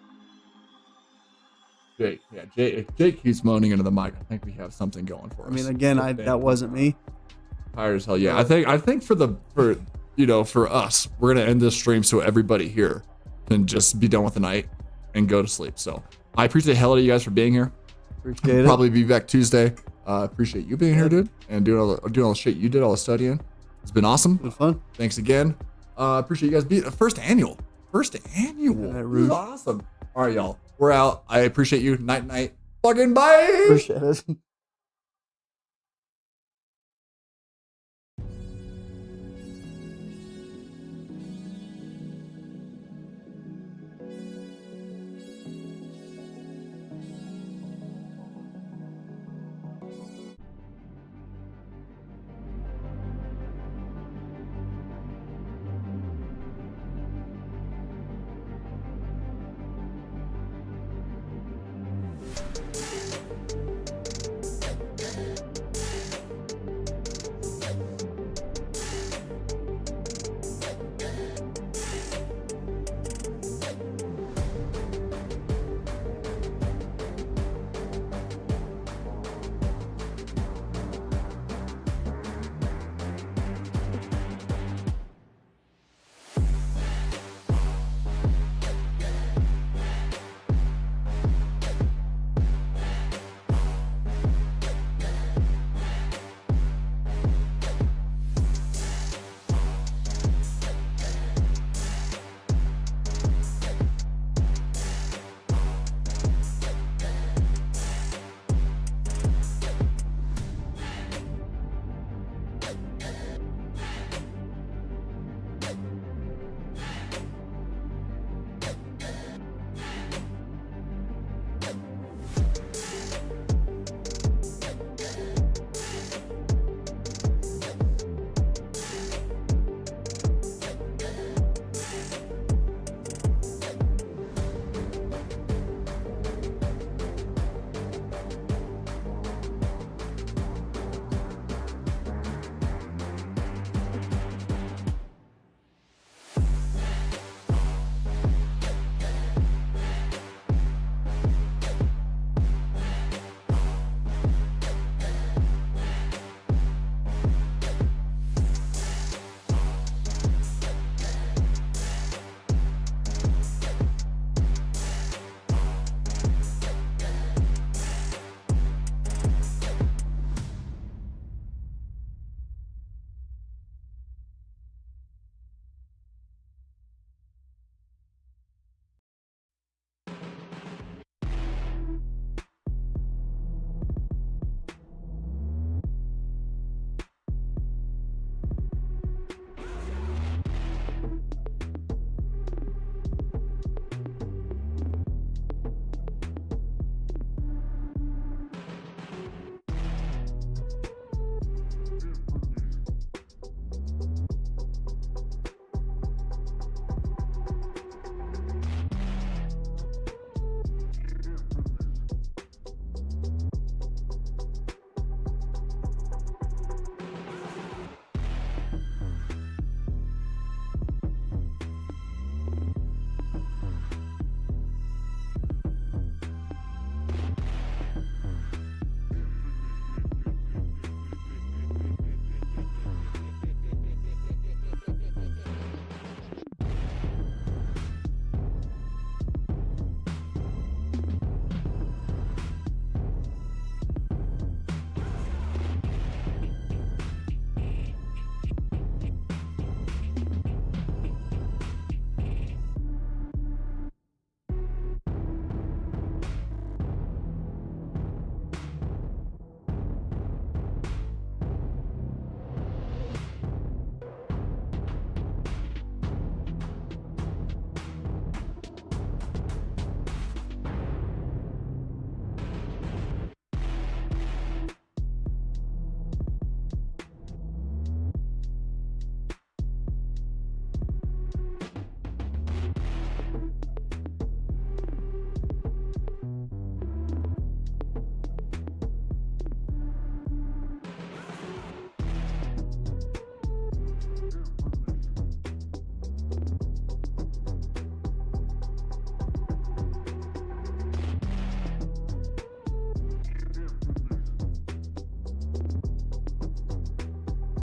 Jake keeps moaning into the mic. I think we have something going for us. I mean, again, that wasn't me. Tired as hell. Yeah, I think for us, we're gonna end this stream so everybody here can just be done with the night and go to sleep. So I appreciate the hell out of you guys for being here. Appreciate it. Probably be back Tuesday. Appreciate you being here, dude, and doing all the shit you did, all the studying. It's been awesome. It was fun. Thanks again. Appreciate you guys being first annual. This is awesome. All right, y'all. We're out. I appreciate you. Night. Fucking bye. Appreciate it.